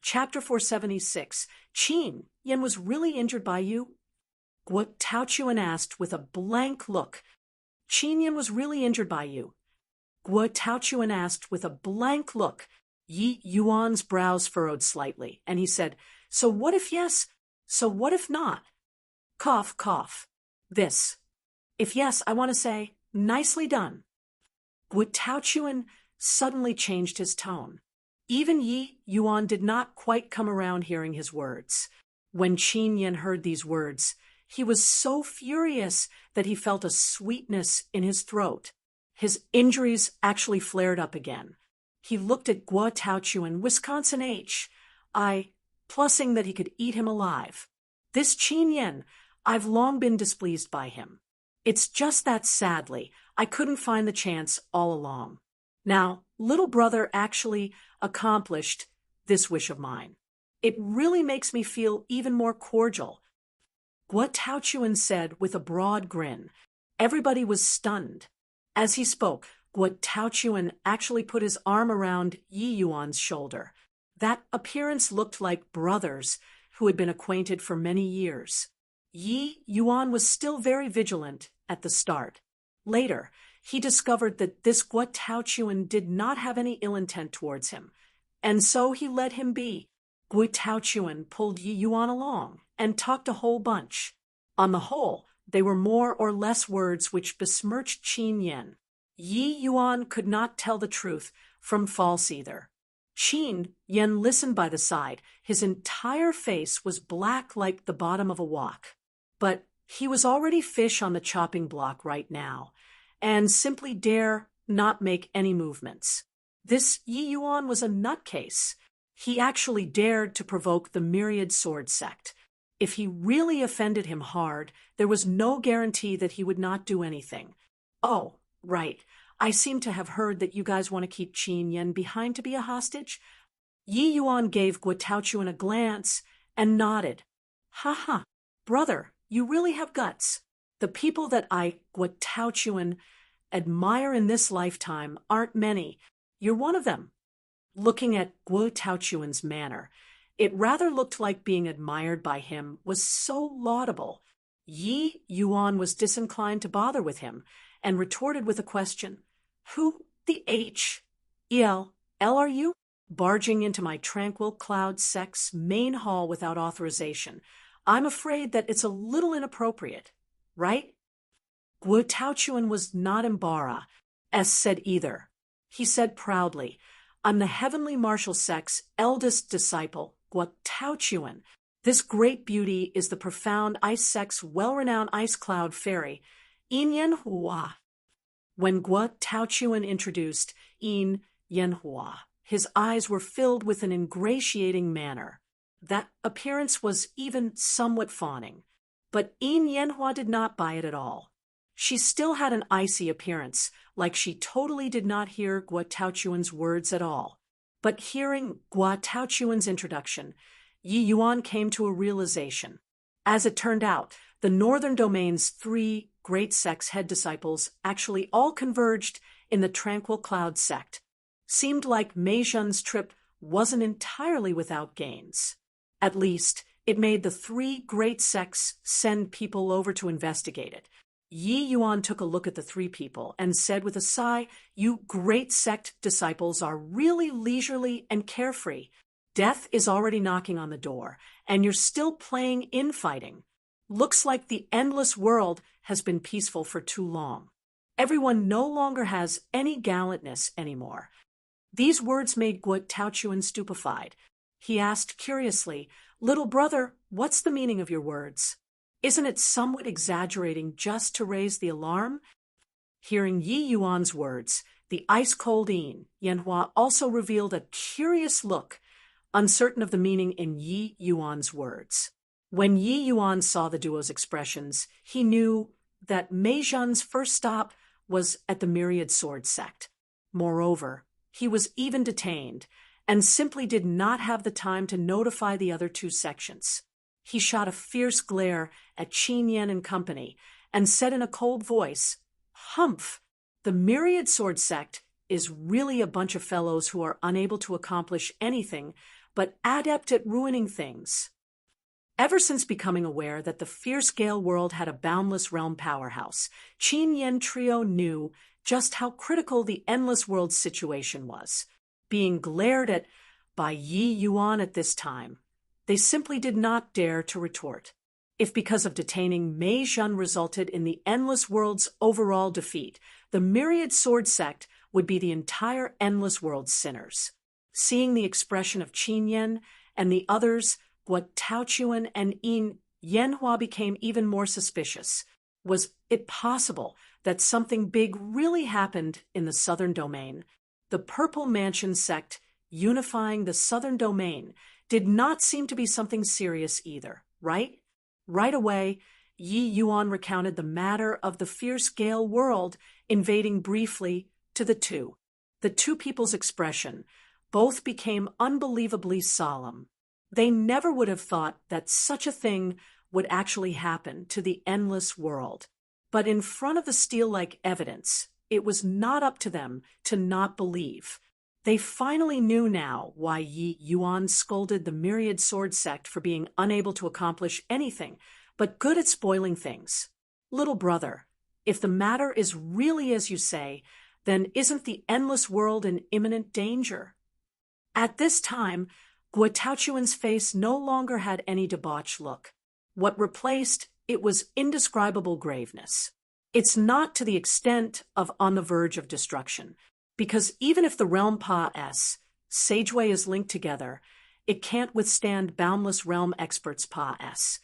Chapter 476. Qin Yen was really injured by you? Guo Taochuan asked with a blank look. Qin Yen was really injured by you? Guo Taochuan asked with a blank look. Yi Yuan's brows furrowed slightly, and he said, So what if yes? So what if not? Cough, cough. This. If yes, I want to say, nicely done. Guo Taochuan suddenly changed his tone. Even Yi Yuan did not quite come around hearing his words. When Qin Yen heard these words, he was so furious that he felt a sweetness in his throat. His injuries actually flared up again. He looked at Guo Taochuan, Wisconsin H. Plussing that he could eat him alive. This Qin Yen, I've long been displeased by him. It's just that sadly, I couldn't find the chance all along. Now, little brother actually accomplished this wish of mine. It really makes me feel even more cordial. Guo Taochuan said with a broad grin. Everybody was stunned. As he spoke, Guo Taochuan actually put his arm around Yi Yuan's shoulder. That appearance looked like brothers who had been acquainted for many years. Yi Yuan was still very vigilant at the start. Later, he discovered that this Guo Taochuan did not have any ill intent towards him, and so he let him be. Guo Taochuan pulled Yi Yuan along and talked a whole bunch. On the whole, they were more or less words which besmirched Qin Yen. Yi Yuan could not tell the truth from false either. Qin Yen listened by the side. His entire face was black like the bottom of a wok. But he was already fish on the chopping block right now, and simply dare not make any movements. This Yi Yuan was a nutcase. He actually dared to provoke the Myriad Sword sect. If he really offended him hard, there was no guarantee that he would not do anything. Oh, right. I seem to have heard that you guys want to keep Qin Yen behind to be a hostage. Yi Yuan gave Guo Taochuan a glance and nodded. Ha ha, brother, you really have guts. The people that I, Guo Taochuan, admire in this lifetime aren't many. You're one of them. Looking at Guo Taochuan's manner, it rather looked like being admired by him was so laudable. Yi Yuan was disinclined to bother with him and retorted with a question. Who the H-E-L are you? Barging into my tranquil cloud sect's main hall without authorization. I'm afraid that it's a little inappropriate, right? Guo Taochuan was not embarrassed, as said either. He said proudly, I'm the Heavenly Martial Sect's eldest disciple, Guo Taochuan. This great beauty is the profound ice sect's well-renowned ice cloud fairy, Yin Yanhua. When Guo Taochuan introduced Yin Yanhua, his eyes were filled with an ingratiating manner. That appearance was even somewhat fawning, but Yin Yanhua did not buy it at all. She still had an icy appearance, like she totally did not hear Guo Taochuan's words at all. But hearing Guo Taochuan's introduction, Yi Yuan came to a realization. As it turned out, the Northern Domain's 3 great sect's head disciples actually all converged in the Tranquil Cloud sect. Seemed like Mei Zhen's trip wasn't entirely without gains. At least, it made the 3 great sects send people over to investigate it. Yi Yuan took a look at the 3 people and said with a sigh, You great sect disciples are really leisurely and carefree. Death is already knocking on the door, and you're still playing infighting. Looks like the endless world has been peaceful for too long. Everyone no longer has any gallantness anymore. These words made Guo Taochuan stupefied. He asked curiously, Little brother, what's the meaning of your words? Isn't it somewhat exaggerating just to raise the alarm? Hearing Yi Yuan's words, the ice-cold Yin Yanhua also revealed a curious look, uncertain of the meaning in Yi Yuan's words. When Yi Yuan saw the duo's expressions, he knew that Mei Zhen's first stop was at the Myriad Sword sect. Moreover, he was even detained, and simply did not have the time to notify the other 2 sections. He shot a fierce glare at Qin Yen and company, and said in a cold voice, Humph! The Myriad Sword sect is really a bunch of fellows who are unable to accomplish anything but adept at ruining things. Ever since becoming aware that the fierce Gale world had a boundless realm powerhouse, Qin Yen Trio knew just how critical the Endless World situation was. Being glared at by Yi Yuan at this time, they simply did not dare to retort. If because of detaining Mei Zhen resulted in the Endless World's overall defeat, the Myriad Sword Sect would be the entire Endless World's sinners. Seeing the expression of Qin Yen and the others, Guo Taochuan and Yin Yanhua became even more suspicious. Was it possible that something big really happened in the Southern Domain? The Purple Mansion sect unifying the Southern Domain did not seem to be something serious either, right? Right away, Yi Yuan recounted the matter of the fierce Gale world invading briefly to the two. The two people's expression both became unbelievably solemn. They never would have thought that such a thing would actually happen to the endless world. But in front of the steel-like evidence, it was not up to them to not believe. They finally knew now why Yi Yuan scolded the Myriad Sword Sect for being unable to accomplish anything but good at spoiling things. Little brother, if the matter is really as you say, then isn't the endless world in imminent danger? At this time, Guo Taochuan's face no longer had any debauched look. What replaced it was indescribable graveness. It's not to the extent of on the verge of destruction, because even if the realm Pa-S, Sageway is linked together, it can't withstand boundless realm experts Pa-S.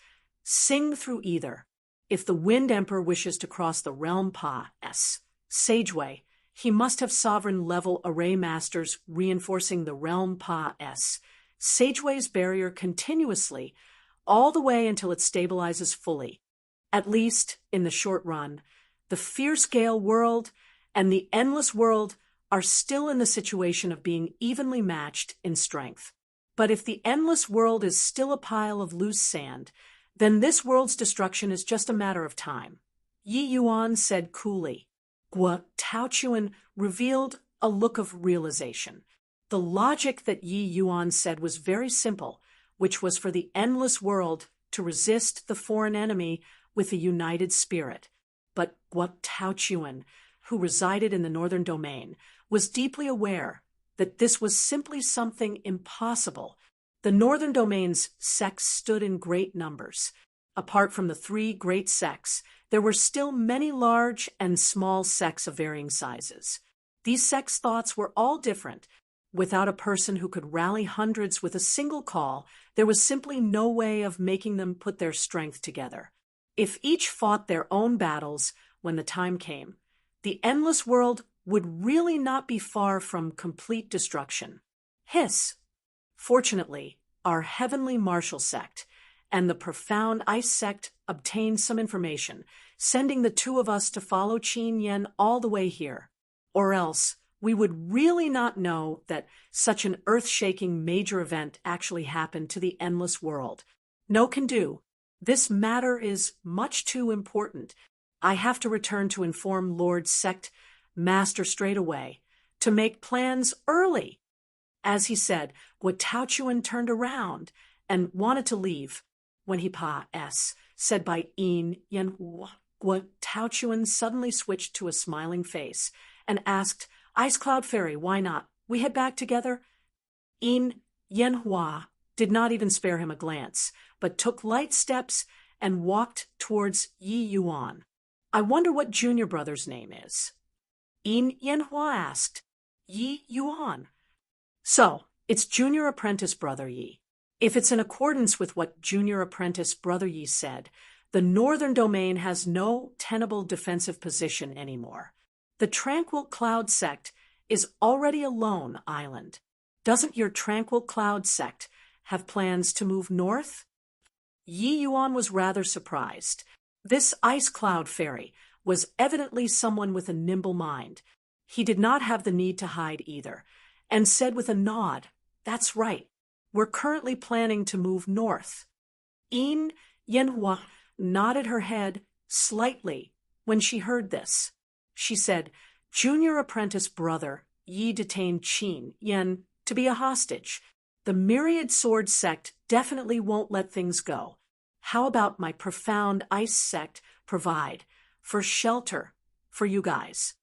Sing through either. If the Wind Emperor wishes to cross the realm Pa-S, Sageway, he must have sovereign-level array masters reinforcing the realm Pa-S, Sageway's barrier continuously, all the way until it stabilizes fully. At least, in the short run, the fierce Gale world and the endless world are still in the situation of being evenly matched in strength. But if the endless world is still a pile of loose sand, then this world's destruction is just a matter of time. Yi Yuan said coolly. Guo Taochuan revealed a look of realization. The logic that Yi Yuan said was very simple, which was for the endless world to resist the foreign enemy with a united spirit. But Guo Taochuan, who resided in the Northern Domain, was deeply aware that this was simply something impossible. The Northern Domain's sects stood in great numbers. Apart from the three great sects, there were still many large and small sects of varying sizes. These sects' thoughts were all different. Without a person who could rally hundreds with a single call, there was simply no way of making them put their strength together. If each fought their own battles when the time came, the endless world would really not be far from complete destruction. Hiss! Fortunately, our heavenly martial sect and the profound ice sect obtained some information, sending the two of us to follow Qin Yen all the way here. Or else, we would really not know that such an earth-shaking major event actually happened to the endless world. No can do. This matter is much too important. I have to return to inform Lord Sect Master straight away, to make plans early. As he said, Guo Taochuan turned around and wanted to leave, when he Pa-S, said by Yin Yanhua. Guo Taochuan suddenly switched to a smiling face and asked, Ice Cloud Fairy, why not? We head back together? Yin Yanhua did not even spare him a glance, but took light steps and walked towards Yi Yuan. I wonder what junior brother's name is. Yin Yanhua asked. Yi Yuan. So, it's junior apprentice brother Yi. If it's in accordance with what junior apprentice brother Yi said, the Northern Domain has no tenable defensive position anymore. The Tranquil Cloud Sect is already a lone island. Doesn't your Tranquil Cloud Sect have plans to move north? Yi Yuan was rather surprised. This Ice Cloud Fairy was evidently someone with a nimble mind. He did not have the need to hide either, and said with a nod, That's right. We're currently planning to move north. Yin Yanhua nodded her head slightly when she heard this. She said, Junior apprentice brother Yi detained Qin Yen to be a hostage. The Myriad Sword sect definitely won't let things go. How about my Profound Ice sect provide for shelter for you guys?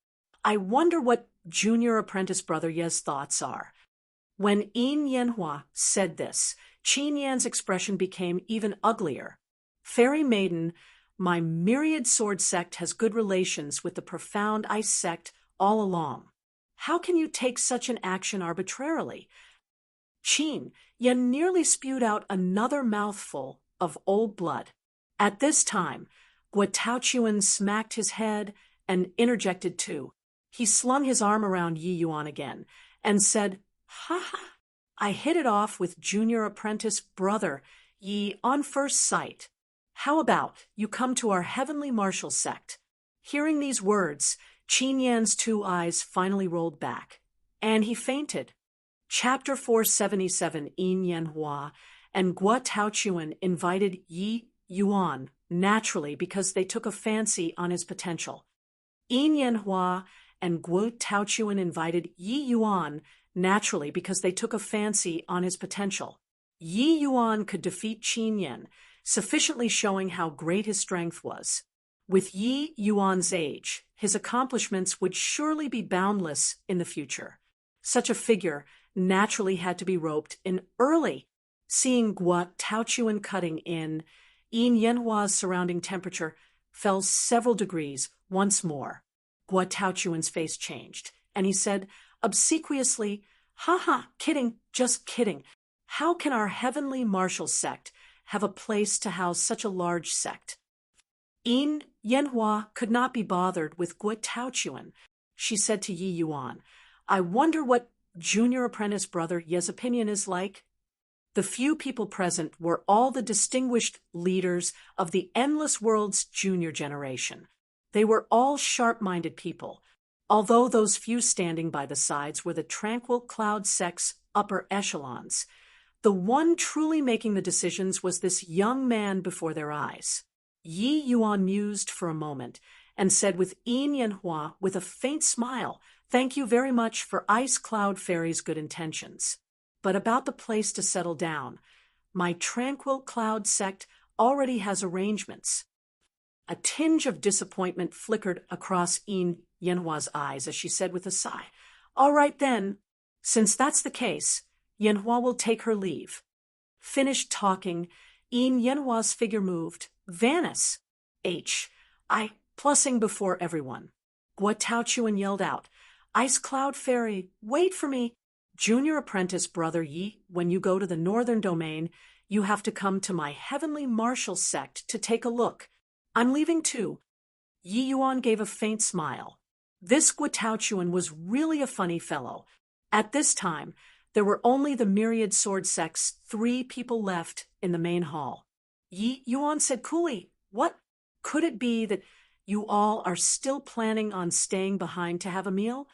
I wonder what junior apprentice brother Ye's thoughts are. When Yin Yanhua said this, Qin Yan's expression became even uglier. Fairy Maiden, my Myriad Sword sect has good relations with the Profound Ice sect all along. How can you take such an action arbitrarily? Qin Yan nearly spewed out another mouthful of old blood. At this time, Guo Taochuan smacked his head and interjected too. He slung his arm around Yi Yuan again and said, "Ha ha, I hit it off with junior apprentice brother Yi on first sight. How about you come to our heavenly martial sect?" Hearing these words, Qin Yan's 2 eyes finally rolled back, and he fainted. Chapter 477, Yin Yanhua and Guo Taochuan invited Yi Yuan naturally because they took a fancy on his potential. Yin Yanhua and Guo Taochuan invited Yi Yuan naturally because they took a fancy on his potential. Yi Yuan could defeat Qin Yan, sufficiently showing how great his strength was. With Yi Yuan's age, his accomplishments would surely be boundless in the future. Such a figure naturally had to be roped in early. Seeing Guo Taochuan cutting in, Yin Yanhua's surrounding temperature fell several degrees once more. Guo Taochuan's face changed, and he said obsequiously, "Ha ha, kidding, just kidding. How can our heavenly martial sect have a place to house such a large sect?" Yin Yanhua could not be bothered with Guo Taochuan. She said to Yi Yuan, "I wonder what junior apprentice brother Ye's opinion is like." The few people present were all the distinguished leaders of the Endless World's junior generation. They were all sharp-minded people, although those few standing by the sides were the Tranquil Cloud sect's upper echelons. The one truly making the decisions was this young man before their eyes. Yi Yuan mused for a moment and said with Yin Yanhua with a faint smile, "Thank you very much for Ice Cloud Fairy's good intentions. But about the place to settle down, my Tranquil Cloud sect already has arrangements." A tinge of disappointment flickered across Yin Yanhua's eyes as she said with a sigh, "All right then, since that's the case, Yanhua will take her leave." Finished talking, Yin Yanhua's figure moved. "Vanish! I plussing before everyone." Guo Taochuan yelled out, "Ice Cloud Fairy, wait for me. Junior apprentice brother Yi, when you go to the northern domain, you have to come to my heavenly martial sect to take a look. I'm leaving too." Yi Yuan gave a faint smile. This Guo Taochuan was really a funny fellow. At this time, there were only the Myriad Sword sect's 3 people left in the main hall. Yi Yuan said coolly, "What? Could it be that you all are still planning on staying behind to have a meal?"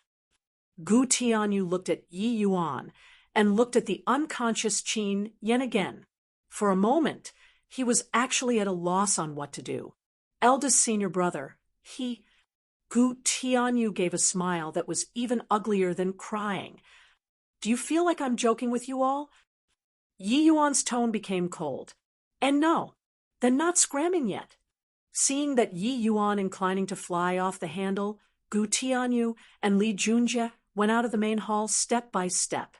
Gu Tianyu looked at Yi Yuan and looked at the unconscious Qin Yan again. For a moment, he was actually at a loss on what to do. Eldest senior brother, Gu Tianyu gave a smile that was even uglier than crying. "Do you feel like I'm joking with you all?" Yi Yuan's tone became cold. "And no, then not scramming yet." Seeing that Yi Yuan inclining to fly off the handle, Gu Tianyu and Li Junjie went out of the main hall step by step.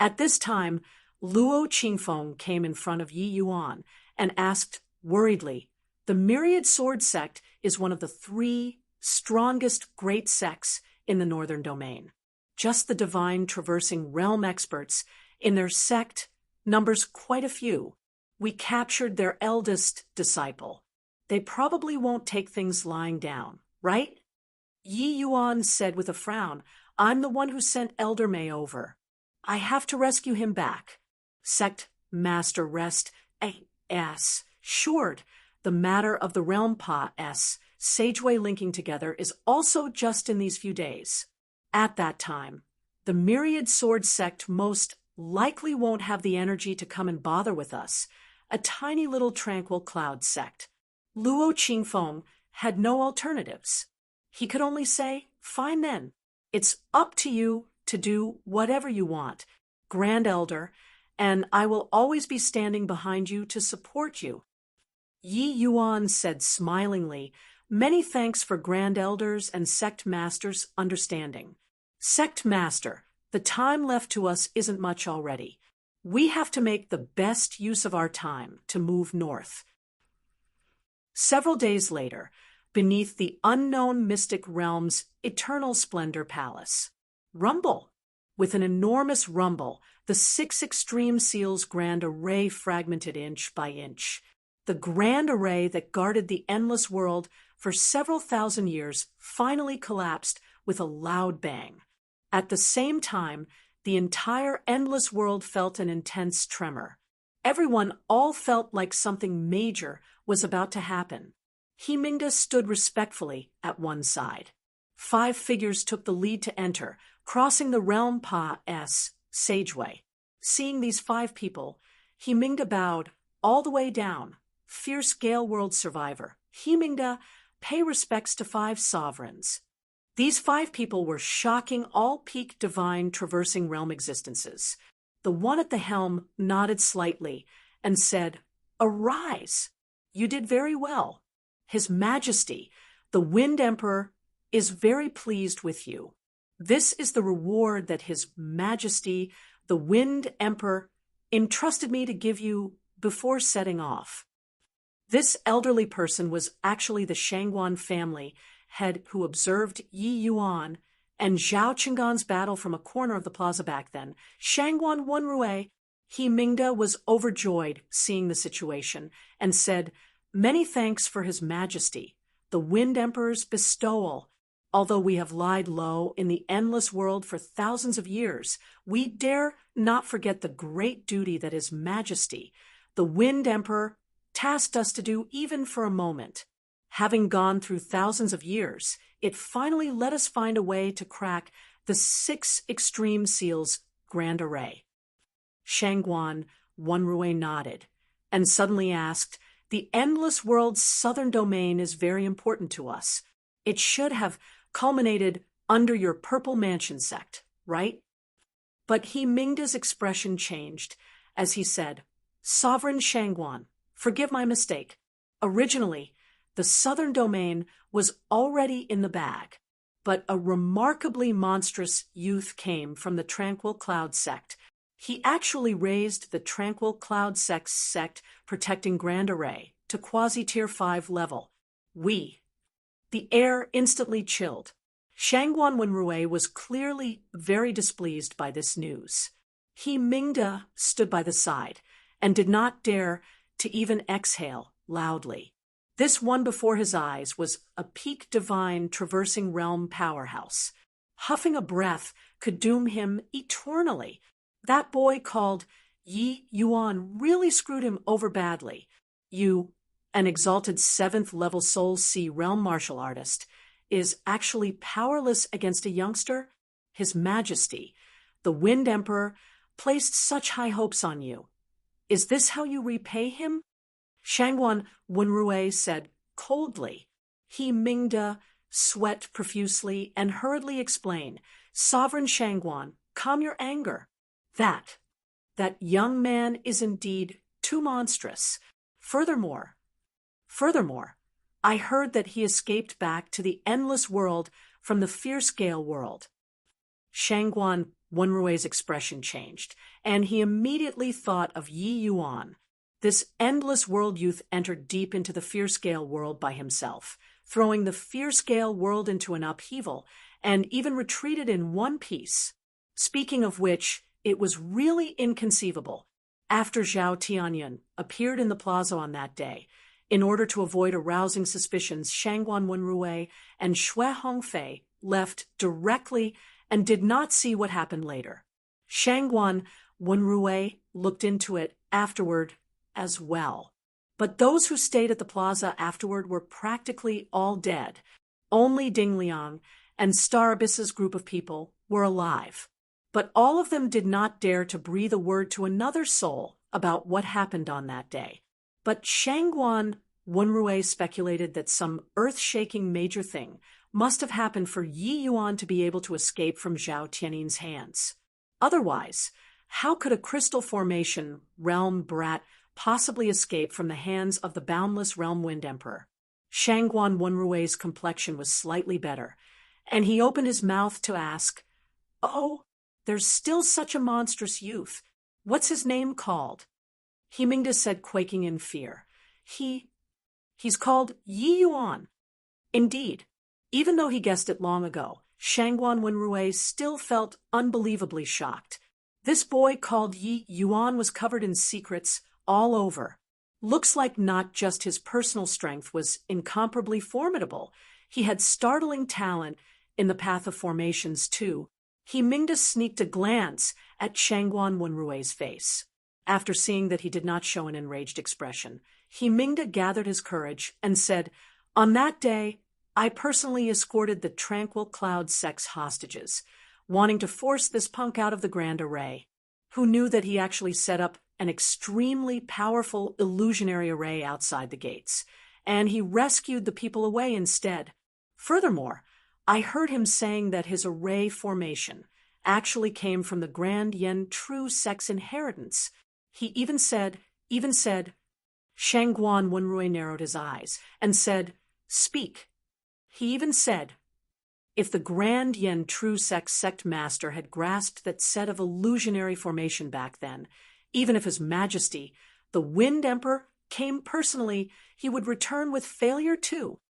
At this time, Luo Qingfeng came in front of Yi Yuan and asked worriedly, "The Myriad Sword sect is one of the 3 strongest great sects in the northern domain. Just the divine traversing realm experts in their sect numbers quite a few. We captured their eldest disciple. They probably won't take things lying down, right?" Yi Yuan said with a frown, "I'm the one who sent Elder Mei over. I have to rescue him back." Sect Master Rest A.S. Short, the matter of the Realm Pa.S. Sageway linking together is also just in these few days. At that time, the Myriad Sword sect most likely won't have the energy to come and bother with us, a tiny little Tranquil Cloud sect. Luo Qingfeng had no alternatives. He could only say, "Fine then. It's up to you to do whatever you want, Grand Elder, and I will always be standing behind you to support you." Yi Yuan said smilingly, "Many thanks for Grand Elders and Sect Masters' understanding. Sect Master, the time left to us isn't much already. We have to make the best use of our time to move north." Several days later, beneath the unknown mystic realm's eternal splendor palace, rumble! With an enormous rumble, the 6 extreme seals' grand array fragmented inch by inch. The grand array that guarded the endless world for several thousand years finally collapsed with a loud bang. At the same time, the entire endless world felt an intense tremor. Everyone all felt like something major was about to happen. Himingda stood respectfully at one side. 5 figures took the lead to enter, crossing the realm pa's sageway. Seeing these 5 people, Himingda bowed all the way down. "Fierce Gale World survivor, Himingda, pay respects to 5 sovereigns." These 5 people were shocking all-peak divine traversing realm existences. The one at the helm nodded slightly and said, "Arise! You did very well. His Majesty, the Wind Emperor, is very pleased with you. This is the reward that His Majesty, the Wind Emperor, entrusted me to give you before setting off." This elderly person was actually the Shangguan family head who observed Yi Yuan and Zhao Qinggan's battle from a corner of the plaza back then. Shangguan Wenrui, Himingda was overjoyed seeing the situation and said, "Many thanks for His Majesty, the Wind Emperor's bestowal. Although we have lied low in the endless world for thousands of years, we dare not forget the great duty that His Majesty, the Wind Emperor, tasked us to do even for a moment. Having gone through thousands of years, it finally let us find a way to crack the 6 extreme seals' grand array." Shangguan Wenrui nodded and suddenly asked, "The endless world's southern domain is very important to us. It should have culminated under your Purple Mansion sect, right?" But Himingda's expression changed as he said, "Sovereign Shangguan, forgive my mistake. Originally, the southern domain was already in the bag, but a remarkably monstrous youth came from the Tranquil Cloud sect. He actually raised the Tranquil Cloud sect protecting Grand Array to quasi-tier 5 level. The air instantly chilled. Shangguan Wenrui was clearly very displeased by this news. Himingda stood by the side and did not dare to even exhale loudly. This one before his eyes was a peak divine traversing realm powerhouse. Huffing a breath could doom him eternally. That boy called Yi Yuan really screwed him over badly. You, an exalted 7th level Soul Sea realm martial artist, is actually powerless against a youngster? His Majesty, the Wind Emperor, placed such high hopes on you. Is this how you repay him?" Shangguan Wenrui said coldly. Himingda sweat profusely and hurriedly explained, "Sovereign Shangguan, calm your anger. That young man is indeed too monstrous. Furthermore, I heard that he escaped back to the endless world from the fierce Gale world." Shangguan Wenrui's expression changed, and he immediately thought of Yi Yuan. This endless world youth entered deep into the fierce Gale world by himself, throwing the fierce Gale world into an upheaval, and even retreated in one piece. Speaking of which, it was really inconceivable. After Zhao Tianyun appeared in the plaza on that day, in order to avoid arousing suspicions, Shangguan Wenrui and Xue Hongfei left directly and did not see what happened later. Shangguan Wenrui looked into it afterward as well. But those who stayed at the plaza afterward were practically all dead. Only Ding Liang and Star Abyss's group of people were alive. But all of them did not dare to breathe a word to another soul about what happened on that day. But Shangguan Wenrui speculated that some earth-shaking major thing must have happened for Yi Yuan to be able to escape from Zhao Tianyin's hands. Otherwise, How could a crystal formation realm brat possibly escape from the hands of the boundless realm Wind Emperor? Shangguan Wenrui's complexion was slightly better, and he opened his mouth to ask, "Oh, there's still such a monstrous youth. What's his name called?" Himingda said, quaking in fear. He's called Yi Yuan." Indeed, even though he guessed it long ago, Shangguan Wenrui still felt unbelievably shocked. This boy called Yi Yuan was covered in secrets all over. Looks like not just his personal strength was incomparably formidable. He had startling talent in the path of formations, too. Himingda sneaked a glance at Shangguan Wenrui's face. After seeing that he did not show an enraged expression, Himingda gathered his courage and said, "On that day, I personally escorted the Tranquil Cloud Sect's hostages, wanting to force this punk out of the Grand Array. Who knew that he actually set up an extremely powerful illusionary array outside the gates, and he rescued the people away instead. Furthermore, I heard him saying that his array formation actually came from the Grand Yen True Sect's inheritance. He even said, Shangguan Wenrui narrowed his eyes and said, "Speak." He even said, if the Grand Yen True Sect master had grasped that set of illusionary formation back then, even if His Majesty, the Wind Emperor, came personally, he would return with failure too.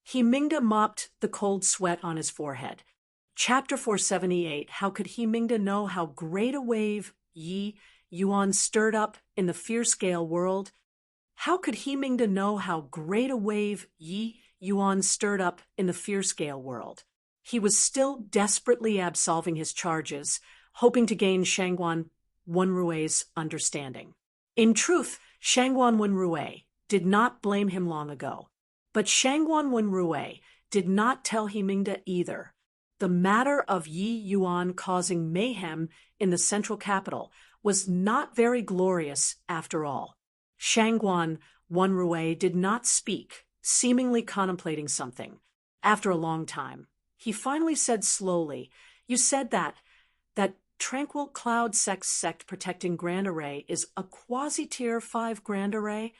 Himingda mopped the cold sweat on his forehead. Chapter 478, How could Himingda know how great a wave Yi Yuan stirred up in the fierce-scale world? How could Himingda know how great a wave Yi Yuan stirred up in the fierce-scale world? He was still desperately absolving his charges, hoping to gain Shangguan Wenrui's understanding. In truth, Shangguan Wenrui did not blame him long ago. But Shangguan Wenrui did not tell Himingda either. The matter of Yi Yuan causing mayhem in the central capital was not very glorious after all. Shangguan Wenrui did not speak, seemingly contemplating something. After a long time, he finally said slowly, "You said that Tranquil Cloud sect protecting Grand Array is a quasi-tier 5 Grand Array?"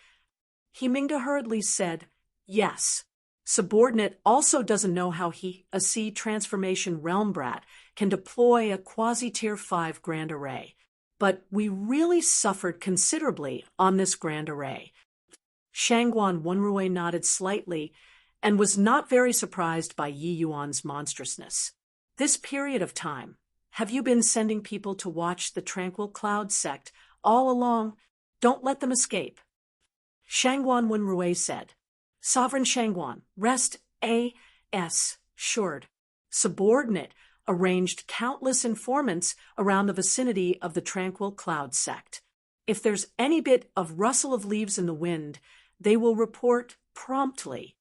Himingda hurriedly said, "Yes. Subordinate also doesn't know how a C transformation realm brat can deploy a quasi-tier 5 Grand Array. But we really suffered considerably on this Grand Array." Shangguan Wenrui nodded slightly and was not very surprised by Yi Yuan's monstrousness. "This period of time, have you been sending people to watch the Tranquil Cloud Sect all along? Don't let them escape." Shangguan Wenrui said, "Sovereign Shangguan, rest assured. Subordinate arranged countless informants around the vicinity of the Tranquil Cloud Sect. If there's any bit of rustle of leaves in the wind, they will report promptly."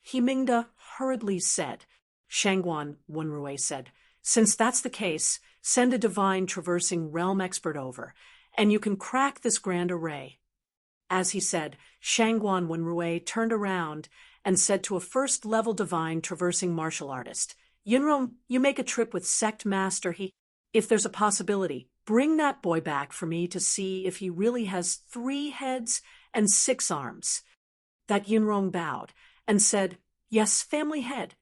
Himingda hurriedly said. Shangguan Wenrui said, "Since that's the case, send a divine traversing realm expert over, and you can crack this Grand Array." As he said, Shangguan Wenrui turned around and said to a first-level divine traversing martial artist, "Yunrong, you make a trip with Sect Master. If there's a possibility, bring that boy back for me to see if he really has 3 heads and 6 arms." That Yunrong bowed and said, "Yes, family head."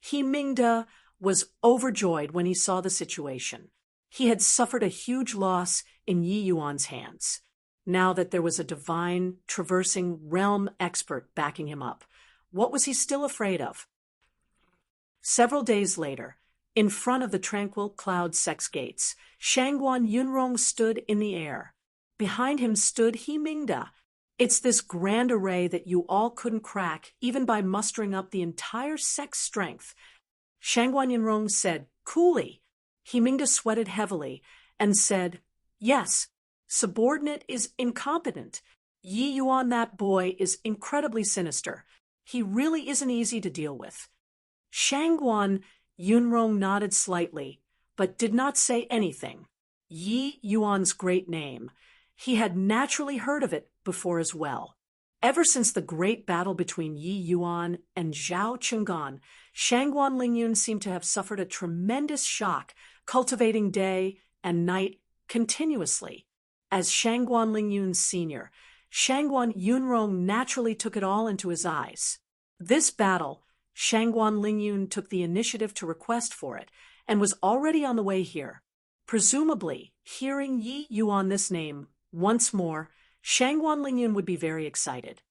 Himingda was overjoyed when he saw the situation. He had suffered a huge loss in Yi Yuan's hands. Now that there was a divine traversing realm expert backing him up, what was he still afraid of? Several days later, in front of the Tranquil Cloud Sect's gates, Shangguan Yunrong stood in the air. Behind him stood Himingda. "It's this Grand Array that you all couldn't crack, even by mustering up the entire sect's strength," Shangguan Yunrong said coolly. Himingda sweated heavily and said, "Yes, subordinate is incompetent. Yi Yuan, that boy, is incredibly sinister. He really isn't easy to deal with." Shangguan Yunrong nodded slightly, but did not say anything. Yi Yuan's great name. He had naturally heard of it before as well. Ever since the great battle between Yi Yuan and Zhao Chenggan, Shangguan Lingyun seemed to have suffered a tremendous shock, cultivating day and night continuously. As Shangguan Lingyun Sr., Shangguan Yunrong naturally took it all into his eyes. This battle, Shangguan Lingyun took the initiative to request for it, and was already on the way here. Presumably, hearing Yi Yuan this name once more, Shangguan Lingyun would be very excited.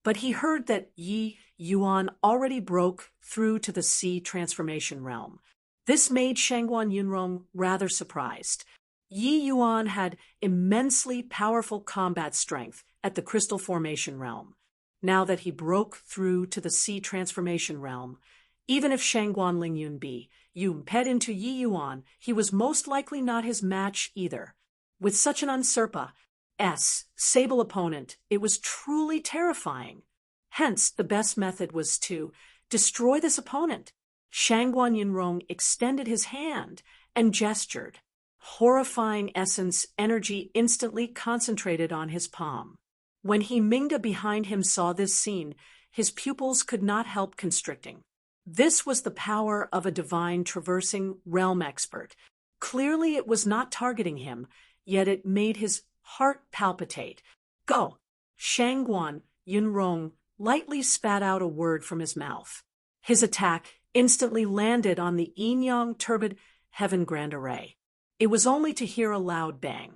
But he heard that Yi Yuan already broke through to the Sea transformation realm. This made Shangguan Yunrong rather surprised. Yi Yuan had immensely powerful combat strength at the Crystal Formation realm. Now that he broke through to the Sea transformation realm, even if Shangguan Lingyun be imped into Yi Yuan, he was most likely not his match either. With such an usurpa-s sable opponent, it was truly terrifying. Hence, the best method was to destroy this opponent. Shangguan Yunrong extended his hand and gestured. Horrifying essence energy instantly concentrated on his palm. When He Mingda behind him saw this scene, his pupils could not help constricting. This was the power of a divine traversing realm expert. Clearly it was not targeting him, yet it made his heart palpitate. Go! Shangguan Yunrong lightly spat out a word from his mouth. His attack instantly landed on the Yin-Yang Turbid Heaven Grand Array. It was only to hear a loud bang.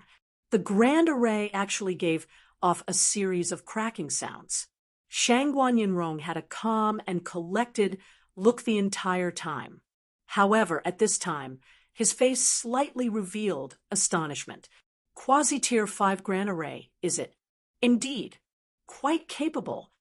The Grand Array actually gave off a series of cracking sounds. Shangguan Yunrong had a calm and collected look the entire time. However, at this time, his face slightly revealed astonishment. Quasi-Tier 5 Grand Array, is it? Indeed. Quite capable.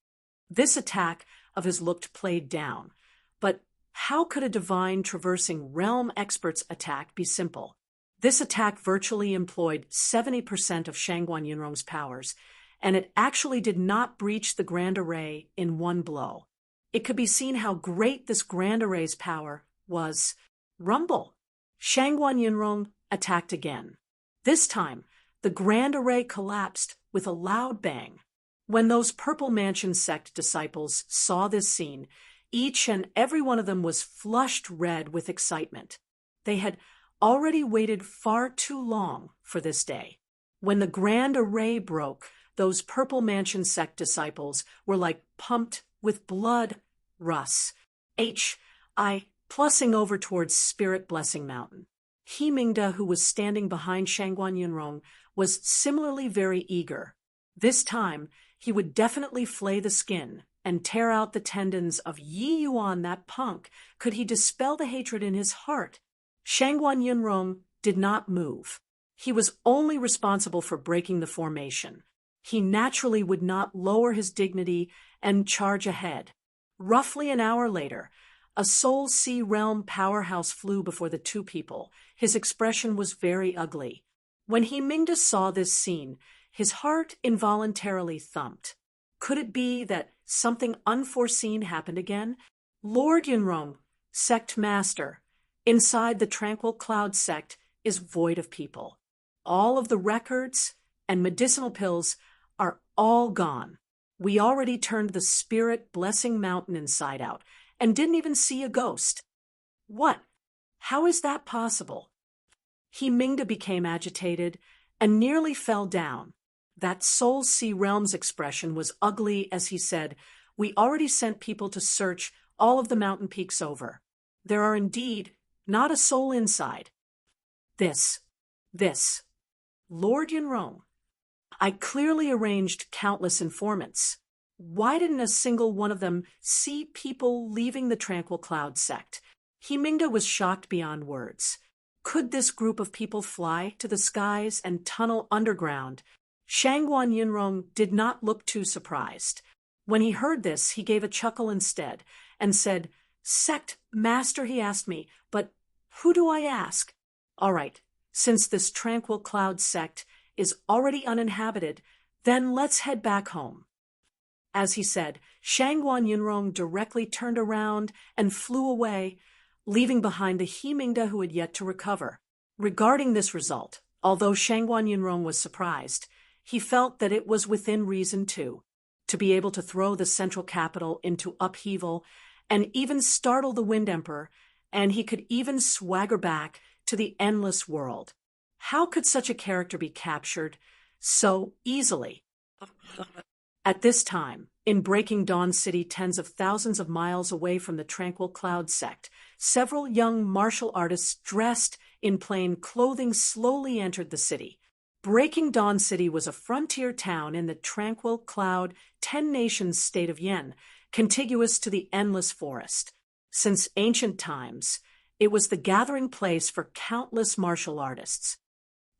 This attack of his looked played down. But how could a divine traversing realm expert's attack be simple? This attack virtually employed 70% of Shangguan Yunrong's powers, and it actually did not breach the Grand Array in one blow. It could be seen how great this Grand Array's power was. Rumble! Shangguan Yunrong attacked again. This time, the Grand Array collapsed with a loud bang. When those Purple Mansion sect disciples saw this scene, each and every one of them was flushed red with excitement. They had already waited far too long for this day. When the Grand Array broke, those Purple Mansion sect disciples were like pumped with blood. Russ. Plussing over towards Spirit Blessing Mountain. He Mingda, who was standing behind Shangguan Yunrong, was similarly very eager. This time, he would definitely flay the skin and tear out the tendons of Yi Yuan, that punk, could he dispel the hatred in his heart. Shangguan Yunrong did not move. He was only responsible for breaking the formation. He naturally would not lower his dignity and charge ahead. Roughly an hour later, a Soul Sea realm powerhouse flew before the two people. His expression was very ugly. When He Mingda saw this scene, his heart involuntarily thumped. Could it be that something unforeseen happened again? Lord Yunrong, sect master, inside the Tranquil Cloud sect is void of people. All of the records and medicinal pills are all gone. We already turned the Spirit Blessing Mountain inside out and didn't even see a ghost. What? How is that possible? He Mingda became agitated and nearly fell down. That Soul Sea Realms expression was ugly as he said, "We already sent people to search all of the mountain peaks over. There are indeed not a soul inside." This. Lord Yunrong. I clearly arranged countless informants. Why didn't a single one of them see people leaving the Tranquil Cloud sect? He Mingda was shocked beyond words. Could this group of people fly to the skies and tunnel underground? Shangguan Yunrong did not look too surprised. When he heard this, he gave a chuckle instead and said, "Sect master," he asked me, "but who do I ask?" "All right, since this Tranquil Cloud sect is already uninhabited, then let's head back home." As he said, Shangguan Yunrong directly turned around and flew away, leaving behind the He Mingda who had yet to recover. Regarding this result, although Shangguan Yunrong was surprised, he felt that it was within reason too, to be able to throw the central capital into upheaval and even startle the Wind Emperor, and he could even swagger back to the endless world. How could such a character be captured so easily? At this time, in Breaking Dawn City, tens of thousands of miles away from the Tranquil Cloud sect, several young martial artists dressed in plain clothing slowly entered the city. Breaking Dawn City was a frontier town in the Tranquil Cloud, 10 Nations state of Yen, contiguous to the Endless Forest. Since ancient times, it was the gathering place for countless martial artists.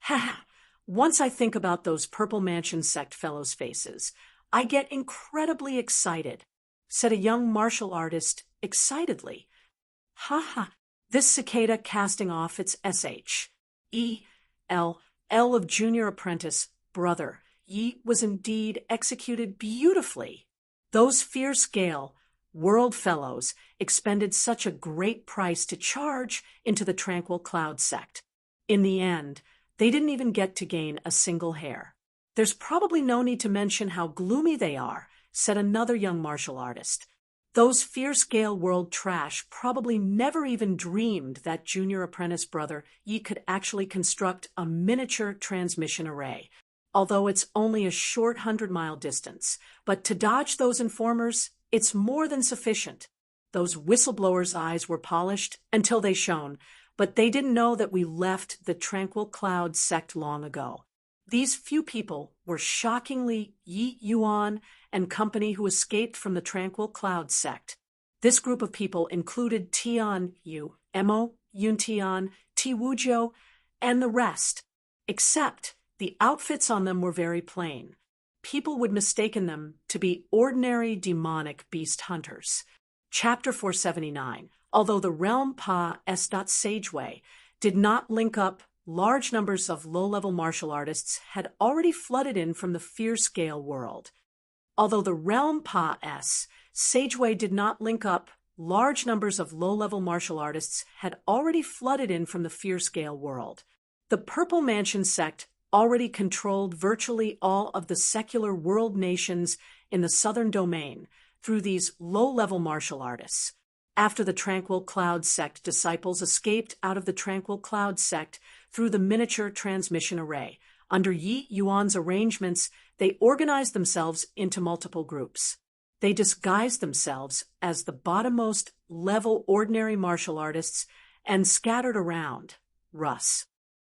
Ha! Once I think about those Purple Mansion sect fellows' faces, I get incredibly excited, said a young martial artist excitedly. Ha ha! This cicada casting off its L of junior apprentice, brother, Yi was indeed executed beautifully. Those fierce Gale, world fellows, expended such a great price to charge into the Tranquil Cloud sect. In the end, they didn't even get to gain a single hair. There's probably no need to mention how gloomy they are, said another young martial artist. Those fierce Gale world trash probably never even dreamed that junior apprentice brother Yi could actually construct a miniature transmission array, although it's only a short 100-mile distance. But to dodge those informers, it's more than sufficient. Those whistleblowers' eyes were polished until they shone, but they didn't know that we left the Tranquil Cloud sect long ago. These few people were shockingly Yi Yuan and company who escaped from the Tranquil Cloud sect. This group of people included Tian Yu, Emo, Yuntian, Ti Wujiu, and the rest, except the outfits on them were very plain. People would mistaken them to be ordinary demonic beast hunters. Chapter 479. Although the realm Pa S. Sageway did not link up, large numbers of low-level martial artists had already flooded in from the fierce Gale world. Although the realm Pa S. Sageway did not link up, large numbers of low-level martial artists had already flooded in from the fierce Gale world. The Purple Mansion sect already controlled virtually all of the secular world nations in the southern domain through these low-level martial artists. After the Tranquil Cloud sect disciples escaped out of the Tranquil Cloud sect through the miniature transmission array, under Yi Yuan's arrangements, they organized themselves into multiple groups. They disguised themselves as the bottommost level ordinary martial artists and scattered around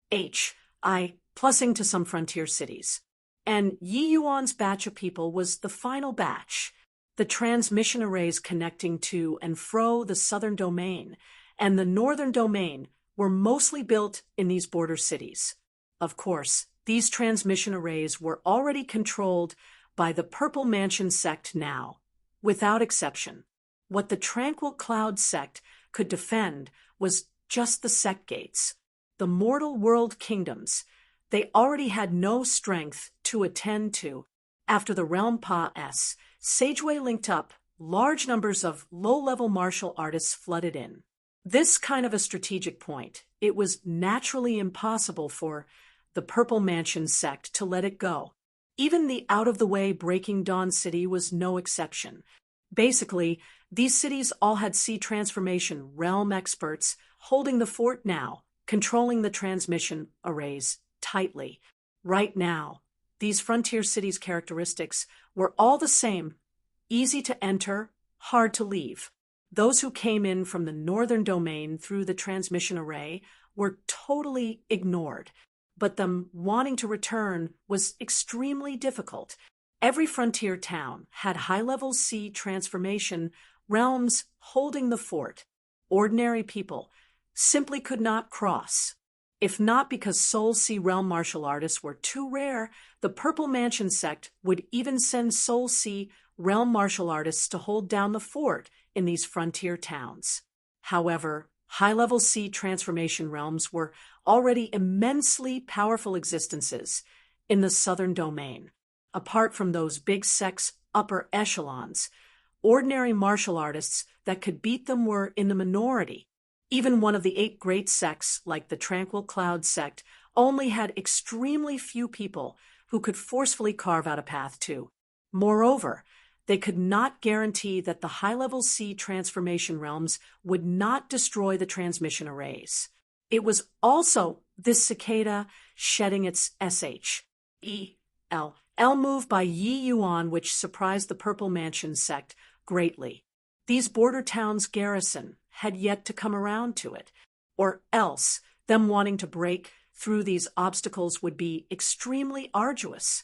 plussing to some frontier cities. And Yi Yuan's batch of people was the final batch. The transmission arrays connecting to and fro the southern domain and the northern domain were mostly built in these border cities. Of course, these transmission arrays were already controlled by the Purple Mansion sect now, without exception. What the Tranquil Cloud sect could defend was just the sect gates. The mortal world kingdoms, they already had no strength to attend to. After the realm Pa S. Sageway linked up, large numbers of low-level martial artists flooded in. This kind of a strategic point, it was naturally impossible for the Purple Mansion sect to let it go. Even the out-of-the-way Breaking Dawn City was no exception. Basically, these cities all had sea transformation realm experts holding the fort now, controlling the transmission arrays tightly. Right now, these frontier cities' characteristics were all the same: easy to enter, hard to leave. Those who came in from the northern domain through the transmission array were totally ignored, but them wanting to return was extremely difficult. Every frontier town had high-level sea transformation realms holding the fort. Ordinary people simply could not cross. If not because Soul Sea realm martial artists were too rare, the Purple Mansion sect would even send Soul Sea realm martial artists to hold down the fort in these frontier towns. However, high-level sea transformation realms were already immensely powerful existences in the southern domain. Apart from those big sects' upper echelons, ordinary martial artists that could beat them were in the minority. Even one of the 8 great sects, like the Tranquil Cloud sect, only had extremely few people who could forcefully carve out a path to. Moreover, they could not guarantee that the high-level sea transformation realms would not destroy the transmission arrays. It was also This cicada shedding its L move by Yi Yuan, which surprised the Purple Mansion sect greatly. These border towns' garrison had yet to come around to it, or else them wanting to break through these obstacles would be extremely arduous.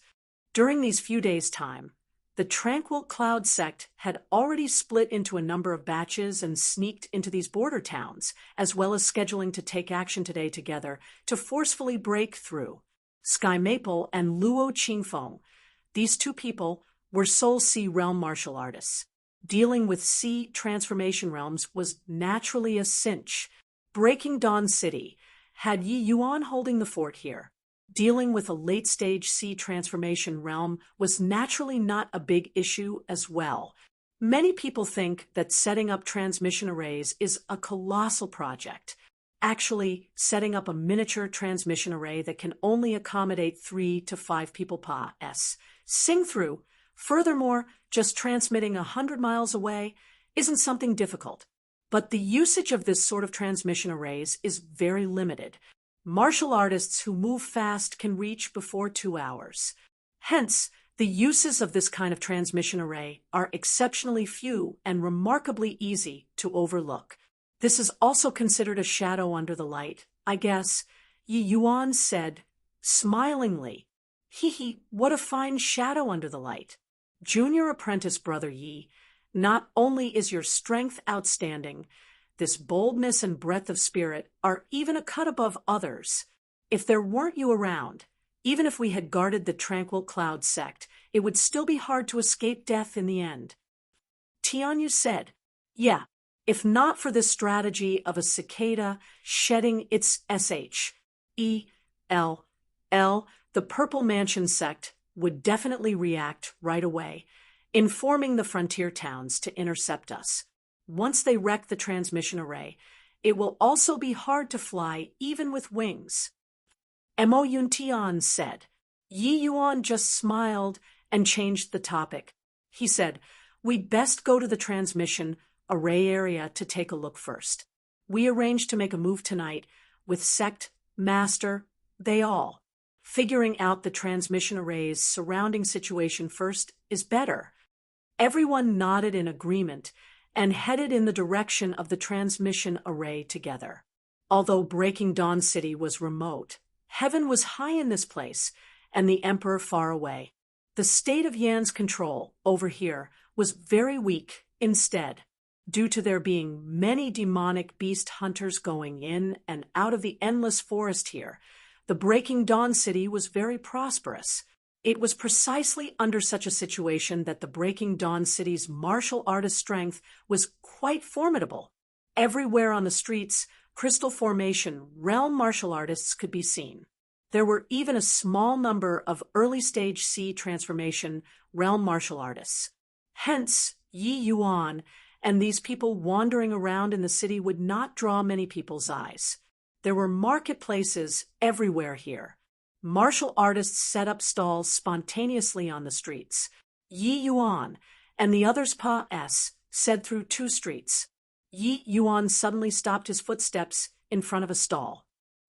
During these few days' time, the Tranquil Cloud sect had already split into a number of batches and sneaked into these border towns, as well as scheduling to take action today together to forcefully break through. Sky Maple and Luo Qingfeng, these two people were Soul Sea realm martial artists. Dealing with sea transformation realms was naturally a cinch. Breaking Dawn City had Yi Yuan holding the fort here. Dealing with a late-stage sea transformation realm was naturally not a big issue as well. Many people think that setting up transmission arrays is a colossal project. Actually, setting up a miniature transmission array that can only accommodate 3 to 5 people sing through. Furthermore, just transmitting 100 miles away isn't something difficult. But the usage of this sort of transmission arrays is very limited. Martial artists who move fast can reach before 2 hours. Hence, the uses of this kind of transmission array are exceptionally few and remarkably easy to overlook. This is also considered a shadow under the light, I guess, Yi Yuan said, smilingly. Hee, what a fine shadow under the light. Junior apprentice brother Yi, not only is your strength outstanding, this boldness and breadth of spirit are even a cut above others. If there weren't you around, even if we had guarded the Tranquil Cloud sect, it would still be hard to escape death in the end. Tianyu said, yeah, if not for this strategy of a cicada shedding its the Purple Mansion sect would definitely react right away, informing the frontier towns to intercept us. Once they wreck the transmission array, it will also be hard to fly even with wings. Mo Yuntian said. Yi Yuan just smiled and changed the topic. He said, we'd best go to the transmission array area to take a look first. We arranged to make a move tonight with sect, master, they all. Figuring out the transmission array's surrounding situation first is better. Everyone nodded in agreement and headed in the direction of the transmission array together. Although Breaking Dawn City was remote, heaven was high in this place, and the Emperor far away. The state of Yan's control over here was very weak instead, due to there being many demonic beast hunters going in and out of the endless forest here. The Breaking Dawn City was very prosperous. It was precisely under such a situation that the Breaking Dawn City's martial artist strength was quite formidable. Everywhere on the streets, crystal formation realm martial artists could be seen. There were even a small number of early-stage sea transformation realm martial artists. Hence, Yi Yuan and these people wandering around in the city would not draw many people's eyes. There were marketplaces everywhere here. Martial artists set up stalls spontaneously on the streets. Yi Yuan and the others said through 2 streets. Yi Yuan suddenly stopped his footsteps in front of a stall.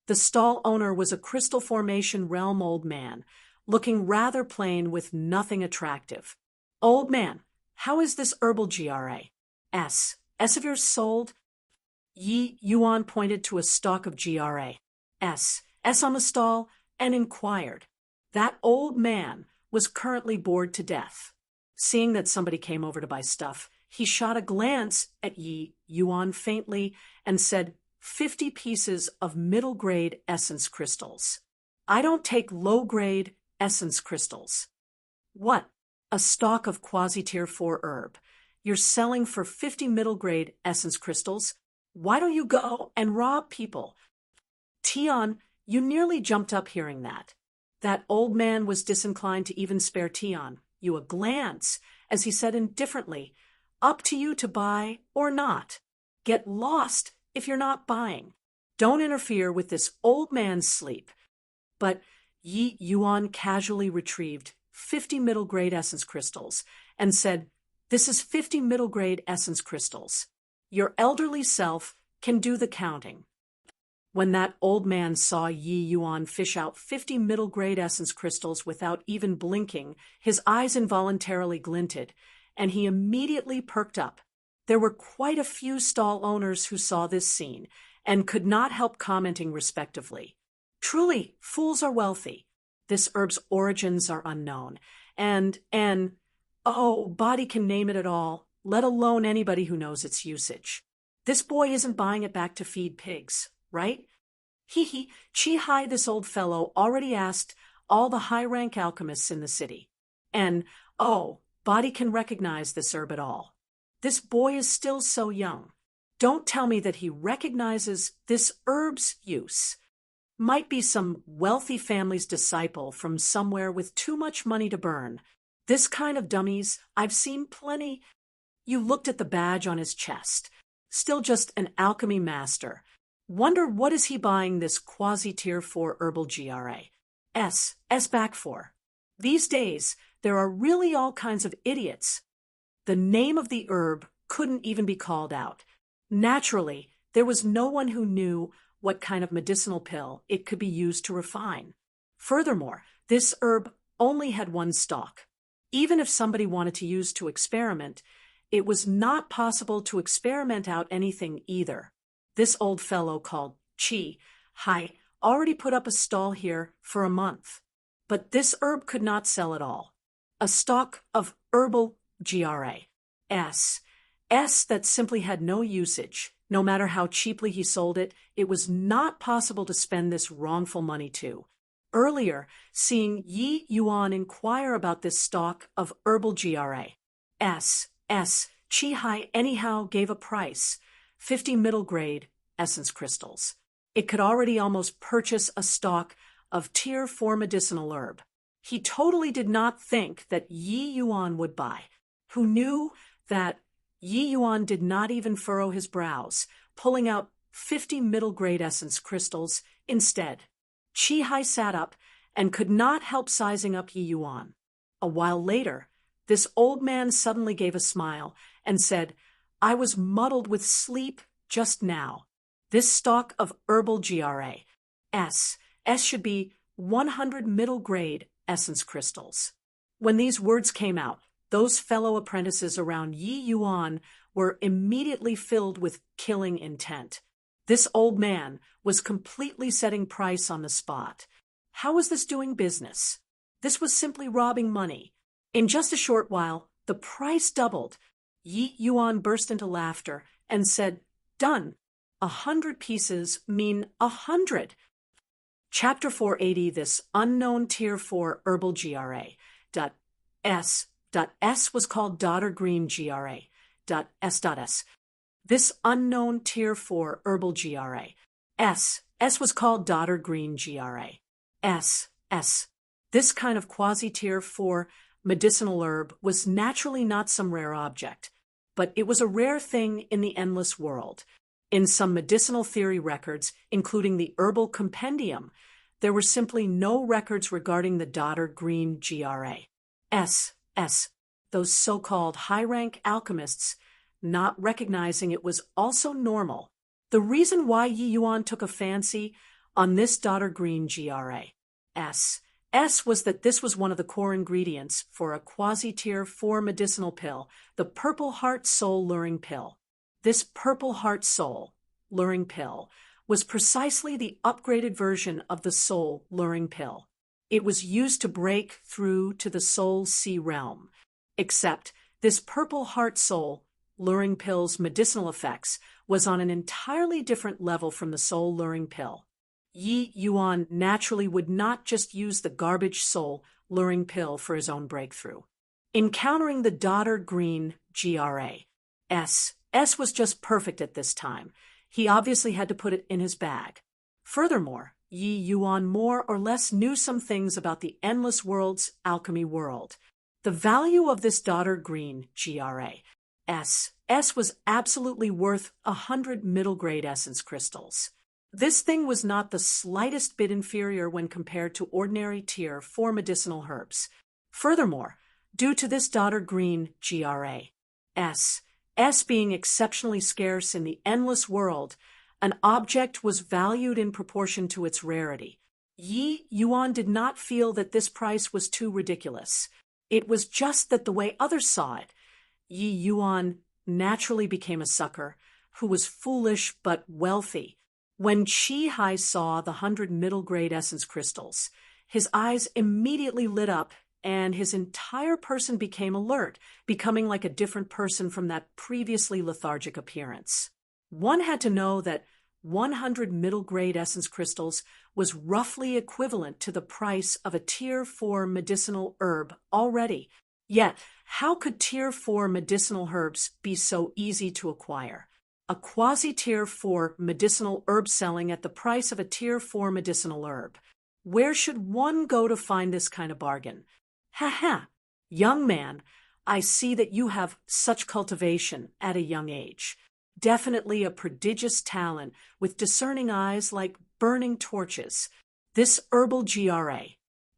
The stall owner was a crystal formation realm old man, looking rather plain with nothing attractive. Old man, how is this herbal GRA? S of yours sold? Yi Yuan pointed to a stalk of GRA. S on the stall, and inquired. That old man was currently bored to death. Seeing that somebody came over to buy stuff, he shot a glance at Yi Yuan faintly and said, 50 pieces of middle-grade essence crystals. I don't take low-grade essence crystals. What? A stalk of quasi-tier 4 herb. You're selling for 50 middle-grade essence crystals? Why don't you go and rob people? Tian, you nearly jumped up hearing that. That old man was disinclined to even spare Tian you a glance, as he said indifferently, up to you to buy or not. Get lost if you're not buying. Don't interfere with this old man's sleep. But Yi Yuan casually retrieved 50 middle-grade essence crystals and said, this is 50 middle-grade essence crystals. Your elderly self can do the counting. When that old man saw Yi Yuan fish out 50 middle-grade essence crystals without even blinking, his eyes involuntarily glinted, and he immediately perked up. There were quite a few stall owners who saw this scene, and could not help commenting respectively. Truly, fools are wealthy. This herb's origins are unknown, and oh, body can name it at all, let alone anybody who knows its usage. This boy isn't buying it back to feed pigs, right? Hee, Chi-Hai, this old fellow already asked all the high-rank alchemists in the city. And, oh, body can recognize this herb at all. This boy is still so young. Don't tell me that he recognizes this herb's use. Might be some wealthy family's disciple from somewhere with too much money to burn. This kind of dummies, I've seen plenty. You looked at the badge on his chest. Still just an alchemy master. Wonder what is he buying this quasi-tier 4 herbal GRA? S back for. These days, there are really all kinds of idiots. The name of the herb couldn't even be called out. Naturally, there was no one who knew what kind of medicinal pill it could be used to refine. Furthermore, this herb only had one stalk. Even if somebody wanted to use to experiment, it was not possible to experiment out anything either. This old fellow called Chi-Hai already put up a stall here for a month. But this herb could not sell at all. A stalk of herbal GRA. S that simply had no usage. No matter how cheaply he sold it, it was not possible to spend this wrongful money to. Earlier, seeing Yi Yuan inquire about this stalk of herbal GRA. Chi-Hai anyhow gave a price, 50 middle grade essence crystals. It could already almost purchase a stalk of tier 4 medicinal herb. He totally did not think that Yi Yuan would buy. Who knew that Yi Yuan did not even furrow his brows, pulling out 50 middle grade essence crystals instead. Chi-Hai sat up and could not help sizing up Yi Yuan. A while later, this old man suddenly gave a smile and said, "I was muddled with sleep just now. This stalk of herbal GRA. S should be 100 middle grade essence crystals." When these words came out, those fellow apprentices around Yi Yuan were immediately filled with killing intent. This old man was completely setting price on the spot. How was this doing business? This was simply robbing money. In just a short while, the price doubled. Yi Yuan burst into laughter and said, "Done. 100 pieces mean 100. Chapter 480, this unknown tier 4 herbal GRA. S was called Daughter Green GRA. S. This unknown tier 4 herbal GRA. S was called Daughter Green GRA. S. This kind of quasi-tier 4 medicinal herb was naturally not some rare object, but it was a rare thing in the endless world. In some medicinal theory records, including the Herbal Compendium, there were simply no records regarding the Daughter Green GRA. S. Those so-called high-rank alchemists not recognizing it was also normal. The reason why Yi Yuan took a fancy on this Daughter Green GRA. S was that this was one of the core ingredients for a quasi-tier 4 medicinal pill, the Purple Heart Soul Luring Pill. This Purple Heart Soul Luring Pill was precisely the upgraded version of the Soul Luring Pill. It was used to break through to the Soul Sea realm. Except this Purple Heart Soul Luring Pill's medicinal effects was on an entirely different level from the Soul Luring Pill. Yi Yuan naturally would not just use the garbage Soul Luring Pill for his own breakthrough. Encountering the Daughter Green GRA. S was just perfect at this time. He obviously had to put it in his bag. Furthermore, Yi Yuan more or less knew some things about the endless world's alchemy world. The value of this Daughter Green GRA. S was absolutely worth 100 middle grade essence crystals. This thing was not the slightest bit inferior when compared to ordinary tier 4 medicinal herbs. Furthermore, due to this Daughter Green GRA. S being exceptionally scarce in the endless world, An object was valued in proportion to its rarity. Yi Yuan did not feel that this price was too ridiculous. It was just that the way others saw it. Yi Yuan naturally became a sucker who was foolish but wealthy. When Chi Hai saw the 100 middle-grade essence crystals, his eyes immediately lit up and his entire person became alert, becoming like a different person from that previously lethargic appearance. One had to know that 100 middle-grade essence crystals was roughly equivalent to the price of a Tier 4 medicinal herb already. Yet, how could Tier 4 medicinal herbs be so easy to acquire? A quasi-Tier 4 medicinal herb selling at the price of a Tier 4 medicinal herb. Where should one go to find this kind of bargain? Ha ha! Young man, I see that you have such cultivation at a young age. Definitely a prodigious talent with discerning eyes like burning torches. This herbal GRA,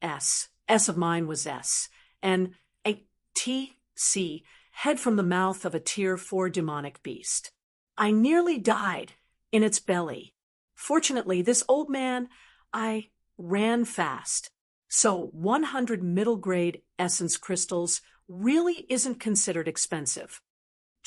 S of mine was S, and a TC, head from the mouth of a Tier 4 demonic beast. I nearly died in its belly. Fortunately, this old man, I ran fast. So 100 middle-grade essence crystals really isn't considered expensive.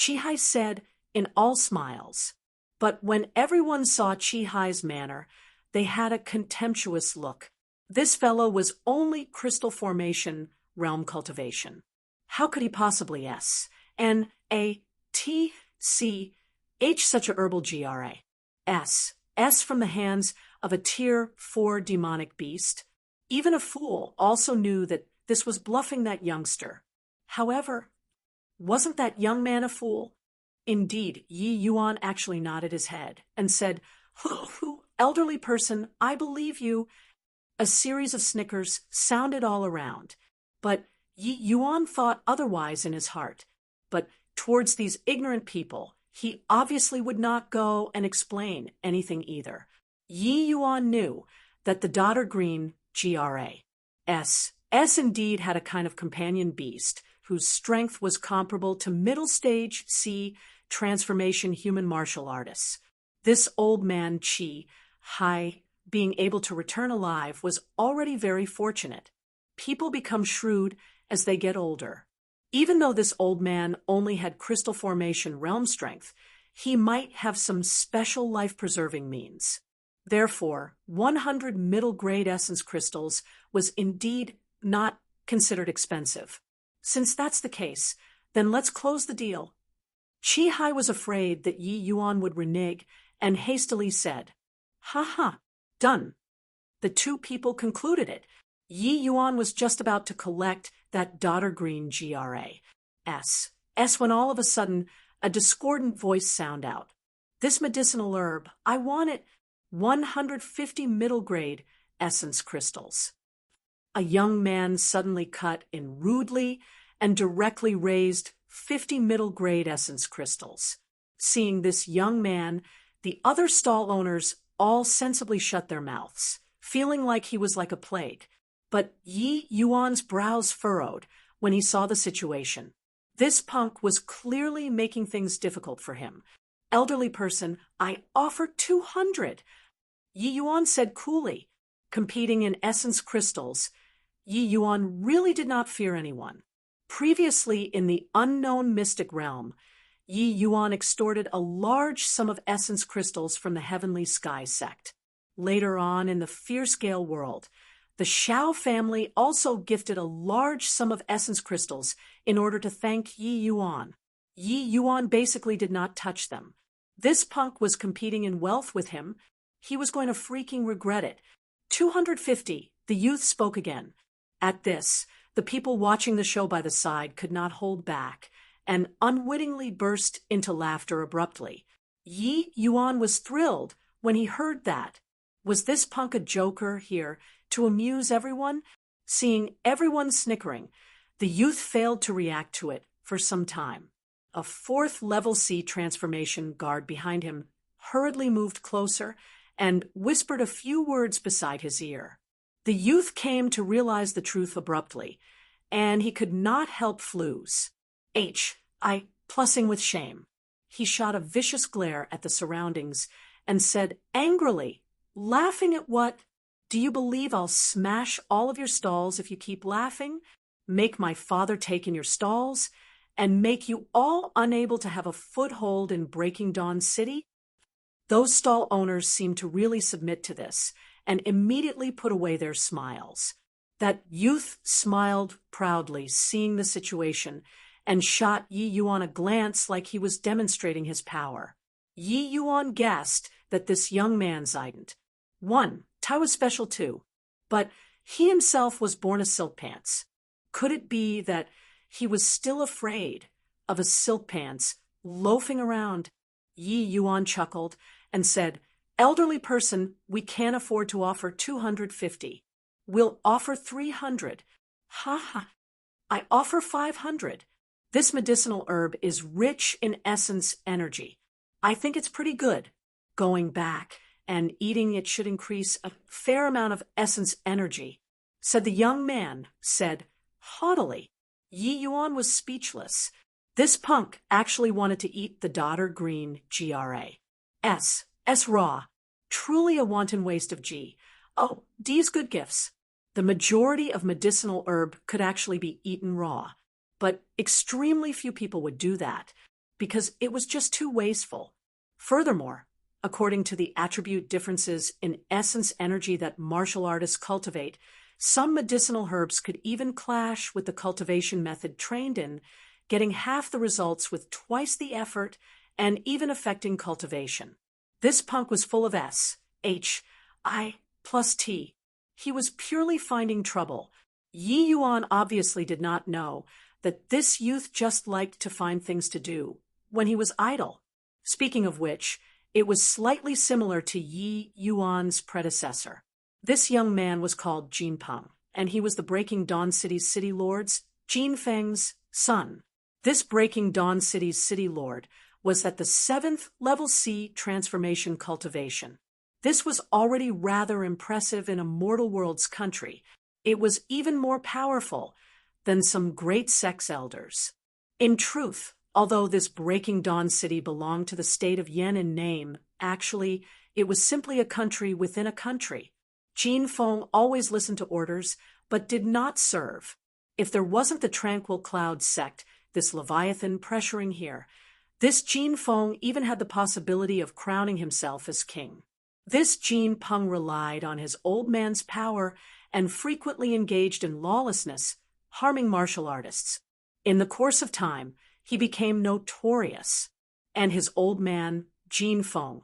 Chi Hai said in all smiles. But when everyone saw Chi Hai's manner, they had a contemptuous look. This fellow was only crystal formation realm cultivation. How could he possibly N-A-T-C-H such a herbal GRA? S from the hands of a Tier 4 demonic beast? Even a fool also knew that this was bluffing that youngster. However, wasn't that young man a fool? Indeed, Yi Yuan actually nodded his head and said, "Elderly person, I believe you." A series of snickers sounded all around, but Yi Yuan thought otherwise in his heart. But towards these ignorant people, he obviously would not go and explain anything either. Yi Yuan knew that the Daughter Green GRA S indeed had a kind of companion beast whose strength was comparable to middle stage C transformation human martial artists. This old man Chi Hai being able to return alive was already very fortunate. People become shrewd as they get older. Even though this old man only had crystal formation realm strength, he might have some special life-preserving means. Therefore, 100 middle-grade essence crystals was indeed not considered expensive. Since that's the case, then let's close the deal. Chi Hai was afraid that Yi Yuan would renege and hastily said, "Ha ha, done." The two people concluded it. Yi Yuan was just about to collect that Daughter Green GRA S when all of a sudden a discordant voice sounded out. "This medicinal herb, I want it 150 middle grade essence crystals." A young man suddenly cut in rudely and directly raised 50 middle grade essence crystals. Seeing this young man, the other stall owners all sensibly shut their mouths, feeling like he was like a plague. But Yi Yuan's brows furrowed when he saw the situation. This punk was clearly making things difficult for him. "Elderly person, I offer 200. Yi Yuan said coolly. Competing in essence crystals, Yi Yuan really did not fear anyone. Previously in the unknown mystic realm, Yi Yuan extorted a large sum of essence crystals from the Heavenly Sky sect. Later on in the fierce Gale world, the Shao family also gifted a large sum of essence crystals in order to thank Yi Yuan. Yi Yuan basically did not touch them. This punk was competing in wealth with him. He was going to freaking regret it. 250, the youth spoke again. At this, the people watching the show by the side could not hold back and unwittingly burst into laughter abruptly. Yi Yuan was thrilled when he heard that. Was this punk a joker here to amuse everyone? Seeing everyone snickering, the youth failed to react to it for some time. A 4th level C transformation guard behind him hurriedly moved closer and whispered a few words beside his ear. The youth came to realize the truth abruptly, and he could not help flues. Plussing with shame. He shot a vicious glare at the surroundings and said angrily, laughing at what? Do you believe I'll smash all of your stalls if you keep laughing? Make my father take in your stalls? And make you all unable to have a foothold in Breaking Dawn City? Those stall owners seemed to really submit to this and immediately put away their smiles. That youth smiled proudly, seeing the situation, and shot Yi Yuan a glance like he was demonstrating his power. Yi Yuan guessed that this young man Zident. Tai was special too, but he himself was born a silk pants. Could it be that he was still afraid of a silk pants loafing around? Yi Yuan chuckled and said, elderly person, we can't afford to offer 250. We'll offer 300. Ha ha. I offer 500. This medicinal herb is rich in essence energy. I think it's pretty good. Going back and eating it should increase a fair amount of essence energy, said the young man, said haughtily. Yi Yuan was speechless. This punk actually wanted to eat the daughter green S raw. Truly a wanton waste of G. Oh, D's good gifts. The majority of medicinal herb could actually be eaten raw, but extremely few people would do that because it was just too wasteful. Furthermore, according to the attribute differences in essence energy that martial artists cultivate, some medicinal herbs could even clash with the cultivation method trained in, getting half the results with twice the effort and even affecting cultivation. This punk was full of I plus T. He was purely finding trouble. Yi Yuan obviously did not know that this youth just liked to find things to do when he was idle. Speaking of which, it was slightly similar to Yi Yuan's predecessor. This young man was called Jin Peng, and he was the Breaking Dawn City's city lord's, Jin Feng's, son. This Breaking Dawn City's city lord was at the 7th level C transformation cultivation. This was already rather impressive in a mortal world's country. It was even more powerful than some great sex elders. In truth, although this Breaking Dawn City belonged to the state of Yen in name, actually, it was simply a country within a country. Jin Feng always listened to orders, but did not serve. If there wasn't the Tranquil Cloud sect, this Leviathan pressuring here, this Jin Feng even had the possibility of crowning himself as king. This Jin Peng relied on his old man's power and frequently engaged in lawlessness, harming martial artists. In the course of time, he became notorious, and his old man, Jin Feng,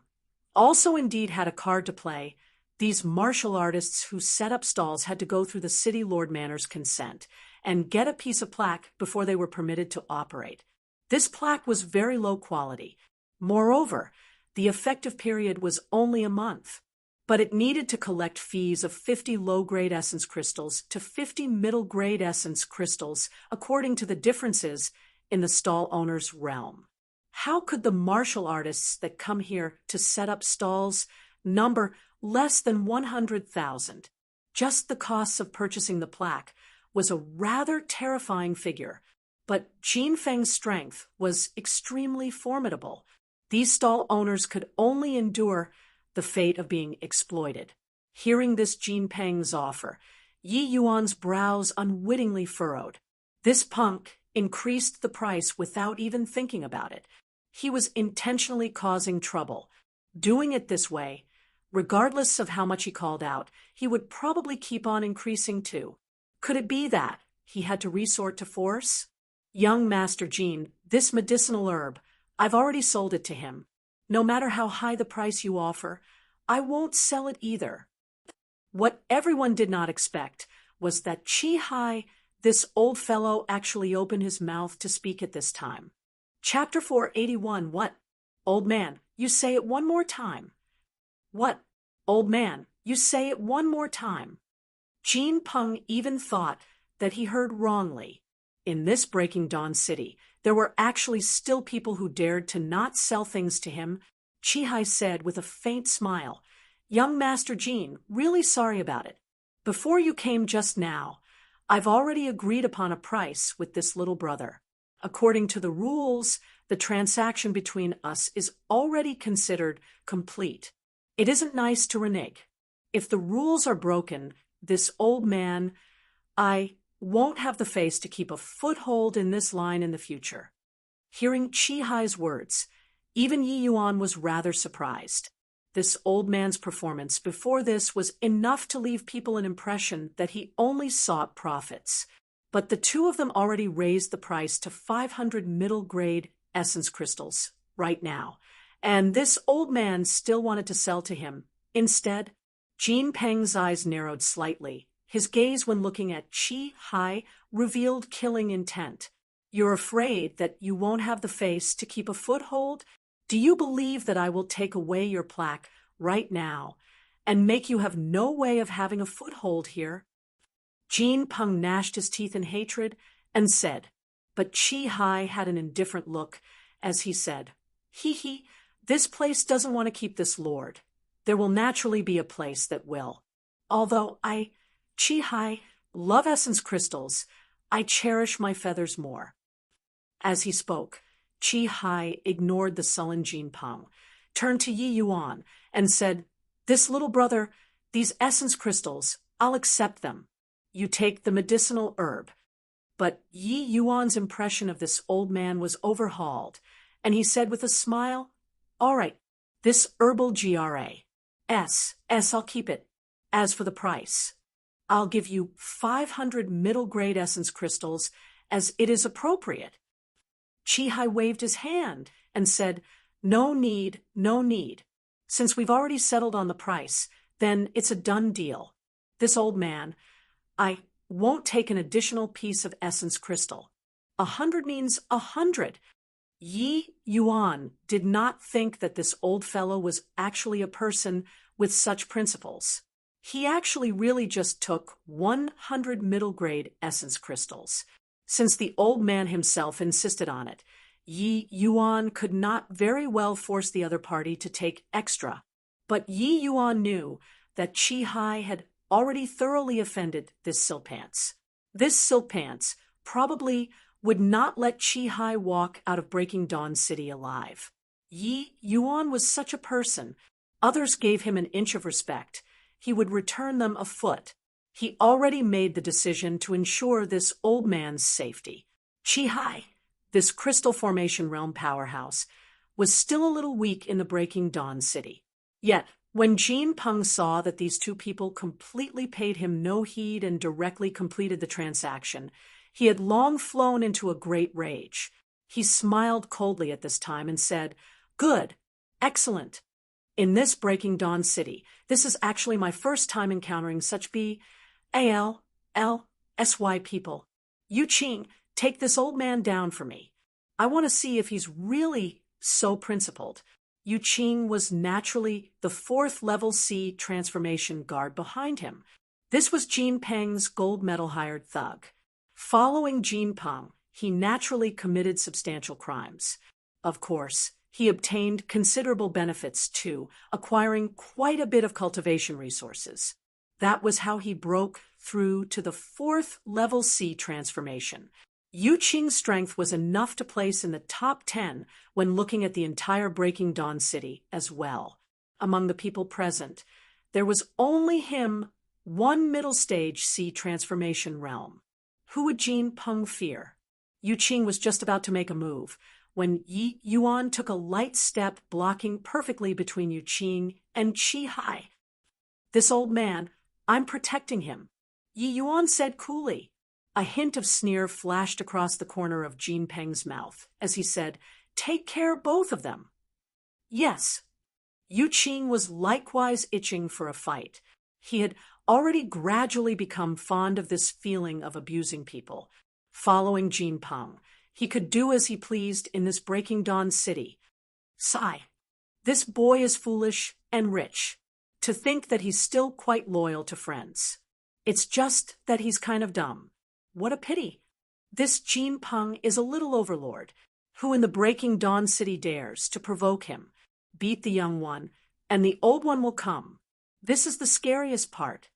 also indeed had a card to play. These martial artists who set up stalls had to go through the city lord manor's consent and get a piece of plaque before they were permitted to operate. This plaque was very low quality. Moreover, the effective period was only a month, but it needed to collect fees of 50 low-grade essence crystals to 50 middle-grade essence crystals according to the differences in the stall owner's realm. How could the martial artists that come here to set up stalls number less than 100,000? Just the costs of purchasing the plaque was a rather terrifying figure, but Jin Feng's strength was extremely formidable. These stall owners could only endure the fate of being exploited. Hearing this Jin Peng's offer, Yi Yuan's brows unwittingly furrowed. This punk increased the price without even thinking about it. He was intentionally causing trouble. Doing it this way, regardless of how much he called out, he would probably keep on increasing too. Could it be that he had to resort to force? Young Master Jin, this medicinal herb, I've already sold it to him. No matter how high the price you offer, I won't sell it either. What everyone did not expect was that Chi Hai, this old fellow, actually opened his mouth to speak at this time. Chapter 481. What? Old man, you say it one more time. What? Old man, you say it one more time. Jin Peng even thought that he heard wrongly. In this Breaking Dawn City, there were actually still people who dared to not sell things to him. Chi Hai said with a faint smile, Young Master Jin, really sorry about it. Before you came just now, I've already agreed upon a price with this little brother. According to the rules, the transaction between us is already considered complete. It isn't nice to renege. If the rules are broken, this old man, I won't have the face to keep a foothold in this line in the future. Hearing Chi-Hi's words, even Yi Yuan was rather surprised. This old man's performance before this was enough to leave people an impression that he only sought profits. But the two of them already raised the price to 500 middle-grade essence crystals right now, and this old man still wanted to sell to him. Instead, Jean Peng's eyes narrowed slightly. His gaze when looking at Chi-Hi revealed killing intent. You're afraid that you won't have the face to keep a foothold? Do you believe that I will take away your plaque right now and make you have no way of having a foothold here? Jean Peng gnashed his teeth in hatred and said, but Chi-Hi had an indifferent look as he said, Hee, this place doesn't want to keep this lord. There will naturally be a place that will. Although Chi-Hi, love essence crystals, I cherish my feathers more. As he spoke, Chi-Hi ignored the sullen Jean Peng, turned to Yi Yuan, and said, this little brother, these essence crystals, I'll accept them. You take the medicinal herb. But Yi Yuan's impression of this old man was overhauled, and he said with a smile, all right, this herbal I'll keep it. As for the price, I'll give you 500 middle-grade essence crystals as it is appropriate. Chi-Hi waved his hand and said, no need. Since we've already settled on the price, then it's a done deal. This old man, I won't take an additional piece of essence crystal. 100 means 100. Yi Yuan did not think that this old fellow was actually a person with such principles. He actually really just took 100 middle-grade essence crystals. Since the old man himself insisted on it, Yi Yuan could not very well force the other party to take extra. But Yi Yuan knew that Chi-Hi had already thoroughly offended this Silpants. This Silpants probably would not let Chi-Hi walk out of Breaking Dawn City alive. Yi Yuan was such a person. Others gave him an inch of respect. He would return them a foot. He already made the decision to ensure this old man's safety. Chi-Hi, this crystal formation realm powerhouse, was still a little weak in the Breaking Dawn City. Yet, when Jean Peng saw that these two people completely paid him no heed and directly completed the transaction, he had long flown into a great rage. He smiled coldly at this time and said, good, excellent. In this Breaking Dawn City, this is actually my first time encountering such BALLSY people. Yu Qing, take this old man down for me. I want to see if he's really so principled. Yu Qing was naturally the 4th level C transformation guard behind him. This was Jean Peng's gold medal hired thug. Following Jean Peng, he naturally committed substantial crimes. Of course, he obtained considerable benefits too, acquiring quite a bit of cultivation resources. That was how he broke through to the 4th level C transformation. Yu Qing's strength was enough to place in the top 10 when looking at the entire Breaking Dawn City as well. Among the people present, there was only him, one middle stage C transformation realm. Who would Jean Peng fear? Yu Qing was just about to make a move when Yi Yuan took a light step, blocking perfectly between Yu Qing and Chi-Hi. This old man, I'm protecting him, Yi Yuan said coolly. A hint of sneer flashed across the corner of Jean Peng's mouth as he said, take care, both of them. Yes. Yu Qing was likewise itching for a fight. He had already gradually become fond of this feeling of abusing people. Following Jean Peng, he could do as he pleased in this Breaking Dawn City. Sigh. This boy is foolish and rich. To think that he's still quite loyal to friends. It's just that he's kind of dumb. What a pity. This Jean Peng is a little overlord, who in the Breaking Dawn City dares to provoke him. Beat the young one, and the old one will come. This is the scariest part.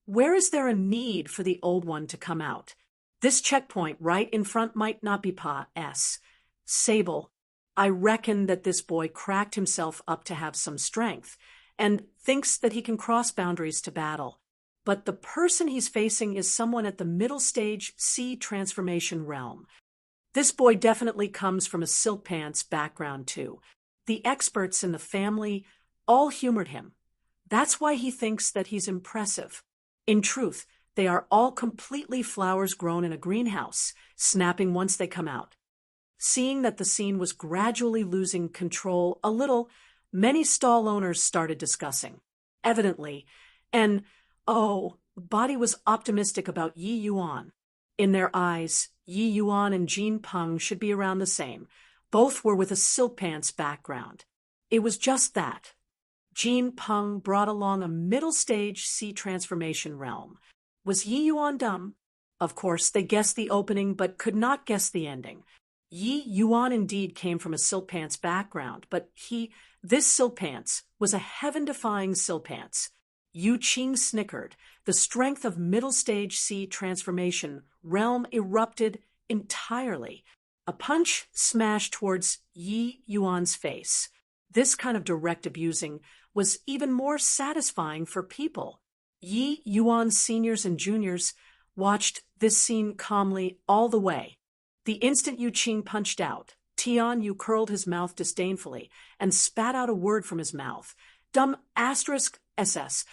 Where is there a need for the old one to come out? This checkpoint right in front might not be Pa S. Sable, I reckon that this boy cracked himself up to have some strength, and thinks that he can cross boundaries to battle. But the person he's facing is someone at the middle stage C transformation realm. This boy definitely comes from a silk pants background too. The experts in the family all humored him. That's why he thinks that he's impressive. In truth, they are all completely flowers grown in a greenhouse, snapping once they come out. Seeing that the scene was gradually losing control a little, many stall owners started discussing. Evidently, and body was optimistic about Yi Yuan. In their eyes, Yi Yuan and Jin Peng should be around the same. Both were with a silk pants background. It was just that. Jin Peng brought along a middle-stage C transformation realm. Was Yi Yuan dumb? Of course, they guessed the opening but could not guess the ending. Yi Yuan indeed came from a silk pants background, but this silk pants was a heaven-defying silk pants. Yu Qing snickered. The strength of middle-stage C transformation realm erupted entirely. A punch smashed towards Yi Yuan's face. This kind of direct abusing was even more satisfying for people. Yi Yuan's seniors and juniors watched this scene calmly all the way. The instant Yu Qing punched out, Tian Yu curled his mouth disdainfully and spat out a word from his mouth. Dumb *SS.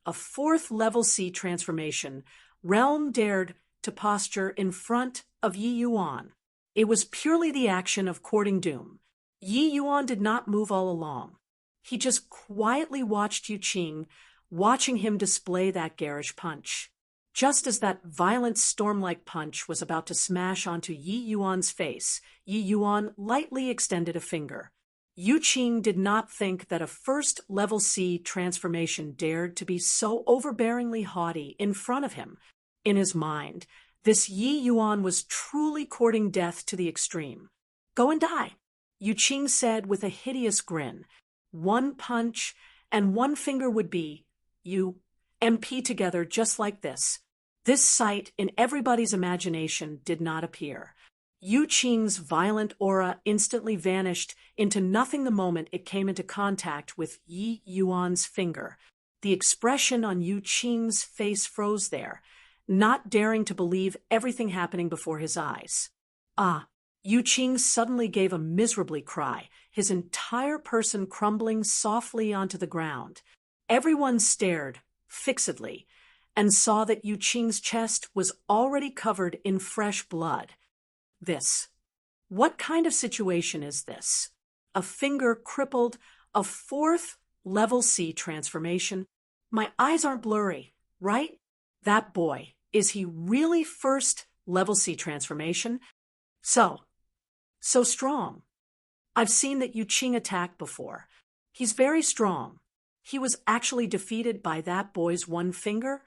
A 4th level C transformation realm dared to posture in front of Yi Yuan. It was purely the action of courting doom. Yi Yuan did not move all along. He just quietly watched Yu Qing, watching him display that garish punch. Just as that violent storm-like punch was about to smash onto Yi Yuan's face, Yi Yuan lightly extended a finger. Yu Qing did not think that a 1st level C transformation dared to be so overbearingly haughty in front of him. In his mind, this Yi Yuan was truly courting death to the extreme. Go and die, Yu Qing said with a hideous grin. One punch and one finger would be MP together just like this. This sight in everybody's imagination did not appear. Yu Qing's violent aura instantly vanished into nothing the moment it came into contact with Yi Yuan's finger. The expression on Yu Qing's face froze there, not daring to believe everything happening before his eyes. Yu Qing suddenly gave a miserably cry, his entire person crumbling softly onto the ground. Everyone stared, fixedly, and saw that Yu Qing's chest was already covered in fresh blood. What kind of situation is this? A finger crippled, a 4th level C transformation. My eyes aren't blurry, right? That boy, is he really 1st level C transformation? So strong. I've seen that Yu Qing attack before. He's very strong. He was actually defeated by that boy's one finger.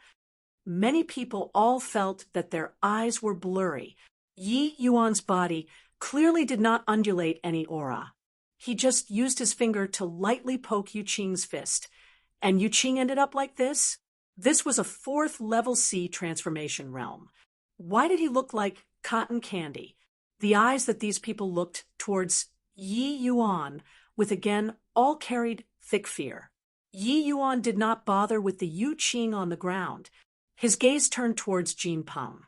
Many people all felt that their eyes were blurry. Yi Yuan's body clearly did not undulate any aura. He just used his finger to lightly poke Yu Qing's fist. And Yu Qing ended up like this? This was a 4th level C transformation realm. Why did he look like cotton candy? The eyes that these people looked towards Yi Yuan with again all carried thick fear. Yi Yuan did not bother with the Yu Qing on the ground. His gaze turned towards Jin Peng.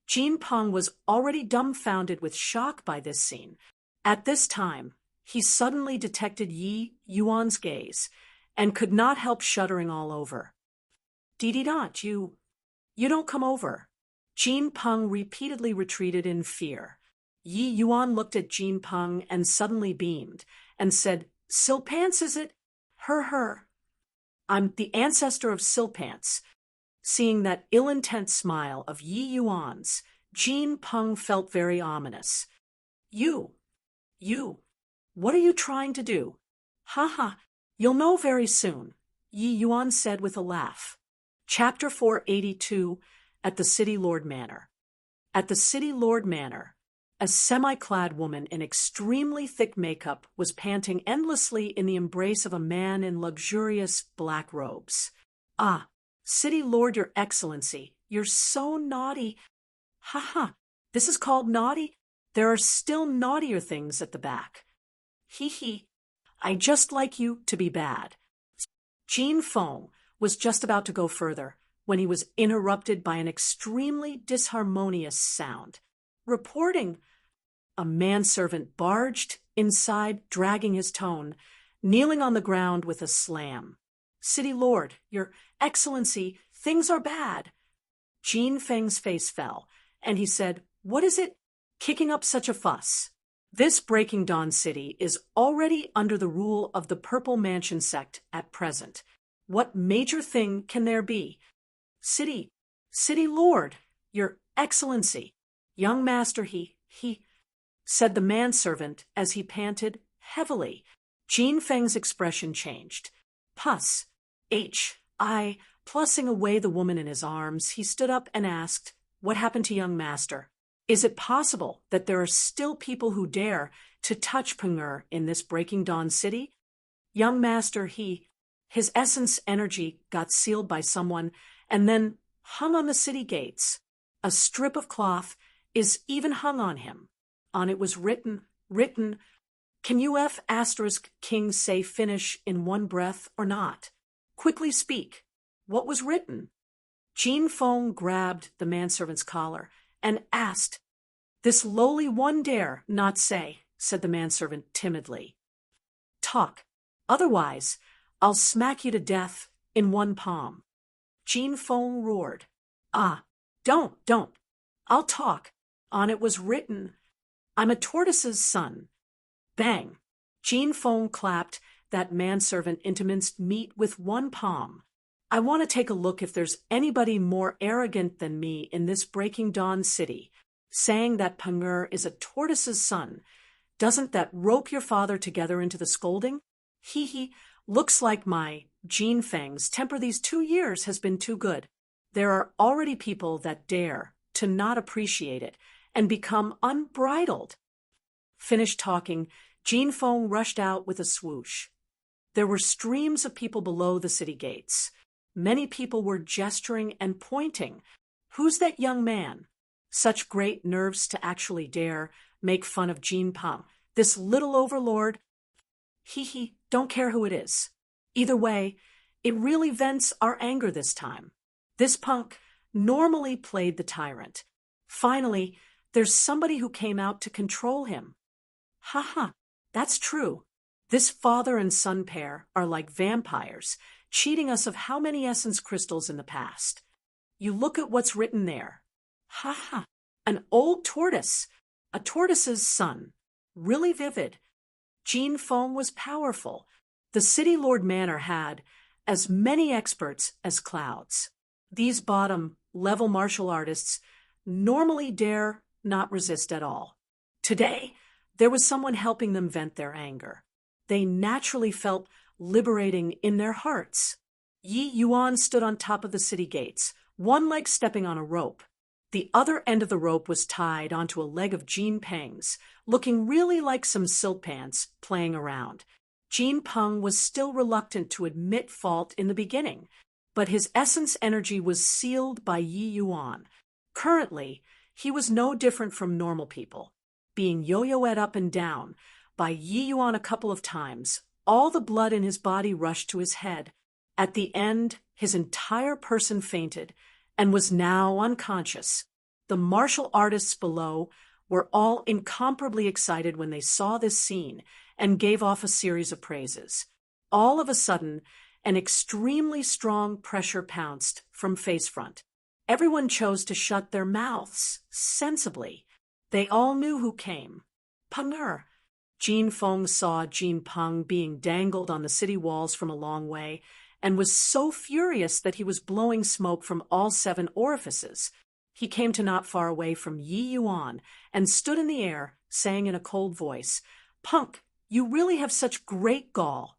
Jin Peng was already dumbfounded with shock by this scene. At this time, he suddenly detected Yi Yuan's gaze and could not help shuddering all over. Deity, you don't come over. Jin Peng repeatedly retreated in fear. Yi Yuan looked at Jin Peng and suddenly beamed and said, Silpants, is it? Her. I'm the ancestor of Silpants. Seeing that ill-intent smile of Yi Yuan's, Jin Peng felt very ominous. You, what are you trying to do? You'll know very soon, Yi Yuan said with a laugh. Chapter 482, At the City Lord Manor. At the City Lord Manor, a semi-clad woman in extremely thick makeup was panting endlessly in the embrace of a man in luxurious black robes. City Lord, Your Excellency, you're so naughty. This is called naughty? There are still naughtier things at the back. Hee hee. I just like you to be bad. Jean Fong was just about to go further when he was interrupted by an extremely disharmonious sound. Reporting, a manservant barged inside, dragging his tone, kneeling on the ground with a slam. City Lord, Your Excellency, things are bad. Jean Feng's face fell, and he said, What is it kicking up such a fuss? This Breaking Dawn city is already under the rule of the Purple Mansion sect at present. What major thing can there be? City Lord, Your Excellency, young master, he, said the manservant as he panted heavily. Jean Feng's expression changed. Pus, plussing away the woman in his arms, he stood up and asked, What happened to young master? Is it possible that there are still people who dare to touch Peng'er in this Breaking Dawn city? Young master, his essence energy got sealed by someone and then hung on the city gates. A strip of cloth is even hung on him. On it was written, Can you King say finish in one breath or not? Quickly speak. What was written? Jean Fong grabbed the manservant's collar and asked, This lowly one dare not say, said the manservant timidly. Talk. Otherwise, I'll smack you to death in one palm. Jean Fong roared. Don't. I'll talk. On it was written, I'm a tortoise's son. Bang. Jean Fong clapped that manservant into minced meat with one palm. I want to take a look if there's anybody more arrogant than me in this Breaking Dawn city, saying that Peng'er is a tortoise's son. Doesn't that rope your father together into the scolding? Looks like my Jean Feng's temper these 2 years has been too good. There are already people that dare to not appreciate it and become unbridled. Finished talking, Jean Fong rushed out with a swoosh. There were streams of people below the city gates. Many people were gesturing and pointing. Who's that young man? Such great nerves to actually dare make fun of Jean Peng, this little overlord. Don't care who it is. Either way, it really vents our anger this time. This punk normally played the tyrant. Finally, there's somebody who came out to control him. That's true. This father and son pair are like vampires, cheating us of how many essence crystals in the past. You look at what's written there. An old tortoise, a tortoise's son. Really vivid. Jean Fong was powerful. The City Lord Manor had as many experts as clouds. These bottom-level martial artists normally dare not resist at all. Today, there was someone helping them vent their anger. They naturally felt liberating in their hearts. Yi Yuan stood on top of the city gates, one leg stepping on a rope. The other end of the rope was tied onto a leg of Jean Peng's, looking really like some silk pants playing around. Jean Peng was still reluctant to admit fault in the beginning, but his essence energy was sealed by Yi Yuan. Currently, he was no different from normal people, being yo-yoed up and down by Yi Yuan a couple of times. All the blood in his body rushed to his head. At the end, his entire person fainted and was now unconscious. The martial artists below were all incomparably excited when they saw this scene and gave off a series of praises. All of a sudden, an extremely strong pressure pounced from face front. Everyone chose to shut their mouths sensibly. They all knew who came. Peng'er. Jean Fong saw Jean Peng being dangled on the city walls from a long way and was so furious that he was blowing smoke from all 7 orifices. He came to not far away from Yi Yuan and stood in the air, saying in a cold voice, Punk, you really have such great gall.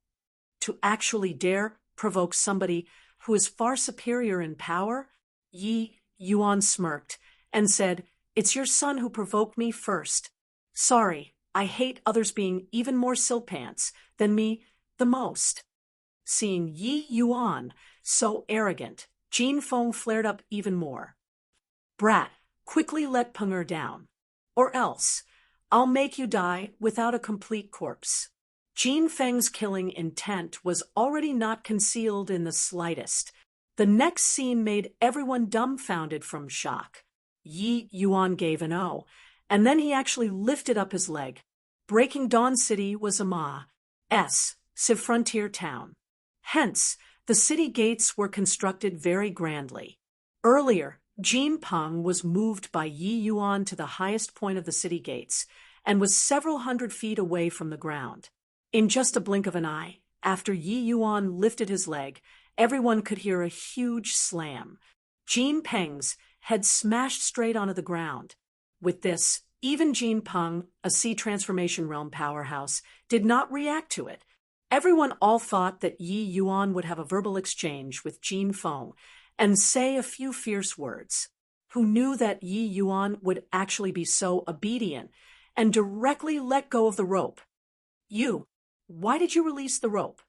To actually dare provoke somebody who is far superior in power? Yi Yuan smirked and said, It's your son who provoked me first. Sorry, I hate others being even more silpants than me the most. Seeing Yi Yuan so arrogant, Jean Fong flared up even more. Brat, quickly let Punger down. Or else, I'll make you die without a complete corpse. Jin Feng's killing intent was already not concealed in the slightest. The next scene made everyone dumbfounded from shock. Yi Yuan gave an "oh," and then he actually lifted up his leg. Breaking Dawn City was a Ma's civ frontier town. Hence, the city gates were constructed very grandly. Earlier, Jin Peng was moved by Yi Yuan to the highest point of the city gates and was several hundred feet away from the ground. In just a blink of an eye, after Yi Yuan lifted his leg, everyone could hear a huge slam. Jin Peng's head smashed straight onto the ground. With this, even Jin Peng, a Sea Transformation Realm powerhouse, did not react to it. Everyone all thought that Yi Yuan would have a verbal exchange with Jin Feng and say a few fierce words. Who knew that Yi Yuan would actually be so obedient and directly let go of the rope? "You, why did you release the rope?"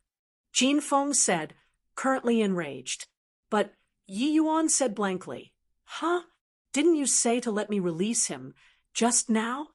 Jin Feng said, currently enraged. But Yi Yuan said blankly, "Huh? Didn't you say to let me release him just now?"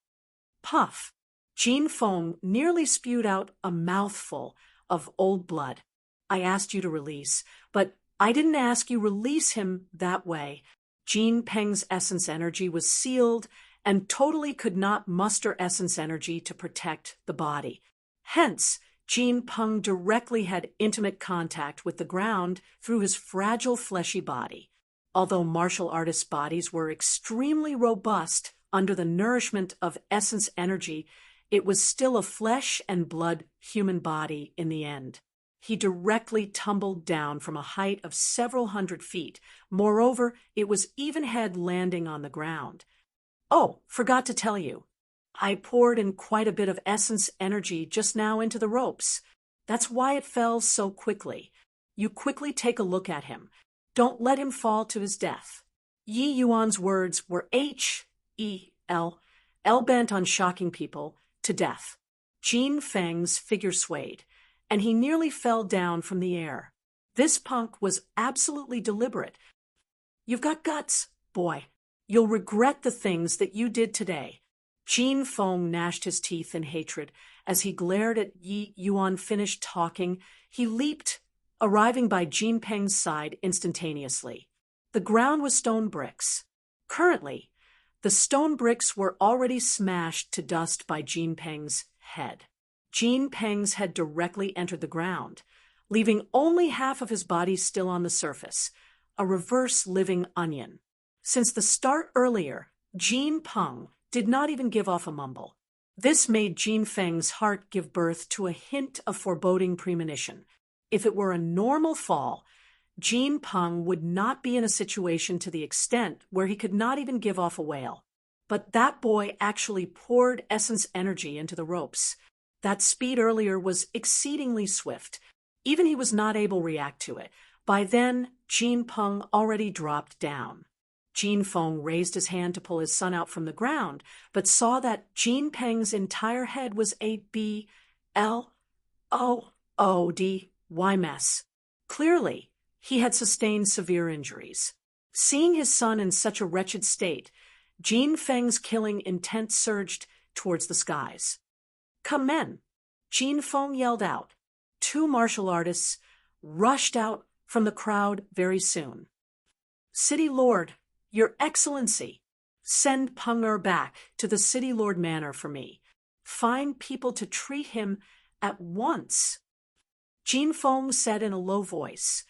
Puff. Jin Feng nearly spewed out a mouthful of old blood. "I asked you to release, but I didn't ask you release him that way." Jin Peng's essence energy was sealed and totally could not muster essence energy to protect the body. Hence, Jin Peng directly had intimate contact with the ground through his fragile fleshy body. Although martial artists' bodies were extremely robust under the nourishment of essence energy, it was still a flesh and blood human body in the end. He directly tumbled down from a height of several hundred feet. Moreover, it was even-head landing on the ground. Oh, forgot to tell you. I poured in quite a bit of essence energy just now into the ropes. That's why it fell so quickly. You quickly take a look at him. Don't let him fall to his death. Yi Yuan's words were H-E-L, bent on shocking people to death. Jin Feng's figure swayed, and he nearly fell down from the air. This punk was absolutely deliberate. "You've got guts, boy. You'll regret the things that you did today." Jin Feng gnashed his teeth in hatred. As he glared at Yi Yuan finished talking, he leaped, arriving by Jin Peng's side instantaneously. The ground was stone bricks. Currently, the stone bricks were already smashed to dust by Jin Peng's head. Jin Peng's head directly entered the ground, leaving only half of his body still on the surface, a reverse living onion. Since the start earlier, Jin Peng did not even give off a mumble. This made Jin Feng's heart give birth to a hint of foreboding premonition. If it were a normal fall, Jin Peng would not be in a situation to the extent where he could not even give off a wail. But that boy actually poured essence energy into the ropes. That speed earlier was exceedingly swift. Even he was not able to react to it. By then, Jin Peng already dropped down. Jin Feng raised his hand to pull his son out from the ground, but saw that Jin Peng's entire head was a B-L-O-O-D-Y mess. Clearly, he had sustained severe injuries. Seeing his son in such a wretched state, Jin Feng's killing intent surged towards the skies. "Come, men!" Jin Feng yelled out. Two martial artists rushed out from the crowd very soon. "City Lord, Your Excellency, send Punger back to the City Lord Manor for me. Find people to treat him at once." Jin Feng said in a low voice.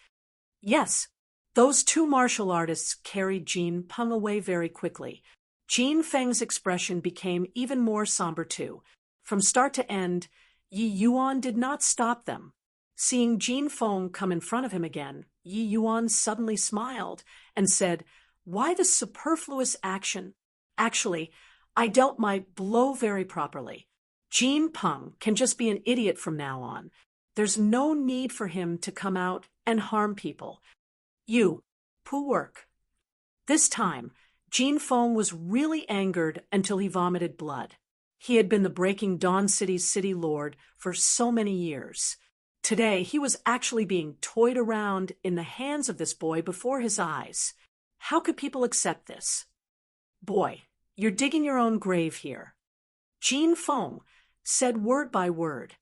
Yes, those two martial artists carried Jin Peng away very quickly. Jin Feng's expression became even more somber too. From start to end, Yi Yuan did not stop them. Seeing Jin Feng come in front of him again, Yi Yuan suddenly smiled and said, "Why the superfluous action? Actually, I dealt my blow very properly. Jin Peng can just be an idiot from now on. There's no need for him to come out and harm people. You, poo work." This time, Jin Feng was really angered until he vomited blood. He had been the Breaking Dawn City's city lord for so many years. Today, he was actually being toyed around in the hands of this boy before his eyes. How could people accept this? Boy, you're digging your own grave here. Jean Feng said word by word.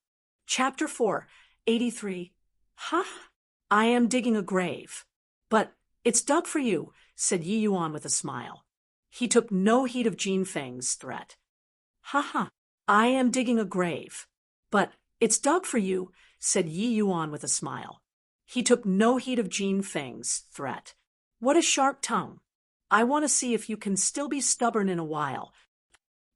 Chapter 4, 83. Huh? I am digging a grave. But it's dug for you, said Yi Yuan with a smile. He took no heed of Jean Feng's threat. Ha ha, I am digging a grave. But it's dug for you, said Yi Yuan with a smile. He took no heed of Jean Feng's threat. What a sharp tongue. I want to see if you can still be stubborn in a while.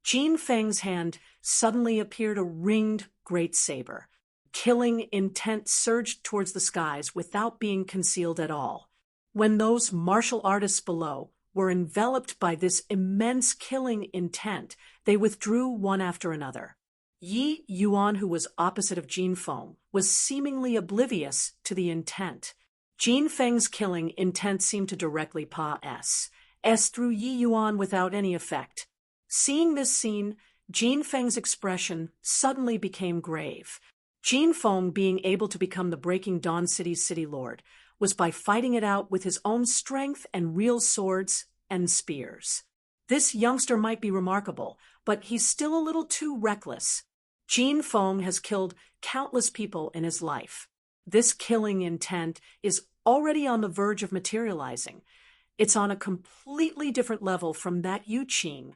Jean Feng's hand suddenly appeared a ringed great saber. Killing intent surged towards the skies without being concealed at all. When those martial artists below were enveloped by this immense killing intent, they withdrew one after another. Yi Yuan, who was opposite of Jean Feng, was seemingly oblivious to the intent. Jean Feng's killing intent seemed to directly pass through Yi Yuan without any effect. Seeing this scene, Jean Feng's expression suddenly became grave. Jean Feng, being able to become the Breaking Dawn City's city lord, was by fighting it out with his own strength and real swords and spears. This youngster might be remarkable, but he's still a little too reckless. Jean Feng has killed countless people in his life. This killing intent is already on the verge of materializing. It's on a completely different level from that Yu Qing.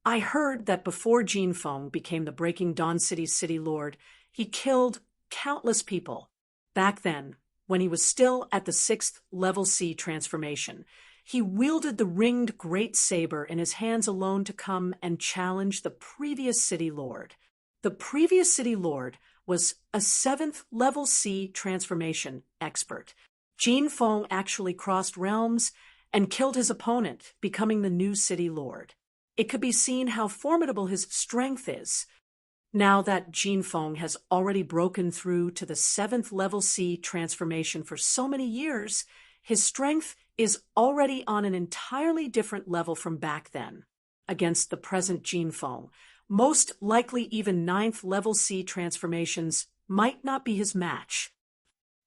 I heard that before Jean Feng became the Breaking Dawn City's city lord, he killed countless people. Back then, when he was still at the 6th level C transformation, he wielded the ringed great saber in his hands alone to come and challenge the previous city lord. The previous city lord was a 7th level C transformation expert. Jean Feng actually crossed realms and killed his opponent, becoming the new city lord. It could be seen how formidable his strength is. Now that Jean Feng has already broken through to the 7th level C transformation for so many years, his strength is already on an entirely different level from back then. Against the present Jean Feng, most likely even 9th level C transformations might not be his match.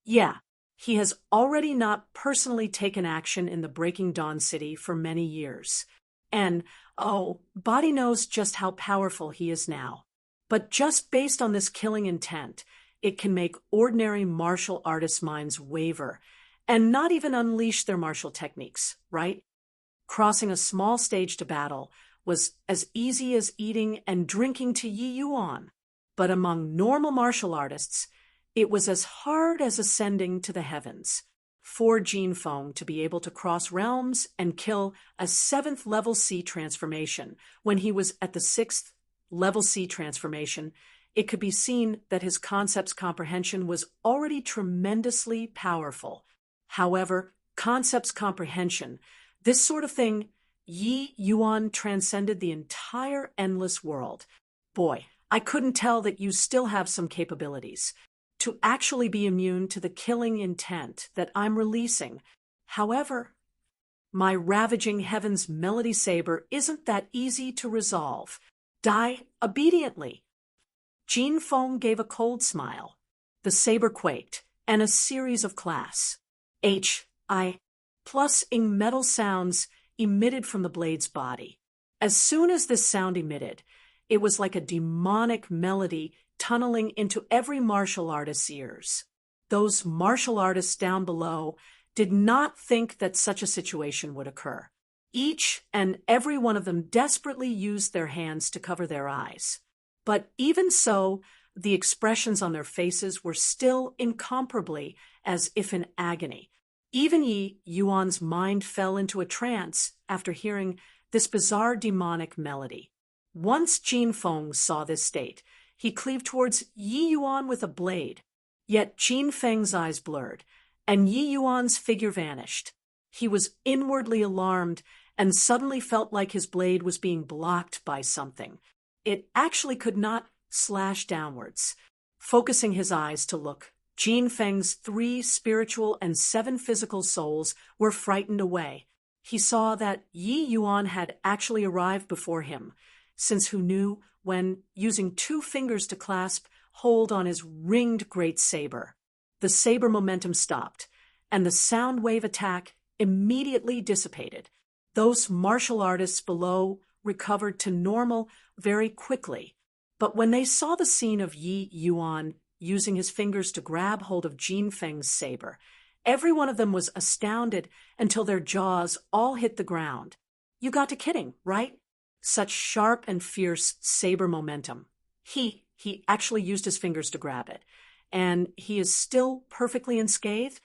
Yeah, he has already not personally taken action in the Breaking Dawn City for many years. And, Body knows just how powerful he is now. But just based on this killing intent, it can make ordinary martial artists' minds waver and not even unleash their martial techniques, right? Crossing a small stage to battle was as easy as eating and drinking to Yi Yuan. But among normal martial artists, it was as hard as ascending to the heavens. For Jean Feng to be able to cross realms and kill a 7th level C transformation when he was at the 6th level C transformation, it could be seen that his concept's comprehension was already tremendously powerful. However, concept's comprehension, this sort of thing, Yi Yuan transcended the entire endless world. Boy, I couldn't tell that you still have some capabilities to actually be immune to the killing intent that I'm releasing. However, my ravaging heaven's melody saber isn't that easy to resolve. Die obediently. Jean Feng gave a cold smile. The saber quaked, and a series of class H-I plus-ing metal sounds emitted from the blade's body. As soon as this sound emitted, it was like a demonic melody tunneling into every martial artist's ears. Those martial artists down below did not think that such a situation would occur. Each and every one of them desperately used their hands to cover their eyes. But even so, the expressions on their faces were still incomparably as if in agony. Even Yi Yuan's mind fell into a trance after hearing this bizarre demonic melody. Once Jean Feng saw this state, he cleaved towards Yi Yuan with a blade. Yet Jean Feng's eyes blurred, and Yi Yuan's figure vanished. He was inwardly alarmed and suddenly felt like his blade was being blocked by something. It actually could not slash downwards. Focusing his eyes to look, Jean Feng's 3 spiritual and 7 physical souls were frightened away. He saw that Yi Yuan had actually arrived before him, since who knew when, using 2 fingers to clasp hold on his ringed great saber. The saber momentum stopped, and the sound wave attack immediately dissipated. Those martial artists below recovered to normal very quickly, but when they saw the scene of Yi Yuan using his fingers to grab hold of Jin Feng's saber, every one of them was astounded until their jaws all hit the ground. You got to kidding, right? Such sharp and fierce saber momentum. He actually used his fingers to grab it. And he is still perfectly unscathed?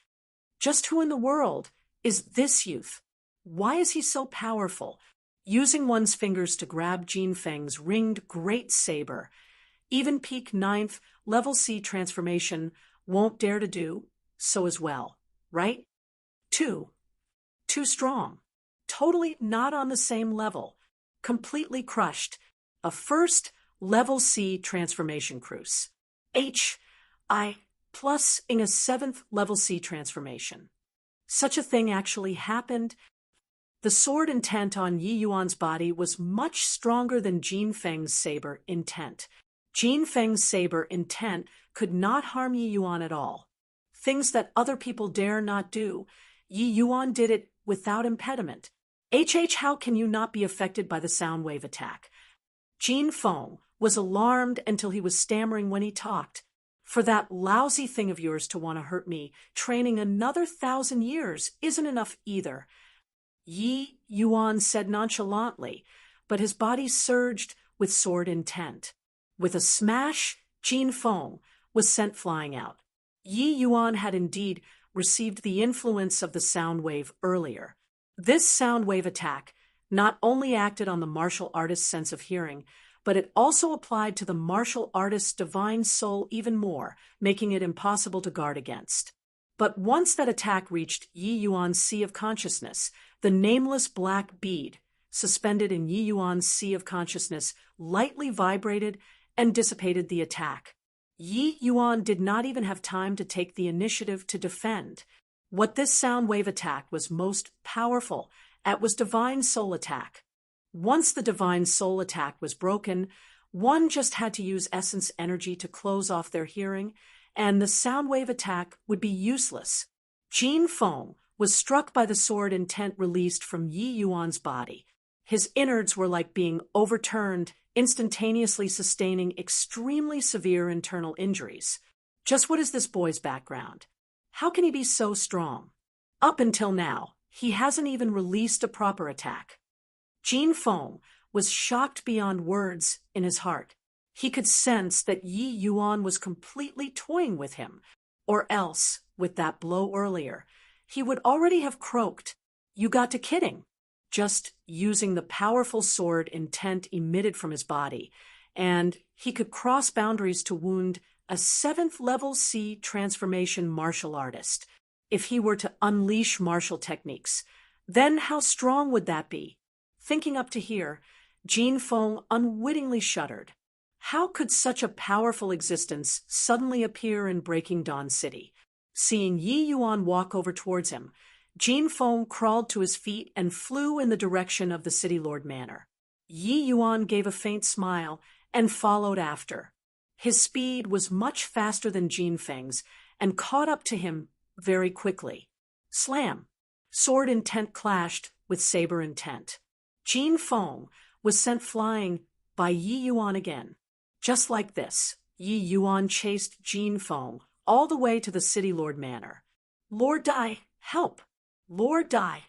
Just who in the world is this youth? Why is he so powerful? Using one's fingers to grab Jin Feng's ringed great saber. Even peak 9th level C transformation won't dare to do so as well, right? Too strong. Totally not on the same level. Completely crushed. A first level C transformation cruise. HI plus in a 7th level C transformation. Such a thing actually happened. The sword intent on Yi Yuan's body was much stronger than Jin Feng's saber intent. Jin Feng's saber intent could not harm Yi Yuan at all. Things that other people dare not do. Yi Yuan did it without impediment. How can you not be affected by the sound wave attack? Jin Feng was alarmed until he was stammering when he talked. For that lousy thing of yours to want to hurt me, training another 1,000 years isn't enough either. Yi Yuan said nonchalantly, but his body surged with sword intent. With a smash, Jin Feng was sent flying out. Yi Yuan had indeed received the influence of the sound wave earlier. This sound wave attack not only acted on the martial artist's sense of hearing, but it also applied to the martial artist's divine soul even more, making it impossible to guard against. But once that attack reached Yi Yuan's sea of consciousness, the nameless black bead, suspended in Yi Yuan's sea of consciousness, lightly vibrated and dissipated the attack. Yi Yuan did not even have time to take the initiative to defend. What this sound wave attack was most powerful at was divine soul attack. Once the divine soul attack was broken, one just had to use essence energy to close off their hearing, and the sound wave attack would be useless. Jin Feng was struck by the sword intent released from Yi Yuan's body. His innards were like being overturned, instantaneously sustaining extremely severe internal injuries. Just what is this boy's background? How can he be so strong? Up until now, he hasn't even released a proper attack. Jin Feng was shocked beyond words in his heart. He could sense that Yi Yuan was completely toying with him, or else, with that blow earlier, he would already have croaked, "You got to kidding," just using the powerful sword intent emitted from his body, and he could cross boundaries to wound a 7th level C transformation martial artist. If he were to unleash martial techniques, then how strong would that be? Thinking up to here, Jin Feng unwittingly shuddered. How could such a powerful existence suddenly appear in Breaking Dawn City? Seeing Yi Yuan walk over towards him, Jin Feng crawled to his feet and flew in the direction of the City Lord Manor. Yi Yuan gave a faint smile and followed after. His speed was much faster than Jin Feng's and caught up to him very quickly. Slam! Sword intent clashed with saber intent. Jin Feng was sent flying by Yi Yuan again. Just like this, Yi Yuan chased Jin Feng all the way to the City Lord Manor. "Lord Dai, help! Lord Dai!"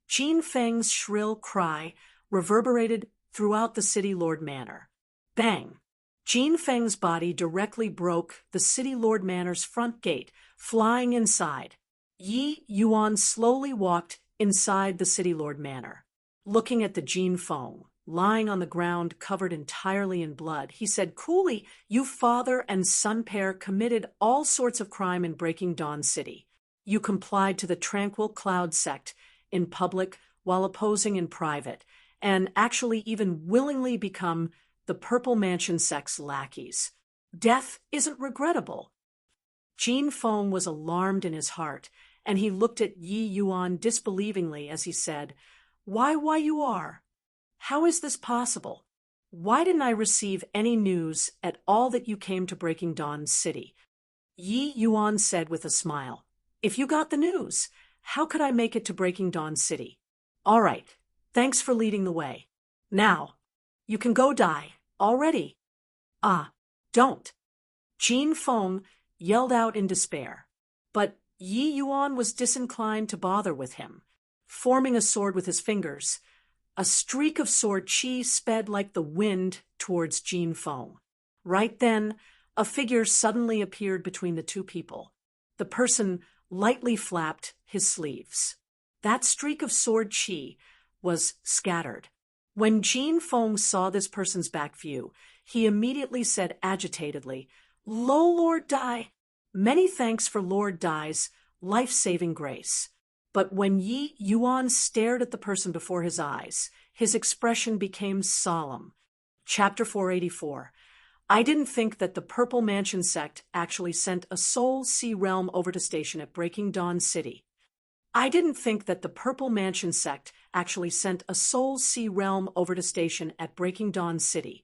Jin Feng's shrill cry reverberated throughout the City Lord Manor. Bang! Jin Feng's body directly broke the City Lord Manor's front gate, flying inside. Yi Yuan slowly walked inside the City Lord Manor. Looking at the Jin Feng, lying on the ground covered entirely in blood, he said coolly, "You father and son pair committed all sorts of crime in Breaking Dawn City. You complied to the Tranquil Cloud sect in public while opposing in private, and actually even willingly become the Purple Mansion sect's lackeys. Death isn't regrettable." Jin Feng was alarmed in his heart, and he looked at Yi Yuan disbelievingly as he said, Why you are? How is this possible? Why didn't I receive any news at all that you came to Breaking Dawn City?" Yi Yuan said with a smile, "If you got the news, how could I make it to Breaking Dawn City? All right, Thanks for leading the way. Now, you can go die, already. Ah, don't. Jean Feng yelled out in despair. But Yi Yuan was disinclined to bother with him. Forming a sword with his fingers, a streak of sword chi sped like the wind towards Jean Feng. Right then, a figure suddenly appeared between the two people. The person lightly flapped his sleeves. That streak of sword chi was scattered. When Jean Feng saw this person's back view, he immediately said agitatedly, "Lo, Lord Dai. Many thanks for Lord Dai's life-saving grace." But when Yi Yuan stared at the person before his eyes, his expression became solemn. Chapter 484. I didn't think that the Purple Mansion sect actually sent a Soul Sea Realm over to station at Breaking Dawn City. I didn't think that the Purple Mansion sect actually sent a Soul Sea Realm over to station at Breaking Dawn City.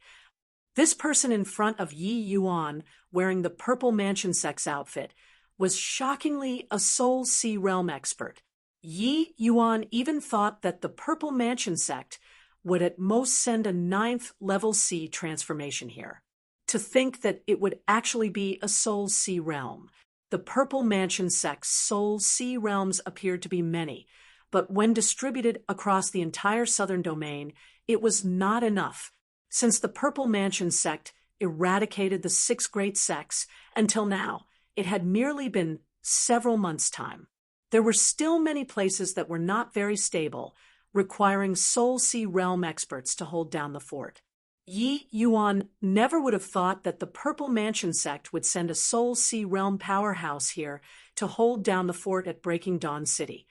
This person in front of Yi Yuan, wearing the Purple Mansion sect's outfit, was shockingly a Soul Sea Realm expert. Yi Yuan even thought that the Purple Mansion sect would at most send a 9th level C transformation here. To think that it would actually be a Soul Sea Realm. The Purple Mansion sect's Soul Sea Realms appeared to be many, but when distributed across the entire southern domain, it was not enough. Since the Purple Mansion sect eradicated the 6 great sects, until now, it had merely been several months' time. There were still many places that were not very stable, requiring Soul Sea Realm experts to hold down the fort. Yi Yuan never would have thought that the Purple Mansion sect would send a Soul Sea Realm powerhouse here to hold down the fort at Breaking Dawn City.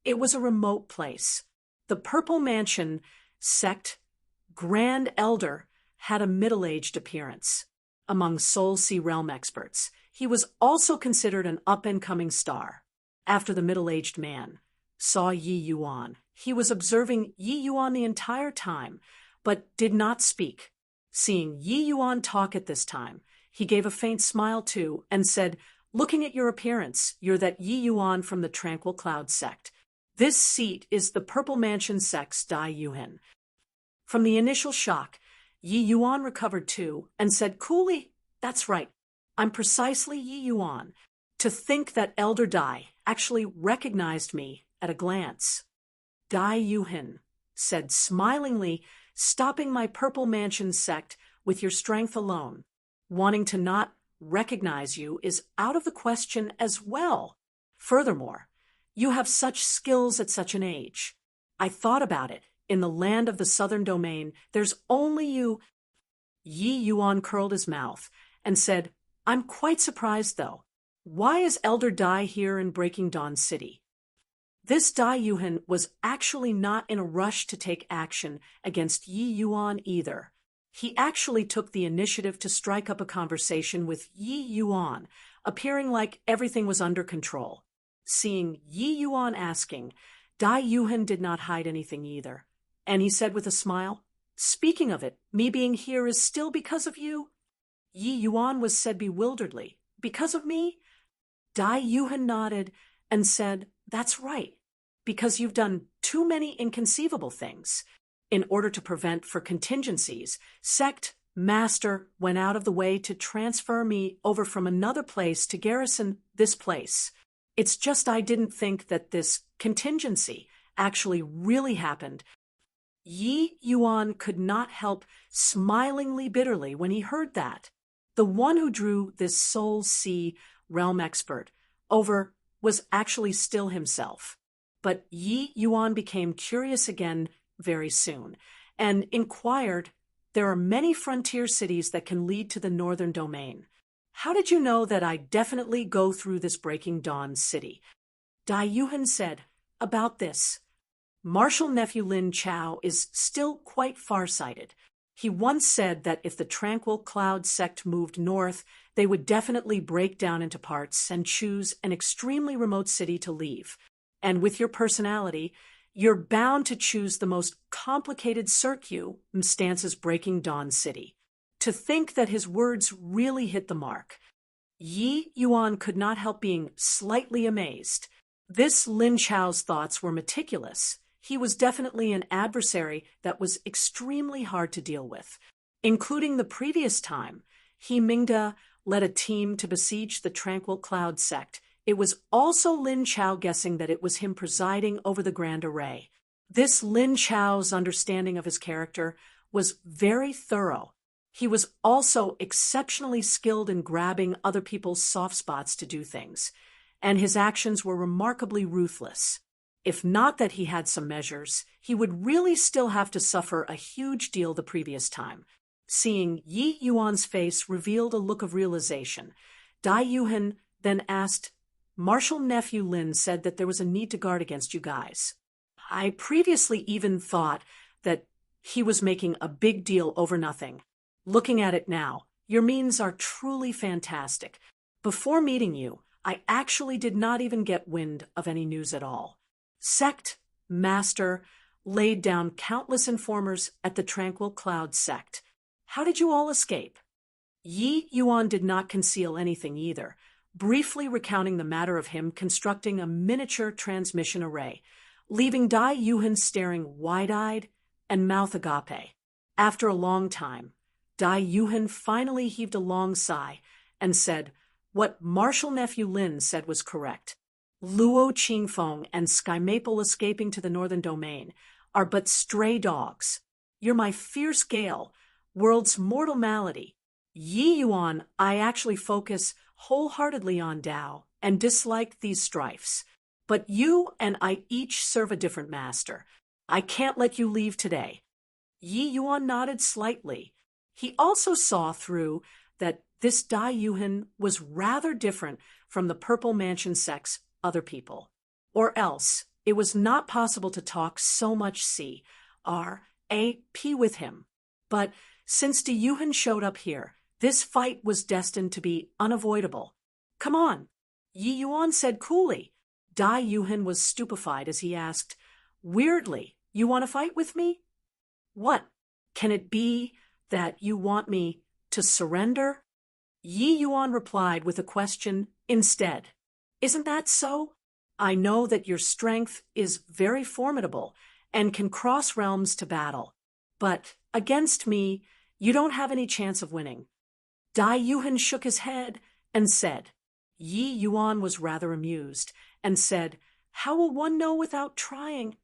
It was a remote place. The Purple Mansion sect Grand Elder had a middle-aged appearance. Among Soul Sea Realm experts, he was also considered an up-and-coming star. After the middle-aged man saw Yi Yuan, he was observing Yi Yuan the entire time, but did not speak. Seeing Yi Yuan talk at this time, he gave a faint smile too and said, "Looking at your appearance, you're that Yi Yuan from the Tranquil Cloud sect. This seat is the Purple Mansion sect's Dai Yuhan." From the initial shock, Yi Yuan recovered too and said coolly, "That's right. I'm precisely Yi Yuan. To think that Elder Dai actually recognized me at a glance." "Dai Yuhan," said smilingly, "stopping my Purple Mansion sect with your strength alone. Wanting to not recognize you is out of the question as well. Furthermore, you have such skills at such an age. I thought about it. In the land of the southern domain, there's only you." Yi Yuan curled his mouth and said, "I'm quite surprised, though. Why is Elder Dai here in Breaking Dawn City?" This Dai Yuhan was actually not in a rush to take action against Yi Yuan either. He actually took the initiative to strike up a conversation with Yi Yuan, appearing like everything was under control. Seeing Yi Yuan asking, Dai Yuhan did not hide anything either. And he said with a smile, "Speaking of it, me being here is still because of you?" Yi Yuan was said bewilderedly, "Because of me?" Dai Yuhan nodded and said, "That's right, because you've done too many inconceivable things. In order to prevent for contingencies, Sect Master went out of the way to transfer me over from another place to garrison this place. It's just I didn't think that this contingency actually really happened." Yi Yuan could not help smilingly bitterly when he heard that. The one who drew this Soul Sea Realm expert over was actually still himself. But Yi Yuan became curious again very soon and inquired, "There are many frontier cities that can lead to the northern domain. How did you know that I definitely go through this Breaking Dawn City?" Dai Yuhan said, "About this. Marshal Nephew Lin Chao is still quite farsighted. He once said that if the Tranquil Cloud sect moved north, they would definitely break down into parts and choose an extremely remote city to leave. And with your personality, you're bound to choose the most complicated stances Breaking Dawn City." To think that his words really hit the mark. Yi Yuan could not help being slightly amazed. This Lin Chao's thoughts were meticulous. he was definitely an adversary that was extremely hard to deal with. Including the previous time, he Mingda led a team to besiege the Tranquil Cloud sect. It was also Lin Chao guessing that it was him presiding over the Grand Array. This Lin Chao's understanding of his character was very thorough. He was also exceptionally skilled in grabbing other people's soft spots to do things, and his actions were remarkably ruthless. If not that he had some measures, he would really still have to suffer a huge deal the previous time. Seeing Yi Yuan's face revealed a look of realization. Dai Yuhan then asked, "Marshal Nephew Lin said that there was a need to guard against you guys. I previously even thought that he was making a big deal over nothing. Looking at it now, your means are truly fantastic. Before meeting you, I actually did not even get wind of any news at all. Sect, Master, laid down countless informers at the Tranquil Cloud sect. How did you all escape?" Yi Yuan did not conceal anything either, briefly recounting the matter of him constructing a miniature transmission array, leaving Dai Yuhan staring wide-eyed and mouth agape. After a long time, Dai Yuhan finally heaved a long sigh and said, "What Marshal Nephew Lin said was correct. Luo Qingfeng and Sky Maple escaping to the Northern Domain are but stray dogs. You're my fierce gale, world's mortal malady. Yi Yuan, I actually focus wholeheartedly on Tao and dislike these strifes. But you and I each serve a different master. I can't let you leave today." Yi Yuan nodded slightly. He also saw through that this Dai Yuhan was rather different from the Purple Mansion sect's other people. Or else, it was not possible to talk so much C-R-A-P with him. But since Dai Yuhan showed up here, this fight was destined to be unavoidable. "Come on," Yi Yuan said coolly. Dai Yuhan was stupefied as he asked, "Weirdly, you want to fight with me? What? Can it be that you want me to surrender?" Yi Yuan replied with a question instead. "Isn't that so? I know that your strength is very formidable and can cross realms to battle. But against me, you don't have any chance of winning." Dai Yuhan shook his head and said. Yi Yuan was rather amused and said, "How will one know without trying?"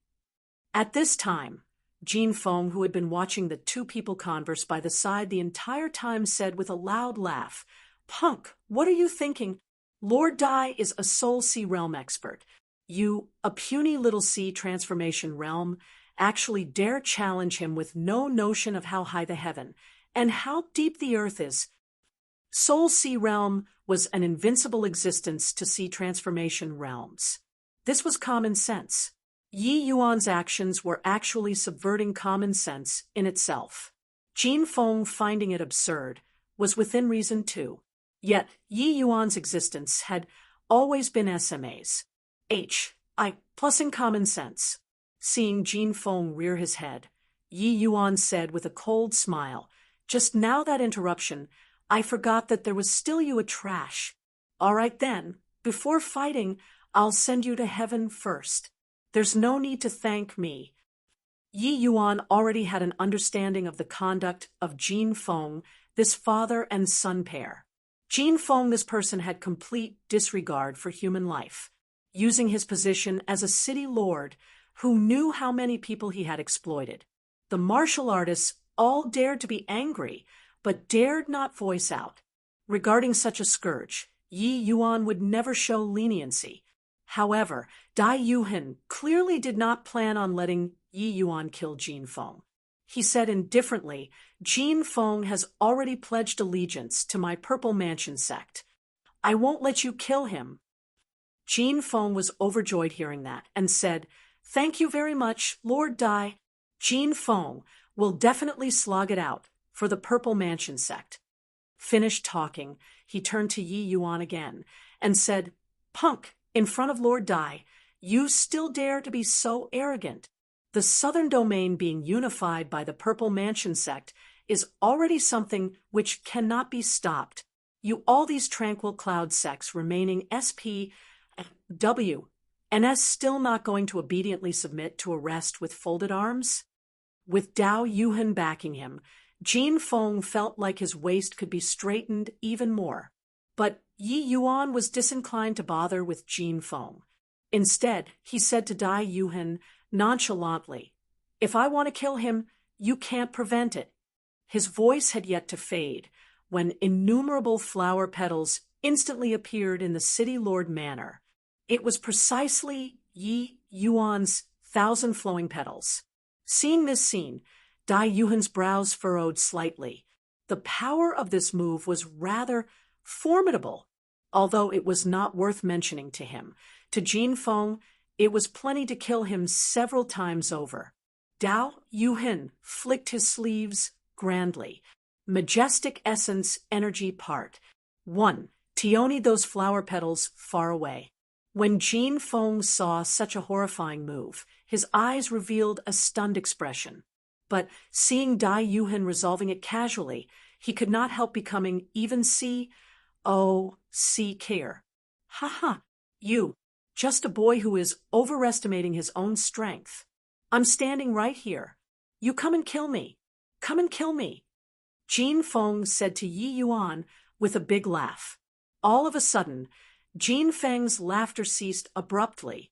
At this time, Jin Feng, who had been watching the two people converse by the side the entire time, said with a loud laugh, "Punk, what are you thinking? Lord Dai is a Soul Sea realm expert. You, a puny little sea transformation realm, actually dare challenge him with no notion of how high the heaven and how deep the earth is. Soul Sea realm was an invincible existence to sea transformation realms. This was common sense. Yi Yuan's actions were actually subverting common sense in itself. Jin Feng, finding it absurd, was within reason too. Yet Yi Yuan's existence had always been SMA's. Plus in common sense. Seeing Jin Feng rear his head, Yi Yuan said with a cold smile, "Just now that interruption, I forgot that there was still you a trash. All right then, before fighting, I'll send you to heaven first. There's no need to thank me." Yi Yuan already had an understanding of the conduct of Jin Feng, this father and son pair. Jin Feng, this person, had complete disregard for human life, using his position as a city lord who knew how many people he had exploited. The martial artists all dared to be angry, but dared not voice out. Regarding such a scourge, Yi Yuan would never show leniency. However, Dai Yuhan clearly did not plan on letting Yi Yuan kill Jin Feng. He said indifferently, "Jin Feng has already pledged allegiance to my Purple Mansion sect. I won't let you kill him." Jin Feng was overjoyed hearing that and said, "Thank you very much, Lord Dai. Jin Feng will definitely slog it out for the Purple Mansion sect." Finished talking, he turned to Yi Yuan again and said, "Punk, in front of Lord Dai, you still dare to be so arrogant. The Southern Domain being unified by the Purple Mansion sect is already something which cannot be stopped. You all these Tranquil Cloud sects remaining SP, W, and as still not going to obediently submit to arrest with folded arms? With Dao Yuhan backing him, Jin Feng felt like his waist could be straightened even more. But Yi Yuan was disinclined to bother with Jin Feng. Instead, he said to Dai Yuhan nonchalantly, "If I want to kill him, you can't prevent it." His voice had yet to fade when innumerable flower petals instantly appeared in the city lord manor. It was precisely Yi Yuan's 1,000 flowing petals. Seeing this scene, Dai Yuhan's brows furrowed slightly. The power of this move was rather formidable, although it was not worth mentioning to him. To Jin Feng, it was plenty to kill him several times over. Dao Yuhan flicked his sleeves grandly. Majestic essence energy part. 1. Tioni those flower petals far away. When Jin Feng saw such a horrifying move, his eyes revealed a stunned expression. But seeing Dai Yuhan resolving it casually, he could not help becoming even care. Ha ha, you, just a boy who is overestimating his own strength. I'm standing right here. You come and kill me. Come and kill me. Jin Feng said to Yi Yuan with a big laugh. All of a sudden, Jin Feng's laughter ceased abruptly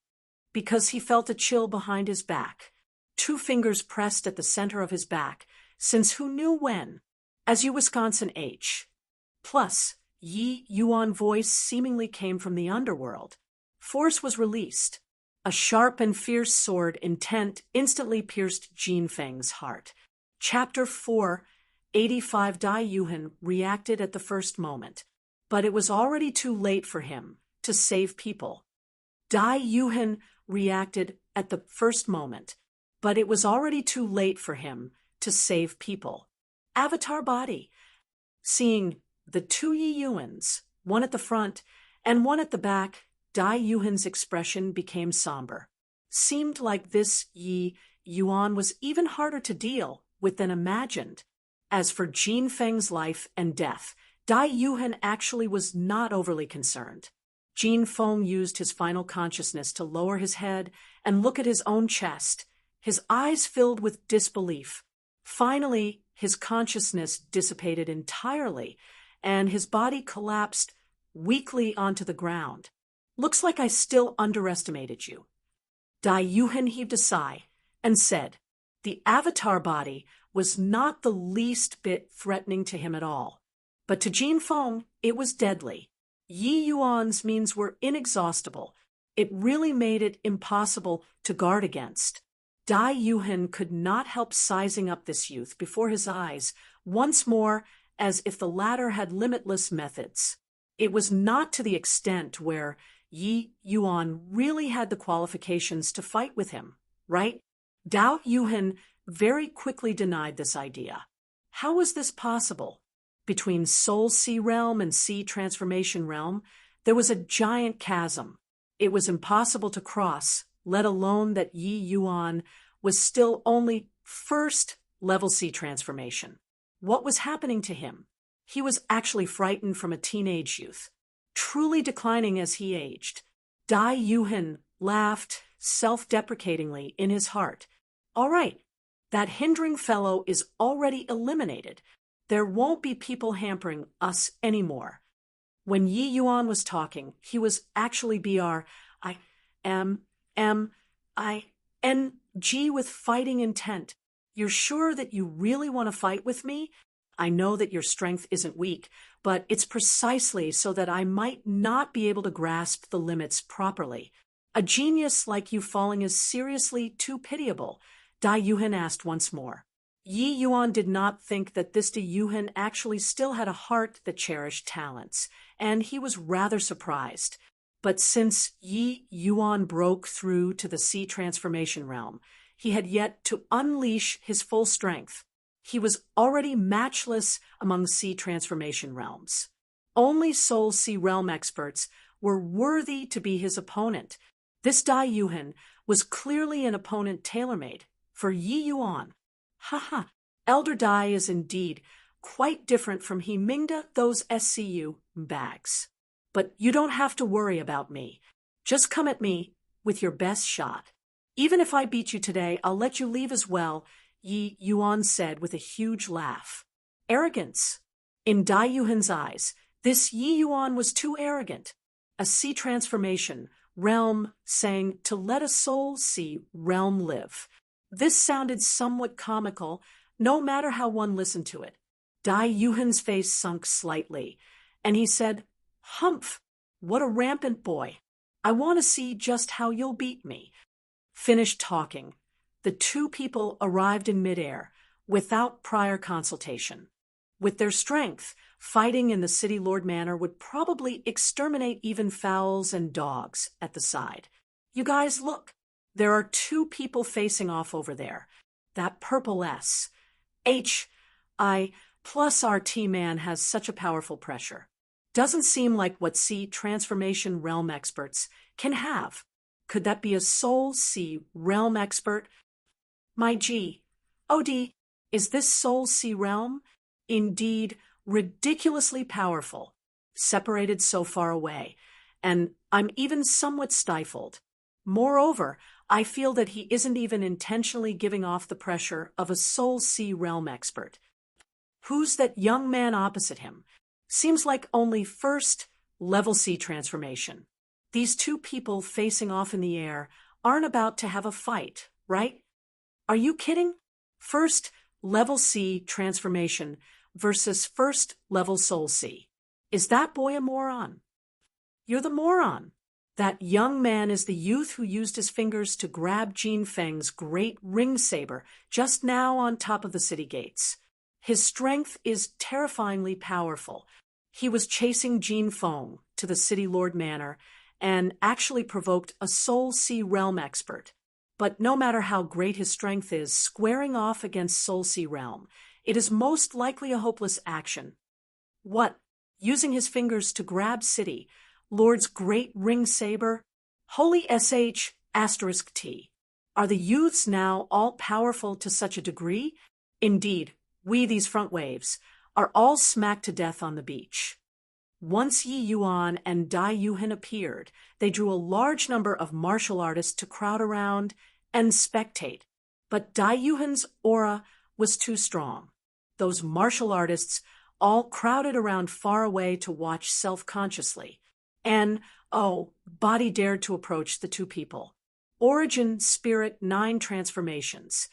because he felt a chill behind his back. 2 fingers pressed at the center of his back, since who knew when? As you Wisconsin H. Plus, Yi Yuan voice seemingly came from the underworld. Force was released. A sharp and fierce sword intent instantly pierced Jin Feng's heart. Chapter 4, 85. Dai Yuhan reacted at the first moment, but it was already too late for him to save people. Dai Yuhan reacted at the first moment, but it was already too late for him to save people. Avatar body. Seeing the 2 Yi Yuans, one at the front and one at the back, Dai Yuhan's expression became somber. Seemed like this Yi Yuan was even harder to deal with than imagined. As for Jin Feng's life and death, Dai Yuhan actually was not overly concerned. Jin Feng used his final consciousness to lower his head and look at his own chest. His eyes filled with disbelief. Finally, his consciousness dissipated entirely, and his body collapsed weakly onto the ground. Looks like I still underestimated you. Dai Yuhan heaved a sigh and said, the avatar body was not the least bit threatening to him at all. But to Jin Feng, it was deadly. Yi Yuan's means were inexhaustible. It really made it impossible to guard against. Dai Yuhan could not help sizing up this youth before his eyes, once more as if the latter had limitless methods. It was not to the extent where Yi Yuan really had the qualifications to fight with him, right? Dao Yuhan very quickly denied this idea. How was this possible? Between Soul Sea Realm and Sea Transformation Realm, there was a giant chasm. It was impossible to cross, let alone that Yi Yuan was still only first level Sea Transformation. What was happening to him? He was actually frightened from a teenage youth, truly declining as he aged. Dai Yuhan laughed self-deprecatingly in his heart. All right, that hindering fellow is already eliminated. There won't be people hampering us anymore. When Yi Yuan was talking, he was actually BRIMMING with fighting intent. You're sure that you really want to fight with me? I know that your strength isn't weak, but it's precisely so that I might not be able to grasp the limits properly. A genius like you falling is seriously too pitiable, Dai Yuhan asked once more. Yi Yuan did not think that this Dai Yuhan actually still had a heart that cherished talents, and he was rather surprised. But since Yi Yuan broke through to the Sea Transformation Realm, he had yet to unleash his full strength. He was already matchless among Sea Transformation Realms. Only Soul Sea Realm experts were worthy to be his opponent. This Dai Yuhan was clearly an opponent tailor-made for Yi Yuan. Haha, Elder Dai is indeed quite different from He Mingda those SCU bags. But you don't have to worry about me. Just come at me with your best shot. Even if I beat you today, I'll let you leave as well, Yi Yuan said with a huge laugh. Arrogance. In Dai Yuhan's eyes, this Yi Yuan was too arrogant. A sea transformation, realm, saying to let a soul see realm live. This sounded somewhat comical, no matter how one listened to it. Dai Yuhan's face sunk slightly, and he said, Humph, what a rampant boy. I want to see just how you'll beat me. Finished talking. The two people arrived in midair, without prior consultation. With their strength, fighting in the City Lord Manor would probably exterminate even fowls and dogs at the side. You guys, look. There are two people facing off over there. That purple S. H.I. plus our T-man has such a powerful pressure. Doesn't seem like what sea transformation realm experts can have. Could that be a soul sea realm expert? My G. OD, is this soul sea realm? Indeed, ridiculously powerful, separated so far away, and I'm even somewhat stifled. Moreover, I feel that he isn't even intentionally giving off the pressure of a soul sea realm expert. Who's that young man opposite him? Seems like only first level sea transformation. These two people facing off in the air aren't about to have a fight, right? Are you kidding? First level sea transformation versus first level soul sea. Is that boy a moron? You're the moron. That young man is the youth who used his fingers to grab Jin Feng's great ring saber just now on top of the city gates. His strength is terrifyingly powerful. He was chasing Jin Feng to the City Lord Manor and actually provoked a Soul Sea Realm expert. But no matter how great his strength is, squaring off against Soul Sea Realm, it is most likely a hopeless action. What? Using his fingers to grab City Lord's great ring saber? Holy sh**t. Are the youths now all powerful to such a degree? Indeed, we, these front waves, are all smacked to death on the beach. Once Yi Yuan and Dai Yuhan appeared, they drew a large number of martial artists to crowd around and spectate. But Dai Yuhan's aura was too strong. Those martial artists all crowded around far away to watch self-consciously. And, body dared to approach the two people. Origin Spirit 9 transformations.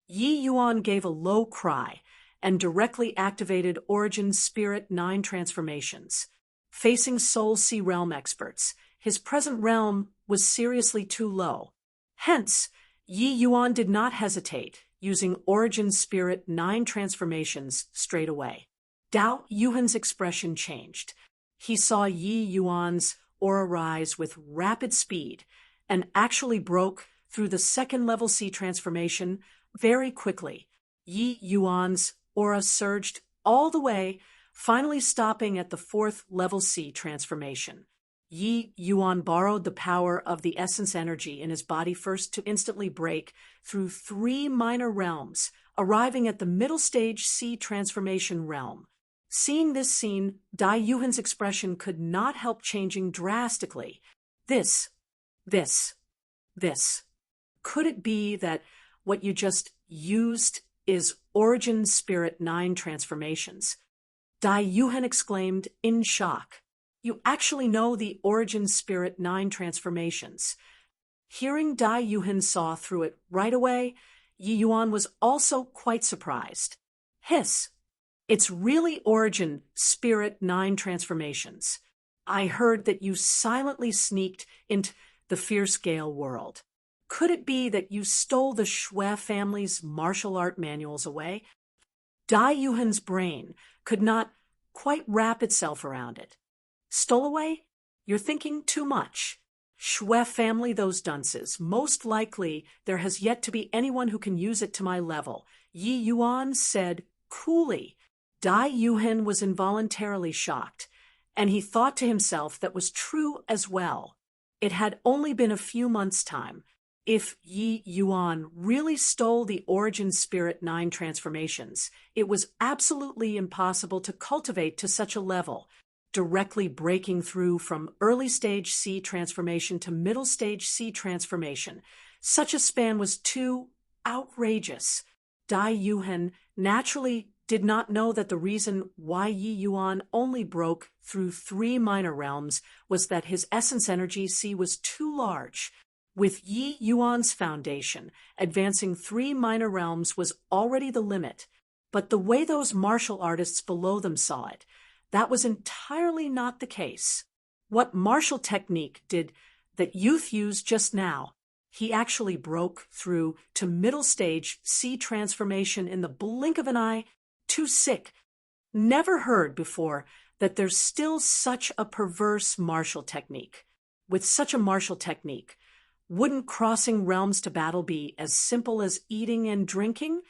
Yi Yuan gave a low cry and directly activated Origin Spirit 9 transformations. Facing Soul Sea Realm experts, his present realm was seriously too low. Hence, Yi Yuan did not hesitate, using Origin Spirit 9 transformations straight away. Dao Yuhan's expression changed. He saw Yi Yuan's aura rise with rapid speed and actually broke through the second-level sea transformation very quickly. Yi Yuan's aura surged all the way, finally stopping at the fourth-level sea transformation. Yi Yuan borrowed the power of the essence energy in his body first to instantly break through 3 minor realms, arriving at the middle stage sea transformation realm. Seeing this scene, Dai Yuhan's expression could not help changing drastically. This. Could it be that what you just used is Origin Spirit 9 transformations? Dai Yuhan exclaimed in shock. You actually know the Origin Spirit 9 transformations. Hearing Dai Yuhan saw through it right away, Yi Yuan was also quite surprised. Hiss. It's really Origin Spirit 9 transformations. I heard that you silently sneaked into the Fierce Gale world. Could it be that you stole the Shui family's martial art manuals away? Dai Yuhan's brain could not quite wrap itself around it. Stole away? You're thinking too much. Shui family, those dunces. Most likely there has yet to be anyone who can use it to my level, Yi Yuan said coolly. Dai Yuhan was involuntarily shocked, and he thought to himself that was true as well. It had only been a few months' time. If Yi Yuan really stole the Origin Spirit 9 transformations, it was absolutely impossible to cultivate to such a level. directly breaking through from early stage C transformation to middle stage C transformation. Such a span was too outrageous. Dai Yuhan naturally did not know that the reason why Yi Yuan only broke through 3 minor realms was that his essence energy C was too large. With Yi Yuan's foundation, advancing 3 minor realms was already the limit, but the way those martial artists below them saw it, that was entirely not the case. What martial technique did that youth use just now? He actually broke through to middle stage C transformation in the blink of an eye. Too sick. Never heard before that there's still such a perverse martial technique. With such a martial technique, wouldn't crossing realms to battle be as simple as eating and drinking?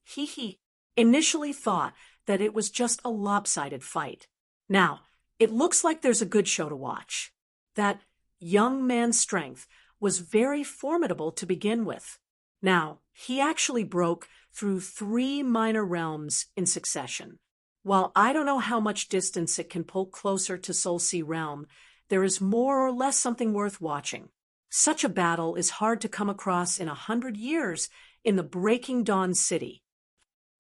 He initially thought that it was just a lopsided fight. Now, it looks like there's a good show to watch. That young man's strength was very formidable to begin with. Now, he actually broke through 3 minor realms in succession. While I don't know how much distance it can pull closer to Soul Sea realm, there is more or less something worth watching. Such a battle is hard to come across in 100 years in the Breaking Dawn city.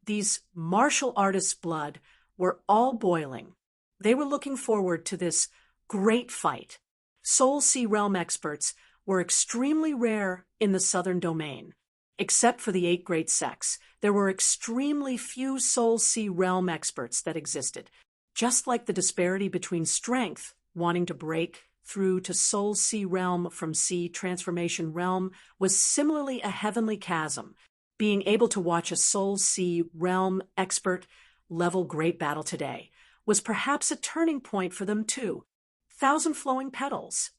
These martial artists' blood were all boiling. They were looking forward to this great fight. Soul Sea realm experts were extremely rare in the southern domain. Except for the 8 great sects, there were extremely few Soul Sea realm experts that existed. Just like the disparity between strength, wanting to break through to Soul Sea realm from Sea transformation realm, was similarly a heavenly chasm. Being able to watch a Soul Sea realm expert level great battle today was perhaps a turning point for them too. 1,000 flowing petals.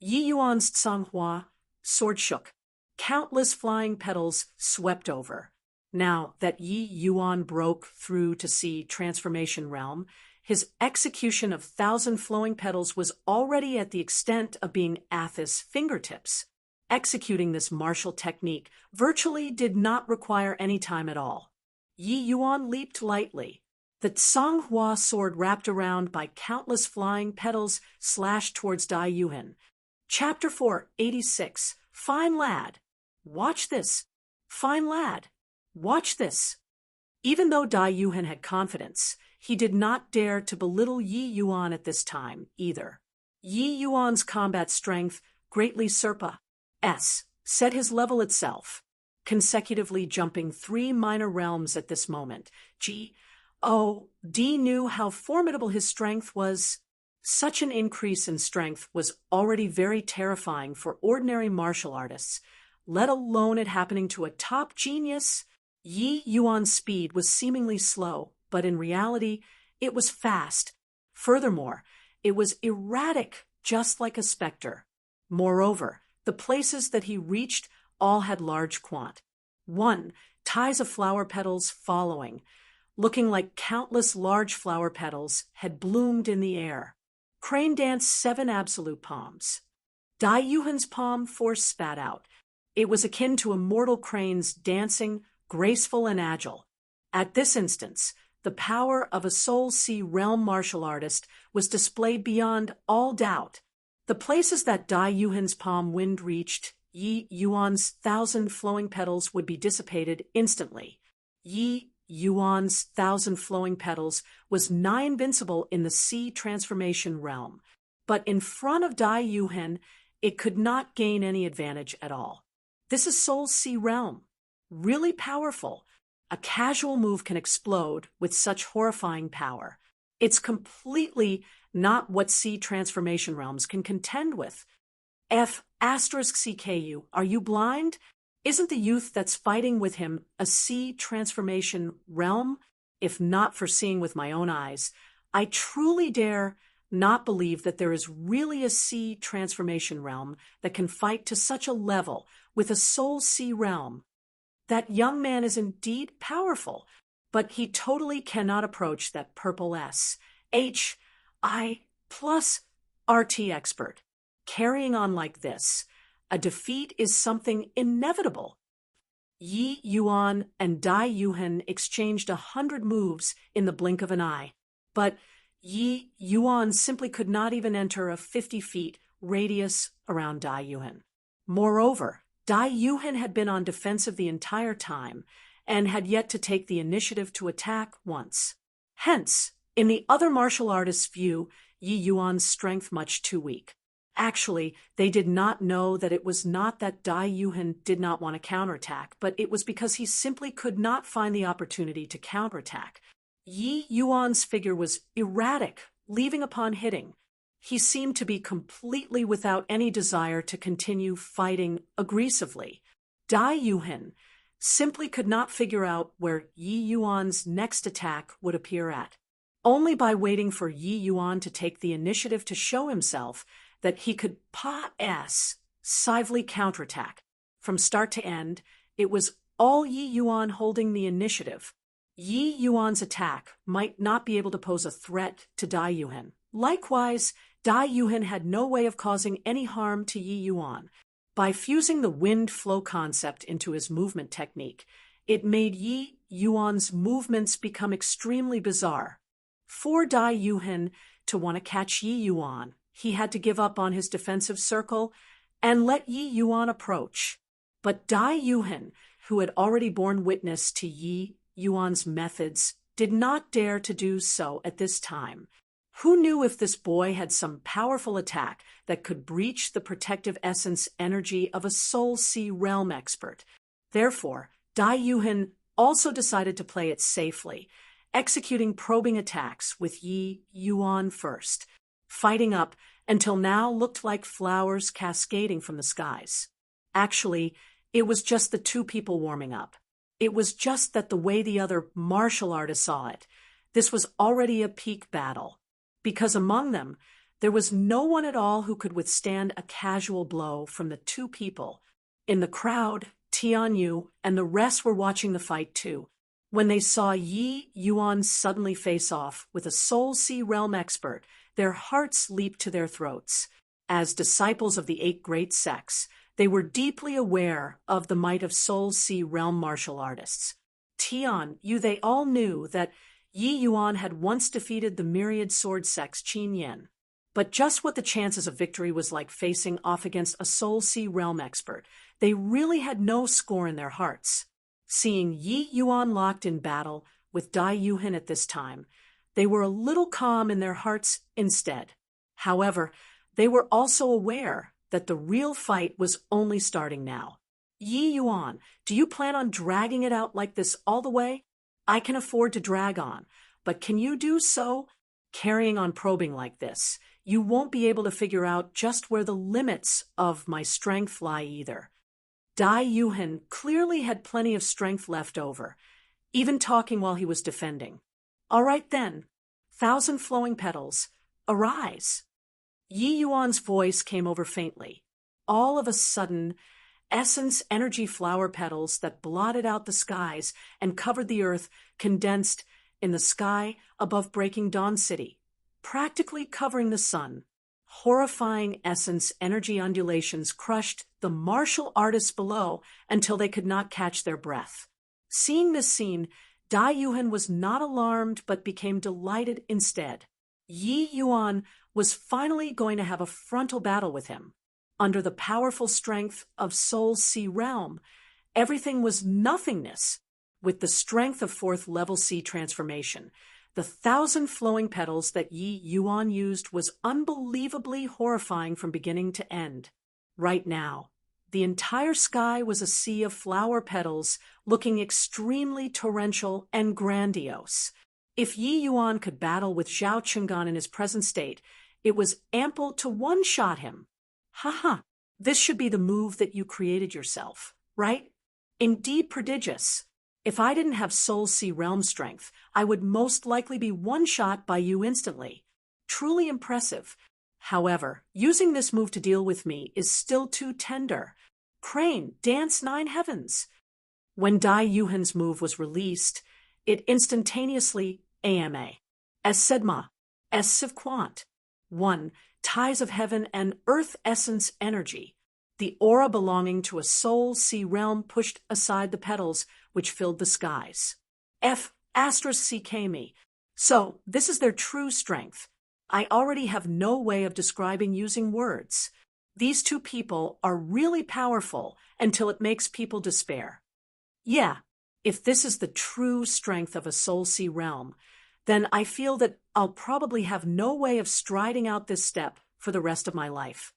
Yi Yuan's Tsanghua sword shook. Countless flying petals swept over. Now that Yi Yuan broke through to see transformation realm, his execution of 1,000 flowing petals was already at the extent of being Athos' fingertips. Executing this martial technique virtually did not require any time at all. Yi Yuan leaped lightly. The Tsanghua sword wrapped around by countless flying petals slashed towards Dai Yuhan. Chapter 486. Fine lad. Watch this. Fine lad. Watch this. Even though Dai Yuhan had confidence, he did not dare to belittle Yi Yuan at this time either. Yi Yuan's combat strength greatly set his level itself, consecutively jumping 3 minor realms at this moment. D knew how formidable his strength was. Such an increase in strength was already very terrifying for ordinary martial artists, let alone it happening to a top genius. Yi Yuan's speed was seemingly slow, but in reality, it was fast. Furthermore, it was erratic, just like a specter. Moreover, the places that he reached all had large quant. 1. Ties of flower petals following, looking like countless large flower petals, had bloomed in the air. Crane danced 7 absolute palms. Dai Yuhan's palm force spat out. It was akin to immortal cranes dancing, graceful and agile. At this instance, the power of a Soul Sea realm martial artist was displayed beyond all doubt. The places that Dai Yuhan's palm wind reached, Yi Yuan's 1,000 flowing petals would be dissipated instantly. Yi Yuan's 1,000 flowing petals was nigh invincible in the Sea transformation realm, but in front of Dai Yuhan, it could not gain any advantage at all. This is Soul Sea realm. Really powerful. A casual move can explode with such horrifying power. It's completely not what Sea transformation realms can contend with. CKU, are you blind? Isn't the youth that's fighting with him a Sea transformation realm? If not for seeing with my own eyes, I truly dare not believe that there is really a Sea transformation realm that can fight to such a level with a Soul Sea realm. That young man is indeed powerful, but he totally cannot approach that purple HI plus RT expert. Carrying on like this, a defeat is something inevitable. Yi Yuan and Dai Yuhan exchanged 100 moves in the blink of an eye, but Yi Yuan simply could not even enter a 50 feet radius around Dai Yuhan. Moreover, Dai Yuhan had been on defensive the entire time and had yet to take the initiative to attack once. Hence, in the other martial artists' view, Yi Yuan's strength much too weak. Actually, they did not know that it was not that Dai Yuhan did not want to counterattack, but it was because he simply could not find the opportunity to counterattack. Yi Yuan's figure was erratic, leaving upon hitting. He seemed to be completely without any desire to continue fighting aggressively. Dai Yuhan simply could not figure out where Yi Yuan's next attack would appear at. Only by waiting for Yi Yuan to take the initiative to show himself that he could passively counterattack. From start to end, it was all Yi Yuan holding the initiative. Yi Yuan's attack might not be able to pose a threat to Dai Yuhan. Likewise, Dai Yuhan had no way of causing any harm to Yi Yuan. By fusing the wind flow concept into his movement technique, it made Yi Yuan's movements become extremely bizarre. For Dai Yuhan to want to catch Yi Yuan, he had to give up on his defensive circle and let Yi Yuan approach. But Dai Yuhan, who had already borne witness to Yi Yuan's methods, did not dare to do so at this time. Who knew if this boy had some powerful attack that could breach the protective essence energy of a Soul Sea realm expert? Therefore, Dai Yuhan also decided to play it safely, executing probing attacks with Yi Yuan first, fighting up until now looked like flowers cascading from the skies. Actually, it was just the two people warming up. It was just that the way the other martial artists saw it, this was already a peak battle, because among them, there was no one at all who could withstand a casual blow from the two people. In the crowd, Tianyu and the rest were watching the fight too. When they saw Yi Yuan suddenly face off with a Soul Sea realm expert, their hearts leaped to their throats. As disciples of the 8 great sects, they were deeply aware of the might of Soul Sea realm martial artists. Tianyu, they all knew that Yi Yuan had once defeated the myriad sword sects Qin Yan. But just what the chances of victory was like facing off against a Soul Sea realm expert, they really had no score in their hearts. Seeing Yi Yuan locked in battle with Dai Yuhan at this time, they were a little calm in their hearts instead. However, they were also aware that the real fight was only starting now. Yi Yuan, do you plan on dragging it out like this all the way? I can afford to drag on, but can you do so? Carrying on probing like this, you won't be able to figure out just where the limits of my strength lie either. Dai Yuhan clearly had plenty of strength left over, even talking while he was defending. All right then, 1,000 flowing petals, arise. Yi Yuan's voice came over faintly. All of a sudden, essence energy flower petals that blotted out the skies and covered the earth condensed in the sky above Breaking Dawn City, practically covering the sun. Horrifying essence energy undulations crushed the martial artists below until they could not catch their breath. Seeing this scene, Dai Yuhan was not alarmed but became delighted instead. Yi Yuan was finally going to have a frontal battle with him. Under the powerful strength of Soul Sea realm, everything was nothingness. With the strength of 4th level sea transformation, the 1,000 flowing petals that Yi Yuan used was unbelievably horrifying from beginning to end. Right now, the entire sky was a sea of flower petals looking extremely torrential and grandiose. If Yi Yuan could battle with Zhao Chungan in his present state, it was ample to one-shot him. Haha, this should be the move that you created yourself, right? Indeed prodigious. If I didn't have Soul Sea realm strength, I would most likely be one-shot by you instantly. Truly impressive. However, using this move to deal with me is still too tender. Crane, dance 9 heavens. When Dai Yuhan's move was released, it instantaneously AMA. As Sedma, as Sivquant. 1. Ties of heaven and earth essence energy. The aura belonging to a Soul Sea realm pushed aside the petals which filled the skies. F. Astros Sikami. So, this is their true strength. I already have no way of describing using words. These two people are really powerful until it makes people despair. Yeah, if this is the true strength of a Soul Sea realm, then I feel that I'll probably have no way of striding out this step for the rest of my life.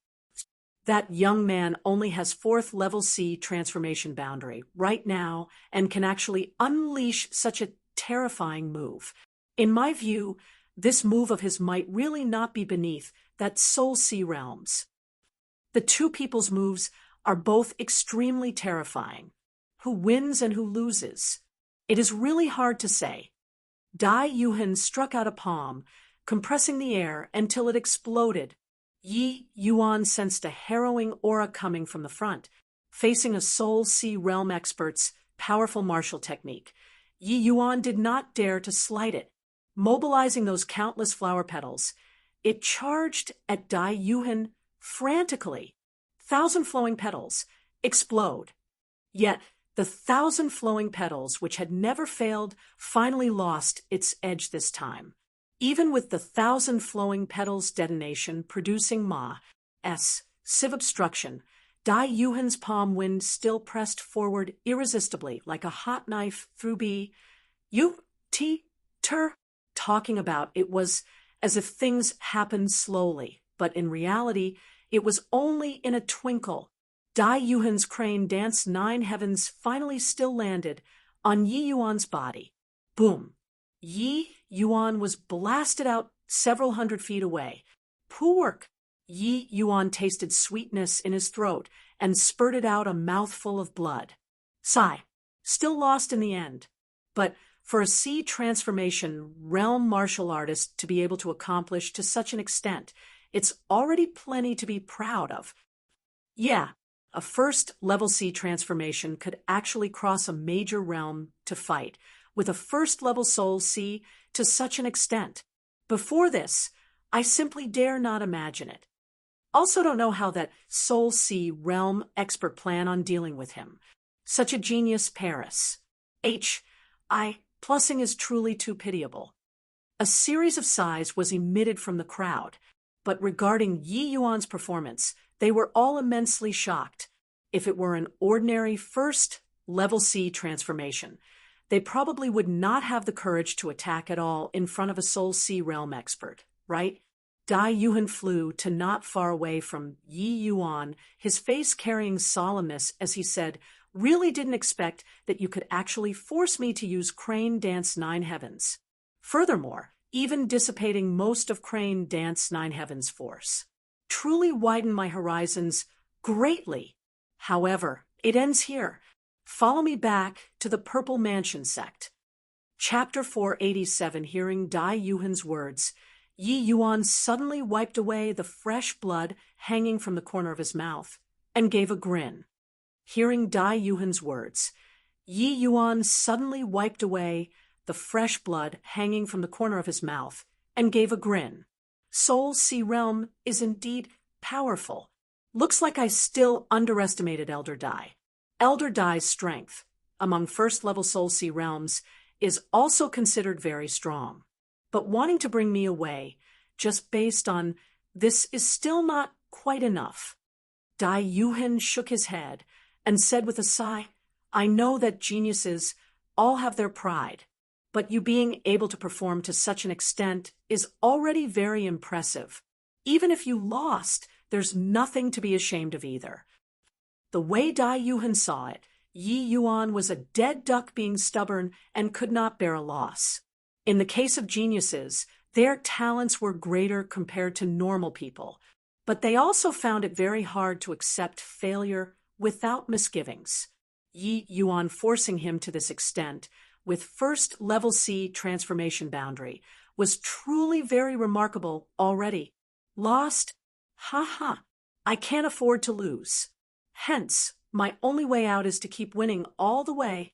That young man only has 4th level C transformation boundary right now and can actually unleash such a terrifying move. In my view, this move of his might really not be beneath that Soul Sea realms. The two people's moves are both extremely terrifying. Who wins and who loses? It is really hard to say. Dai Yuhan struck out a palm, compressing the air until it exploded. Yi Yuan sensed a harrowing aura coming from the front, facing a Soul Sea realm expert's powerful martial technique. Yi Yuan did not dare to slight it. Mobilizing those countless flower petals, it charged at Dai Yuhan frantically. 1,000 flowing petals explode. Yet, the 1,000 flowing petals, which had never failed, finally lost its edge this time. Even with the 1,000 flowing petals detonation producing Ma's sieve obstruction, Dai Yuhan's palm wind still pressed forward irresistibly like a hot knife through talking about it was as if things happened slowly, but in reality, it was only in a twinkle. Dai Yuhan's crane danced 9 heavens finally still landed on Yi Yuan's body. Boom! Yi Yuan was blasted out several hundred feet away. Poor! Yi Yuan tasted sweetness in his throat and spurted out a mouthful of blood. Sigh. Still lost in the end. But for a sea transformation realm martial artist to be able to accomplish to such an extent, it's already plenty to be proud of. Yeah, a 1st level C transformation could actually cross a major realm to fight, with a 1st level Soul C to such an extent. Before this, I simply dare not imagine it. Also don't know how that Soul C realm expert plan on dealing with him. Such a genius Paris. Plussing is truly too pitiable. A series of sighs was emitted from the crowd, but regarding Yi Yuan's performance, they were all immensely shocked. If it were an ordinary 1st level C transformation, they probably would not have the courage to attack at all in front of a Soul C realm expert, right? Dai Yuhan flew to not far away from Yi Yuan, his face carrying solemnness as he said, "Really didn't expect that you could actually force me to use Crane Dance 9 Heavens. Furthermore, even dissipating most of Crane Dance 9 Heavens' force. Truly widened my horizons greatly. However, it ends here. Follow me back to the Purple Mansion sect." Chapter 487. Hearing Dai Yuhan's words, Yi Yuan suddenly wiped away the fresh blood hanging from the corner of his mouth and gave a grin. Hearing Dai Yuhan's words, Yi Yuan suddenly wiped away the fresh blood hanging from the corner of his mouth and gave a grin. Soul Sea Realm is indeed powerful. Looks like I still underestimated Elder Dai. Elder Dai's strength among 1st level Soul Sea Realms is also considered very strong. But wanting to bring me away, just based on this, is still not quite enough. Dai Yuhan shook his head and said with a sigh, "I know that geniuses all have their pride, but you being able to perform to such an extent is already very impressive. Even if you lost, there's nothing to be ashamed of either." The way Dai Yuhan saw it, Yi Yuan was a dead duck being stubborn and could not bear a loss. In the case of geniuses, their talents were greater compared to normal people, but they also found it very hard to accept failure without misgivings. Yi Yuan forcing him to this extent, with 1st level C transformation boundary, was truly very remarkable already. Lost? I can't afford to lose. Hence, my only way out is to keep winning all the way.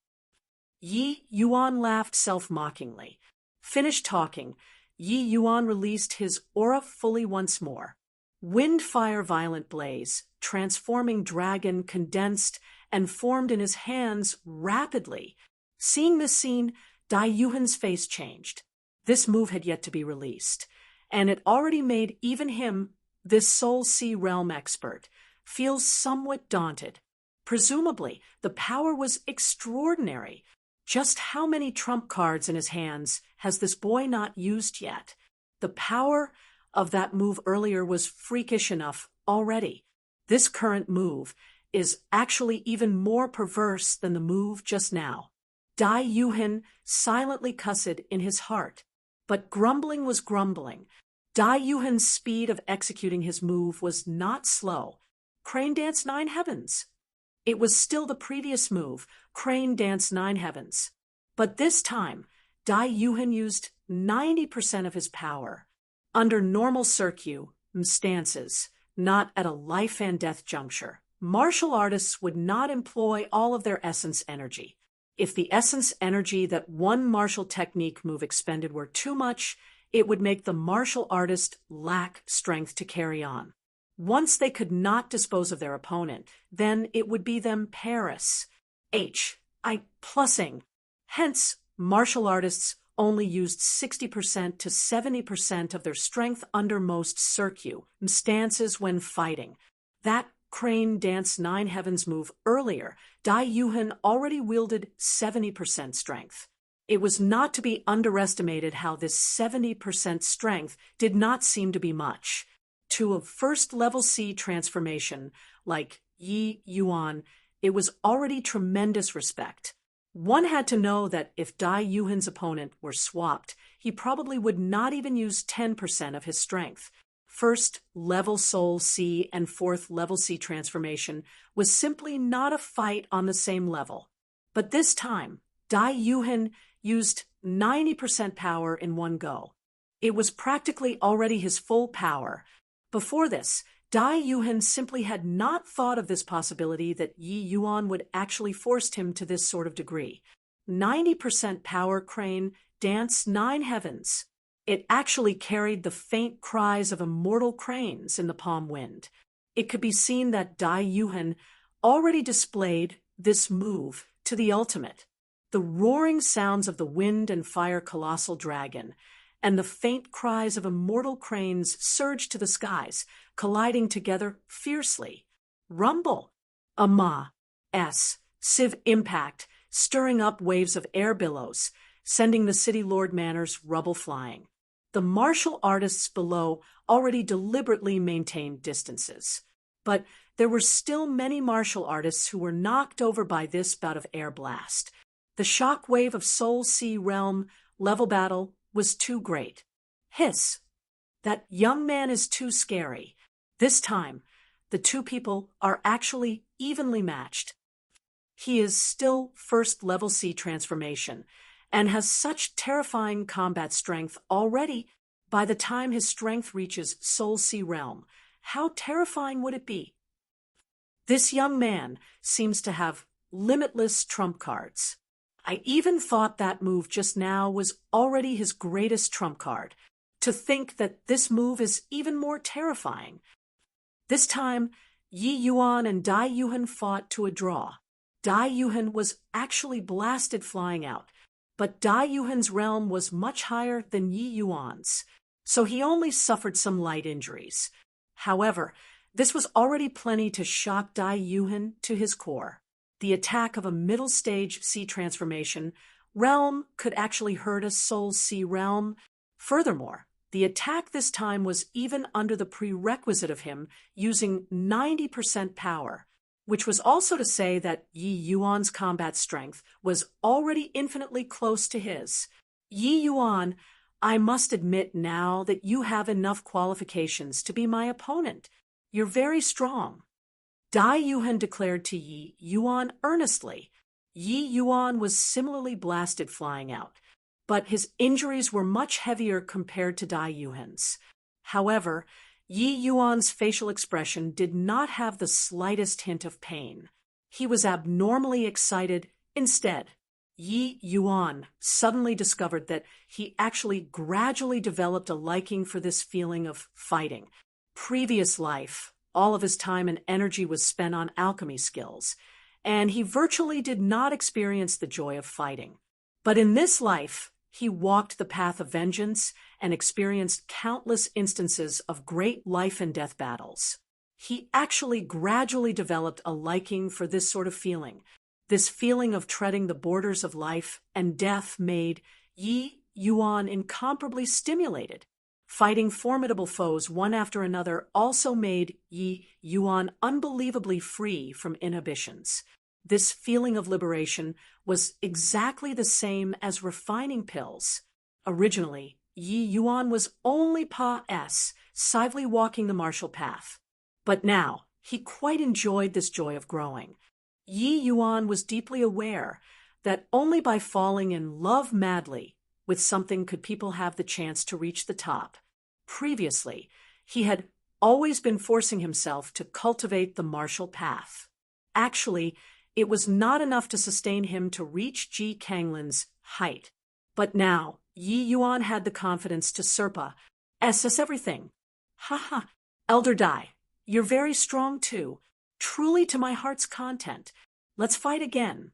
Yi Yuan laughed self-mockingly. Finished talking, Yi Yuan released his aura fully once more. Wind, fire, violent blaze, transforming dragon condensed and formed in his hands rapidly. Seeing this scene, Dai Yuhan's face changed. This move had yet to be released, and it already made even him, this Soul Sea realm expert, feel somewhat daunted. Presumably, the power was extraordinary. Just how many trump cards in his hands has this boy not used yet? The power of that move earlier was freakish enough already. This current move is actually even more perverse than the move just now. Dai Yuhin silently cussed in his heart, but grumbling was grumbling. Dai Yuhin's speed of executing his move was not slow. Crane Dance Nine Heavens. It was still the previous move, Crane Dance Nine Heavens. But this time, Dai Yuhin used 90% of his power. Under normal stances, not at a life and death juncture, martial artists would not employ all of their essence energy. If the essence energy that one martial technique move expended were too much, it would make the martial artist lack strength to carry on. Once they could not dispose of their opponent, then it would be them Paris, plussing. Hence, martial artists only used 60% to 70% of their strength under most stances when fighting. That Crane Dance Nine Heavens move earlier, Dai Yuhin already wielded 70% strength. It was not to be underestimated how this 70% strength did not seem to be much. To a first-level C transformation, like Yi Yuan, it was already tremendous respect. One had to know that if Dai Yuhin's opponent were swapped, he probably would not even use 10% of his strength. First-level Soul C and fourth-level C transformation was simply not a fight on the same level. But this time, Dai Yuhin used 90% power in one go. It was practically already his full power. Before this, Dai Yuhin simply had not thought of this possibility that Yi Yuan would actually force him to this sort of degree. 90% power Crane Dance Nine Heavens. It actually carried the faint cries of immortal cranes in the palm wind. It could be seen that Dai Yuhin already displayed this move to the ultimate. The roaring sounds of the wind and fire colossal dragon and the faint cries of immortal cranes surged to the skies, colliding together fiercely. Rumble, sieve impact, stirring up waves of air billows, sending the city lord manor's rubble flying. The martial artists below already deliberately maintained distances. But there were still many martial artists who were knocked over by this bout of air blast. The shock wave of Soul Sea realm level battle was too great. Hiss. That young man is too scary. This time, the two people are actually evenly matched. He is still first-level C transformation, and has such terrifying combat strength already. By the time his strength reaches Soul Sea realm, how terrifying would it be? This young man seems to have limitless trump cards. I even thought that move just now was already his greatest trump card. To think that this move is even more terrifying. This time, Yi Yuan and Dai Yuhin fought to a draw. Dai Yuhin was actually blasted flying out, but Dai Yuhin's realm was much higher than Yi Yuan's, so he only suffered some light injuries. However, this was already plenty to shock Dai Yuhin to his core. The attack of a middle stage C transformation realm could actually hurt a Soul Sea realm. Furthermore, the attack this time was even under the prerequisite of him using 90% power, which was also to say that Yi Yuan's combat strength was already infinitely close to his. Yi Yuan, I must admit now that you have enough qualifications to be my opponent. You're very strong. Dai Yuhin declared to Yi Yuan earnestly. Yi Yuan was similarly blasted flying out, but his injuries were much heavier compared to Dai Yuhin's. However, Yi Yuan's facial expression did not have the slightest hint of pain. He was abnormally excited. Instead, Yi Yuan suddenly discovered that he actually gradually developed a liking for this feeling of fighting. Previous life, all of his time and energy was spent on alchemy skills, and he virtually did not experience the joy of fighting. But in this life, He walked the path of vengeance and experienced countless instances of great life and death battles. He actually gradually developed a liking for this sort of feeling. This feeling of treading the borders of life and death made Yi Yuan incomparably stimulated. Fighting formidable foes one after another also made Yi Yuan unbelievably free from inhibitions. This feeling of liberation was exactly the same as refining pills. Originally, Yi Yuan was only passively walking the martial path. But now, he quite enjoyed this joy of growing. Yi Yuan was deeply aware that only by falling in love madly with something could people have the chance to reach the top. Previously, he had always been forcing himself to cultivate the martial path. Actually, it was not enough to sustain him to reach Ji Kanglin's height. But now, Yi Yuan had the confidence to surpass everything. Haha, Elder Dai, you're very strong too. Truly to my heart's content. Let's fight again.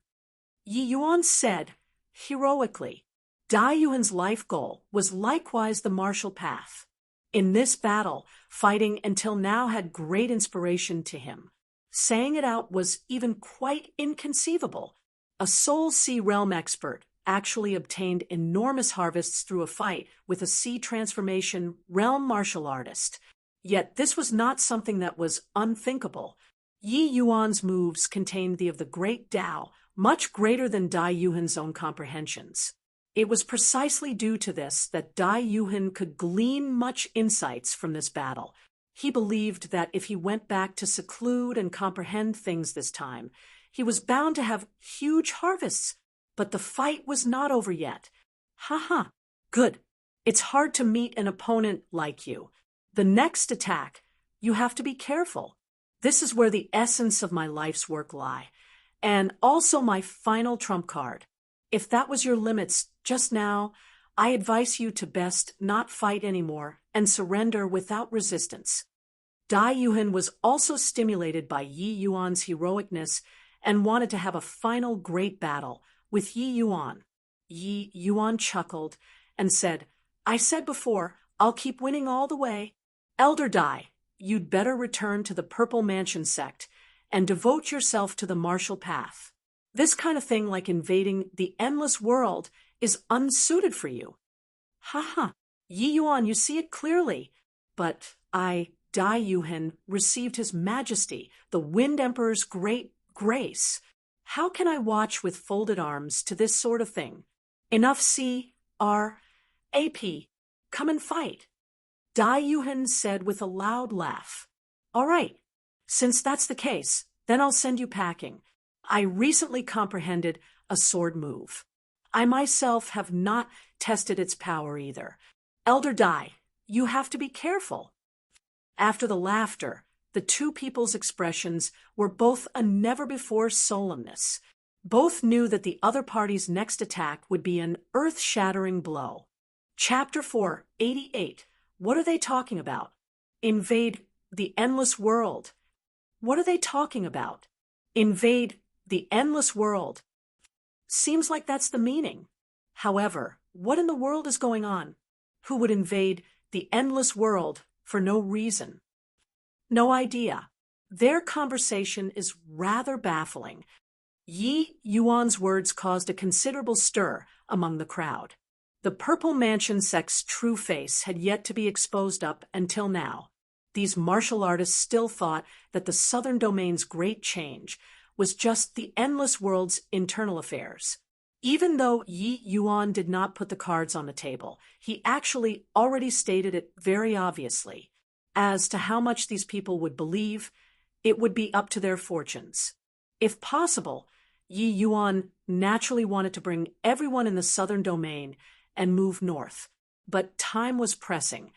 Yi Yuan said, heroically. Dai Yuan's life goal was likewise the martial path. In this battle, fighting until now had great inspiration to him. Saying it out was even quite inconceivable. A Soul Sea realm expert actually obtained enormous harvests through a fight with a sea transformation realm martial artist. Yet this was not something that was unthinkable. Yi Yuan's moves contained the of the great Tao, much greater than Dai Yuan's own comprehensions. It was precisely due to this that Dai Yuan could glean much insights from this battle. He believed that if he went back to seclude and comprehend things this time, he was bound to have huge harvests. But the fight was not over yet. Haha, good. It's hard to meet an opponent like you. The next attack, you have to be careful. This is where the essence of my life's work lie, and also my final trump card. If that was your limits just now, I advise you to best not fight anymore and surrender without resistance. Dai Yuan was also stimulated by Yi Yuan's heroicness and wanted to have a final great battle with Yi Yuan. Yi Yuan chuckled and said, I said before, I'll keep winning all the way. Elder Dai, you'd better return to the Purple Mansion sect and devote yourself to the martial path. This kind of thing, like invading the endless world, is unsuited for you. Haha, Yi Yuan, you see it clearly. But Dai Yuan, received His Majesty, the Wind Emperor's great grace. How can I watch with folded arms to this sort of thing? Enough C.R.A.P. Come and fight. Dai Yuan said with a loud laugh. All right, since that's the case, then I'll send you packing. I recently comprehended a sword move. I myself have not tested its power either. Elder Dai, you have to be careful. After the laughter, the two people's expressions were both a never-before solemnness. Both knew that the other party's next attack would be an earth-shattering blow. Chapter 488. What are they talking about? Invade the endless world. What are they talking about? Invade the endless world. Seems like that's the meaning. However, what in the world is going on? Who would invade the endless world for no reason? No idea. Their conversation is rather baffling. Yi Yuan's words caused a considerable stir among the crowd. The Purple Mansion sect's true face had yet to be exposed up until now. These martial artists still thought that the Southern Domain's great change was just the endless world's internal affairs. Even though Yi Yuan did not put the cards on the table, he actually already stated it very obviously. As to how much these people would believe, it would be up to their fortunes. If possible, Yi Yuan naturally wanted to bring everyone in the Southern Domain and move north. But time was pressing,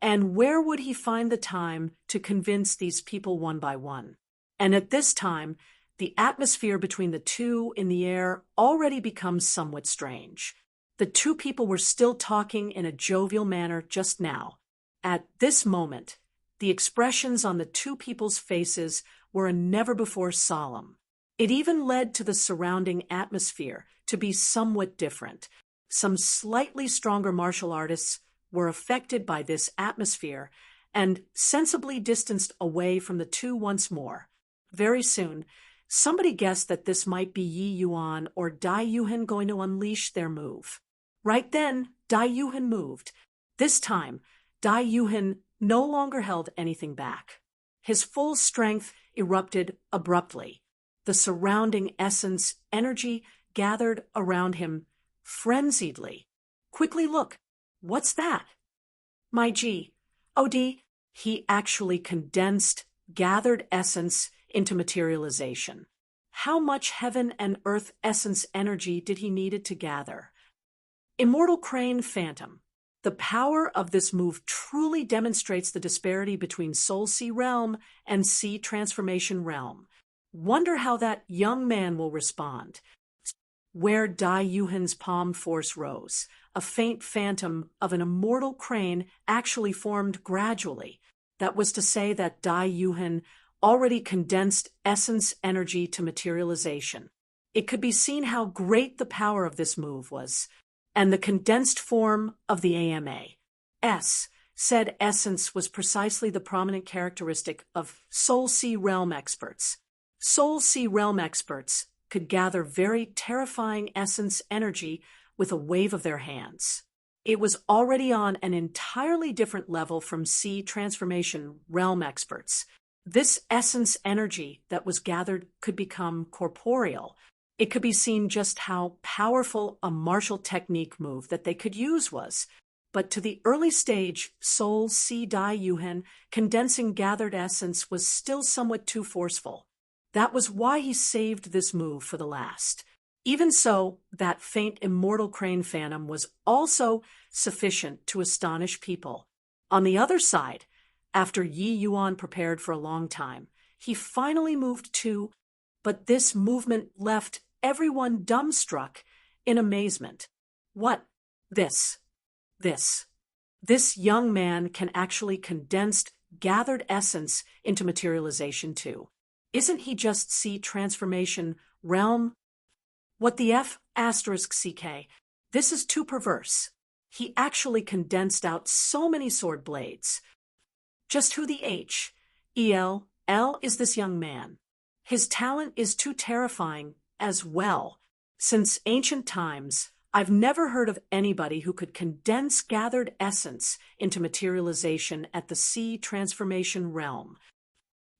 and where would he find the time to convince these people one by one? And at this time, the atmosphere between the two in the air already becomes somewhat strange. The two people were still talking in a jovial manner just now. At this moment, the expressions on the two people's faces were a never-before solemn. It even led to the surrounding atmosphere to be somewhat different. some slightly stronger martial artists were affected by this atmosphere and sensibly distanced away from the two once more. Very soon, somebody guessed that this might be Yi Yuan or Dai Yuhan going to unleash their move. Right then, Dai Yuhan moved. This time, Dai Yuhan no longer held anything back. His full strength erupted abruptly. The surrounding essence, energy, gathered around him frenziedly. Quickly look. What's that? My G. OD. He actually condensed, gathered essence into materialization. How much heaven and earth essence energy did he need it to gather? Immortal Crane Phantom. The power of this move truly demonstrates the disparity between Soul Sea Realm and Sea Transformation Realm. Wonder how that young man will respond. Where Dai Yuhan's palm force rose, a faint phantom of an immortal crane actually formed gradually. That was to say that Dai Yuhan already condensed essence energy to materialization. It could be seen how great the power of this move was, and the condensed form of the AMA. Said essence was precisely the prominent characteristic of Soul Sea Realm experts. Soul Sea Realm experts could gather very terrifying essence energy with a wave of their hands. It was already on an entirely different level from Sea Transformation Realm experts. This essence energy that was gathered could become corporeal. It could be seen just how powerful a martial technique move that they could use was. But to the early stage, Soul Sea Dai Yuhan condensing gathered essence was still somewhat too forceful. That was why he saved this move for the last. Even so, that faint immortal crane phantom was also sufficient to astonish people. On the other side, after Yi Yuan prepared for a long time, he finally moved too, but this movement left everyone dumbstruck in amazement. What? This young man can actually condense gathered essence into materialization too. Isn't he just Sea Transformation Realm? What the F***, CK? This is too perverse. He actually condensed out so many sword blades. Just who the L is this young man? His talent is too terrifying as well. Since ancient times, I've never heard of anybody who could condense gathered essence into materialization at the Sea Transformation Realm.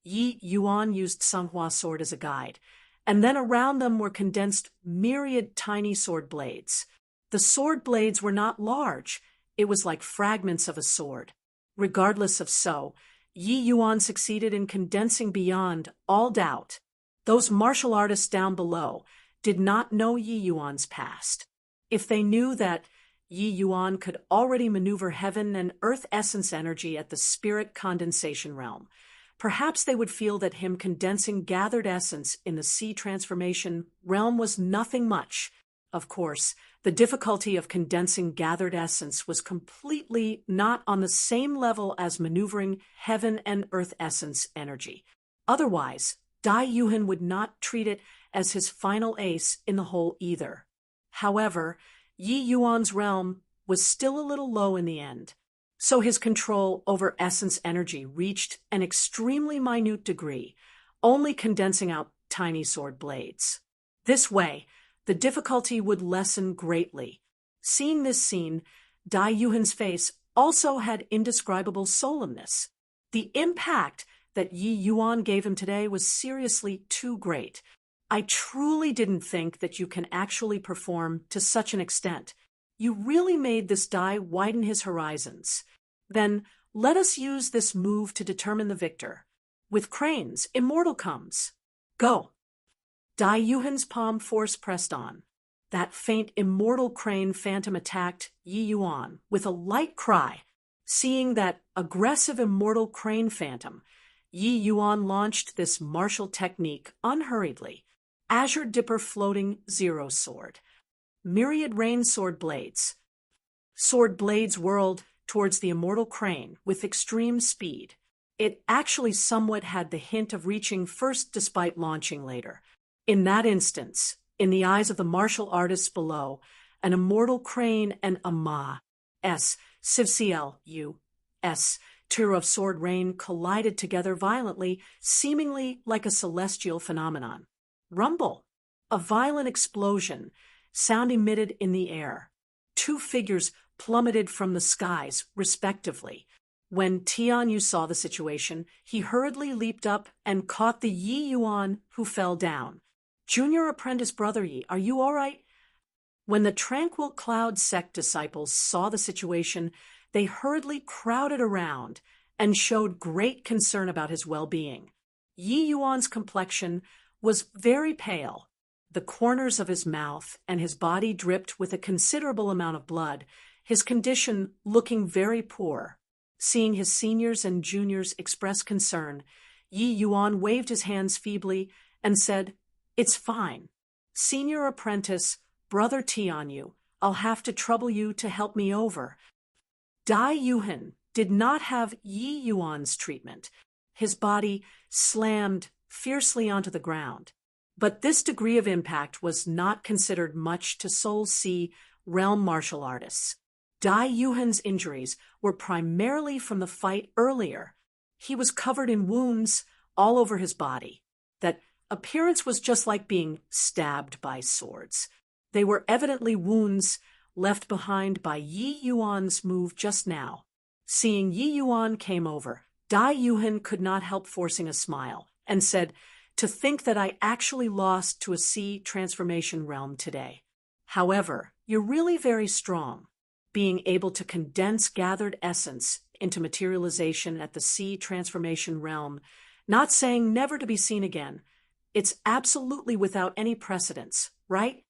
Yi Yuan used Songhua sword as a guide, and then around them were condensed myriad tiny sword blades. The sword blades were not large. It was like fragments of a sword. Regardless of so, Yi Yuan succeeded in condensing beyond all doubt. Those martial artists down below did not know Yi Yuan's past. If they knew that Yi Yuan could already maneuver heaven and earth essence energy at the spirit condensation realm, perhaps they would feel that him condensing gathered essence in the Sea Transformation realm was nothing much. Of course, the difficulty of condensing gathered essence was completely not on the same level as maneuvering heaven and earth essence energy. Otherwise, Dai Yuhan would not treat it as his final ace in the hole either. However, Yi Yuan's realm was still a little low in the end, so his control over essence energy reached an extremely minute degree, only condensing out tiny sword blades. This way, the difficulty would lessen greatly. Seeing this scene, Dai Yuhan's face also had indescribable solemnness. The impact that Yi Yuan gave him today was seriously too great. I truly didn't think that you can actually perform to such an extent. You really made this Dai widen his horizons. Then let us use this move to determine the victor. With cranes, immortal comes. Go. Dai Yuhan's palm force pressed on. That faint immortal crane phantom attacked Yi Yuan with a light cry. Seeing that aggressive immortal crane phantom, Yi Yuan launched this martial technique unhurriedly. Azure Dipper floating zero sword. Myriad rain sword blades. Sword blades whirled towards the immortal crane with extreme speed. It actually somewhat had the hint of reaching first despite launching later. In that instance, in the eyes of the martial artists below, an immortal crane and a ma. S. Civciel, U. S. Tear of sword rain collided together violently, seemingly like a celestial phenomenon. Rumble. A violent explosion, sound emitted in the air. Two figures plummeted from the skies, respectively. When Tianyu saw the situation, he hurriedly leaped up and caught the Yi Yuan, who fell down. Junior apprentice brother Yi, are you all right? When the Tranquil Cloud sect disciples saw the situation, they hurriedly crowded around and showed great concern about his well-being. Yi Yuan's complexion was very pale. The corners of his mouth and his body dripped with a considerable amount of blood, his condition looking very poor. Seeing his seniors and juniors express concern, Yi Yuan waved his hands feebly and said, "It's fine. Senior apprentice, Brother Tianyu, I'll have to trouble you to help me over." Dai Yuhan did not have Yi Yuan's treatment. His body slammed fiercely onto the ground. But this degree of impact was not considered much to Soul Sea realm martial artists. Dai Yuhan's injuries were primarily from the fight earlier. He was covered in wounds all over his body. That appearance was just like being stabbed by swords. They were evidently wounds left behind by Yi Yuan's move just now. Seeing Yi Yuan came over, Dai Yuhan could not help forcing a smile and said, "To think that I actually lost to a sea transformation realm today. However, you're really very strong. Being able to condense gathered essence into materialization at the sea transformation realm, not saying never to be seen again, it's absolutely without any precedence, right?"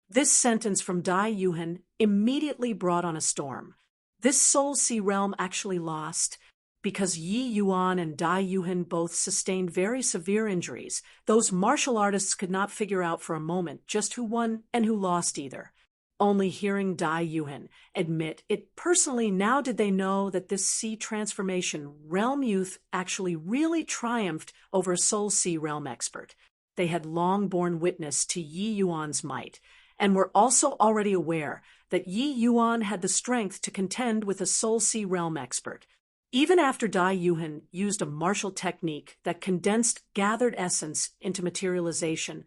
This sentence from Dai Yuhan immediately brought on a storm. This Soul Sea realm actually lost because Yi Yuan and Dai Yuhan both sustained very severe injuries. Those martial artists could not figure out for a moment just who won and who lost either. Only hearing Dai Yuhan admit it personally, now did they know that this sea transformation realm youth actually really triumphed over a Soul Sea realm expert. They had long borne witness to Yi Yuan's might, and were also already aware that Yi Yuan had the strength to contend with a Soul Sea realm expert. Even after Dai Yuhan used a martial technique that condensed gathered essence into materialization,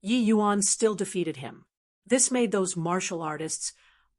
Yi Yuan still defeated him. This made those martial artists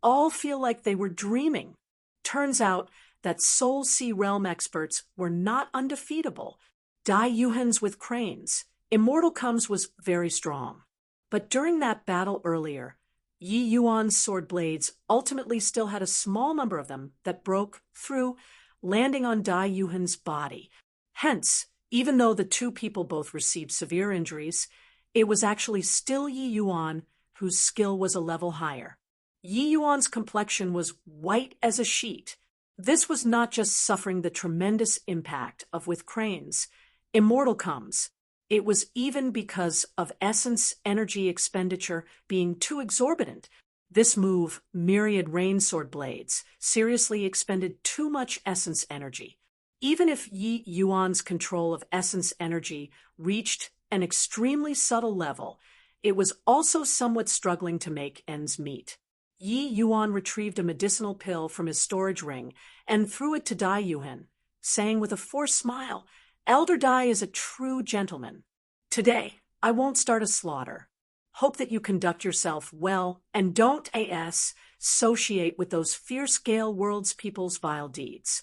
all feel like they were dreaming. Turns out that Soul Sea realm experts were not undefeatable. Dai Yuhan's with cranes. Immortal Comes was very strong. But during that battle earlier, Yi Yuan's sword blades ultimately still had a small number of them that broke through, landing on Dai Yuhan's body. Hence, even though the two people both received severe injuries, it was actually still Yi Yuan whose skill was a level higher. Yi Yuan's complexion was white as a sheet. This was not just suffering the tremendous impact of with cranes. Immortal Comes. It was even because of essence energy expenditure being too exorbitant. This move, Myriad Rain Sword Blades, seriously expended too much essence energy. Even if Yi Yuan's control of essence energy reached an extremely subtle level, it was also somewhat struggling to make ends meet. Yi Yuan retrieved a medicinal pill from his storage ring and threw it to Dai Yuhan, saying with a forced smile, "Elder Dai is a true gentleman. Today, I won't start a slaughter. Hope that you conduct yourself well and don't associate with those fierce Gale World's people's vile deeds."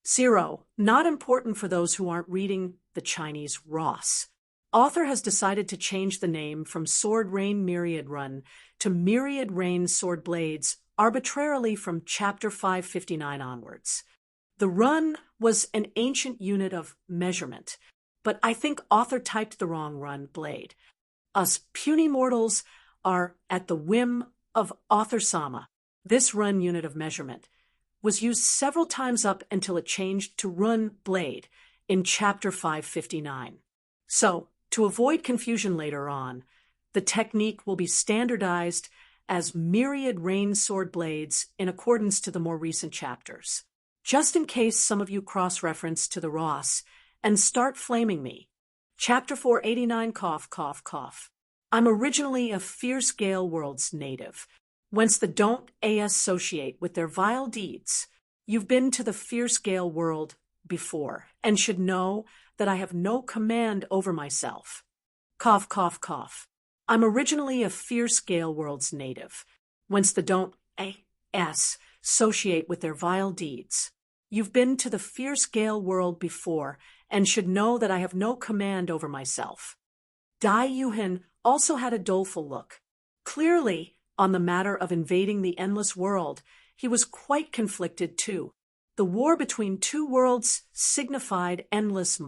0. Not important for those who aren't reading the Chinese Ross. Author has decided to change the name from Sword Rain Myriad Run to Myriad Rain Sword Blades arbitrarily from Chapter 559 onwards. The run was an ancient unit of measurement, but I think author typed the wrong run blade. Us puny mortals are at the whim of author Sama. This run unit of measurement was used several times up until it changed to run blade in Chapter 559. So, to avoid confusion later on, the technique will be standardized as Myriad Rain Sword Blades in accordance to the more recent chapters. Just in case some of you cross-reference to the Ross and start flaming me. Chapter 489, cough, cough, cough. I'm originally a fierce Gale World's native. whence the don't associate with their vile deeds. You've been to the fierce gale world before, and should know that I have no command over myself. Cough, cough, cough. I'm originally a fierce gale world's native, whence the don't associate with their vile deeds. You've been to the fierce gale world before, and should know that I have no command over myself. Dai Yuhan also had a doleful look. Clearly, on the matter of invading the endless world, he was quite conflicted too. The war between two worlds signified endless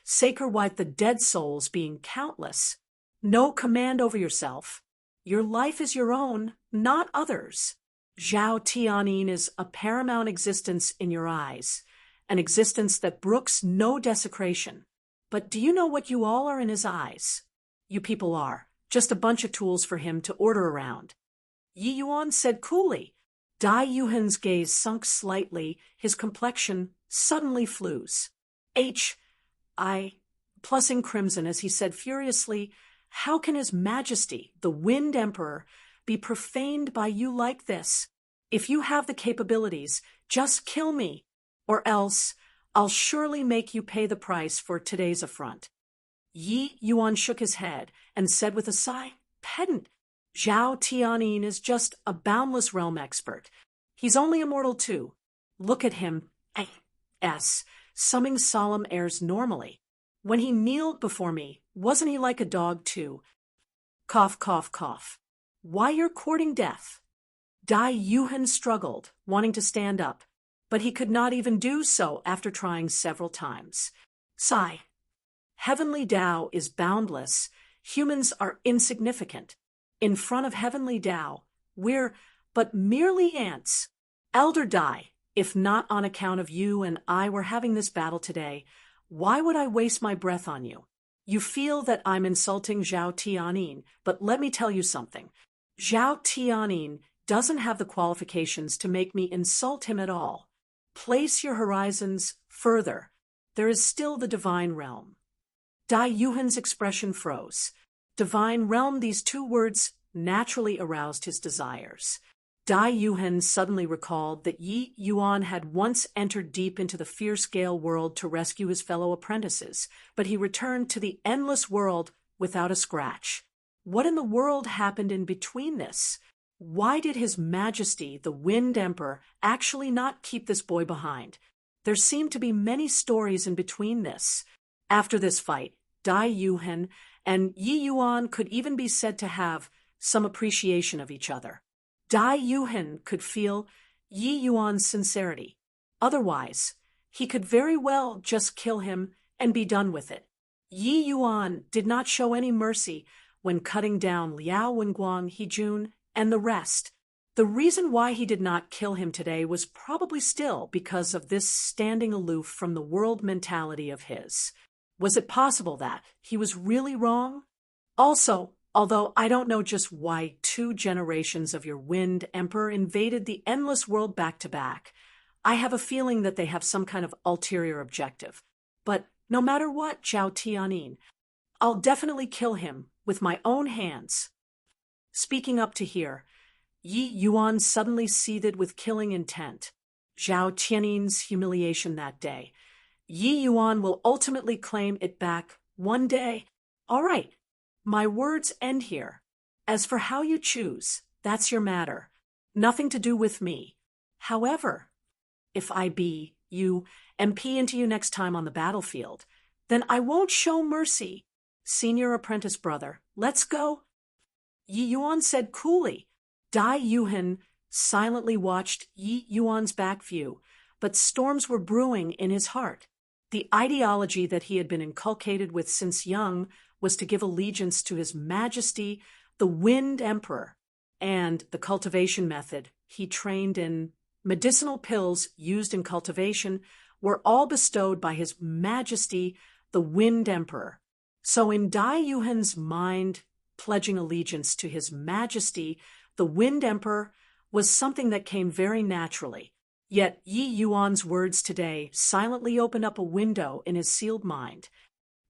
sacred white the dead souls being countless. No command over yourself. Your life is your own, not others. Zhao Tianin is a paramount existence in your eyes, an existence that brooks no desecration. But do you know what you all are in his eyes? You people are just a bunch of tools for him to order around. Yi Yuan said coolly. Dai Yuhan's gaze sunk slightly, his complexion suddenly flues. Plussing crimson as he said furiously, how can His Majesty, the Wind Emperor, be profaned by you like this? If you have the capabilities, just kill me, or else I'll surely make you pay the price for today's affront. Yi Yuan shook his head and said with a sigh, pedant, Zhao Tianin is just a boundless realm expert. He's only a mortal too. Look at him, summing solemn airs normally. When he kneeled before me, wasn't he like a dog too? Cough, cough, cough. Why, you're courting death. Dai Yuhan struggled, wanting to stand up, but he could not even do so after trying several times. Sigh. Heavenly Tao is boundless. Humans are insignificant. In front of Heavenly Tao, we're but merely ants. Elder Dai, if not on account of you and I were having this battle today, why would I waste my breath on you? You feel that I'm insulting Zhao Tianin, but let me tell you something. Zhao Tianin doesn't have the qualifications to make me insult him at all. Place your horizons further. There is still the divine realm. Dai Yuhan's expression froze. Divine realm, these two words naturally aroused his desires. Dai Yuhan suddenly recalled that Yi Yuan had once entered deep into the fierce gale world to rescue his fellow apprentices, but he returned to the endless world without a scratch. What in the world happened in between this? Why did His Majesty, the Wind Emperor, actually not keep this boy behind? There seemed to be many stories in between this. After this fight, Dai Yuhan and Yi Yuan could even be said to have some appreciation of each other. Dai Yuhan could feel Yi Yuan's sincerity. Otherwise, he could very well just kill him and be done with it. Yi Yuan did not show any mercy when cutting down Liao Wenguang, Hejun, and the rest. The reason why he did not kill him today was probably still because of this standing aloof from the world mentality of his. Was it possible that he was really wrong? Also, although I don't know just why 2 generations of your Wind Emperor invaded the endless world back to back, I have a feeling that they have some kind of ulterior objective. But no matter what, Zhao Tianin, I'll definitely kill him with my own hands. Speaking up to here, Yi Yuan suddenly seethed with killing intent. Zhao Tianin's humiliation that day. Yi Yuan will ultimately claim it back one day. All right. My words end here. As for how you choose, that's your matter. Nothing to do with me. However, if I be you and pee into you next time on the battlefield, then I won't show mercy. Senior apprentice brother, let's go. Yi Yuan said coolly. Dai Yuhan silently watched Yi Yuan's back view, but storms were brewing in his heart. The ideology that he had been inculcated with since young was to give allegiance to His Majesty, the Wind Emperor, and the cultivation method he trained in, medicinal pills used in cultivation, were all bestowed by His Majesty, the Wind Emperor. So in Dai Yuhan's mind, pledging allegiance to His Majesty, the Wind Emperor, was something that came very naturally. Yet Yi Yuan's words today silently opened up a window in his sealed mind.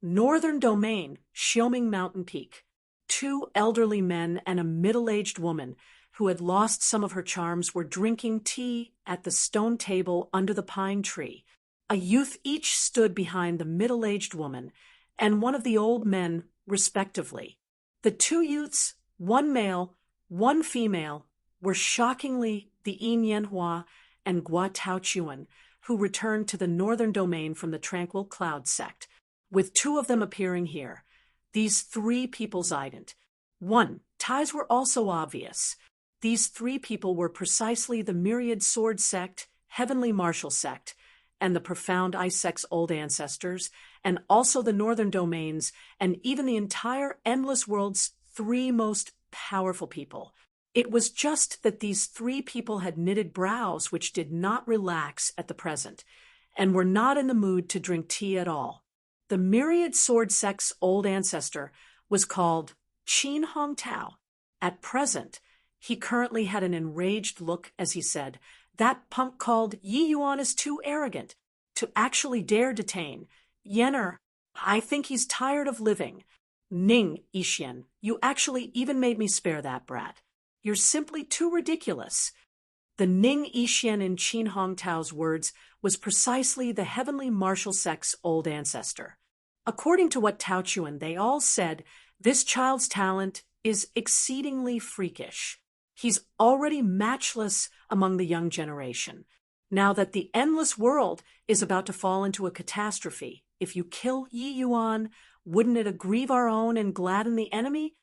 Northern Domain, Xiaoming Mountain Peak. 2 elderly men and a middle-aged woman who had lost some of her charms, were drinking tea at the stone table under the pine tree. A youth each stood behind the middle-aged woman and one of the old men, respectively. The two youths, one male, one female, were shockingly the Yin Yanhua and Gua Taochuan, who returned to the northern domain from the Tranquil Cloud sect, with two of them appearing here. These three peoples ident. 1. Ties were also obvious. These three people were precisely the Myriad Sword sect, Heavenly Martial sect, and the Profound Ice sect's old ancestors, and also the northern domains, and even the entire Endless World's three most powerful people. It was just that these three people had knitted brows which did not relax at the present, and were not in the mood to drink tea at all. The Myriad Sword sect's old ancestor was called Qin Hong Tao. At present, he currently had an enraged look as he said, "That punk called Yi Yuan is too arrogant to actually dare detain. Yenner, I think he's tired of living. Ning Yixian, you actually even made me spare that brat. You're simply too ridiculous." The Ning Yixian in Qin Hong Tao's words was precisely the Heavenly Martial sect's old ancestor. According to what Taochuan they all said, this child's talent is exceedingly freakish. He's already matchless among the young generation. Now that the endless world is about to fall into a catastrophe, if you kill Yi Yuan, wouldn't it aggrieve our own and gladden the enemy?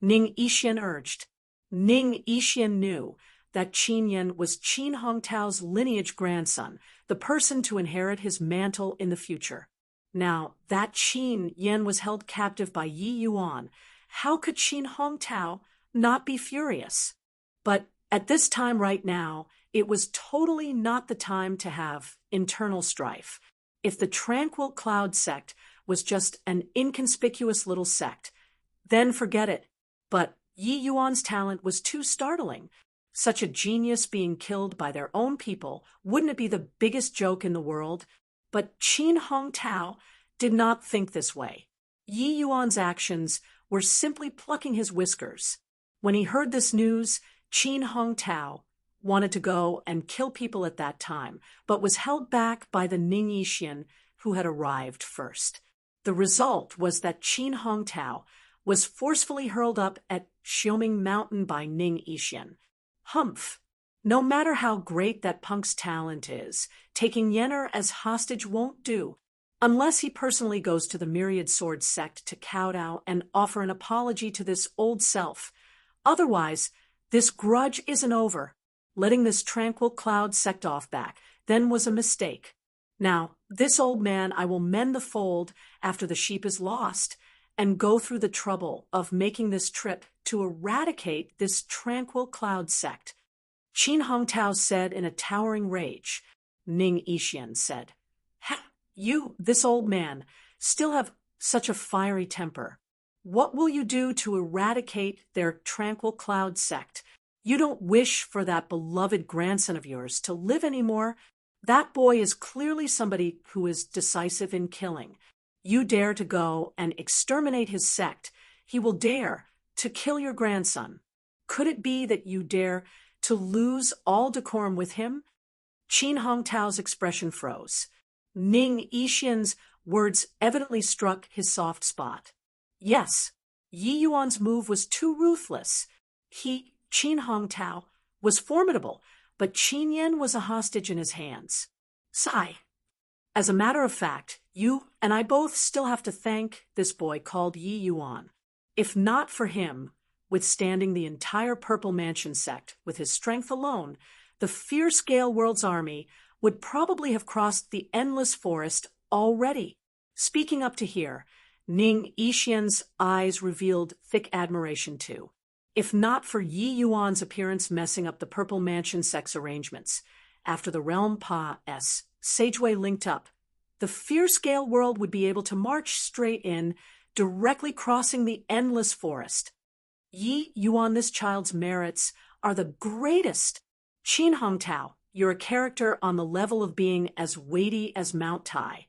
Ning Yixian urged. Ning Yixian knew that Qin Yan was Qin Hong Tao's lineage grandson, the person to inherit his mantle in the future. Now, that Qin Yan was held captive by Yi Yuan. How could Qin Hong Tao not be furious? But at this time right now, it was totally not the time to have internal strife. If the Tranquil Cloud sect was just an inconspicuous little sect, then forget it. But Yi Yuan's talent was too startling. Such a genius being killed by their own people, wouldn't it be the biggest joke in the world? But Qin Hong Tao did not think this way. Yi Yuan's actions were simply plucking his whiskers. When he heard this news, Qin Hong Tao wanted to go and kill people at that time, but was held back by the Ning Yixian, who had arrived first. The result was that Qin Hong Tao was forcefully hurled up at Xiuming Mountain by Ning Yixian. Humph! No matter how great that punk's talent is, taking Yenner as hostage won't do, unless he personally goes to the Myriad Sword sect to kowtow and offer an apology to this old self. Otherwise, this grudge isn't over. Letting this Tranquil Cloud sect off back then was a mistake. Now, this old man I will mend the fold after the sheep is lost, and go through the trouble of making this trip to eradicate this Tranquil Cloud sect. Qin Hong Tao said in a towering rage. Ning Yixian said, "You, this old man, still have such a fiery temper. What will you do to eradicate their Tranquil Cloud sect? You don't wish for that beloved grandson of yours to live anymore. That boy is clearly somebody who is decisive in killing. You dare to go and exterminate his sect. He will dare to kill your grandson. Could it be that you dare to lose all decorum with him?" Qin Hong Tao's expression froze. Ning Yixian's words evidently struck his soft spot. Yes, Yi Yuan's move was too ruthless. He, Qin Hong Tao, was formidable, but Qin Yan was a hostage in his hands. Sigh. As a matter of fact, you and I both still have to thank this boy called Yi Yuan. If not for him, withstanding the entire Purple Mansion sect with his strength alone, the fierce Gale World's army would probably have crossed the endless forest already. Speaking up to here, Ning Yixian's eyes revealed thick admiration too. If not for Yi Yuan's appearance messing up the Purple Mansion sect's arrangements, after the Realm Pa-S Sageway linked up, the fierce Gale World would be able to march straight in, directly crossing the endless forest. Yi Yuan, this child's merits are the greatest. Qin Hong Tao, you're a character on the level of being as weighty as Mount Tai,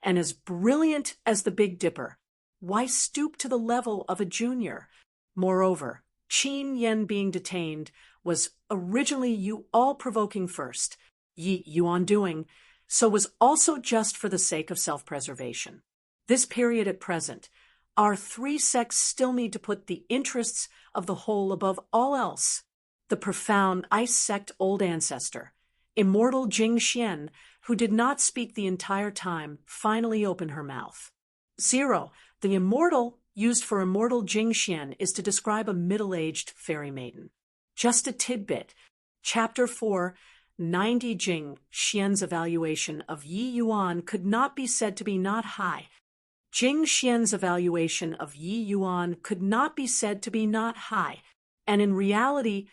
and as brilliant as the Big Dipper. Why stoop to the level of a junior? Moreover, Qin Yan being detained was originally you all provoking first, Yi Yuan doing, so was also just for the sake of self-preservation. This period at present, our three sects still need to put the interests of the whole above all else. The profound ice sect old ancestor, immortal Jing Xian, who did not speak the entire time, finally opened her mouth. 0. The immortal used for immortal Jing Xian is to describe a middle-aged fairy maiden. Just a tidbit. Chapter 4, 90 Jing Xian's evaluation of Yi Yuan could not be said to be not high. Jing Xian's evaluation of Yi Yuan could not be said to be not high, and in reality,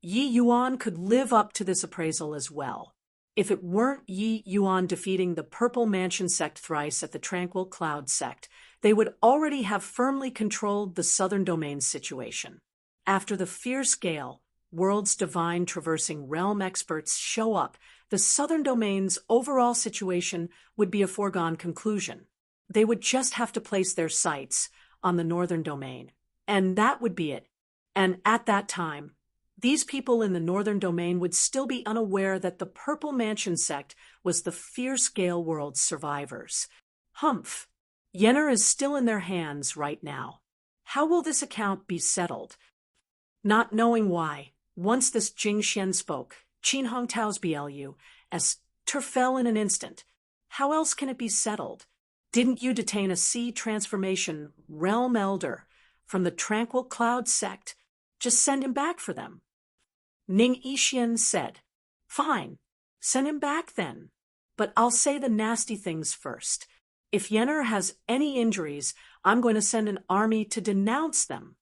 Yi Yuan could live up to this appraisal as well. If it weren't Yi Yuan defeating the Purple Mansion sect thrice at the Tranquil Cloud sect, they would already have firmly controlled the Southern Domain's situation. After the fierce gale, world's divine traversing realm experts show up, the Southern Domain's overall situation would be a foregone conclusion. They would just have to place their sights on the Northern Domain, and that would be it. And at that time, these people in the Northern Domain would still be unaware that the Purple Mansion sect was the fierce Gale world's survivors. Humph. Yenner is still in their hands right now. How will this account be settled? Not knowing why, once this Jing Xian spoke, Qin Hong Tao's BLU, as fell in an instant. How else can it be settled? Didn't you detain a sea transformation realm elder from the Tranquil Cloud sect? Just send him back for them. Ning Yixian said, Fine, send him back then. But I'll say the nasty things first. If Yenner has any injuries, I'm going to send an army to denounce them.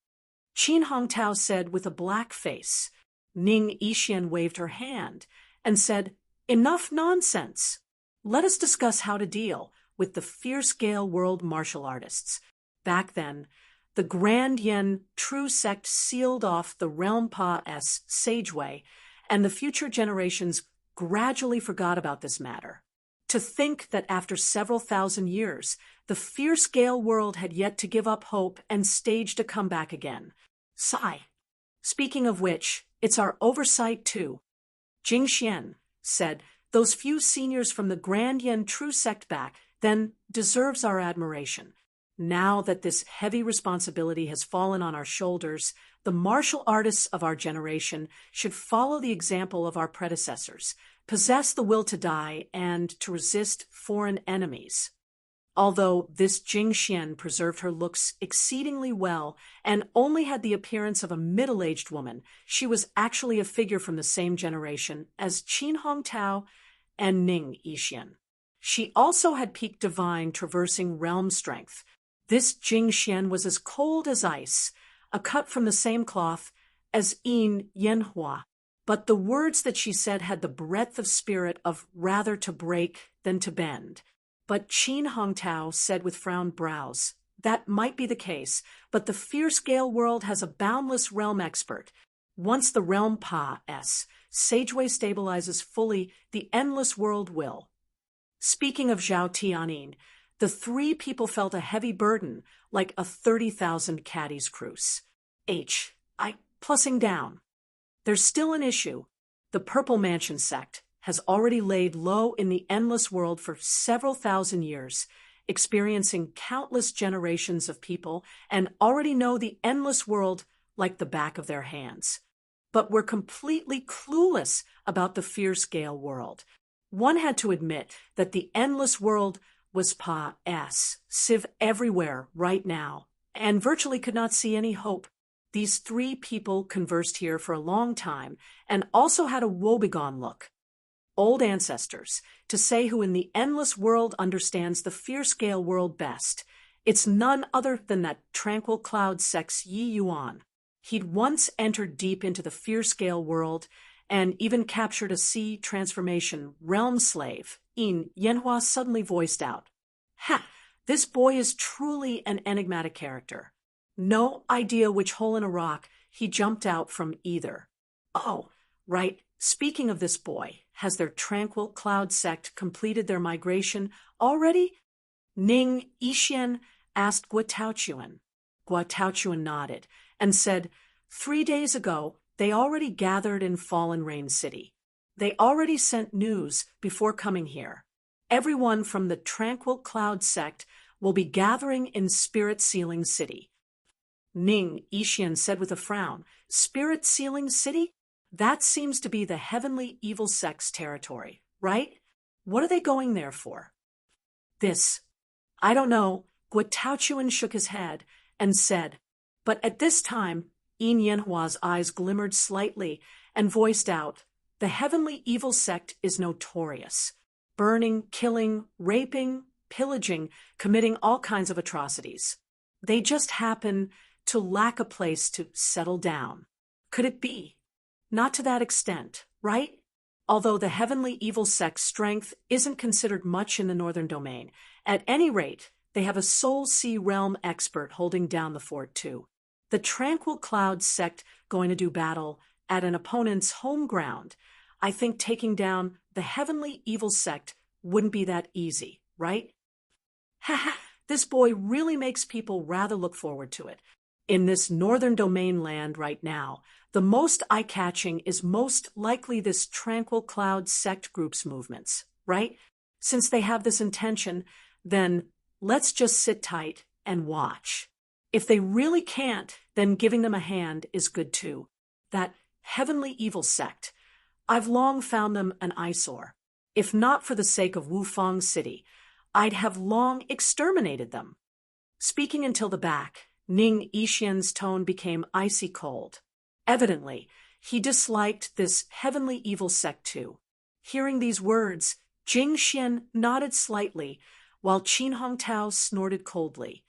Qin Hong Tao said with a black face. Ning Yixian waved her hand and said, Enough nonsense. Let us discuss how to deal with the fierce Gale world martial artists. Back then, the Grand Yen True Sect sealed off the Realm Pa-S Sageway, and the future generations gradually forgot about this matter. To think that after several thousand years, the fierce Gale world had yet to give up hope and staged a comeback again. Sigh. Speaking of which, it's our oversight too. Jing Xian said, those few seniors from the Grand Yen True Sect back then deserves our admiration. Now that this heavy responsibility has fallen on our shoulders, the martial artists of our generation should follow the example of our predecessors, possess the will to die, and to resist foreign enemies. Although this Jing Xian preserved her looks exceedingly well and only had the appearance of a middle-aged woman, she was actually a figure from the same generation as Qin Hong Tao and Ning Yixian. She also had peak divine traversing realm strength. This Jing Xian was as cold as ice, a cut from the same cloth as Yin Yanhua. But the words that she said had the breadth of spirit of rather to break than to bend. But Qin Hong Tao said with frowned brows, that might be the case, but the fierce Gale world has a boundless realm expert. Once the realm Pa-S Sageway stabilizes fully, the endless world will. Speaking of Zhao Tianyin, the three people felt a heavy burden, like a 30,000 caddies cruise. Plussing down. There's still an issue. The Purple Mansion sect has already laid low in the endless world for several thousand years, experiencing countless generations of people, and already know the endless world like the back of their hands. But we're completely clueless about the fierce Gale world. One had to admit that the endless world was Pa-S, Civ everywhere right now, and virtually could not see any hope. These three people conversed here for a long time and also had a woebegone look. Old ancestors, to say who in the endless world understands the fierce Gale world best. It's none other than that Tranquil Cloud sect's Yi Yuan. He'd once entered deep into the fierce Gale world and even captured a sea transformation realm slave. Yin Yanhua suddenly voiced out, Ha! This boy is truly an enigmatic character. No idea which hole in a rock he jumped out from either. Oh, right. Speaking of this boy, has their Tranquil Cloud sect completed their migration already? Ning Yixian asked Guo Taochuan. Guo Taochuan nodded and said, 3 days ago, they already gathered in Fallen Rain City. They already sent news before coming here. Everyone from the Tranquil Cloud sect will be gathering in Spirit Sealing City. Ning Ishian said with a frown, Spirit Sealing City? That seems to be the Heavenly Evil Sect's territory, right? What are they going there for? I don't know. Guo Taochuan shook his head and said, but at this time, Yin Yanhua's eyes glimmered slightly and voiced out, the Heavenly Evil Sect is notorious. Burning, killing, raping, pillaging, committing all kinds of atrocities. They just happen to lack a place to settle down. Could it be? Not to that extent, right? Although the Heavenly Evil Sect's strength isn't considered much in the Northern Domain, at any rate, they have a Soul Sea Realm expert holding down the fort too. The Tranquil Cloud sect going to do battle at an opponent's home ground. I think taking down the Heavenly Evil Sect wouldn't be that easy, right? Haha, this boy really makes people rather look forward to it. In this Northern Domain land right now, the most eye-catching is most likely this Tranquil Cloud sect group's movements, right? Since they have this intention, then let's just sit tight and watch. If they really can't, then giving them a hand is good too. That Heavenly Evil Sect, I've long found them an eyesore. If not for the sake of Wufang City, I'd have long exterminated them. Speaking until the back, Ning Ishian's tone became icy cold. Evidently, he disliked this Heavenly Evil Sect too. Hearing these words, Jing Xian nodded slightly, while Qin Hongtao snorted coldly.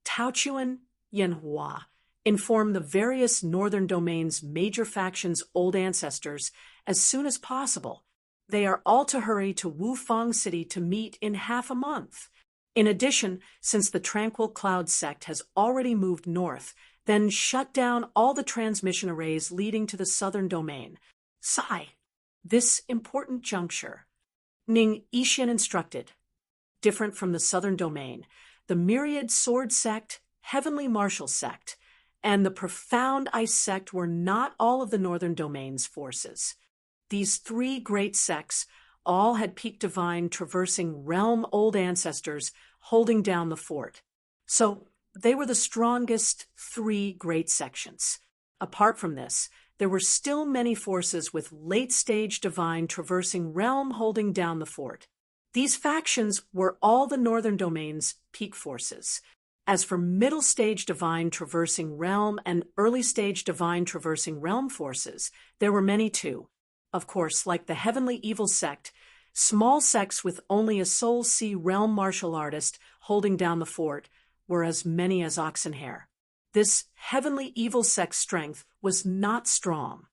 Taochuan Yanhua informed the various Northern Domain's major factions' old ancestors as soon as possible. They are all to hurry to Wufang City to meet in half a month. In addition, since the Tranquil Cloud sect has already moved north, then shut down all the transmission arrays leading to the Southern Domain. This important juncture. Ning Ishian instructed. Different from the Southern Domain, the Myriad Sword Sect, Heavenly Martial Sect, and the Profound Ice Sect were not all of the Northern Domain's forces. These three great sects all had peak divine traversing realm old ancestors holding down the fort. So they were the strongest three great sections. Apart from this, there were still many forces with late-stage divine traversing realm holding down the fort. These factions were all the Northern Domain's peak forces. As for middle-stage divine traversing realm and early-stage divine traversing realm forces, there were many too. Of course, like the Heavenly Evil Sect, small sects with only a Soul Sea Realm martial artist holding down the fort were as many as Oxenhair. This Heavenly Evil Sect's strength was not strong.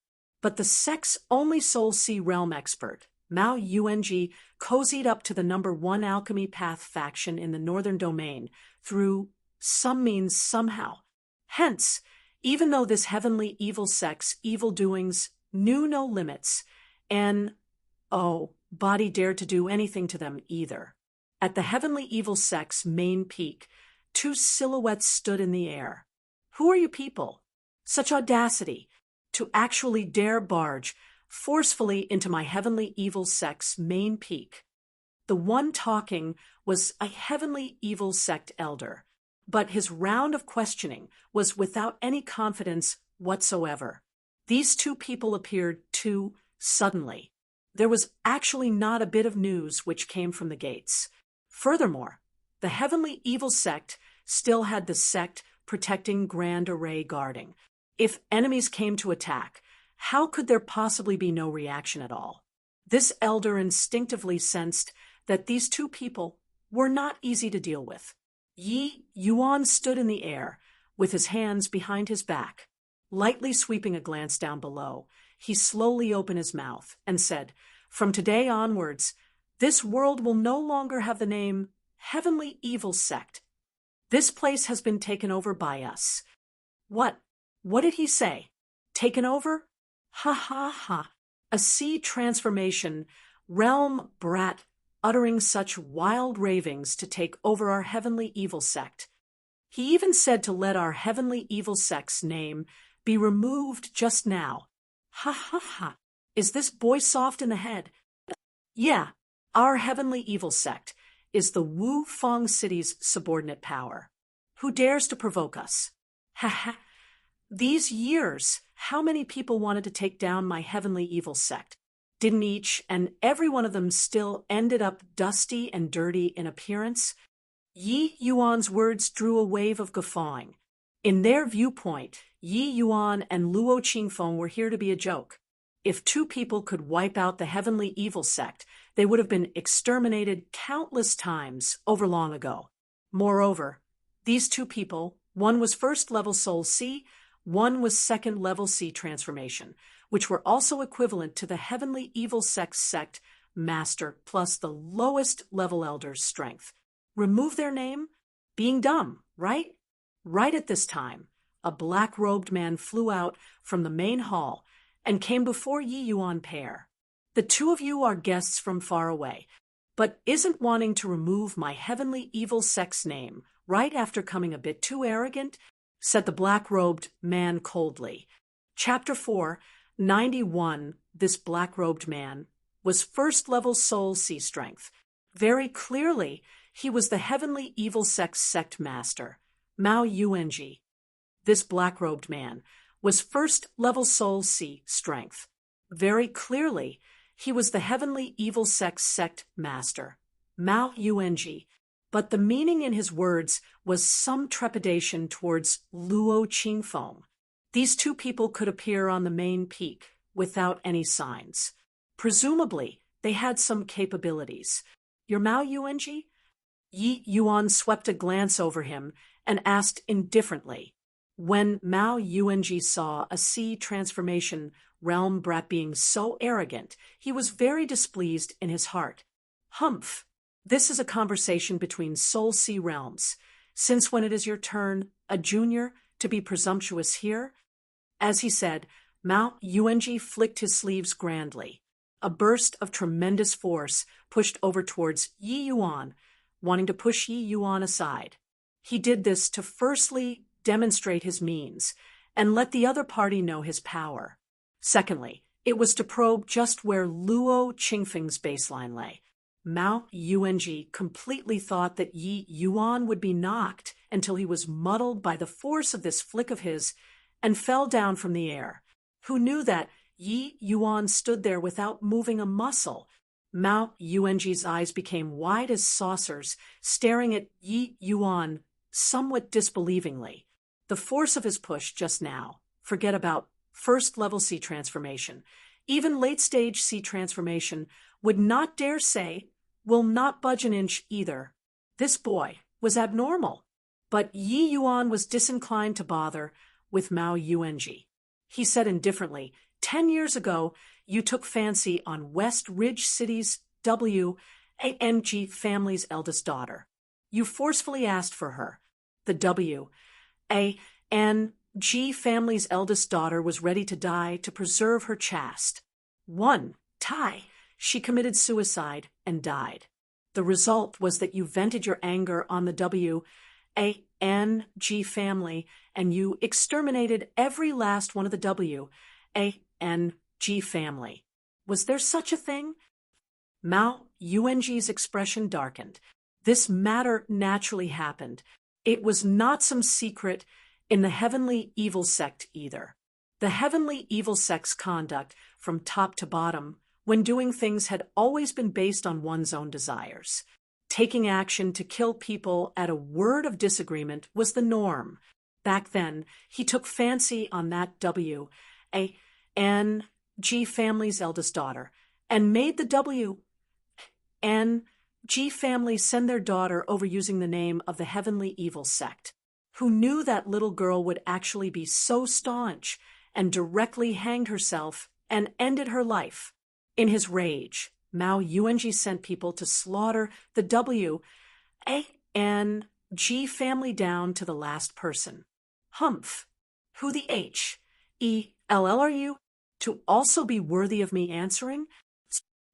But the sect's only Soul Sea Realm expert, Mao Yuanji, cozied up to the number 1 Alchemy Path faction in the Northern Domain through some means somehow. Hence, even though this Heavenly Evil Sect's evil doings knew no limits, and, body dared to do anything to them either. At the Heavenly Evil Sect's main peak, 2 silhouettes stood in the air. Who are you people? Such audacity to actually dare barge forcefully into my Heavenly Evil Sect's main peak. The one talking was a Heavenly Evil Sect elder, but his round of questioning was without any confidence whatsoever. These 2 people appeared too suddenly. There was actually not a bit of news which came from the gates. Furthermore, the Heavenly Evil Sect still had the sect protecting Grand Array guarding. If enemies came to attack, how could there possibly be no reaction at all? This elder instinctively sensed that these 2 people were not easy to deal with. Yi Yuan stood in the air, with his hands behind his back. Lightly sweeping a glance down below, he slowly opened his mouth and said, "From today onwards, this world will no longer have the name Heavenly Evil Sect. This place has been taken over by us." What did he say? Taken over? Ha ha ha. A sea transformation, realm brat, uttering such wild ravings to take over our Heavenly Evil Sect. He even said to let our Heavenly Evil Sect's name be removed just now, Ha ha ha. Is this boy soft in the head? Yeah, our heavenly evil sect is the Wu Fong City's subordinate power. Who dares to provoke us? Ha ha. These years, how many people wanted to take down my heavenly evil sect? Didn't each and every one of them still ended up dusty and dirty in appearance? Yi Yuan's words drew a wave of guffawing. In their viewpoint, Yi Yuan and Luo Qingfeng were here to be a joke. If two people could wipe out the heavenly evil sect, they would have been exterminated countless times over long ago. Moreover, these two people, one was first-level Soul C, one was second-level C transformation, which were also equivalent to the heavenly evil sect master plus the lowest level elder's strength. Remove their name? Being dumb, right? Right at this time, a black-robed man flew out from the main hall and came before Yi Yuan pair. The two of you are guests from far away, but isn't wanting to remove my heavenly evil sect's name right after coming a bit too arrogant? Said the black-robed man coldly. Chapter 4, 91. This black-robed man was first-level Soul C strength. Very clearly, he was the heavenly evil sect master, Mao Yuanji. This black-robed man was first-level Soul C strength. Very clearly, he was the heavenly evil sect master, Mao Yuanji. But the meaning in his words was some trepidation towards Luo Qingfeng. These two people could appear on the main peak without any signs. Presumably, they had some capabilities. You're Mao Yuanji? Yi Yuan swept a glance over him and asked indifferently. When Mao Yuanji saw a C transformation realm brat being so arrogant, he was very displeased in his heart. Humph! This is a conversation between Soul C realms. Since when it is your turn, a junior, to be presumptuous here? As he said, Mao Yuanji flicked his sleeves grandly. A burst of tremendous force pushed over towards Yi Yuan, wanting to push Yi Yuan aside. He did this to firstly demonstrate his means and let the other party know his power. Secondly, it was to probe just where Luo Qingfeng's baseline lay. Mao Yuanji completely thought that Yi Yuan would be knocked until he was muddled by the force of this flick of his and fell down from the air. Who knew that Yi Yuan stood there without moving a muscle? Mao Yuanji's eyes became wide as saucers, staring at Yi Yuan somewhat disbelievingly. The force of his push just now, forget about first-level C transformation, even late-stage C transformation, would not dare say, will not budge an inch either. This boy was abnormal. But Yi Yuan was disinclined to bother with Mao Yuanji. He said indifferently, 10 years ago, you took fancy on West Ridge City's W.A.N.G. family's eldest daughter. You forcefully asked for her. The W.A.N.G. family's eldest daughter was ready to die to preserve her caste. One tie. She committed suicide and died. The result was that you vented your anger on the W.A.N.G. family and you exterminated every last one of the W.A.N.G. family. Was there such a thing? Mao Yuanji's expression darkened. This matter naturally happened. It was not some secret in the heavenly evil sect either. The heavenly evil sect's conduct, from top to bottom, when doing things had always been based on one's own desires. Taking action to kill people at a word of disagreement was the norm. Back then, he took fancy on that W.A.N.G. family's eldest daughter and made the W.N.G. family send their daughter over using the name of the heavenly evil sect. Who knew that little girl would actually be so staunch and directly hanged herself and ended her life? In his rage, Mao Yuanji sent people to slaughter the W.A.N.G. family down to the last person. Humph! Who the H.E.L.L. are you? To also be worthy of me answering?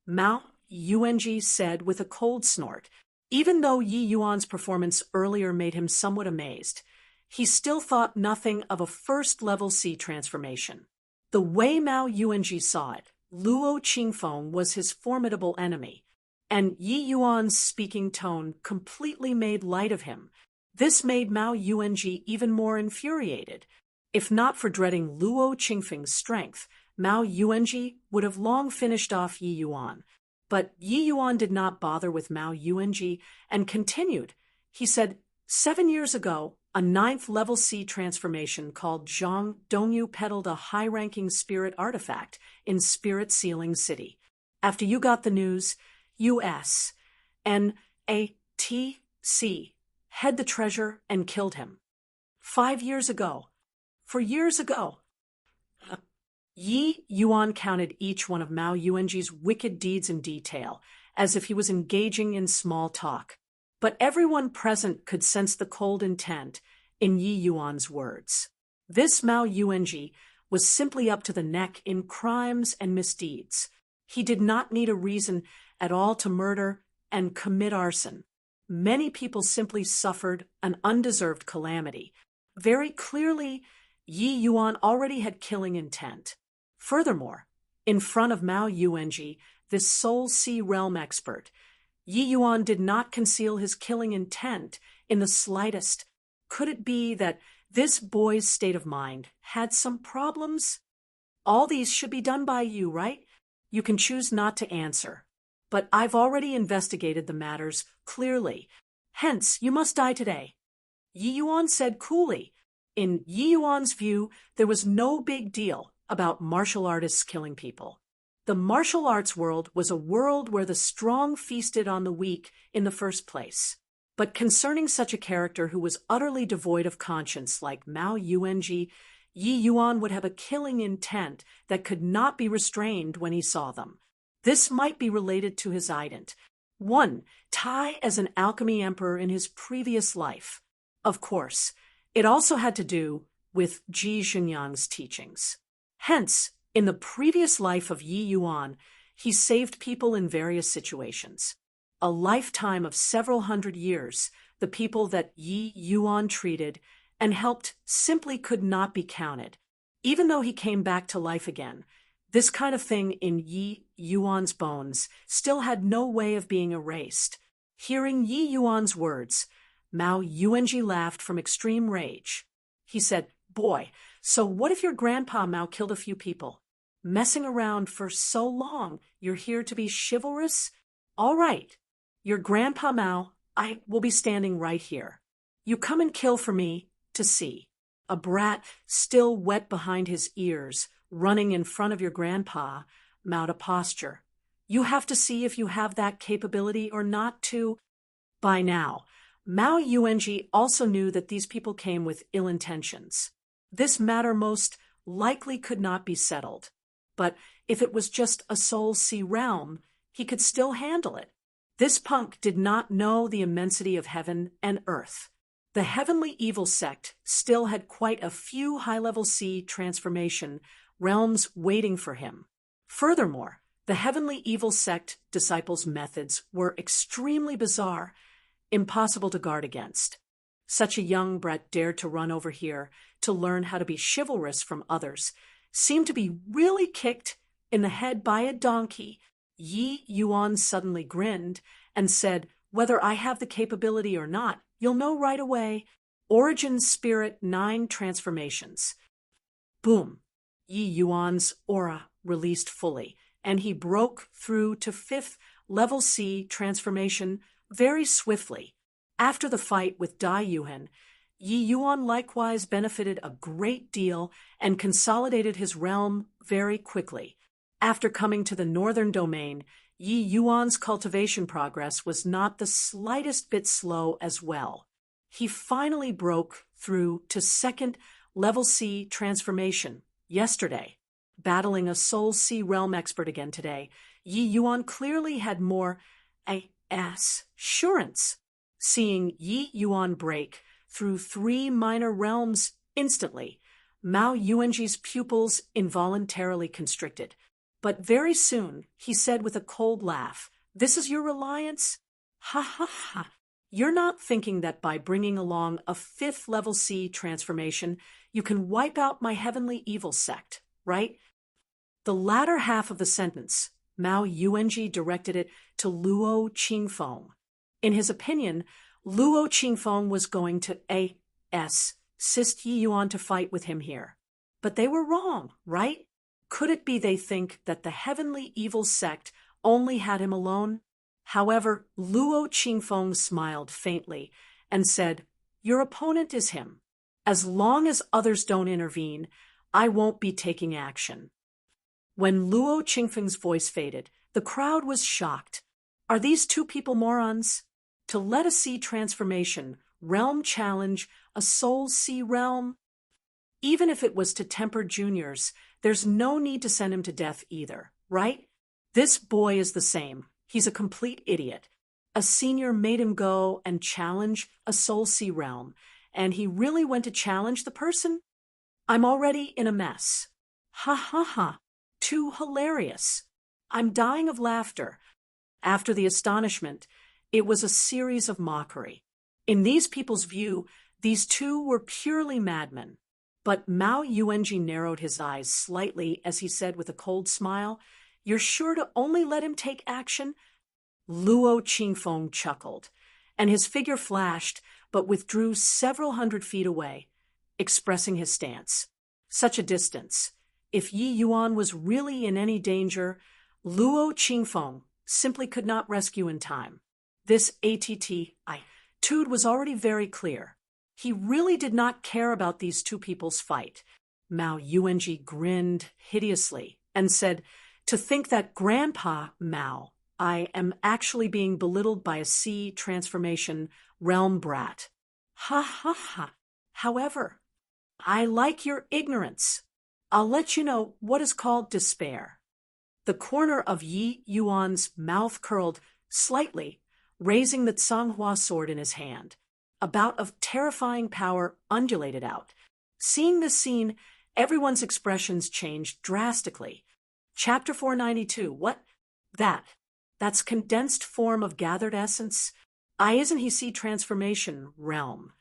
Mao Yuanji said with a cold snort. Even though Yi Yuan's performance earlier made him somewhat amazed, he still thought nothing of a first-level C transformation. The way Mao Yuanji saw it, Luo Qingfeng was his formidable enemy, and Yi Yuan's speaking tone completely made light of him. This made Mao Yuanji even more infuriated. If not for dreading Luo Qingfeng's strength, Mao Yuanji would have long finished off Yi Yuan. But Yi Yuan did not bother with Mao Yuanji and continued. He said, 7 years ago, a 9th level C transformation called Zhang Dongyu peddled a high-ranking spirit artifact in Spirit Sealing City. After you got the news, U.S. NATC hid the treasure and killed him. 5 years ago. For years ago. Yi Yuan counted each one of Mao Yuanji's wicked deeds in detail, as if he was engaging in small talk. But everyone present could sense the cold intent in Yi Yuan's words. This Mao Yuanji was simply up to the neck in crimes and misdeeds. He did not need a reason at all to murder and commit arson. Many people simply suffered an undeserved calamity. Very clearly, Yi Yuan already had killing intent. Furthermore, in front of Mao Yuanji, this Soul Sea realm expert, Yi Yuan did not conceal his killing intent in the slightest. Could it be that this boy's state of mind had some problems? All these should be done by you, right? You can choose not to answer. But I've already investigated the matters clearly. Hence, you must die today. Yi Yuan said coolly. In Yi Yuan's view, there was no big deal about martial artists killing people. The martial arts world was a world where the strong feasted on the weak in the first place. But concerning such a character who was utterly devoid of conscience like Mao Yuanji, Yi Yuan would have a killing intent that could not be restrained when he saw them. This might be related to his ident. 1. Tai as an alchemy emperor in his previous life. Of course, it also had to do with Ji Xunyang's teachings. Hence, in the previous life of Yi Yuan, he saved people in various situations. A lifetime of several hundred years, the people that Yi Yuan treated and helped simply could not be counted. Even though he came back to life again, this kind of thing in Yi Yuan's bones still had no way of being erased. Hearing Yi Yuan's words, Mao Yuanji laughed from extreme rage. He said, "Boy, so what if your grandpa Mao killed a few people? Messing around for so long, you're here to be chivalrous? All right, your grandpa Mao, I will be standing right here. You come and kill for me to see." A brat, still wet behind his ears, running in front of your grandpa, Mao posture. You have to see if you have that capability or not to. By now, Mao Yuanji also knew that these people came with ill intentions. This matter most likely could not be settled. But if it was just a Soul Sea realm, he could still handle it. This punk did not know the immensity of heaven and earth. The heavenly evil sect still had quite a few high-level sea transformation realms waiting for him. Furthermore, the heavenly evil sect disciples' methods were extremely bizarre, impossible to guard against. Such a young brat dared to run over here to learn how to be chivalrous from others, seemed to be really kicked in the head by a donkey. Yi Yuan suddenly grinned and said, "Whether I have the capability or not, you'll know right away. Origin Spirit 9 transformations." Boom! Yi Yuan's aura released fully, and he broke through to 5th level C transformation very swiftly. After the fight with Dai Yuhan, Yi Yuan likewise benefited a great deal and consolidated his realm very quickly. After coming to the northern domain, Yi Yuan's cultivation progress was not the slightest bit slow as well. He finally broke through to 2nd level C transformation yesterday. Battling a Soul Sea realm expert again today, Yi Yuan clearly had more assurance. Seeing Yi Yuan break through 3 minor realms instantly, Mao Yuanji's pupils involuntarily constricted. But very soon, he said with a cold laugh, "This is your reliance? Ha ha ha. You're not thinking that by bringing along a 5th level C transformation, you can wipe out my heavenly evil sect, right? The latter half of the sentence, Mao Yuanji directed it to Luo Qingfeng. In his opinion, Luo Qingfeng was going to assist Yi Yuan to fight with him here. But they were wrong, right? Could it be they think that the heavenly evil sect only had him alone? However, Luo Qingfeng smiled faintly and said, "Your opponent is him. As long as others don't intervene, I won't be taking action." When Luo Qingfeng's voice faded, the crowd was shocked. Are these two people morons? To let a sea transformation realm challenge a soul sea realm? Even if it was to temper juniors, there's no need to send him to death either, right? This boy is the same. He's a complete idiot. A senior made him go and challenge a soul sea realm, and he really went to challenge the person? I'm already in a mess. Ha ha ha. Too hilarious. I'm dying of laughter. After the astonishment, it was a series of mockery. In these people's view, these two were purely madmen. But Mao Yuanji narrowed his eyes slightly as he said with a cold smile, "You're sure to only let him take action?" Luo Qingfeng chuckled, and his figure flashed but withdrew several hundred feet away, expressing his stance. Such a distance. If Yi Yuan was really in any danger, Luo Qingfeng simply could not rescue in time. This attitude was already very clear. He really did not care about these two people's fight. Mao Yuanji grinned hideously and said, "To think that Grandpa Mao, I am actually being belittled by a sea transformation realm brat. Ha ha ha. However, I like your ignorance. I'll let you know what is called despair." The corner of Yi Yuan's mouth curled slightly, raising the Tsanghua sword in his hand. A bout of terrifying power undulated out. Seeing this scene, everyone's expressions changed drastically. Chapter 492, what? That's condensed form of gathered essence? Isn't he see transformation realm?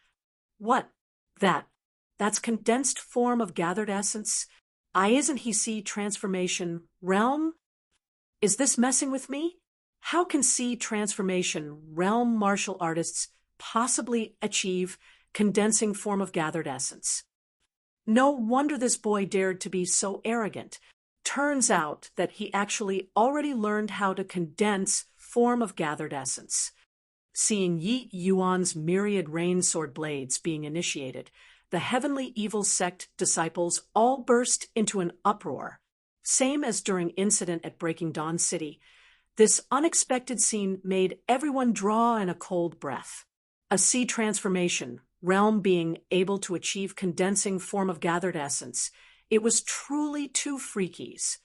What? That's condensed form of gathered essence? Isn't he see transformation realm? Is this messing with me? How can see transformation realm martial artists possibly achieve condensing form of gathered essence? No wonder this boy dared to be so arrogant. Turns out that he actually already learned how to condense form of gathered essence. Seeing Yi Yuan's myriad rain sword blades being initiated, the heavenly evil sect disciples all burst into an uproar. Same as during incident at Breaking Dawn City, this unexpected scene made everyone draw in a cold breath. A sea transformation, realm being able to achieve condensing form of gathered essence, it was truly two freakies.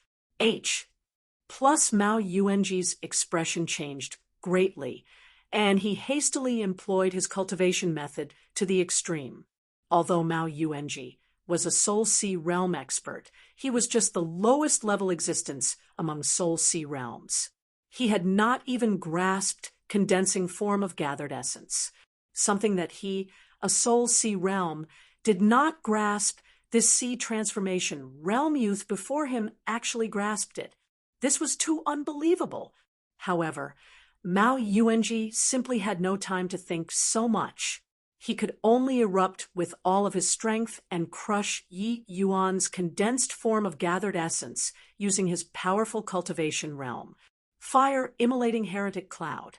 Plus Mao Yuanji's expression changed greatly, and he hastily employed his cultivation method to the extreme. Although Mao Yuanji was a Soul Sea realm expert, he was just the lowest level existence among Soul Sea realms. He had not even grasped condensing form of gathered essence, something that he, a Soul Sea realm, did not grasp. This sea transformation realm youth before him actually grasped it. This was too unbelievable. However, Mao Yuanji simply had no time to think so much. He could only erupt with all of his strength and crush Yi Yuan's condensed form of gathered essence using his powerful cultivation realm. Fire immolating heretic cloud.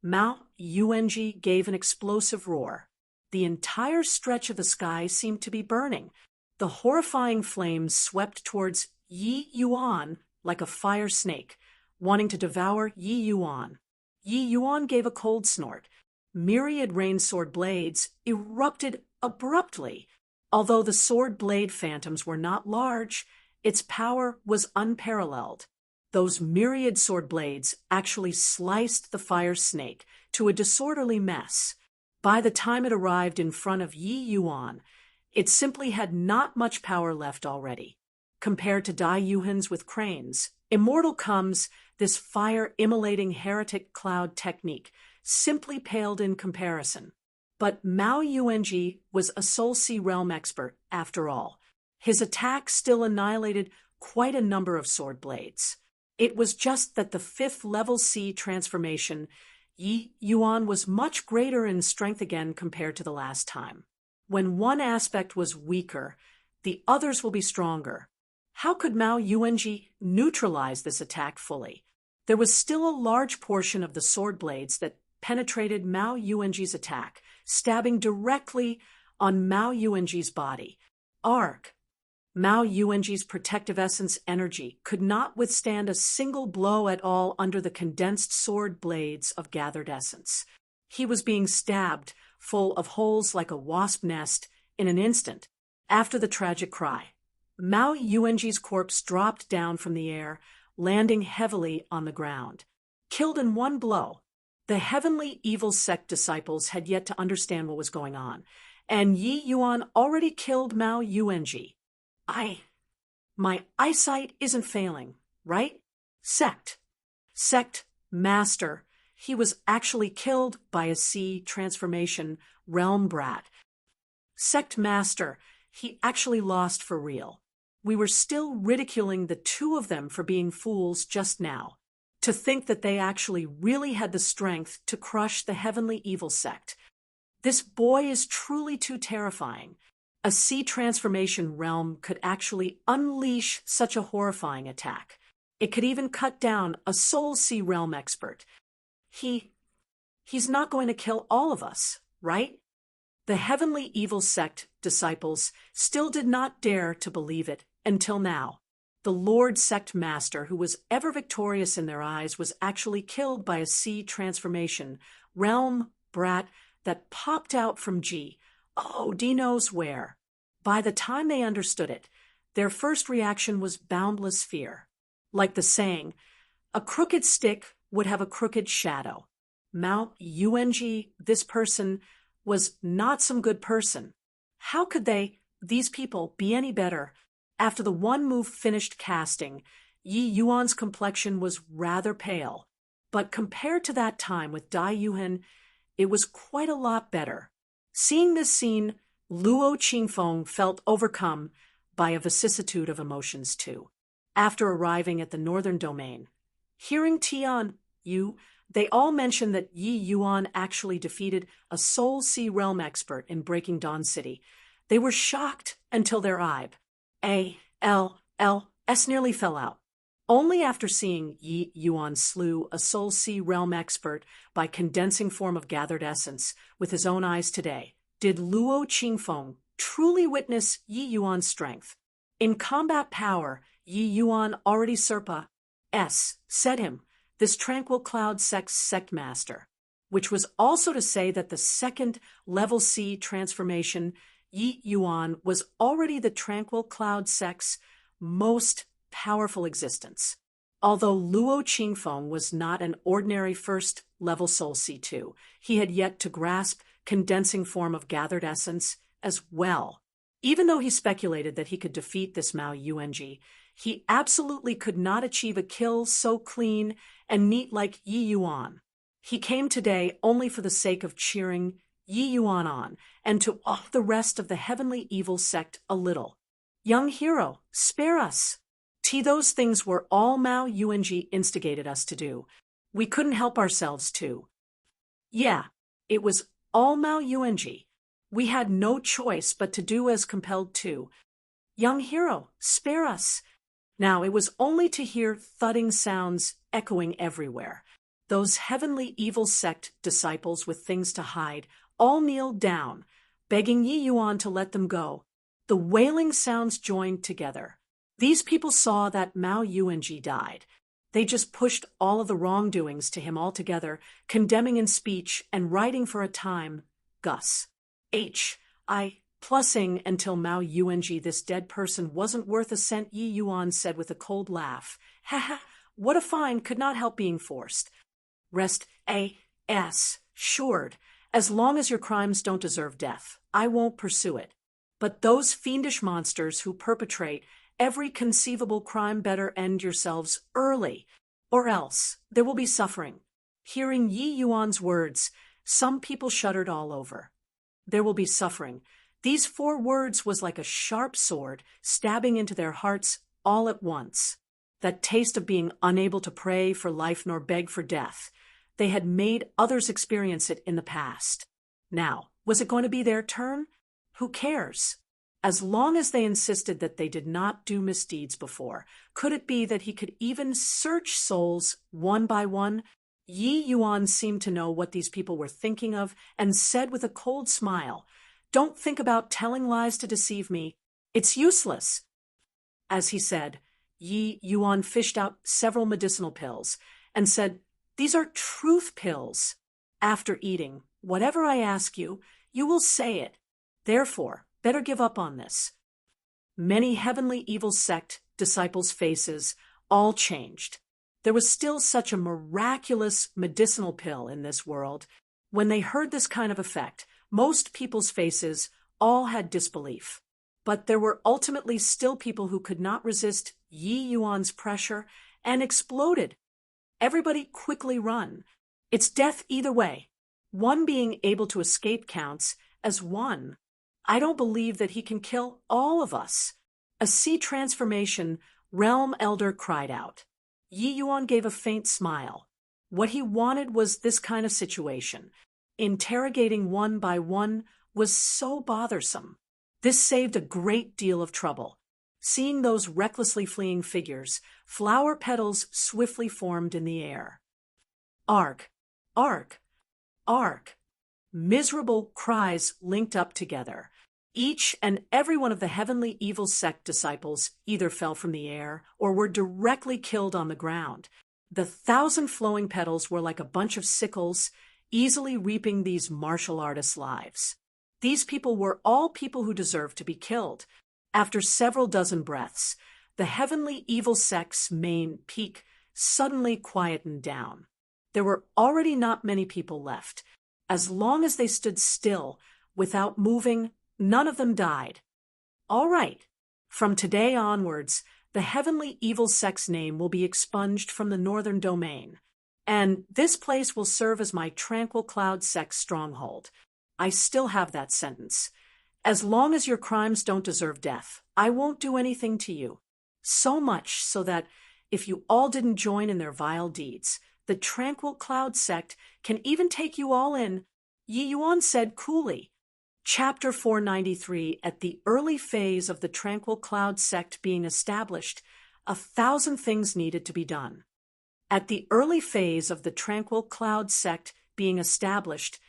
Mao Yuanji gave an explosive roar. The entire stretch of the sky seemed to be burning. The horrifying flames swept towards Yi Yuan like a fire snake, wanting to devour Yi Yuan. Yi Yuan gave a cold snort. Myriad rain sword blades erupted abruptly. Although the sword blade phantoms were not large, its power was unparalleled. Those myriad sword blades actually sliced the fire snake to a disorderly mess. By the time it arrived in front of Yi Yuan, it simply had not much power left already. Compared to Dai Yuhan's with cranes, immortal comes, this fire-immolating heretic cloud technique simply paled in comparison. But Mao Yuanji was a Soul Sea realm expert, after all. His attack still annihilated quite a number of sword blades. It was just that the 5th level C transformation, Yi Yuan, was much greater in strength again compared to the last time. When one aspect was weaker, the others will be stronger. How could Mao Yuanji neutralize this attack fully? There was still a large portion of the sword blades that penetrated Mao Yuanji's attack, stabbing directly on Mao Yuanji's body. Arg! Mao Yuanji's protective essence energy could not withstand a single blow at all under the condensed sword blades of gathered essence. He was being stabbed, full of holes like a wasp nest, in an instant. After the tragic cry, Mao Yuanji's corpse dropped down from the air, landing heavily on the ground. Killed in one blow, the heavenly evil sect disciples had yet to understand what was going on, and Yi Yuan already killed Mao Yuanji. My eyesight isn't failing, right? Sect master. He was actually killed by a C transformation realm brat. Sect master, he actually lost for real. We were still ridiculing the two of them for being fools just now. To think that they actually really had the strength to crush the heavenly evil sect. This boy is truly too terrifying. A C transformation realm could actually unleash such a horrifying attack. It could even cut down a Soul C realm expert. He's not going to kill all of us, right? The heavenly evil sect disciples still did not dare to believe it until now. The Lord Sect Master, who was ever victorious in their eyes, was actually killed by a C transformation realm brat that popped out from G. Oh, D knows where. By the time they understood it, their first reaction was boundless fear. Like the saying, a crooked stick would have a crooked shadow. Mao Yuanji, this person, was not some good person. How could these people, be any better? After the one move finished casting, Yi Yuan's complexion was rather pale, but compared to that time with Dai Yuhan, it was quite a lot better. Seeing this scene, Luo Qingfeng felt overcome by a vicissitude of emotions too. After arriving at the northern domain, hearing Tian Yu, they all mentioned that Yi Yuan actually defeated a Soul Sea realm expert in Breaking Dawn City. They were shocked until their S nearly fell out. Only after seeing Yi Yuan slew a Soul Sea realm expert by condensing form of gathered essence with his own eyes today, did Luo Qingfeng truly witness Yi Yuan's strength. In combat power, Yi Yuan already said him, this tranquil cloud sect master, which was also to say that the 2nd level C transformation, Yi Yuan, was already the tranquil cloud sect's most powerful existence. Although Luo Qingfeng was not an ordinary 1st level Soul C2, he had yet to grasp condensing form of gathered essence as well. Even though he speculated that he could defeat this Mao Yuanji, he absolutely could not achieve a kill so clean and neat like Yi Yuan. He came today only for the sake of cheering Yi Yuan on and to awe the rest of the heavenly evil sect a little. Young hero, spare us. Those things were all Mao Yuanji instigated us to do. We couldn't help ourselves too. Yeah, it was all Mao Yuanji. We had no choice but to do as compelled to. Young hero, spare us. Now it was only to hear thudding sounds echoing everywhere. Those heavenly evil sect disciples with things to hide all kneeled down, begging Yi Yuan to let them go. The wailing sounds joined together. These people saw that Mao Yuanji died. They just pushed all of the wrongdoings to him altogether, condemning in speech and writing for a time, Gus. Plussing until Mao Yuanji, this dead person, wasn't worth a cent, Yi Yuan said with a cold laugh. Ha ha, what a fine could not help being forced. Rest assured, as long as your crimes don't deserve death, I won't pursue it. But those fiendish monsters who perpetrate every conceivable crime better end yourselves early, or else there will be suffering. Hearing Yi Yuan's words, some people shuddered all over. There will be suffering. These 4 words was like a sharp sword stabbing into their hearts all at once. That taste of being unable to pray for life nor beg for death. They had made others experience it in the past. Now, was it going to be their turn? Who cares? As long as they insisted that they did not do misdeeds before, could it be that he could even search souls one by one? Yi Yuan seemed to know what these people were thinking of and said with a cold smile, "Don't think about telling lies to deceive me. It's useless." As he said, Yi Yuan fished out several medicinal pills and said, "These are truth pills. After eating, whatever I ask you, you will say it. Therefore, better give up on this." Many heavenly evil sect disciples' faces all changed. There was still such a miraculous medicinal pill in this world. When they heard this kind of effect, most people's faces all had disbelief. But there were ultimately still people who could not resist Yi Yuan's pressure and exploded. Everybody quickly run. It's death either way. One being able to escape counts as one. I don't believe that he can kill all of us. A sea transformation realm elder cried out. Yi Yuan gave a faint smile. What he wanted was this kind of situation. Interrogating one by one was so bothersome. This saved a great deal of trouble. Seeing those recklessly fleeing figures, flower petals swiftly formed in the air. Arc, arc, arc. Miserable cries linked up together. Each and every one of the heavenly evil sect disciples either fell from the air or were directly killed on the ground. The 1,000 flowing petals were like a bunch of sickles, easily reaping these martial artists' lives. These people were all people who deserved to be killed. After several dozen breaths, the heavenly evil sect's main peak suddenly quietened down. There were already not many people left. As long as they stood still, without moving, none of them died. All right. From today onwards, the heavenly evil sect's name will be expunged from the northern domain, and this place will serve as my tranquil cloud sect's stronghold. I still have that sentence. As long as your crimes don't deserve death, I won't do anything to you. So much so that, if you all didn't join in their vile deeds, the tranquil cloud sect can even take you all in, Yi Yuan said coolly. Chapter 493. At the early phase of the tranquil cloud sect being established, 1,000 things needed to be done. At the early phase of the tranquil cloud sect being established,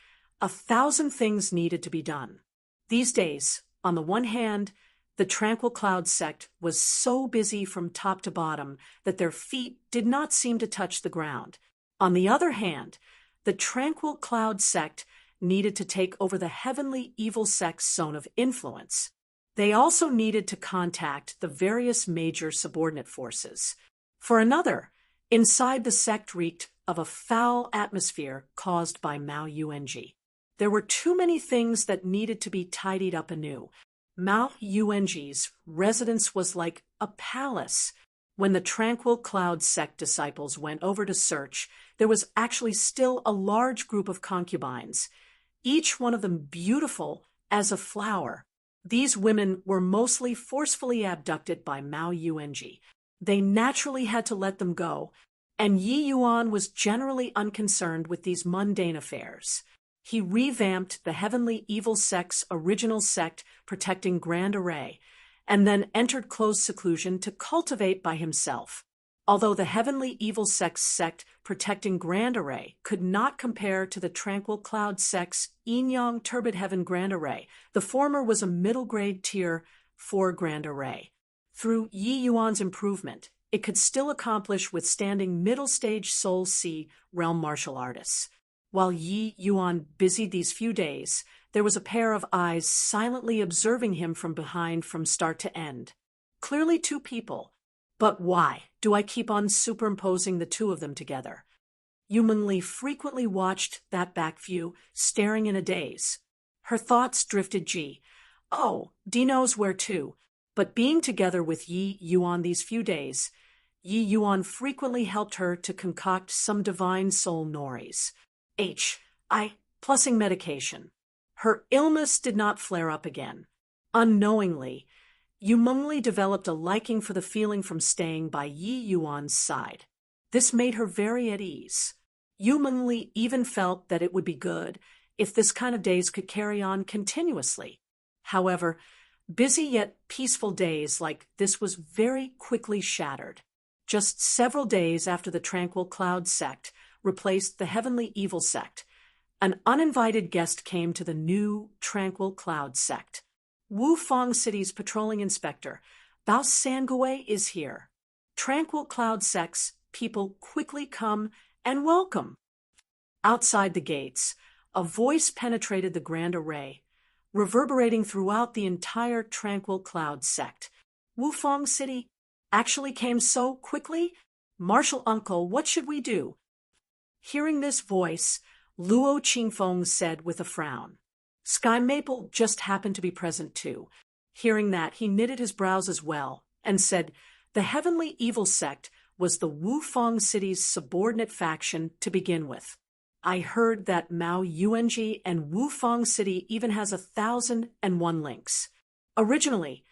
1,000 things needed to be done. These days, on the one hand, the tranquil cloud sect was so busy from top to bottom that their feet did not seem to touch the ground. On the other hand, the tranquil cloud sect needed to take over the heavenly evil sect's zone of influence. They also needed to contact the various major subordinate forces. For another, inside the sect reeked of a foul atmosphere caused by Mao Yuanji. There were too many things that needed to be tidied up anew. Mao Yuanji's residence was like a palace. When the tranquil cloud sect disciples went over to search, there was actually still a large group of concubines, each one of them beautiful as a flower. These women were mostly forcefully abducted by Mao Yuanji. They naturally had to let them go, and Yi Yuan was generally unconcerned with these mundane affairs. He revamped the heavenly evil sect's original sect protecting Grand Array, and then entered close seclusion to cultivate by himself. Although the heavenly evil sect's sect protecting Grand Array could not compare to the tranquil cloud sect's yin-yang turbid heaven Grand Array, the former was a middle-grade tier 4 Grand Array. Through Yi Yuan's improvement, it could still accomplish withstanding middle-stage Soul Sea realm martial artists. While Yi Yuan busied these few days, there was a pair of eyes silently observing him from behind from start to end. Clearly 2 people. But why do I keep on superimposing the 2 of them together? Yumanli frequently watched that back view, staring in a daze. Her thoughts drifted Oh, Dee knows where to. But being together with Yi Yuan these few days, Yi Yuan frequently helped her to concoct some divine soul nories. Plussing medication. Her illness did not flare up again. Unknowingly, Yu Mengli developed a liking for the feeling from staying by Yi Yuan's side. This made her very at ease. Yu Mengli even felt that it would be good if this kind of days could carry on continuously. However, busy yet peaceful days like this was very quickly shattered. Just several days after the Tranquil Cloud sect replaced the Heavenly Evil sect, an uninvited guest came to the new Tranquil Cloud sect. Wufang City's patrolling inspector, Bao Sangui, is here. Tranquil Cloud sect's people quickly come and welcome. Outside the gates, a voice penetrated the grand array, reverberating throughout the entire Tranquil Cloud sect. Wufang City actually came so quickly? Marshal Uncle, what should we do? Hearing this voice, Luo Qingfeng said with a frown. Sky Maple just happened to be present too. Hearing that, he knitted his brows as well, and said, the Heavenly Evil sect was the Wufang City's subordinate faction to begin with. I heard that Mao Yuanji and Wufang City even has 1,001 links. Originally,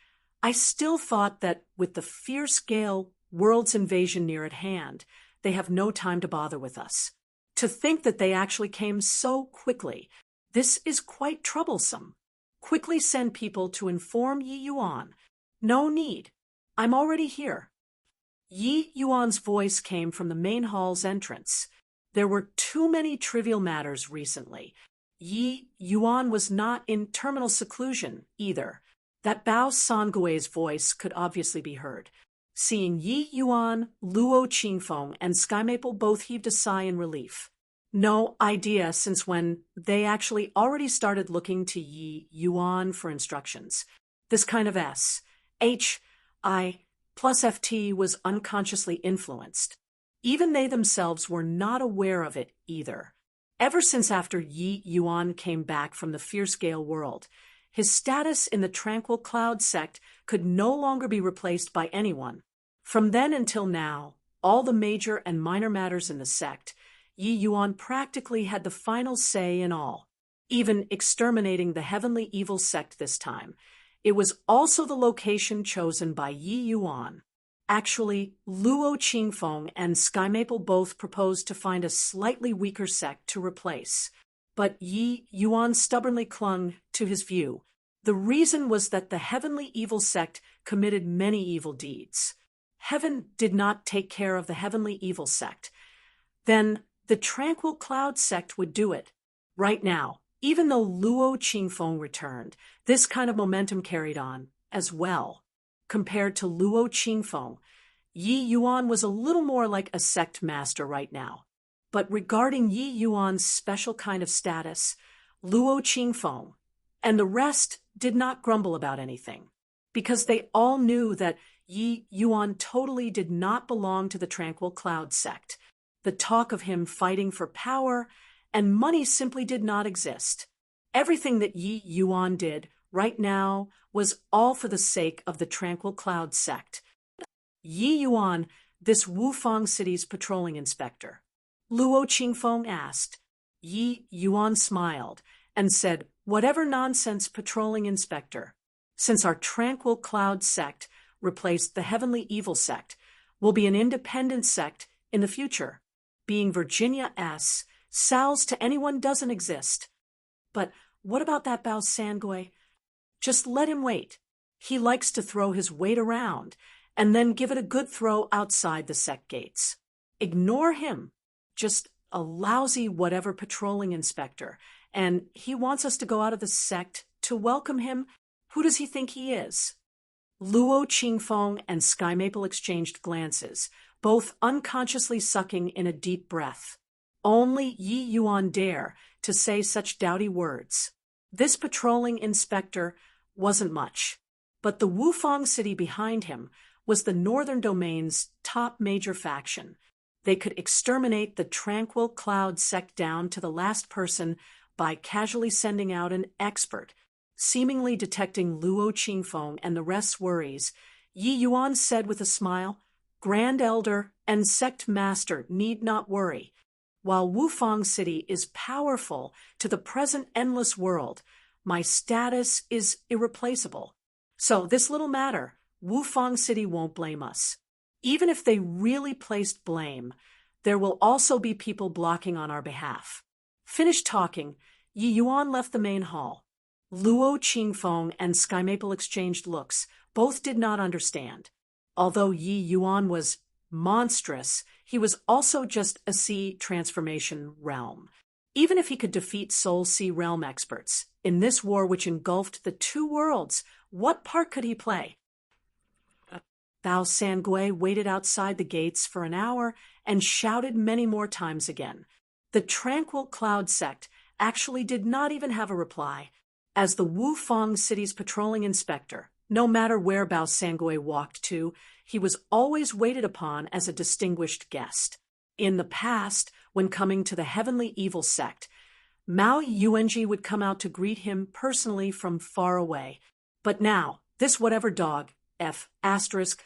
I still thought that with the fierce-scale world's invasion near at hand, they have no time to bother with us. To think that they actually came so quickly, this is quite troublesome. Quickly send people to inform Yi Yuan. No need. I'm already here. Yi Yuan's voice came from the main hall's entrance. There were too many trivial matters recently. Yi Yuan was not in terminal seclusion either. That Bao Sangui's voice could obviously be heard. Seeing Yi Yuan, Luo Qingfeng, and Sky Maple both heaved a sigh in relief. No idea since when they actually already started looking to Yi Yuan for instructions. This kind of S-H-I plus FT was unconsciously influenced. Even they themselves were not aware of it either. Ever since after Yi Yuan came back from the fierce-scale world, his status in the Tranquil Cloud sect could no longer be replaced by anyone. From then until now, all the major and minor matters in the sect, Yi Yuan practically had the final say in all, even exterminating the Heavenly Evil sect this time. It was also the location chosen by Yi Yuan. Actually, Luo Qingfeng and Sky Maple both proposed to find a slightly weaker sect to replace. But Yi Yuan stubbornly clung to his view. The reason was that the Heavenly Evil sect committed many evil deeds. Heaven did not take care of the Heavenly Evil sect. Then the Tranquil Cloud sect would do it. Right now, even though Luo Qingfeng returned, this kind of momentum carried on as well. Compared to Luo Qingfeng, Yi Yuan was a little more like a sect master right now. But regarding Yi Yuan's special kind of status, Luo Qingfeng and the rest did not grumble about anything, because they all knew that Yi Yuan totally did not belong to the Tranquil Cloud sect. The talk of him fighting for power and money simply did not exist. Everything that Yi Yuan did right now was all for the sake of the Tranquil Cloud sect. Yi Yuan, this Wufang City's patrolling inspector. Luo Qingfeng asked. Yi Yuan smiled and said, whatever nonsense, patrolling inspector. Since our Tranquil Cloud sect replaced the Heavenly Evil sect, we'll be an independent sect in the future. Being Virginia S. Sal's to anyone doesn't exist. But what about that Bao Sangui? Just let him wait. He likes to throw his weight around and then give it a good throw outside the sect gates. Ignore him. Just a lousy whatever patrolling inspector. And he wants us to go out of the sect to welcome him. Who does he think he is? Luo Qingfeng and Sky Maple exchanged glances, both unconsciously sucking in a deep breath. Only Yi Yuan dare to say such doughty words. This patrolling inspector wasn't much, but the Wufang City behind him was the Northern Domain's top major faction. They could exterminate the Tranquil Cloud sect down to the last person by casually sending out an expert. Seemingly detecting Luo Qingfeng and the rest's worries, Yi Yuan said with a smile, Grand Elder and Sect Master need not worry. While Wufang City is powerful to the present endless world, My status is irreplaceable. So this little matter, Wufang City won't blame us. Even if they really placed blame, there will also be people blocking on our behalf. Finished talking, Yi Yuan left the main hall. Luo Qingfeng and Sky Maple exchanged looks. Both did not understand. Although Yi Yuan was monstrous, he was also just a sea transformation realm. Even if he could defeat Soul Sea realm experts, in this war which engulfed the two worlds, what part could he play? Bao Sangui waited outside the gates for an hour and shouted many more times again. The Tranquil Cloud sect actually did not even have a reply. As the Wufang City's patrolling inspector, no matter where Bao Sangui walked to, he was always waited upon as a distinguished guest. In the past, when coming to the Heavenly Evil sect, Mao Yuanji would come out to greet him personally from far away. But now, this whatever dog, F***RT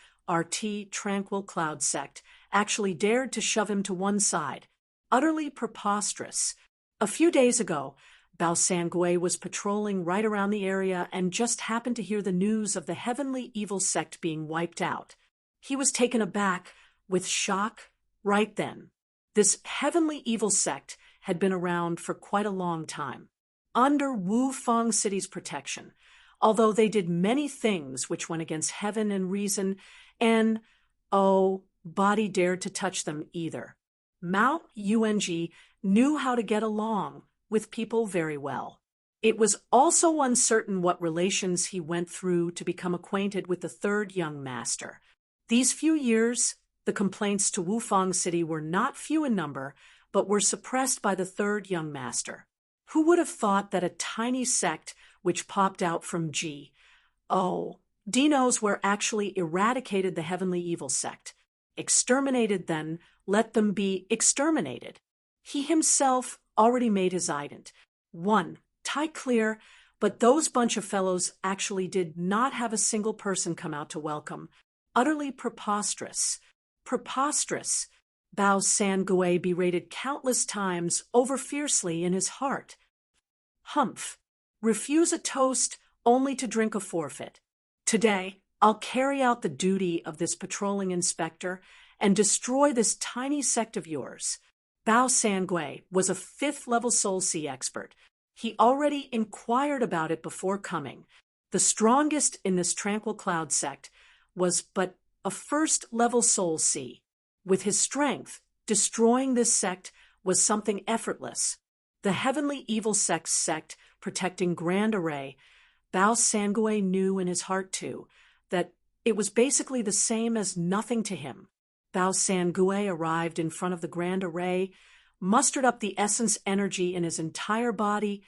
Tranquil Cloud sect, actually dared to shove him to one side. Utterly preposterous. A few days ago, Bao Sangui was patrolling right around the area and just happened to hear the news of the Heavenly Evil sect being wiped out. He was taken aback with shock right then. This Heavenly Evil sect had been around for quite a long time, under Wufang City's protection, although they did many things which went against heaven and reason, and, body dared to touch them either. Mao Yuanji knew how to get along with people very well. It was also uncertain what relations he went through to become acquainted with the third young master. These few years, the complaints to Wufang City were not few in number, but were suppressed by the third young master. Who would have thought that a tiny sect which popped out from Dinos were actually eradicated the Heavenly Evil sect. Exterminated then, let them be exterminated. He himself already made his ident. One, tie clear, but those bunch of fellows actually did not have a single person come out to welcome. Utterly preposterous. Preposterous. Bao Sangui berated countless times over fiercely in his heart. Humph. Refuse a toast only to drink a forfeit. Today, I'll carry out the duty of this patrolling inspector and destroy this tiny sect of yours. Bao Sangui was a 5th-level Soul Sea expert. He already inquired about it before coming. The strongest in this Tranquil Cloud sect was but a 1st-level Soul Sea. With his strength, destroying this sect was something effortless. The Heavenly Evil sect protecting Grand Array, Bao Sangui knew in his heart too that it was basically the same as nothing to him. Bao Sangui arrived in front of the Grand Array, mustered up the essence energy in his entire body,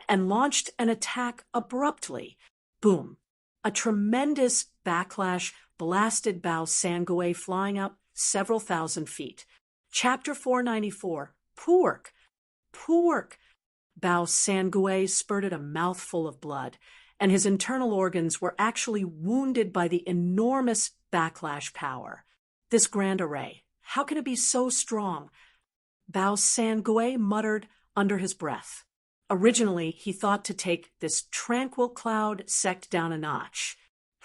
and launched an attack abruptly. Boom! A tremendous backlash blasted Bao Sangui flying up several thousand feet. Chapter 494, Pork. Pork. Bao Sangui spurted a mouthful of blood, and his internal organs were actually wounded by the enormous backlash power. This Grand Array, how can it be so strong? Bao Sangui muttered under his breath. Originally, he thought to take this Tranquil Cloud sect down a notch.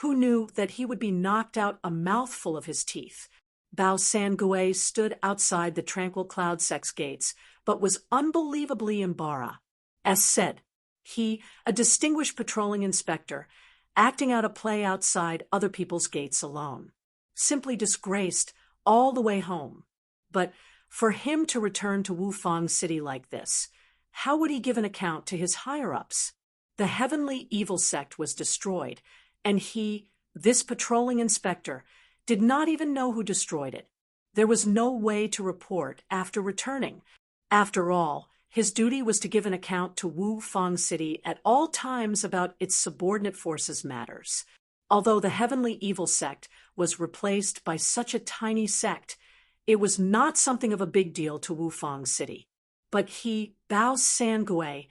Who knew that he would be knocked out a mouthful of his teeth? Bao Sangui stood outside the Tranquil Cloud sect's gates, but was unbelievably embarrassed. As said, he, a distinguished patrolling inspector, acting out a play outside other people's gates alone. Simply disgraced all the way home. But for him to return to Wufang City like this, how would he give an account to his higher-ups? The Heavenly Evil sect was destroyed, and he, this patrolling inspector, did not even know who destroyed it. There was no way to report after returning. After all, his duty was to give an account to Wufang City at all times about its subordinate forces' matters. Although the Heavenly Evil sect was replaced by such a tiny sect, it was not something of a big deal to Wufang City. But he, Bao Sangui,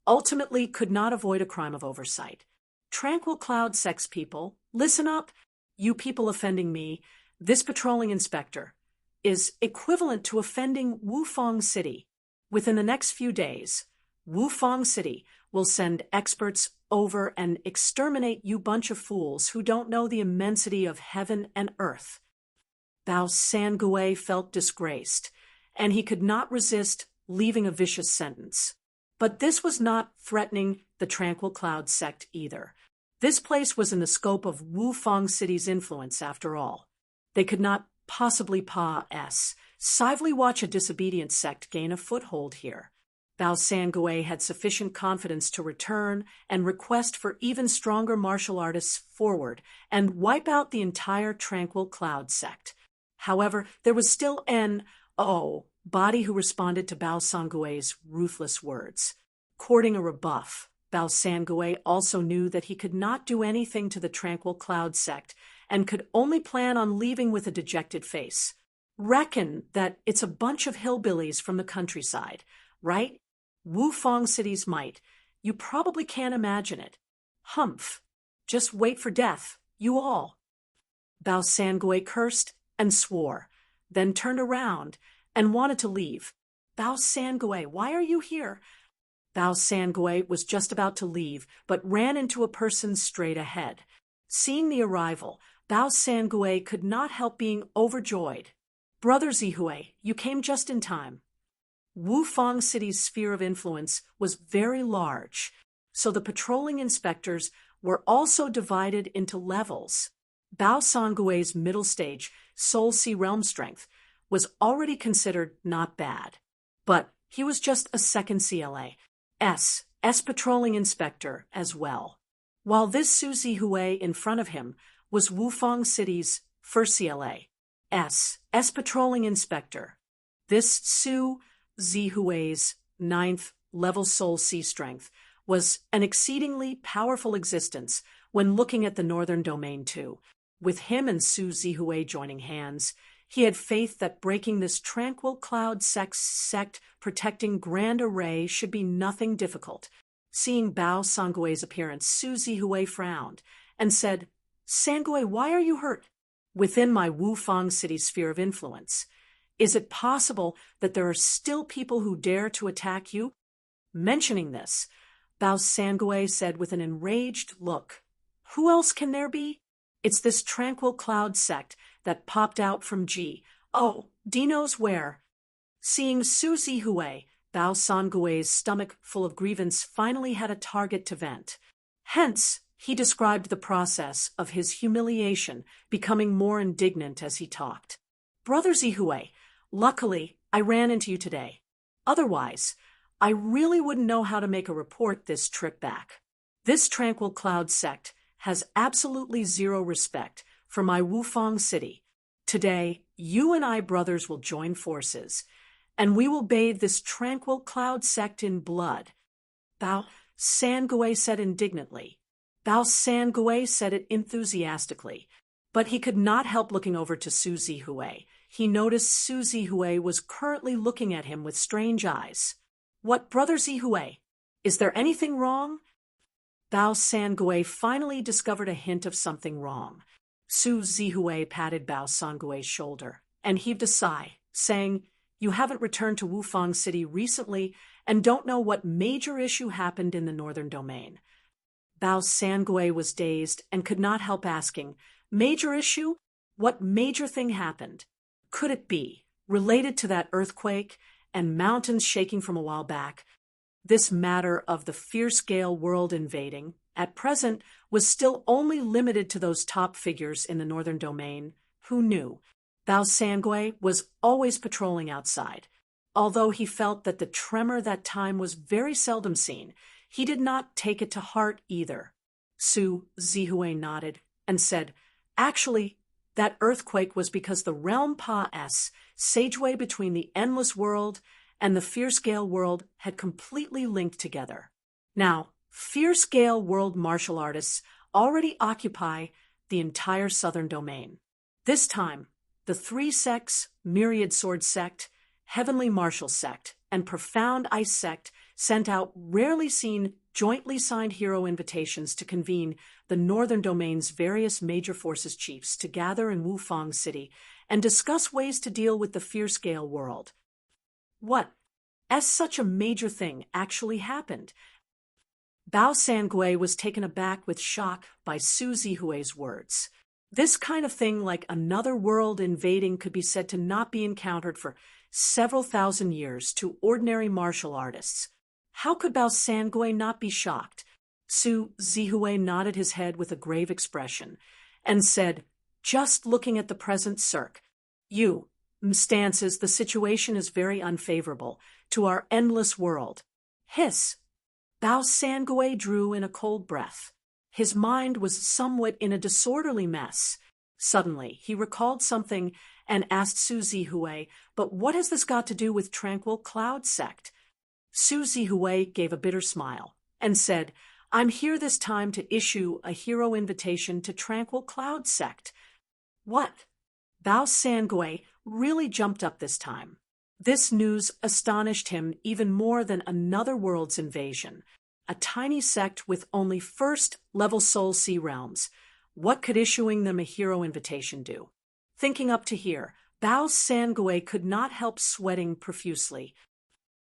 ultimately could not avoid a crime of oversight. Tranquil Cloud sect's people, listen up. You people offending me, this patrolling inspector, is equivalent to offending Wufang City. Within the next few days, Wufang City will send experts over and exterminate you bunch of fools who don't know the immensity of heaven and earth. Bao Sangui felt disgraced, and he could not resist leaving a vicious sentence. But this was not threatening the Tranquil Cloud sect either. This place was in the scope of Wufang City's influence, after all. They could not possibly passively watch a disobedient sect gain a foothold here. Bao Sangui had sufficient confidence to return and request for even stronger martial artists forward and wipe out the entire Tranquil Cloud sect. However, there was still an body who responded to Bao Sangui's ruthless words. Courting a rebuff, Bao Sangui also knew that he could not do anything to the Tranquil Cloud sect and could only plan on leaving with a dejected face. Reckon that it's a bunch of hillbillies from the countryside, right? Wufang City's might. You probably can't imagine it. Humph. Just wait for death, you all. Bao Sangui cursed and swore, then turned around and wanted to leave. Bao Sangui, why are you here? Bao Sangui was just about to leave, but ran into a person straight ahead. Seeing the arrival, Bao Sangui could not help being overjoyed. Brother Zihui, you came just in time. Wufang City's sphere of influence was very large, so the patrolling inspectors were also divided into levels. Bao Sangui's middle stage, Soul Sea Realm Strength, was already considered not bad, but he was just a second CLA, patrolling inspector as well, while this Su Zihui in front of him was Wufang City's first CLA, patrolling inspector. This Su Zihui's 9th level Soul Sea Strength was an exceedingly powerful existence when looking at the Northern Domain too. With him and Su Zihui joining hands, he had faith that breaking this Tranquil Cloud sect protecting Grand Array should be nothing difficult. Seeing Bao Sangui's appearance, Su Zihui frowned and said, Sangui, why are you hurt? Within my Wufang City sphere of influence, is it possible that there are still people who dare to attack you? Mentioning this, Bao Sangui said with an enraged look, who else can there be? It's this Tranquil Cloud sect that popped out from D knows where. Seeing Su Zihui, Bao Sangui's stomach full of grievance finally had a target to vent. Hence, he described the process of his humiliation, becoming more indignant as he talked. Brother Zihui, luckily, I ran into you today. Otherwise, I really wouldn't know how to make a report this trip back. This Tranquil Cloud sect has absolutely zero respect for my Wufang City. Today, you and I brothers will join forces, and we will bathe this Tranquil Cloud sect in blood. Bao Sangui said indignantly. Bao Sangui said it enthusiastically, but he could not help looking over to Su Zihui. He noticed Su Zihui was currently looking at him with strange eyes. What, Brother Zihui? Is there anything wrong? Bao Sangui finally discovered a hint of something wrong. Su Zihui patted Bao Sangui's shoulder and heaved a sigh, saying, You haven't returned to Wufang City recently and don't know what major issue happened in the Northern Domain. Bao Sangui was dazed and could not help asking, Major issue? What major thing happened? Could it be related to that earthquake and mountains shaking from a while back? This matter of the fierce gale world invading, at present, was still only limited to those top figures in the Northern Domain. Who knew? Bao Sangui was always patrolling outside. Although he felt that the tremor that time was very seldom seen, he did not take it to heart either. Su Zihui nodded and said, Actually, that earthquake was because the realm sageway between the endless world and the fierce gale world had completely linked together. Now, fierce gale world martial artists already occupy the entire southern domain. This time, the three sects, Myriad Sword Sect, Heavenly Martial Sect, and Profound Ice Sect sent out rarely seen jointly signed hero invitations to convene the Northern Domain's various major forces chiefs to gather in Wufang City and discuss ways to deal with the fierce gale world. What, as such a major thing, actually happened? Bao Sangui was taken aback with shock by Su Zihue's words. This kind of thing, like another world invading, could be said to not be encountered for several thousand years to ordinary martial artists. How could Bao Sangui not be shocked? Su Zihue nodded his head with a grave expression and said, just looking at the present circ, stances, the situation is very unfavorable to our endless world. Hiss. Bao Sangui drew in a cold breath. His mind was somewhat in a disorderly mess. Suddenly, he recalled something and asked Su Zihue, but what has this got to do with Tranquil Cloud Sect? Su Zihue gave a bitter smile and said, I'm here this time to issue a hero invitation to Tranquil Cloud Sect. What? Bao Sangui really jumped up this time. This news astonished him even more than another world's invasion. A tiny sect with only first-level Soul Sea realms. What could issuing them a hero invitation do? Thinking up to here, Bao Sangui could not help sweating profusely.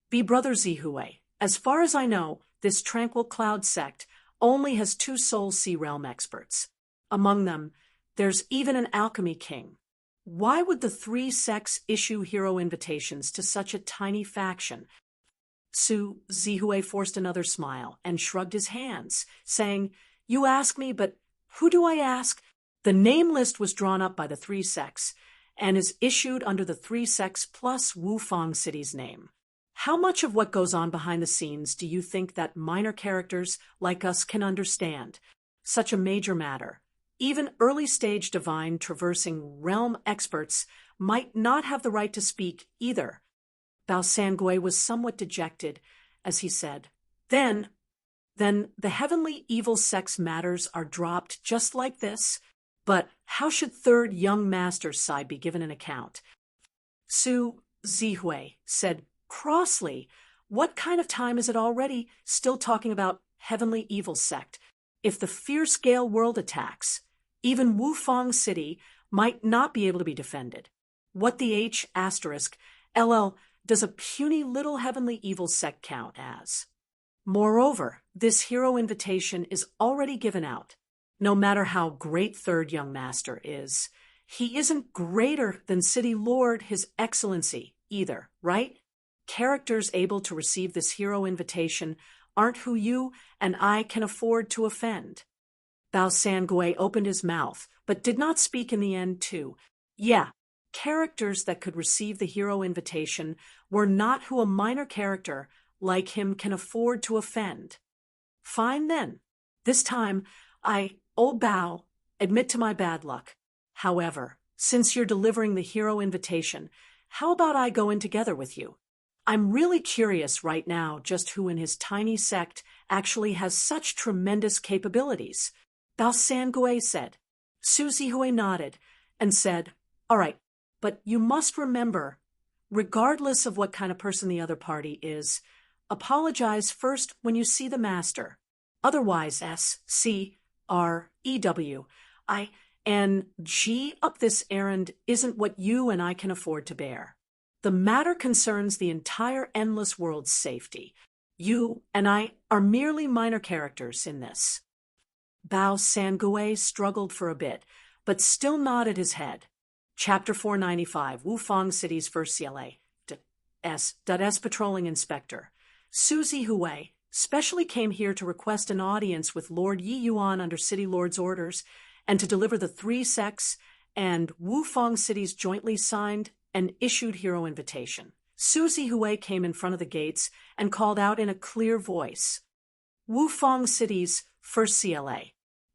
Be Brother Zihue, as far as I know, this Tranquil Cloud Sect only has 2 Soul Sea realm experts. Among them, there's even an alchemy king. Why would the 3 sects issue hero invitations to such a tiny faction? Su Zihue forced another smile and shrugged his hands, saying, You ask me, but who do I ask? The name list was drawn up by the 3 sects and is issued under the 3 sects plus Wufang City's name. How much of what goes on behind the scenes do you think that minor characters like us can understand? Such a major matter. Even early-stage divine traversing realm experts might not have the right to speak either. Bao Sangui was somewhat dejected as he said, Then the heavenly evil sex matters are dropped just like this? But how should third young master's side be given an account? Su Zihue said crossly, What kind of time is it already still talking about heavenly evil sect? If the fierce Gale world attacks, even Wufang City might not be able to be defended. What the H** LL does a puny little heavenly evil sect count as? Moreover, this hero invitation is already given out. No matter how great third young master is, he isn't greater than City Lord His Excellency either, right? Characters able to receive this hero invitation aren't who you and I can afford to offend. Bao Sangui opened his mouth, but did not speak in the end too. Yeah, characters that could receive the hero invitation were not who a minor character like him can afford to offend. Fine then. This time, old Bao, admit to my bad luck. However, since you're delivering the hero invitation, how about I go in together with you? I'm really curious right now just who in his tiny sect actually has such tremendous capabilities. Bao Sangui said. Su Zihue nodded and said, All right, but you must remember, regardless of what kind of person the other party is, apologize first when you see the master. Otherwise, SCREW, up this errand isn't what you and I can afford to bear. The matter concerns the entire endless world's safety. You and I are merely minor characters in this. Bao Sangui struggled for a bit, but still nodded his head. Chapter 495, Wufang City's first CLA. S. Patrolling Inspector. Su Zihue specially came here to request an audience with Lord Yi Yuan under City Lord's orders and to deliver the 3 sects and Wufang City's jointly signed and issued hero invitation. Su Zihue came in front of the gates and called out in a clear voice, Wufang City's first CLA.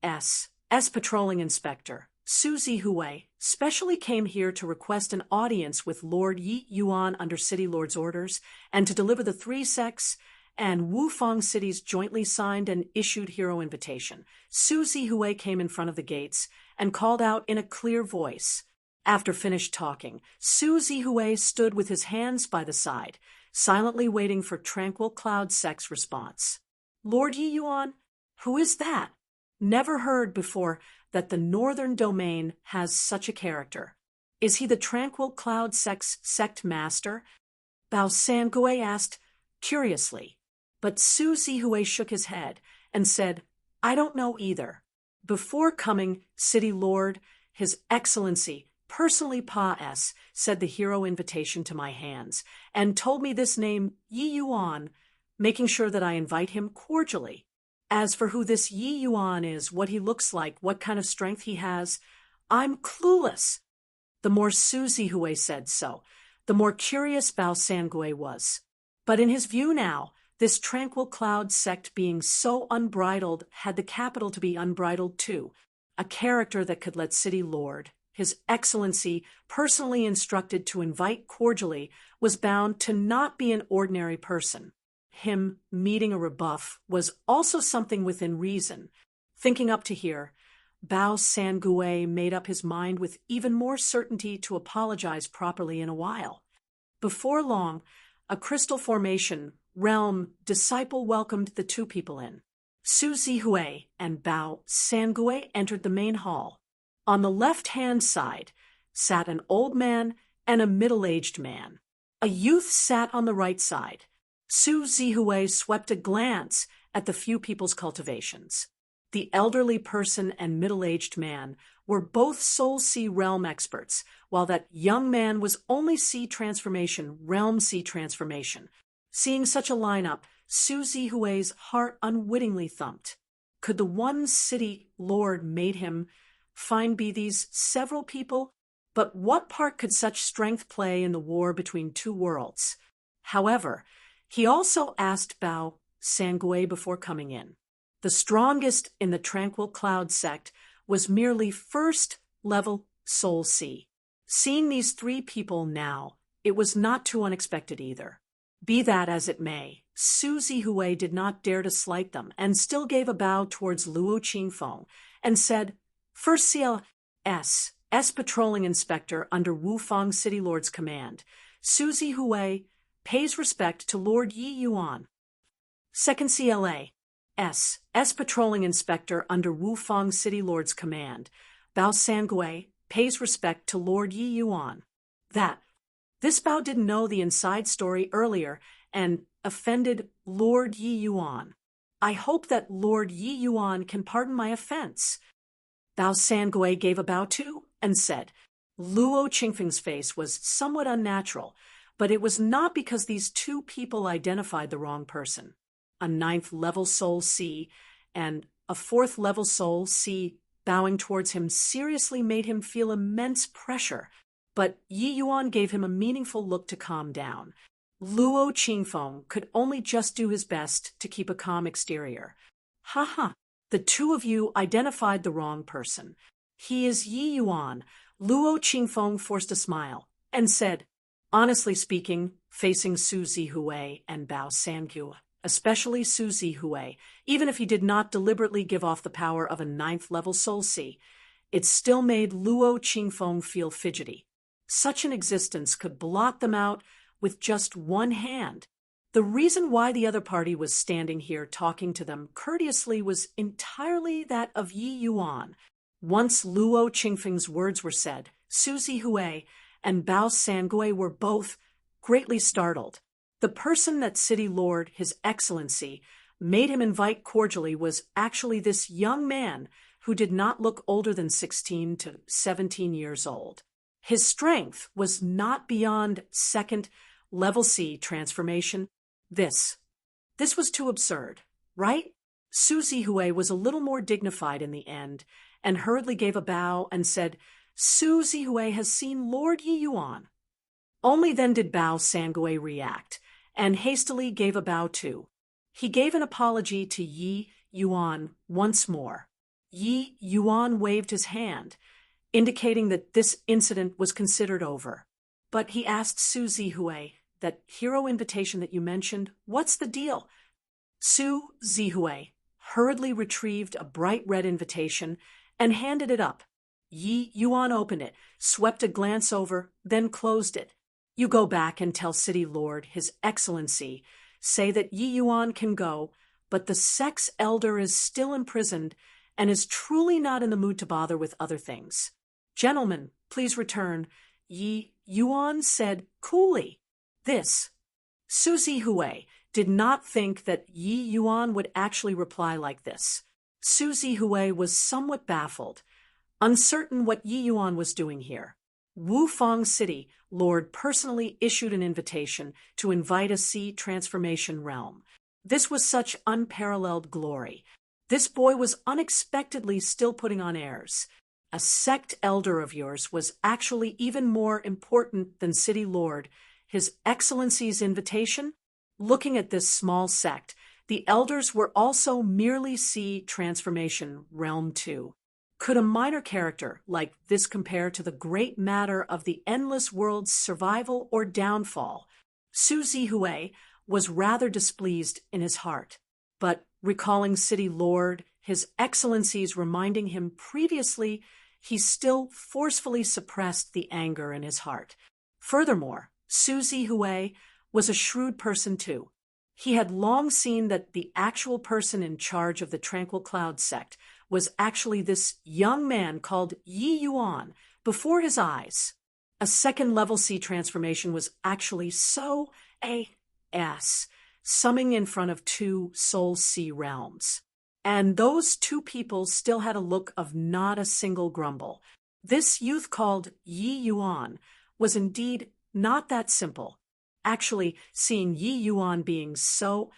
S. Patrolling Inspector. Su Zihue specially came here to request an audience with Lord Yi Yuan under City Lord's orders and to deliver the 3 sects and Wufang City's jointly signed and issued hero invitation. Su Zihue came in front of the gates and called out in a clear voice. After finished talking, Su Zihue stood with his hands by the side, silently waiting for Tranquil Cloud Sect's response. Lord Yi Yuan? Who is that? Never heard before that the Northern Domain has such a character. Is he the Tranquil Cloud Sect's sect master? Bao Sangui asked curiously, but Su Zihue shook his head and said, "I don't know either. Before coming, City Lord, His Excellency, personally Pa-S, said the hero invitation to my hands, and told me this name Yi Yuan, making sure that I invite him cordially. As for who this Yi Yuan is, what he looks like, what kind of strength he has, I'm clueless." The more Su Zihui said so, the more curious Bao Sangui was. But in his view now, this tranquil cloud sect being so unbridled had the capital to be unbridled too, a character that could let City Lord, His Excellency, personally instructed to invite cordially, was bound to not be an ordinary person. Him meeting a rebuff was also something within reason. Thinking up to here, Bao Sangui made up his mind with even more certainty to apologize properly in a while. Before long, a crystal formation, realm, disciple welcomed the two people in. Su Zihui and Bao Sangui entered the main hall. On the left-hand side sat an old man and a middle-aged man. A youth sat on the right side. Su Zihui swept a glance at the few people's cultivations. The elderly person and middle-aged man were both soul sea realm experts, while that young man was only sea transformation, realm sea transformation. Seeing such a lineup, Su Zihui's heart unwittingly thumped. Could the one City Lord made him find be these several people? But what part could such strength play in the war between two worlds? However, he also asked Bao Sangui before coming in. The strongest in the Tranquil Cloud sect was merely first-level Soul Sea. Seeing these three people now, it was not too unexpected either. Be that as it may, Su Zihui did not dare to slight them, and still gave a bow towards Luo Qingfeng, and said, "First CLS, Patrolling Inspector under Wufang City Lord's command. Su Zihui pays respect to Lord Yi Yuan. Second CLA, S Patrolling Inspector under Wufang City Lord's command. Bao Sangui pays respect to Lord Yi Yuan." This Bao didn't know the inside story earlier and offended Lord Yi Yuan. "I hope that Lord Yi Yuan can pardon my offense." Bao Sangui gave a bow too and said, Luo Qingfeng's face was somewhat unnatural, but it was not because these two people identified the wrong person. A 9th-level soul C and a 4th-level soul C bowing towards him seriously made him feel immense pressure, but Yi Yuan gave him a meaningful look to calm down. Luo Qingfeng could only just do his best to keep a calm exterior. "Ha, the two of you identified the wrong person. He is Yi Yuan." Luo Qingfeng forced a smile and said, honestly speaking, facing Su Zihui and Bao Sangui, especially Su Zihui, even if he did not deliberately give off the power of a 9th-level soul sea, it still made Luo Qingfeng feel fidgety. Such an existence could blot them out with just one hand. The reason why the other party was standing here talking to them courteously was entirely that of Yi Yuan. Once Luo Qingfeng's words were said, Su Zihui and Bao Sangui were both greatly startled. The person that City Lord, His Excellency, made him invite cordially was actually this young man who did not look older than 16 to 17 years old. His strength was not beyond 2nd-level C transformation. This was too absurd, right? Su Zihui was a little more dignified in the end and hurriedly gave a bow and said, "Su Zihui has seen Lord Yi Yuan." Only then did Bao Sangui react, and hastily gave a bow too. He gave an apology to Yi Yuan once more. Yi Yuan waved his hand, indicating that this incident was considered over. But he asked Su Zihui, "That hero invitation that you mentioned, what's the deal?" Su Zihui hurriedly retrieved a bright red invitation and handed it up. Yi Yuan opened it, swept a glance over, then closed it. "You go back and tell City Lord, His Excellency, say that Yi Yuan can go, but the Sex Elder is still imprisoned and is truly not in the mood to bother with other things. Gentlemen, please return," Yi Yuan said coolly. Su Zihui did not think that Yi Yuan would actually reply like this. Su Zihui was somewhat baffled, uncertain what Yi Yuan was doing here. Wufang City Lord personally issued an invitation to invite a sea transformation realm. This was such unparalleled glory. This boy was unexpectedly still putting on airs. A sect elder of yours was actually even more important than City Lord, His Excellency's invitation? Looking at this small sect, the elders were also merely sea transformation realm too. Could a minor character like this compare to the great matter of the endless world's survival or downfall? Su Zihui was rather displeased in his heart, but recalling City Lord, His Excellency's reminding him previously, he still forcefully suppressed the anger in his heart. Furthermore, Su Zihui was a shrewd person too. He had long seen that the actual person in charge of the Tranquil Cloud sect was actually this young man called Yi Yuan before his eyes. A second-level sea transformation was actually so a-s, summing in front of two soul sea realms. And those two people still had a look of not a single grumble. This youth called Yi Yuan was indeed not that simple. Actually, seeing Yi Yuan being so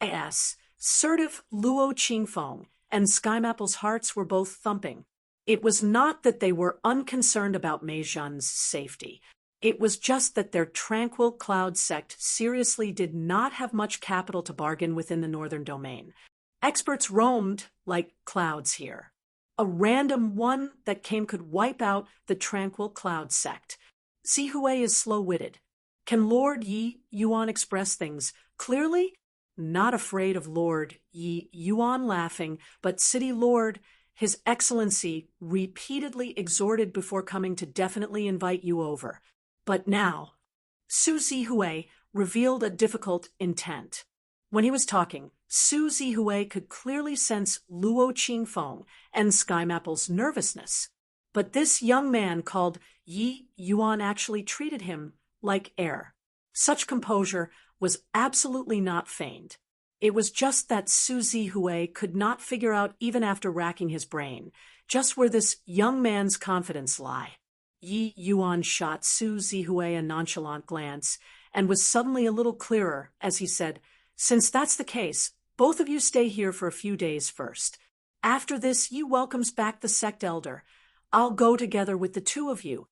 assertive, Luo Qingfeng and Skymapple's hearts were both thumping. It was not that they were unconcerned about Mei Zhen's safety. It was just that their Tranquil Cloud sect seriously did not have much capital to bargain within the northern domain. Experts roamed like clouds here. A random one that came could wipe out the Tranquil Cloud sect. Zihui is slow-witted. Can Lord Yi Yuan express things clearly? Not afraid of Lord Yi Yuan laughing, but City Lord, His Excellency, repeatedly exhorted before coming to definitely invite you over. But now, Su Zihui revealed a difficult intent. When he was talking, Su Zihui could clearly sense Luo Qingfeng and Skymapple's nervousness. But this young man called Yi Yuan actually treated him like air. Such composure was absolutely not feigned. It was just that Su Zihui could not figure out, even after racking his brain, just where this young man's confidence lie. Yi Yuan shot Su Zihui a nonchalant glance and was suddenly a little clearer as he said, "Since that's the case, both of you stay here for a few days first. After this, Yi welcomes back the sect elder. I'll go together with the two of you.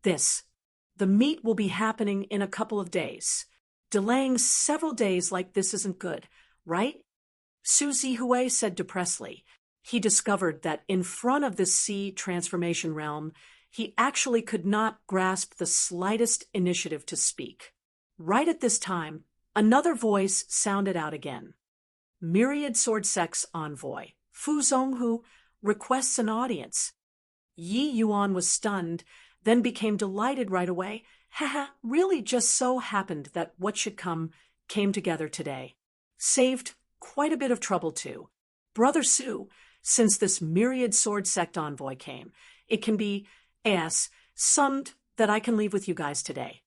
The meet will be happening in a couple of days. Delaying several days like this isn't good, right?" Su Zihui said depressedly. He discovered that in front of this sea transformation realm, he actually could not grasp the slightest initiative to speak. Right at this time, another voice sounded out again. Myriad Sword Sect's envoy, Fu Zonghu, requests an audience. Yi Yuan was stunned, then became delighted right away. Haha, really just so happened that what should come came together today. Saved quite a bit of trouble too. Brother Su, since this Myriad Sword Sect envoy came, it can be summed that I can leave with you guys today.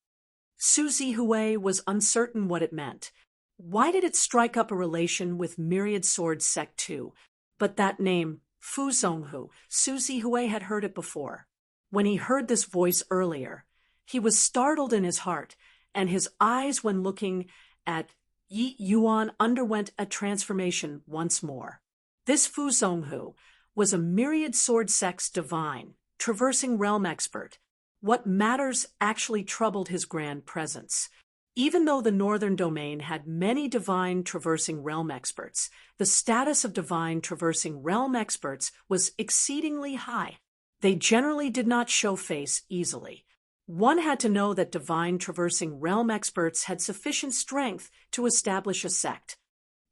Su Zihui was uncertain what it meant. Why did it strike up a relation with Myriad Sword Sect too? But that name, Fu Zonghu, Su Zihui had heard it before. When he heard this voice earlier, he was startled in his heart, and his eyes when looking at Yi Yuan underwent a transformation once more. This Fu Zonghu was a Myriad Sword Sect's divine, traversing realm expert. What matters actually troubled his grand presence. Even though the northern domain had many divine traversing realm experts, the status of divine traversing realm experts was exceedingly high. They generally did not show face easily. One had to know that divine traversing realm experts had sufficient strength to establish a sect.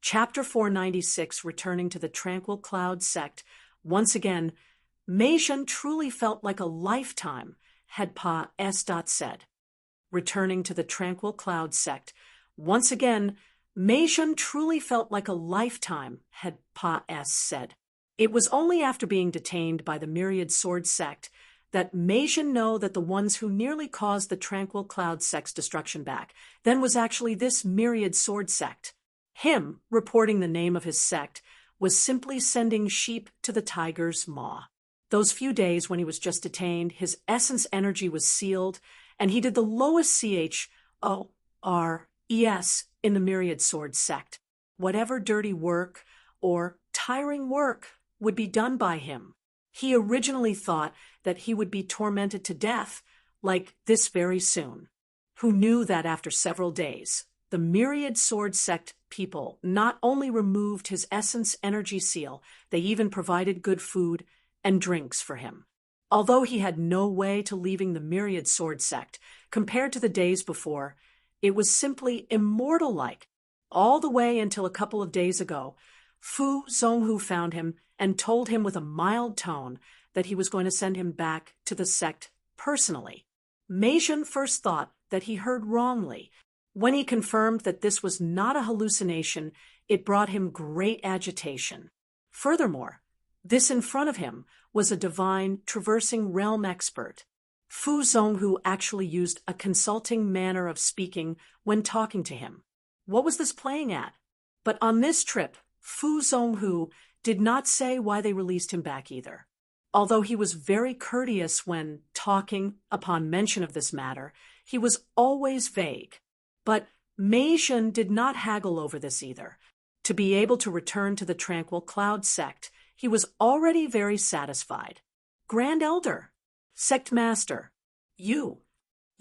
Chapter 496, returning to the Tranquil Cloud sect. Once again, Mei Zhen truly felt like a lifetime, had Pa S. said. Returning to the Tranquil Cloud sect. Once again, Mei Zhen truly felt like a lifetime, had Pa S. said. It was only after being detained by the Myriad Sword Sect that Mei Zhen knew that the ones who nearly caused the Tranquil Cloud sect's destruction back then was actually this Myriad Sword Sect. Him reporting the name of his sect was simply sending sheep to the tiger's maw. Those few days when he was just detained, his essence energy was sealed, and he did the lowest CHORES in the Myriad Sword sect. Whatever dirty work or tiring work would be done by him. He originally thought that he would be tormented to death, like this very soon. Who knew that after several days, the Myriad Sword sect people not only removed his essence energy seal, they even provided good food and drinks for him. Although he had no way to leaving the Myriad Sword sect, compared to the days before, it was simply immortal-like. All the way until a couple of days ago, Fu Zonghu found him and told him with a mild tone that he was going to send him back to the sect personally. Mei Zhen first thought that he heard wrongly. When he confirmed that this was not a hallucination, it brought him great agitation. Furthermore, this in front of him was a divine traversing realm expert. Fu Zonghu actually used a consulting manner of speaking when talking to him. What was this playing at? But on this trip, Fu Zonghu did not say why they released him back either. Although he was very courteous when talking upon mention of this matter, he was always vague. But Mei Zhen did not haggle over this either. To be able to return to the Tranquil Cloud sect, he was already very satisfied. Grand Elder, Sect Master, you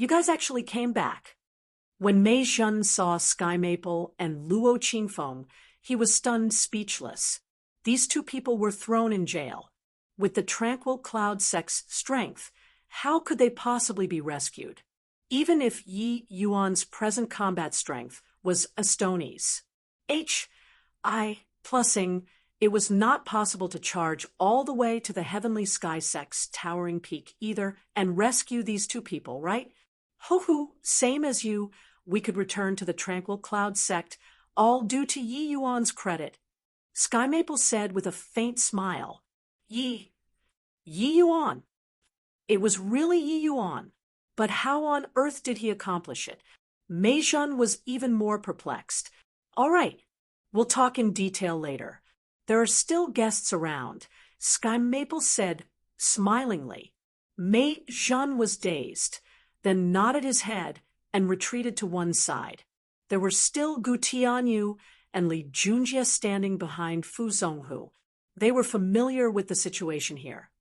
guys actually came back. When Mei Zhen saw Sky Maple and Luo Qingfeng, he was stunned speechless. These two people were thrown in jail. With the Tranquil Cloud sect's strength, how could they possibly be rescued? Even if Yi Yuan's present combat strength was Astoni's. Plussing, it was not possible to charge all the way to the Heavenly Sky sect's towering peak either and rescue these two people, right? Ho, same as you, we could return to the Tranquil Cloud sect, all due to Yi Yuan's credit. Sky Maple said with a faint smile. Yi Yuan. It was really Yi Yuan. But how on earth did he accomplish it? Mei Zhen was even more perplexed. All right, we'll talk in detail later. There are still guests around, Sky Maple said smilingly. Mei Zhen was dazed, then nodded his head and retreated to one side. There were still Gu Tianyu and Li Junjie standing behind Fu Zonghu. They were familiar with the situation here.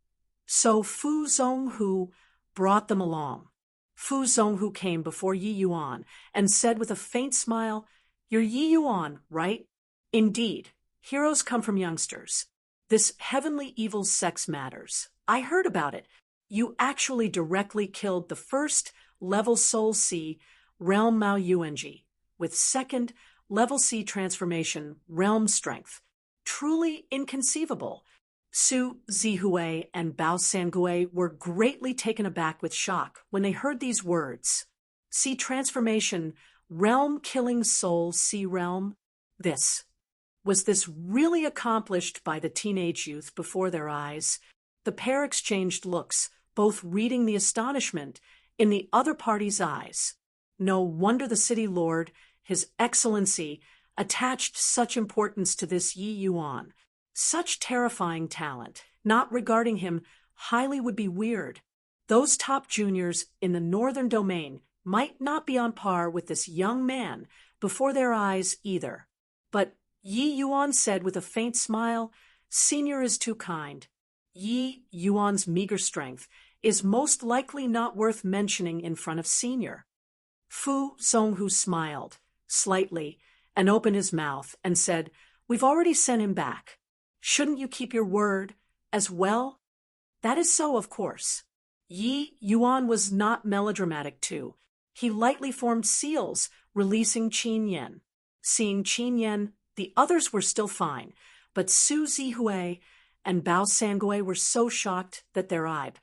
So Fu Zonghu brought them along. Fu Zonghu came before Yi Yuan and said with a faint smile, "You're Yi Yuan, right?" "Indeed. Heroes come from youngsters. This heavenly evil sex matters. I heard about it. You actually directly killed the first level Soul C realm Mao Yuanji with second level C transformation realm strength. Truly inconceivable." Su Zihue and Bao Sangue were greatly taken aback with shock when they heard these words. C transformation, realm-killing soul C realm. Was this really accomplished by the teenage youth before their eyes? The pair exchanged looks, both reading the astonishment in the other party's eyes. No wonder the city lord, His Excellency, attached such importance to this Yi Yuan. Such terrifying talent, not regarding him highly would be weird. Those top juniors in the northern domain might not be on par with this young man before their eyes either. But Yi Yuan said with a faint smile, "Senior is too kind. Yi Yuan's meager strength is most likely not worth mentioning in front of Senior." Fu Zonghu smiled slightly and opened his mouth and said, "We've already sent him back. Shouldn't you keep your word as well?" "That is so, of course." Yi Yuan was not melodramatic too. He lightly formed seals, releasing Qin Yan. Seeing Qin Yan, the others were still fine, but Su Zihue and Bao Sangue were so shocked that their eyes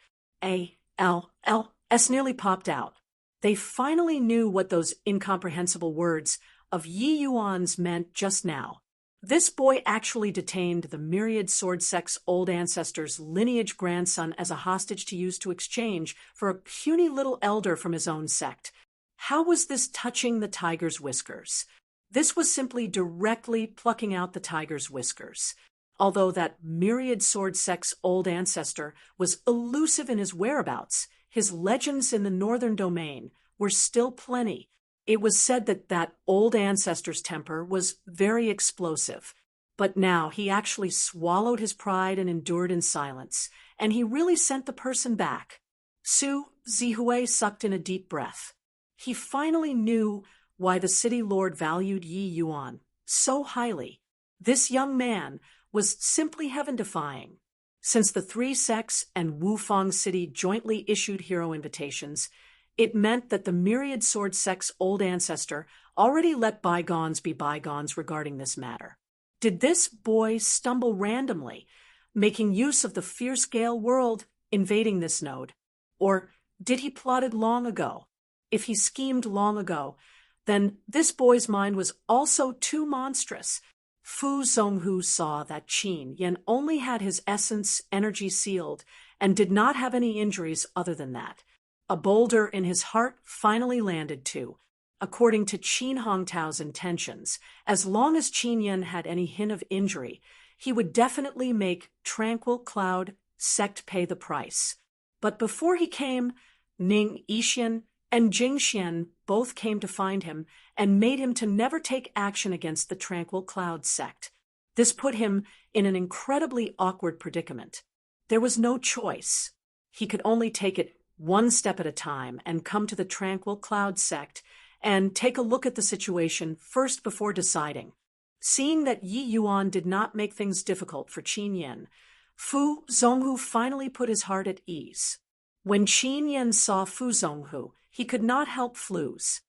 nearly popped out. They finally knew what those incomprehensible words of Yi Yuan's meant just now. This boy actually detained the Myriad Sword sect's old ancestor's lineage grandson as a hostage to use to exchange for a puny little elder from his own sect. How was this touching the tiger's whiskers? This was simply directly plucking out the tiger's whiskers. Although that myriad sword sect's old ancestor was elusive in his whereabouts, his legends in the northern domain were still plenty. It was said that that old ancestor's temper was very explosive. But now he actually swallowed his pride and endured in silence, and he really sent the person back. Su Zihue sucked in a deep breath. He finally knew why the city lord valued Yi Yuan so highly. This young man was simply heaven-defying. Since the three sects and Wufang City jointly issued hero invitations, it meant that the myriad sword sect's old ancestor already let bygones be bygones regarding this matter. Did this boy stumble randomly, making use of the fierce Gale world invading this node? Or did he plot it long ago? If he schemed long ago, then this boy's mind was also too monstrous. Fu Zonghu saw that Qin Yan only had his essence energy sealed and did not have any injuries other than that. A boulder in his heart finally landed too. According to Qin Hongtao's intentions, as long as Qin Yan had any hint of injury, he would definitely make Tranquil Cloud sect pay the price. But before he came, Ning Yixian and Jing Xian both came to find him and made him to never take action against the Tranquil Cloud sect. This put him in an incredibly awkward predicament. There was no choice. He could only take it one step at a time and come to the Tranquil Cloud sect and take a look at the situation first before deciding. Seeing that Yi Yuan did not make things difficult for Qin Yan, Fu Zonghu finally put his heart at ease. When Qin Yan saw Fu Zonghu, he could not help flus.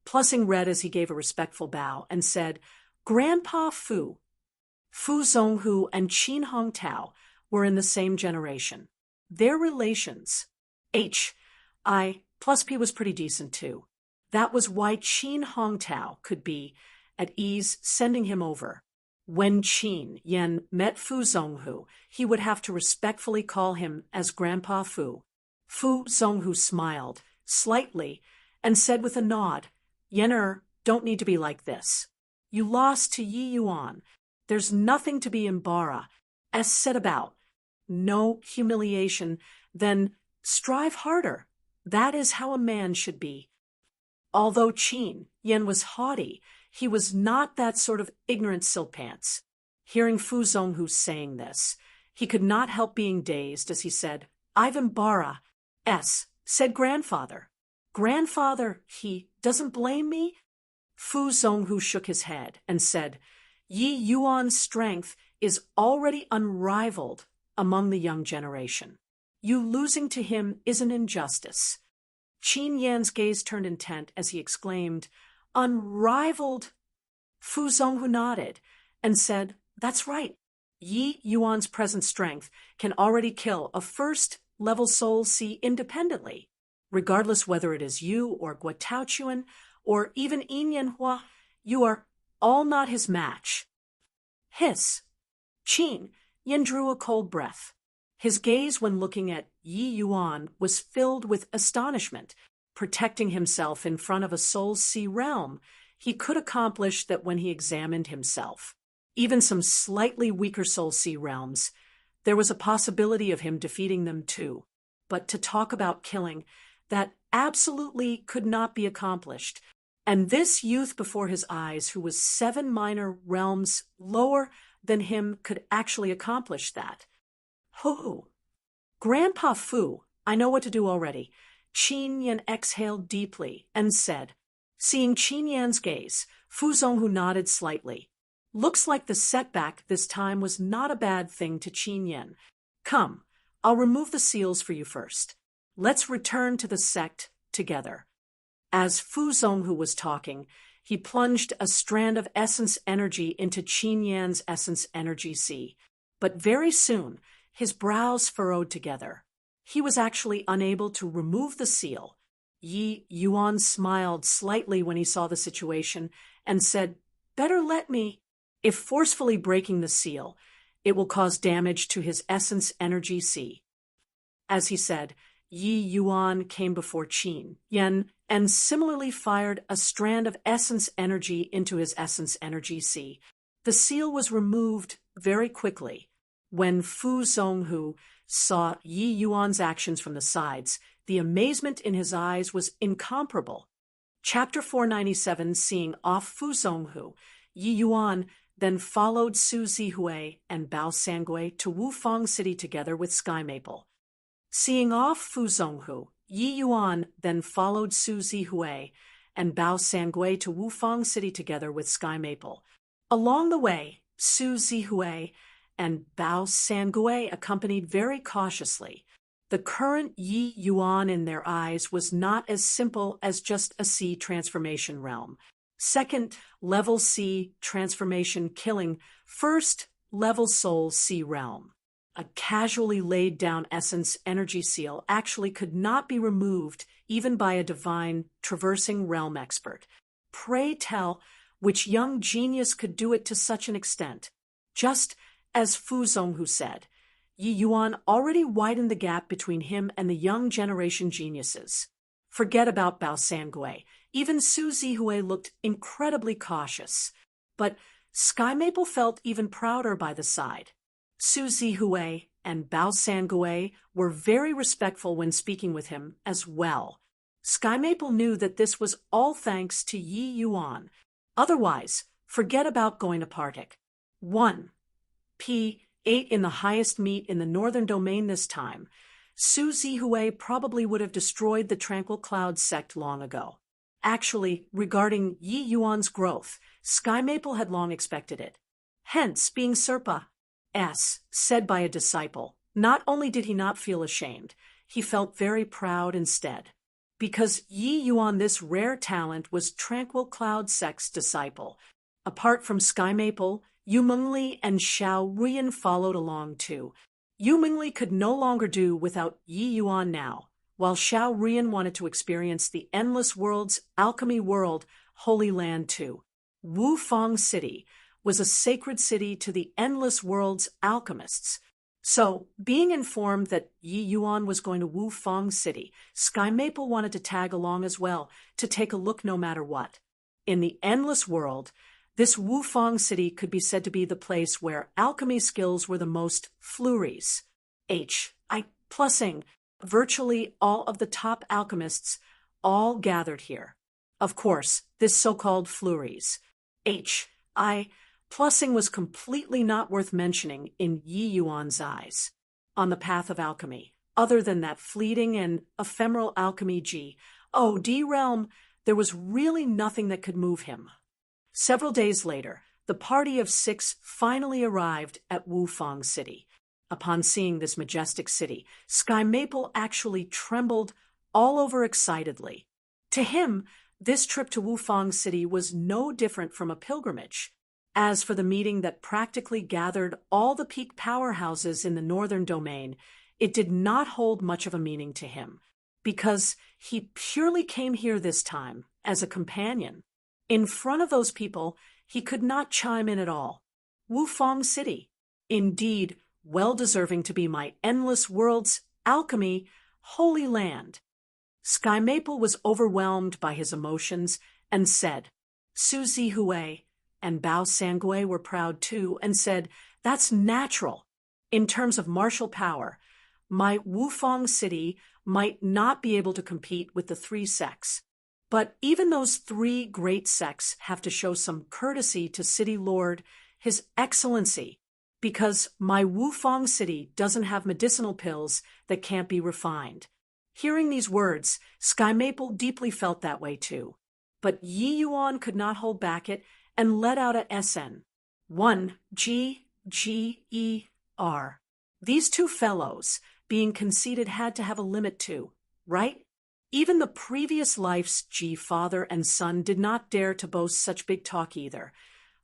Plussing red as he gave a respectful bow and said, "Grandpa Fu." Fu Zonghu and Qin Hongtao were in the same generation. Their relations, plus P was pretty decent too. That was why Qin Hongtao could be at ease sending him over. When Qin Yan met Fu Zonghu, he would have to respectfully call him as Grandpa Fu. Fu Zonghu smiled slightly and said with a nod, "Yan don't need to be like this. You lost to Yi Yuan. There's nothing to be set about. No humiliation. Then strive harder. That is how a man should be." Although Qin Yan was haughty, he was not that sort of ignorant silkpants. Hearing Fu Zonghu saying this, he could not help being dazed as he said, "Ivan Bara, said grandfather. Grandfather, he doesn't blame me?" Fu Zonghu shook his head and said, "Yi Yuan's strength is already unrivaled among the young generation. You losing to him is an injustice." Qin Yan's gaze turned intent as he exclaimed, "Unrivaled?" Fu Zonghu nodded and said, "That's right. Yi Yuan's present strength can already kill a first-level soul C independently, regardless whether it is you or Guo Taochuan or even Yin Yanhua. You are all not his match." Hiss. Qin Yan drew a cold breath. His gaze when looking at Yi Yuan was filled with astonishment. Protecting himself in front of a Soul C realm, he could accomplish that when he examined himself. Even some slightly weaker Soul C realms, there was a possibility of him defeating them too. But to talk about killing, that absolutely could not be accomplished. And this youth before his eyes, who was 7 minor realms lower than him, could actually accomplish that. Who? Grandpa Fu, I know what to do already. Qin Yan exhaled deeply and said, seeing Qin Yan's gaze, Fu Zonghu nodded slightly. Looks like the setback this time was not a bad thing to Qin Yan. Come, I'll remove the seals for you first. Let's return to the sect together. As Fu Zonghu was talking, he plunged a strand of essence energy into Qin Yan's essence energy sea. But very soon, his brows furrowed together. He was actually unable to remove the seal. Yi Yuan smiled slightly when he saw the situation and said, "Better let me." If forcefully breaking the seal, it will cause damage to his essence energy sea. As he said, Yi Yuan came before Qin Yan and similarly fired a strand of essence energy into his essence energy sea. The seal was removed very quickly. When Fu Zonghu saw Yi Yuan's actions from the sides, the amazement in his eyes was incomparable. Chapter 497, seeing off Fu Zonghu, Yi Yuan then followed Su Zihui and Bao Sangui to Wufang City together with Sky Maple. Seeing off Fu Zonghu, Yi Yuan then followed Su Zihui and Bao Sangui to Wufang City together with Sky Maple. Along the way, Su Zihui and Bao Sangui accompanied very cautiously. The current Yi Yuan in their eyes was not as simple as just a sea transformation realm. Second level sea transformation killing first level soul sea realm. A casually laid down essence energy seal actually could not be removed even by a divine traversing realm expert. Pray tell, which young genius could do it to such an extent? Just as Fu Zonghu said, Yi Yuan already widened the gap between him and the young generation geniuses. Forget about Bao Sangui. Even Su Zihui looked incredibly cautious. But Sky Maple felt even prouder by the side. Su Zihui and Bao Sangui were very respectful when speaking with him as well. Sky Maple knew that this was all thanks to Yi Yuan. Otherwise, forget about going to Partic. 1. P8 in the highest meet in the northern domain this time. Su Zihui probably would have destroyed the Tranquil Cloud sect long ago. Actually, regarding Yi Yuan's growth, Sky Maple had long expected it. Hence, being Serpa said by a disciple, not only did he not feel ashamed, he felt very proud instead. Because Yi Yuan, this rare talent, was Tranquil Cloud sect's disciple. Apart from Sky Maple, Yu Mengli and Xiao Ruyan followed along too. Yu Mengli could no longer do without Yi Yuan now, while Xiao Ruyan wanted to experience the endless world's alchemy world, Holy Land too. Wufang City was a sacred city to the endless world's alchemists. So, being informed that Yi Yuan was going to Wufang City, Sky Maple wanted to tag along as well, to take a look no matter what. In the endless world, this Wufang City could be said to be the place where alchemy skills were the most flurries. Plussing virtually all of the top alchemists all gathered here. Of course, this so-called flurries. Plussing was completely not worth mentioning in Yi Yuan's eyes. On the path of alchemy, other than that fleeting and ephemeral alchemy D realm, there was really nothing that could move him. Several days later, the party of 6 finally arrived at Wufang City. Upon seeing this majestic city, Sky Maple actually trembled all over excitedly. To him, this trip to Wufang City was no different from a pilgrimage. As for the meeting that practically gathered all the peak powerhouses in the northern domain, it did not hold much of a meaning to him, because he purely came here this time as a companion. In front of those people, he could not chime in at all. Wufang City, indeed, well deserving to be my endless world's alchemy, holy land. Sky Maple was overwhelmed by his emotions and said, Su Zihui and Bao Sangui were proud too and said, that's natural. In terms of martial power, my Wufang City might not be able to compete with the 3 sects. But even those 3 great sects have to show some courtesy to City Lord, His Excellency, because my Wufang City doesn't have medicinal pills that can't be refined. Hearing these words, Sky Maple deeply felt that way too. But Yi Yuan could not hold back it and let out a SN. 1 GGER. These 2 fellows, being conceited, had to have a limit too, right? Even the previous life's father and son did not dare to boast such big talk either,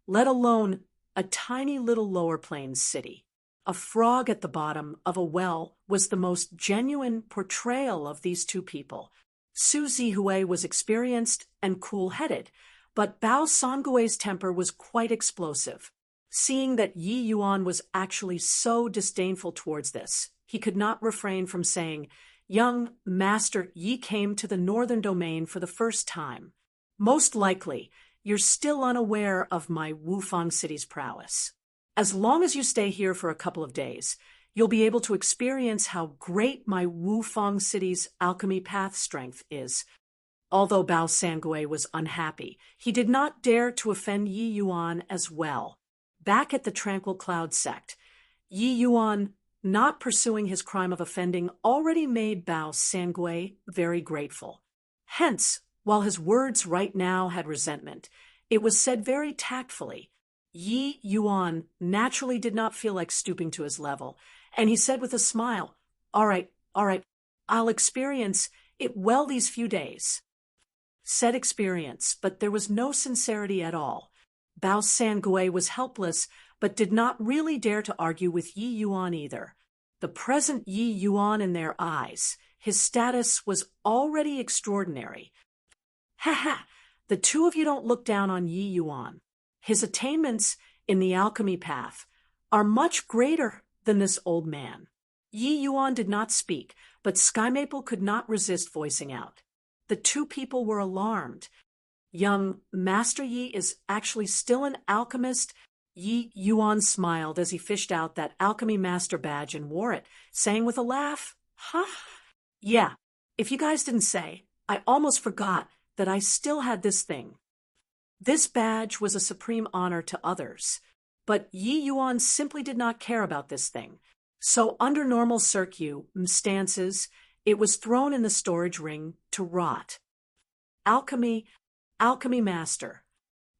let alone a tiny little lower plains city. A frog at the bottom of a well was the most genuine portrayal of these 2 people. Su Zihui was experienced and cool-headed, but Bao Sangui's temper was quite explosive. Seeing that Yi Yuan was actually so disdainful towards this, he could not refrain from saying, Young Master Yi came to the northern domain for the first time. Most likely, you're still unaware of my Wufang City's prowess. As long as you stay here for a couple of days, you'll be able to experience how great my Wufang City's alchemy path strength is. Although Bao Sangui was unhappy, he did not dare to offend Yi Yuan as well. Back at the Tranquil Cloud sect, Yi Yuan, not pursuing his crime of offending, already made Bao Sangui very grateful. Hence, while his words right now had resentment, it was said very tactfully. Yi Yuan naturally did not feel like stooping to his level, and he said with a smile, all right, I'll experience it well these few days. Said experience, but there was no sincerity at all. Bao Sangui was helpless, but did not really dare to argue with Yi Yuan either. The present Yi Yuan in their eyes, his status was already extraordinary. Ha! The two of you don't look down on Yi Yuan. His attainments in the alchemy path are much greater than this old man. Yi Yuan did not speak, but Sky Maple could not resist voicing out. The two people were alarmed. Young Master Yi is actually still an alchemist. Yi Yuan smiled as he fished out that alchemy master badge and wore it, saying with a laugh, huh? Yeah, if you guys didn't say, I almost forgot that I still had this thing. This badge was a supreme honor to others, but Yi Yuan simply did not care about this thing. So under normal circumstances, it was thrown in the storage ring to rot. Alchemy master.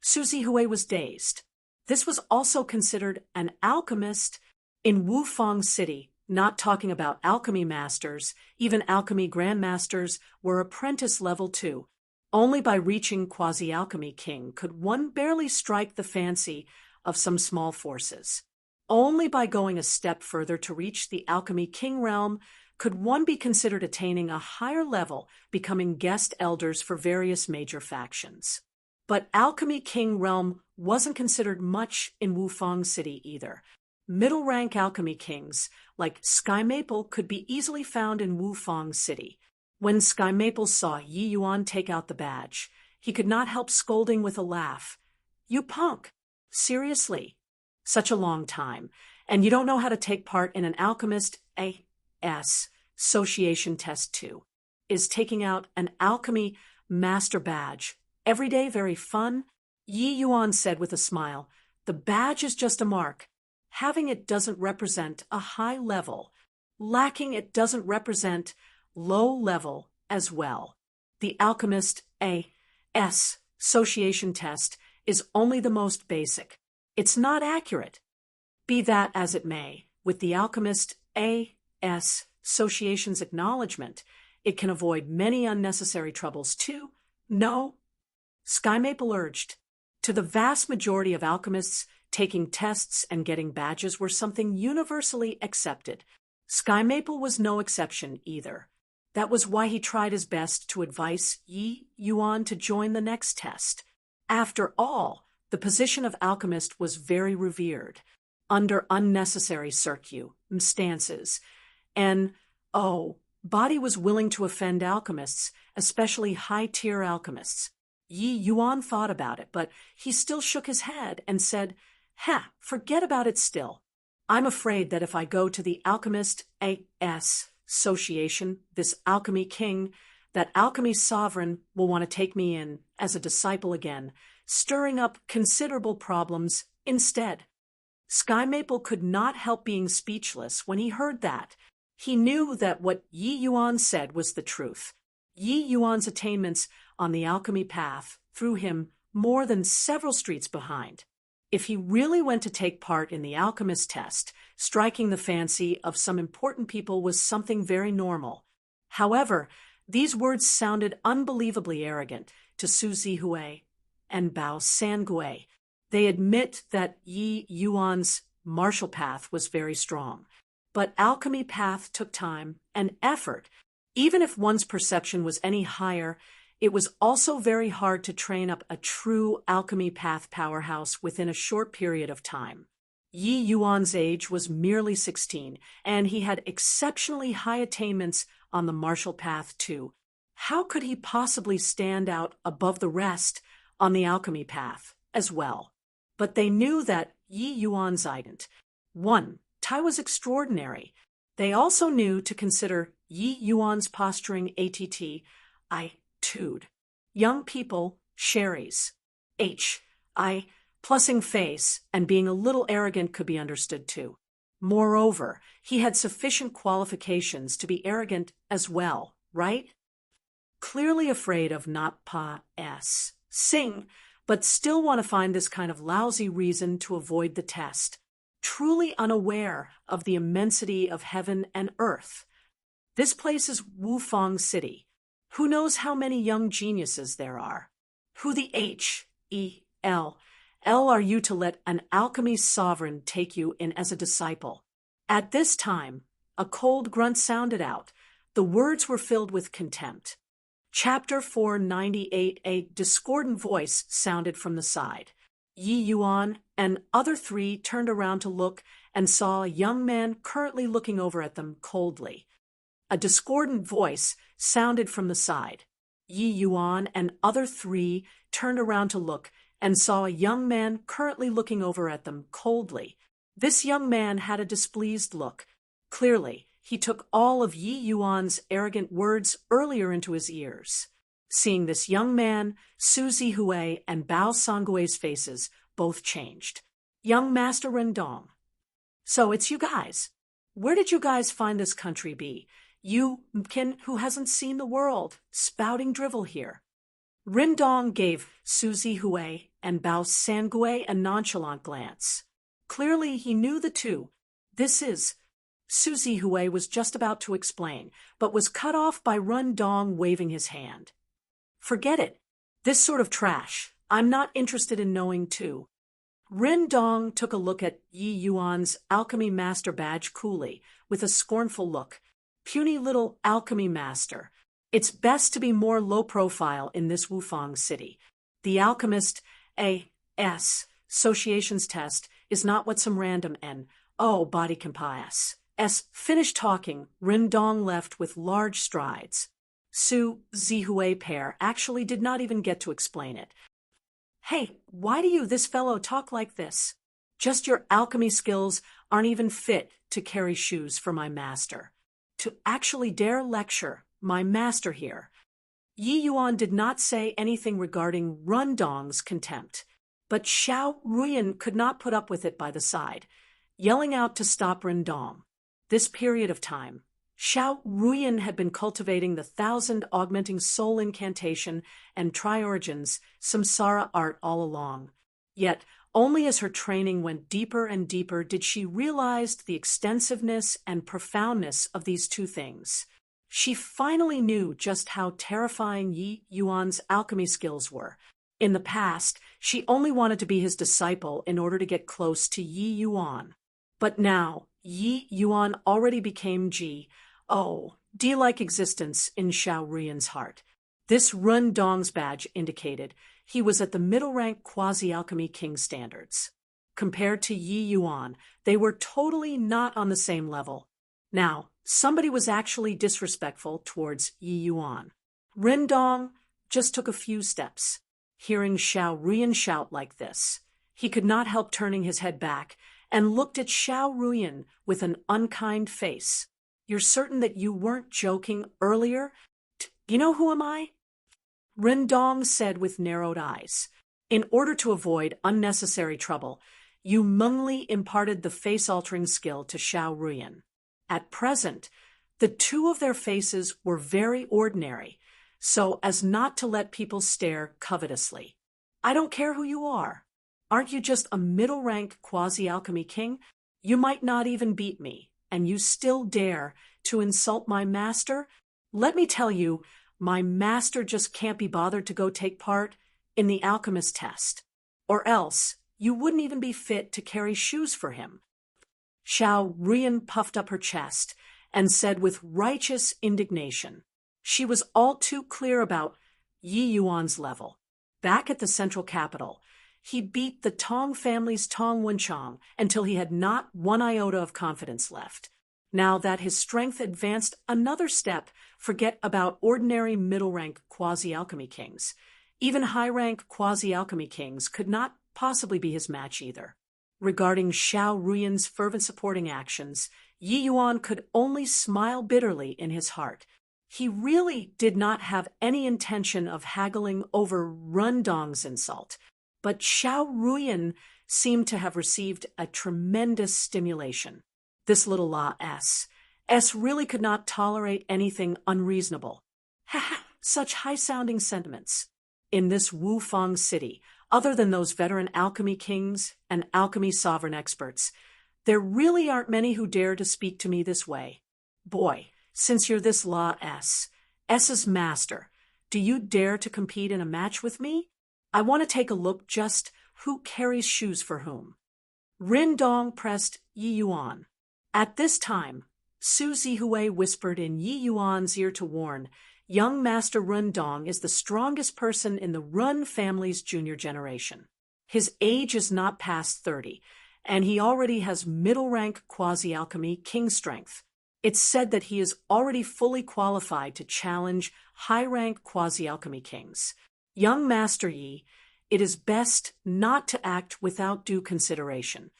Suzy Hui was dazed. This was also considered an alchemist in Wufang City, not talking about alchemy masters. Even alchemy grandmasters were apprentice level 2. Only by reaching quasi-alchemy king could one barely strike the fancy of some small forces. Only by going a step further to reach the alchemy king realm could one be considered attaining a higher level, becoming guest elders for various major factions. But alchemy king realm wasn't considered much in Wufang City either. Middle-rank alchemy kings, like Sky Maple, could be easily found in Wufang City. When Sky Maple saw Yi Yuan take out the badge, he could not help scolding with a laugh. You punk! Seriously? Such a long time, and you don't know how to take part in an alchemist association test too. Is taking out an alchemy master badge every day very fun? Yi Yuan said with a smile. The badge is just a mark. Having it doesn't represent a high level. Lacking it doesn't represent low level as well. The alchemist association test is only the most basic. It's not accurate. Be that as it may, with the alchemist association's acknowledgement, it can avoid many unnecessary troubles too. No? Sky Maple urged. To the vast majority of alchemists, taking tests and getting badges were something universally accepted. Sky Maple was no exception either. That was why he tried his best to advise Yi Yuan to join the next test. After all, the position of alchemist was very revered, under unnecessary circumstances, and, Body was willing to offend alchemists, especially high-tier alchemists. Yi Yuan thought about it, but he still shook his head and said, forget about it still. I'm afraid that if I go to the Alchemist Association, this alchemy king, that alchemy sovereign will want to take me in as a disciple again, stirring up considerable problems instead. Sky Maple could not help being speechless when he heard that. He knew that what Yi Yuan said was the truth. Yi Yuan's attainments on the alchemy path threw him more than several streets behind. If he really went to take part in the alchemist test, striking the fancy of some important people was something very normal. However, these words sounded unbelievably arrogant to Suzy Hui and Bao Sangui. They admit that Yi Yuan's martial path was very strong, but alchemy path took time and effort. Even if one's perception was any higher, it was also very hard to train up a true alchemy path powerhouse within a short period of time. Yi Yuan's age was merely 16, and he had exceptionally high attainments on the martial path too. How could he possibly stand out above the rest on the alchemy path as well? But they knew that Yi Yuan didn't. 1. Tai was extraordinary. They also knew to consider Yi Yuan's posturing attitude. Young people, Sherry's. Plussing face and being a little arrogant could be understood too. Moreover, he had sufficient qualifications to be arrogant as well, right? Clearly afraid of not sing, but still want to find this kind of lousy reason to avoid the test. Truly unaware of the immensity of heaven and earth. This place is Wufang City. Who knows how many young geniuses there are? Who the H-E-L are you to let an alchemy sovereign take you in as a disciple? At this time, a cold grunt sounded out. The words were filled with contempt. Chapter 498. A discordant voice sounded from the side. Yi Yuan and other three turned around to look and saw a young man currently looking over at them coldly. A discordant voice sounded from the side. Yi Yuan and other three turned around to look and saw a young man currently looking over at them coldly. This young man had a displeased look. Clearly, he took all of Yi Yuan's arrogant words earlier into his ears. Seeing this young man, Su Zihui and Bao Sangui's faces both changed. Young Master Rendong. So it's you guys. Where did you guys find this country be? You, Mkin, who hasn't seen the world, spouting drivel here. Rendong gave Su Zihui and Bao Sangui a nonchalant glance. Clearly he knew the two. This is... Su Zihui was just about to explain, but was cut off by Rendong waving his hand. Forget it. This sort of trash. I'm not interested in knowing too. Rendong took a look at Yi Yuan's alchemy master badge coolly, with a scornful look. Puny little alchemy master. It's best to be more low profile in this Wufang city. The alchemist association's test is not what some random body can pass. Finished talking, Rendong left with large strides. Su Zihui pair actually did not even get to explain it. Hey, why do you, this fellow, talk like this? Just your alchemy skills aren't even fit to carry shoes for my master. To actually dare lecture my master here. Yi Yuan did not say anything regarding Rendong's contempt, but Xiao Ruyan could not put up with it by the side, yelling out to stop Rendong. This period of time, Xiao Ruyan had been cultivating the 1,000 augmenting soul incantation and Triorigins samsara art all along. Yet, only as her training went deeper and deeper did she realize the extensiveness and profoundness of these two things. She finally knew just how terrifying Yi Yuan's alchemy skills were. In the past, she only wanted to be his disciple in order to get close to Yi Yuan. But now, Yi Yuan already became D-like existence in Xiao Ruyan's heart. This Rendong's badge indicated he was at the middle-rank quasi-alchemy king standards. Compared to Yi Yuan, they were totally not on the same level. Now, somebody was actually disrespectful towards Yi Yuan. Rendong just took a few steps. Hearing Xiao Ruyan shout like this, he could not help turning his head back and looked at Xiao Ruyan with an unkind face. You're certain that you weren't joking earlier? You know who am I? Rendong said with narrowed eyes. In order to avoid unnecessary trouble, you mungly imparted the face-altering skill to Xiao Ruyan. At present, the two of their faces were very ordinary, so as not to let people stare covetously. I don't care who you are. Aren't you just a middle-rank quasi-alchemy king? You might not even beat me, and you still dare to insult my master? Let me tell you, my master just can't be bothered to go take part in the alchemist test. Or else, you wouldn't even be fit to carry shoes for him. Xiao Ruyan puffed up her chest and said with righteous indignation. She was all too clear about Yi Yuan's level. Back at the central capital, he beat the Tong family's Tong Wenchang until he had not one iota of confidence left. Now that his strength advanced another step, forget about ordinary middle-rank quasi-alchemy kings. Even high-rank quasi-alchemy kings could not possibly be his match either. Regarding Xiao Ruyan's fervent supporting actions, Yi Yuan could only smile bitterly in his heart. He really did not have any intention of haggling over Rundong's insult, but Xiao Ruyan seemed to have received a tremendous stimulation. This little La S really could not tolerate anything unreasonable. Ha ha! Such high-sounding sentiments. In this Wufang city, other than those veteran alchemy kings and alchemy sovereign experts, there really aren't many who dare to speak to me this way. Boy, since you're this La S's master, do you dare to compete in a match with me? I want to take a look just who carries shoes for whom. Rindong pressed Yi Yuan. At this time, Su Zihui whispered in Yi Yuan's ear to warn, young Master Rundong is the strongest person in the Run family's junior generation. His age is not past 30, and he already has middle-rank quasi-alchemy king strength. It's said that he is already fully qualified to challenge high-rank quasi-alchemy kings. Young Master Yi, it is best not to act without due consideration.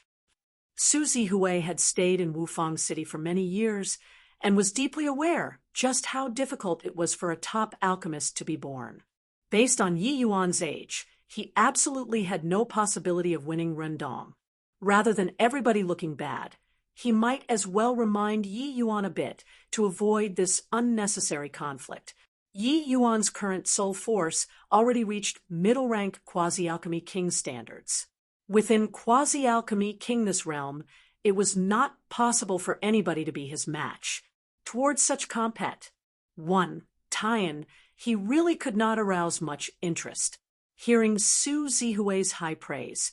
Su Zihui had stayed in Wufang City for many years and was deeply aware just how difficult it was for a top alchemist to be born. Based on Yi Yuan's age, he absolutely had no possibility of winning Rundong. Rather than everybody looking bad, he might as well remind Yi Yuan a bit to avoid this unnecessary conflict. Yi Yuan's current soul force already reached middle-rank quasi-alchemy king standards. Within quasi-alchemy kingness realm, it was not possible for anybody to be his match. Towards such compet, Tian, he really could not arouse much interest. Hearing Su Zihui's high praise,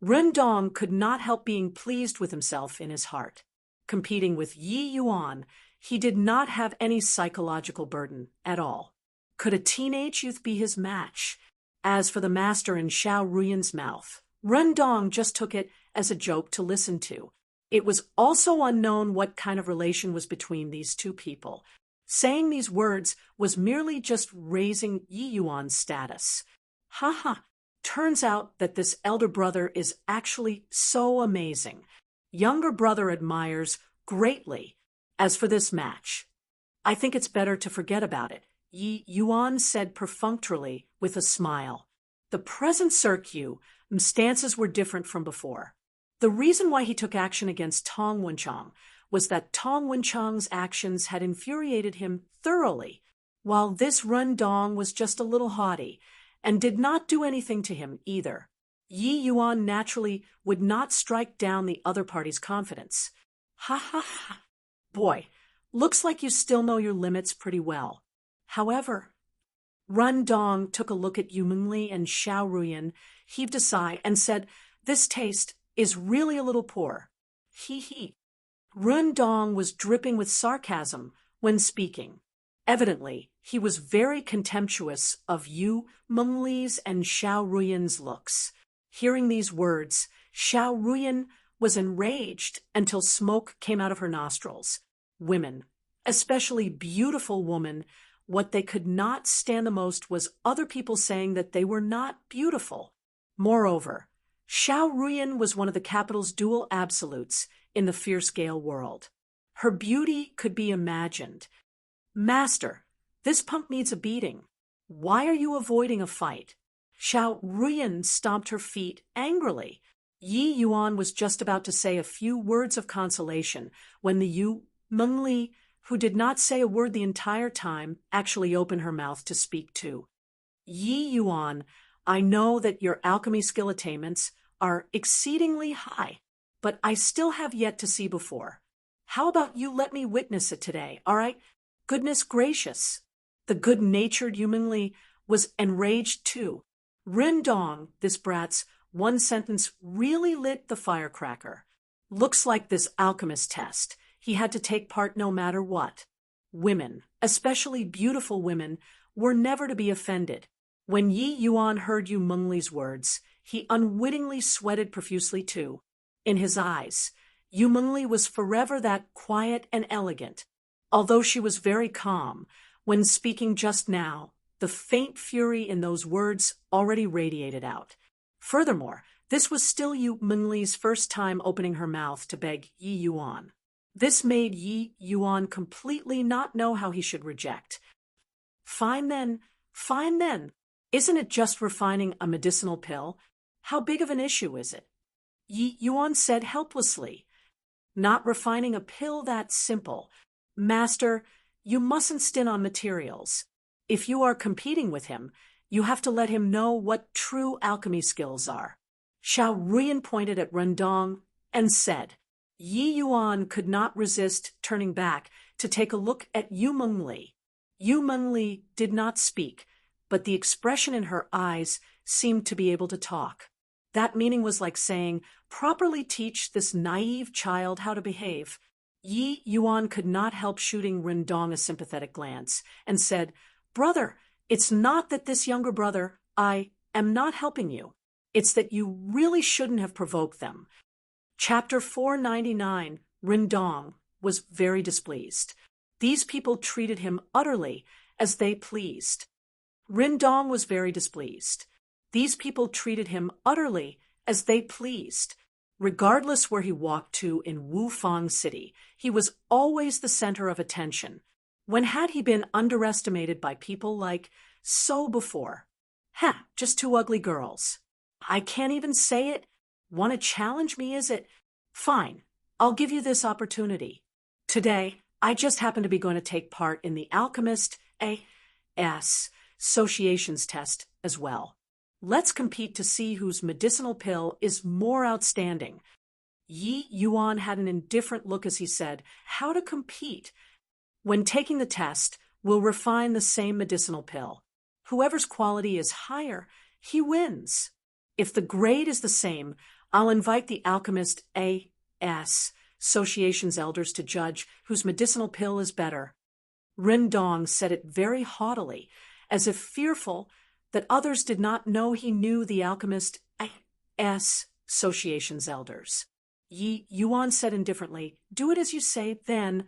Rundong could not help being pleased with himself in his heart. Competing with Yi Yuan, he did not have any psychological burden at all. Could a teenage youth be his match? As for the master in Xiao Ruyan's mouth, Rundong just took it as a joke to listen to. It was also unknown what kind of relation was between these two people. Saying these words was merely just raising Yi Yuan's status. Turns out that this elder brother is actually so amazing. Younger brother admires greatly. As for this match, I think it's better to forget about it, Yi Yuan said perfunctorily with a smile. The present Cirque stances were different from before. The reason why he took action against Tong Wenchang was that Tong Wenchang's actions had infuriated him thoroughly, while this Rundong was just a little haughty and did not do anything to him either. Yi Yuan naturally would not strike down the other party's confidence. Boy, looks like you still know your limits pretty well. However, Rundong took a look at Yu Mingli and Xiao Ruyan, heaved a sigh, and said, "This taste is really a little poor." Rundong was dripping with sarcasm when speaking. Evidently, he was very contemptuous of Yu Mengli's and Xiao Ruyan's looks. Hearing these words, Xiao Ruyan was enraged until smoke came out of her nostrils. Women, especially beautiful women, what they could not stand the most was other people saying that they were not beautiful. Moreover, Xiao Ruyan was one of the capital's dual absolutes in the fierce Gale world. Her beauty could be imagined. "Master, this punk needs a beating. Why are you avoiding a fight?" Xiao Ruyan stomped her feet angrily. Yi Yuan was just about to say a few words of consolation when the Yu Mengli, who did not say a word the entire time, actually opened her mouth to speak too. "Yi Yuan, I know that your alchemy skill attainments are exceedingly high, but I still have yet to see before. How about you let me witness it today, all right? Goodness gracious." The good-natured Yu Mingli was enraged too. Rindong, this brat's one sentence really lit the firecracker. Looks like this alchemist test. He had to take part no matter what. Women, especially beautiful women, were never to be offended. When Yi Yuan heard Yu Mengli's words, he unwittingly sweated profusely too. In his eyes, Yu Mengli was forever that quiet and elegant. Although she was very calm, when speaking just now, the faint fury in those words already radiated out. Furthermore, this was still Yu Mengli's first time opening her mouth to beg Yi Yuan. This made Yi Yuan completely not know how he should reject. Fine then, fine then. Isn't it just refining a medicinal pill? How big of an issue is it? Yi Yuan said helplessly. Not refining a pill that simple. Master, you mustn't stint on materials. If you are competing with him, you have to let him know what true alchemy skills are. Xiao Ruyan pointed at Rendong and said. Yi Yuan could not resist turning back to take a look at Yu Mengli. Yu Mengli did not speak, but the expression in her eyes seemed to be able to talk. That meaning was like saying, properly teach this naive child how to behave. Yi Yuan could not help shooting Rendong a sympathetic glance and said, Brother, it's not that this younger brother, I am not helping you. It's that you really shouldn't have provoked them. Chapter 499, Rendong was very displeased. These people treated him utterly as they pleased. Rendong was very displeased. These people treated him utterly as they pleased. Regardless where he walked to in Wufang City, he was always the center of attention. When had he been underestimated by people like so before? Just two ugly girls. I can't even say it. Want to challenge me, is it? Fine, I'll give you this opportunity. Today, I just happen to be going to take part in the Alchemist A.S. Association's test as well. Let's compete to see whose medicinal pill is more outstanding. Yi Yuan had an indifferent look as he said, how to compete? When taking the test, we'll refine the same medicinal pill. Whoever's quality is higher, he wins. If the grade is the same, I'll invite the Alchemist A.S. Association's elders to judge whose medicinal pill is better. Rendong said it very haughtily, as if fearful that others did not know he knew the Alchemist A.S. Association's elders. Yi Yuan said indifferently, do it as you say, then.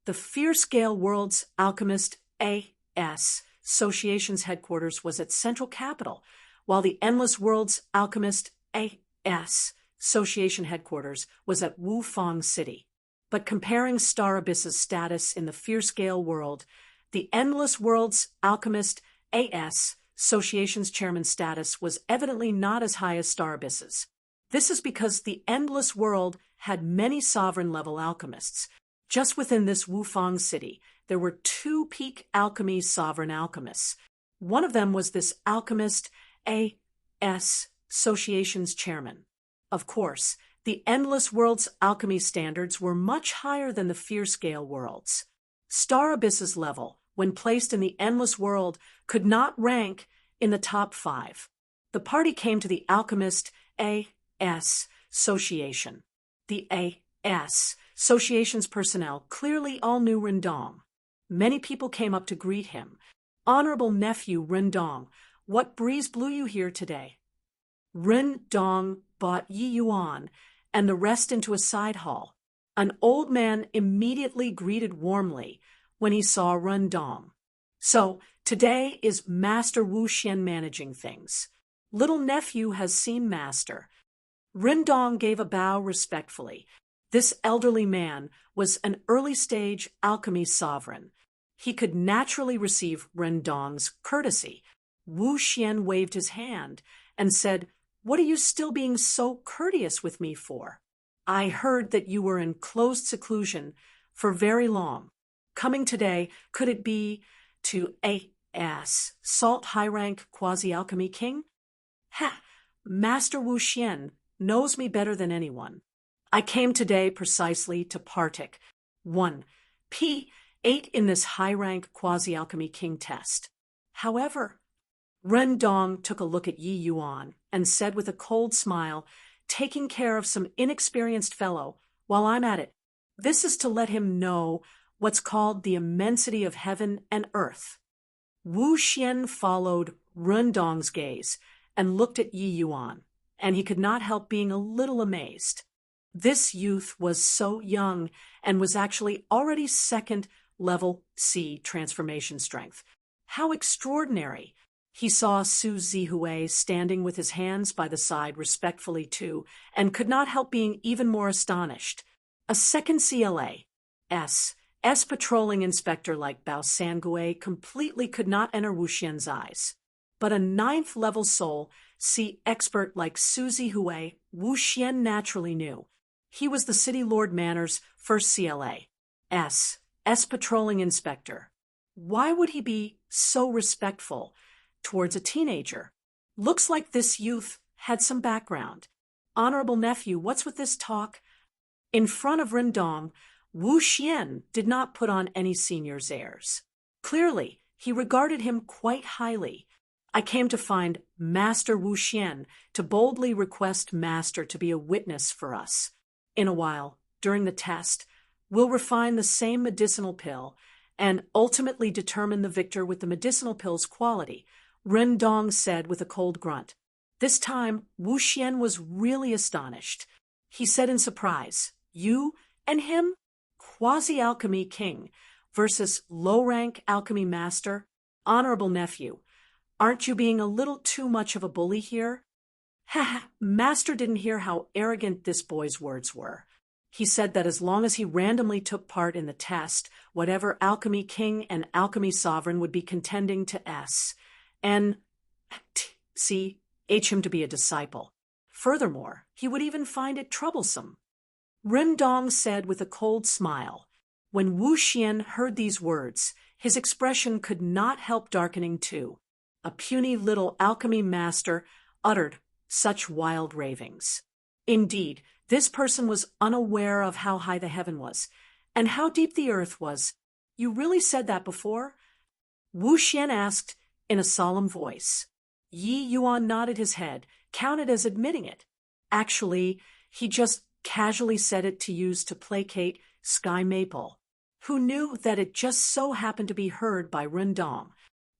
The Fierce-Gale World's Alchemist A.S. Association's headquarters was at Central Capital, while the Endless World's Alchemist A.S. Association headquarters was at Wufang City. But comparing Star Abyss's status in the Fierce-Gale World, the Endless World's Alchemist A.S. Association's chairman's status was evidently not as high as Star Abyss's. This is because the Endless World had many sovereign-level alchemists. Just within this Wufang City, there were two peak alchemy sovereign alchemists. One of them was this Alchemist A.S. Association's chairman. Of course, the Endless World's alchemy standards were much higher than the Fierce-Gale World's. Star Abyss's level, when placed in the Endless World, could not rank in the top 5. The party came to the Alchemist A.S. Association. The A.S. Association's personnel clearly all knew Rendong. Many people came up to greet him. Honorable nephew Rendong, what breeze blew you here today? Rendong brought Yi Yuan and the rest into a side hall. An old man immediately greeted warmly when he saw Rendong. So, today is Master Wu Xian managing things. Little nephew has seen Master. Rendong gave a bow respectfully. This elderly man was an early-stage alchemy sovereign. He could naturally receive Rendong's courtesy. Wu Xian waved his hand and said, what are you still being so courteous with me for? I heard that you were in closed seclusion for very long. Coming today, could it be to A.S. Salt High-Rank Quasi-Alchemy King? Master Wu Xian knows me better than anyone. I came today precisely to partic 1. P8 in this high-rank quasi-alchemy king test. However, Rendong took a look at Yi Yuan and said with a cold smile, taking care of some inexperienced fellow while I'm at it, this is to let him know what's called the immensity of heaven and earth. Wu Xian followed Rendong's gaze and looked at Yi Yuan, and he could not help being a little amazed. This youth was so young and was actually already second level C transformation strength. How extraordinary! He saw Su Zihui standing with his hands by the side respectfully too, and could not help being even more astonished. A second CLA, S patrolling inspector like Bao Sangui completely could not enter Wu Xian's eyes. But a ninth-level soul, C expert like Su Zihui, Wu Xian naturally knew. He was the City Lord Manor's first CLA, S patrolling inspector. Why would he be so respectful towards a teenager? Looks like this youth had some background. Honorable nephew, what's with this talk? In front of Rendong, Wu Xian did not put on any senior's airs. Clearly, he regarded him quite highly. I came to find Master Wu Xian to boldly request Master to be a witness for us. In a while, during the test, we'll refine the same medicinal pill and ultimately determine the victor with the medicinal pill's quality, Rendong said with a cold grunt. This time, Wu Xian was really astonished. He said in surprise, "You and him? Quasi-alchemy king versus low-rank alchemy master? Honorable nephew, aren't you being a little too much of a bully here?" Master didn't hear how arrogant this boy's words were. He said that as long as he randomly took part in the test, whatever alchemy king and alchemy sovereign would be contending to him to be a disciple. Furthermore, he would even find it troublesome. Rendong said with a cold smile. When Wu Xian heard these words, his expression could not help darkening too. A puny little alchemy master uttered such wild ravings. Indeed, this person was unaware of how high the heaven was, and how deep the earth was. You really said that before? Wu Xian asked in a solemn voice. Yi Yuan nodded his head, counted as admitting it. Actually, he just casually said it to use to placate Sky Maple, who knew that it just so happened to be heard by Rendong.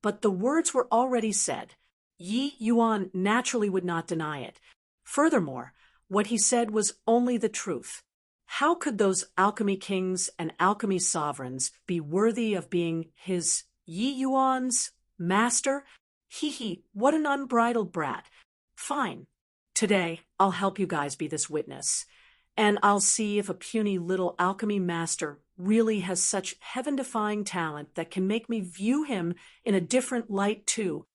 But the words were already said. Yi Yuan naturally would not deny it. Furthermore, what he said was only the truth. How could those alchemy kings and alchemy sovereigns be worthy of being his Yi Yuan's master? What an unbridled brat. Fine. Today, I'll help you guys be this witness. And I'll see if a puny little alchemy master really has such heaven-defying talent that can make me view him in a different light too.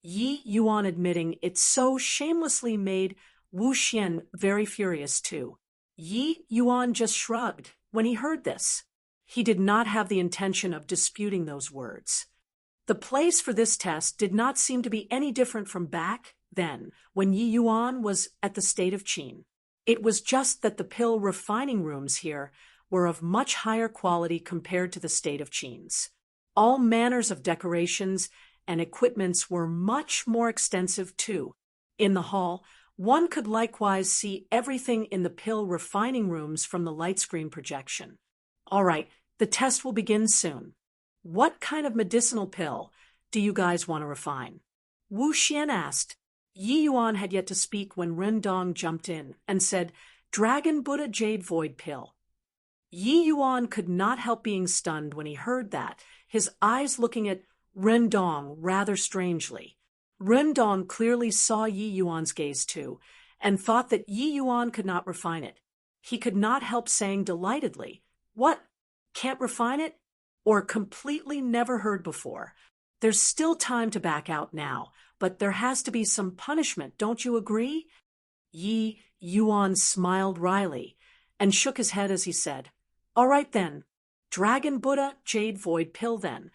Yi Yuan admitting it so shamelessly made Wu Xian very furious too. Yi Yuan just shrugged when he heard this. He did not have the intention of disputing those words. The place for this test did not seem to be any different from back then, when Yi Yuan was at the state of Qin. It was just that the pill refining rooms here were of much higher quality compared to the state of Qin's. All manners of decorations and equipments were much more extensive too. In the hall, one could likewise see everything in the pill refining rooms from the light screen projection. All right, the test will begin soon. What kind of medicinal pill do you guys want to refine? Wu Xian asked. Yi Yuan had yet to speak when Rendong jumped in and said, Dragon Buddha Jade Void Pill. Yi Yuan could not help being stunned when he heard that, his eyes looking at Rendong rather strangely. Rendong clearly saw Yi Yuan's gaze too, and thought that Yi Yuan could not refine it. He could not help saying delightedly, What? Can't refine it? Or completely never heard before. There's still time to back out now, but there has to be some punishment, don't you agree? Yi Yuan smiled wryly and shook his head as he said, All right then, Dragon Buddha Jade Void Pill then.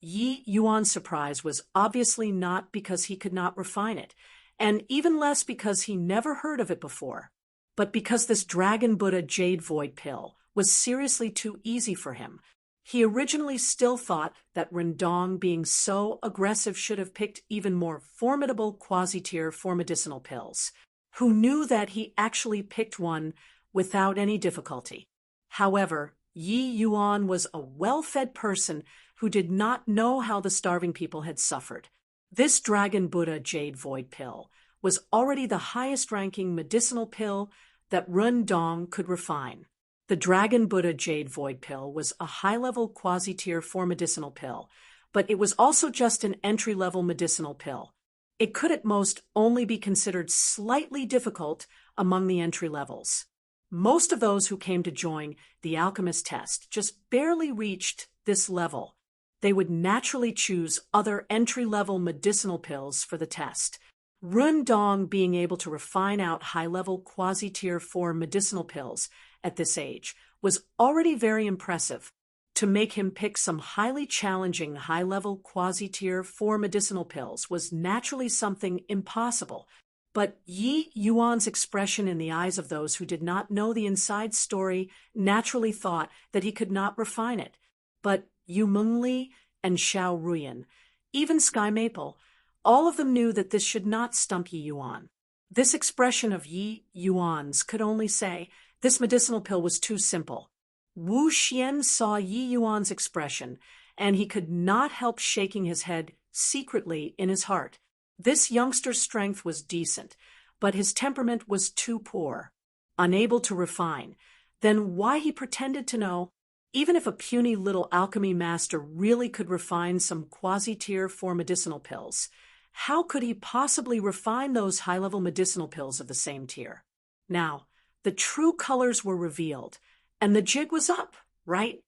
Yi Yuan's surprise was obviously not because he could not refine it, and even less because he never heard of it before, but because this Dragon Buddha Jade Void Pill was seriously too easy for him. He originally still thought that Rendong, being so aggressive, should have picked even more formidable quasi-tier for medicinal pills, who knew that he actually picked one without any difficulty. However, Yi Yuan was a well-fed person who did not know how the starving people had suffered. This Dragon Buddha Jade Void pill was already the highest-ranking medicinal pill that Run Dong could refine. The Dragon Buddha Jade Void pill was a high-level quasi-tier 4 medicinal pill, but it was also just an entry-level medicinal pill. It could at most only be considered slightly difficult among the entry levels. Most of those who came to join the alchemist test just barely reached this level. They would naturally choose other entry-level medicinal pills for the test. Run Dong being able to refine out high-level quasi-tier 4 medicinal pills at this age was already very impressive. To make him pick some highly challenging high-level quasi-tier 4 medicinal pills was naturally something impossible. But Yi Yuan's expression in the eyes of those who did not know the inside story naturally thought that he could not refine it. But Yu Mengli and Xiao Ruyan, even Sky Maple, all of them knew that this should not stump Yi Yuan. This expression of Yi Yuan's could only say, this medicinal pill was too simple. Wu Xian saw Yi Yuan's expression, and he could not help shaking his head secretly in his heart. This youngster's strength was decent, but his temperament was too poor, unable to refine. Then why he pretended to know? Even if a puny little alchemy master really could refine some quasi-tier 4 medicinal pills, how could he possibly refine those high-level medicinal pills of the same tier? Now, the true colors were revealed, and the jig was up, right?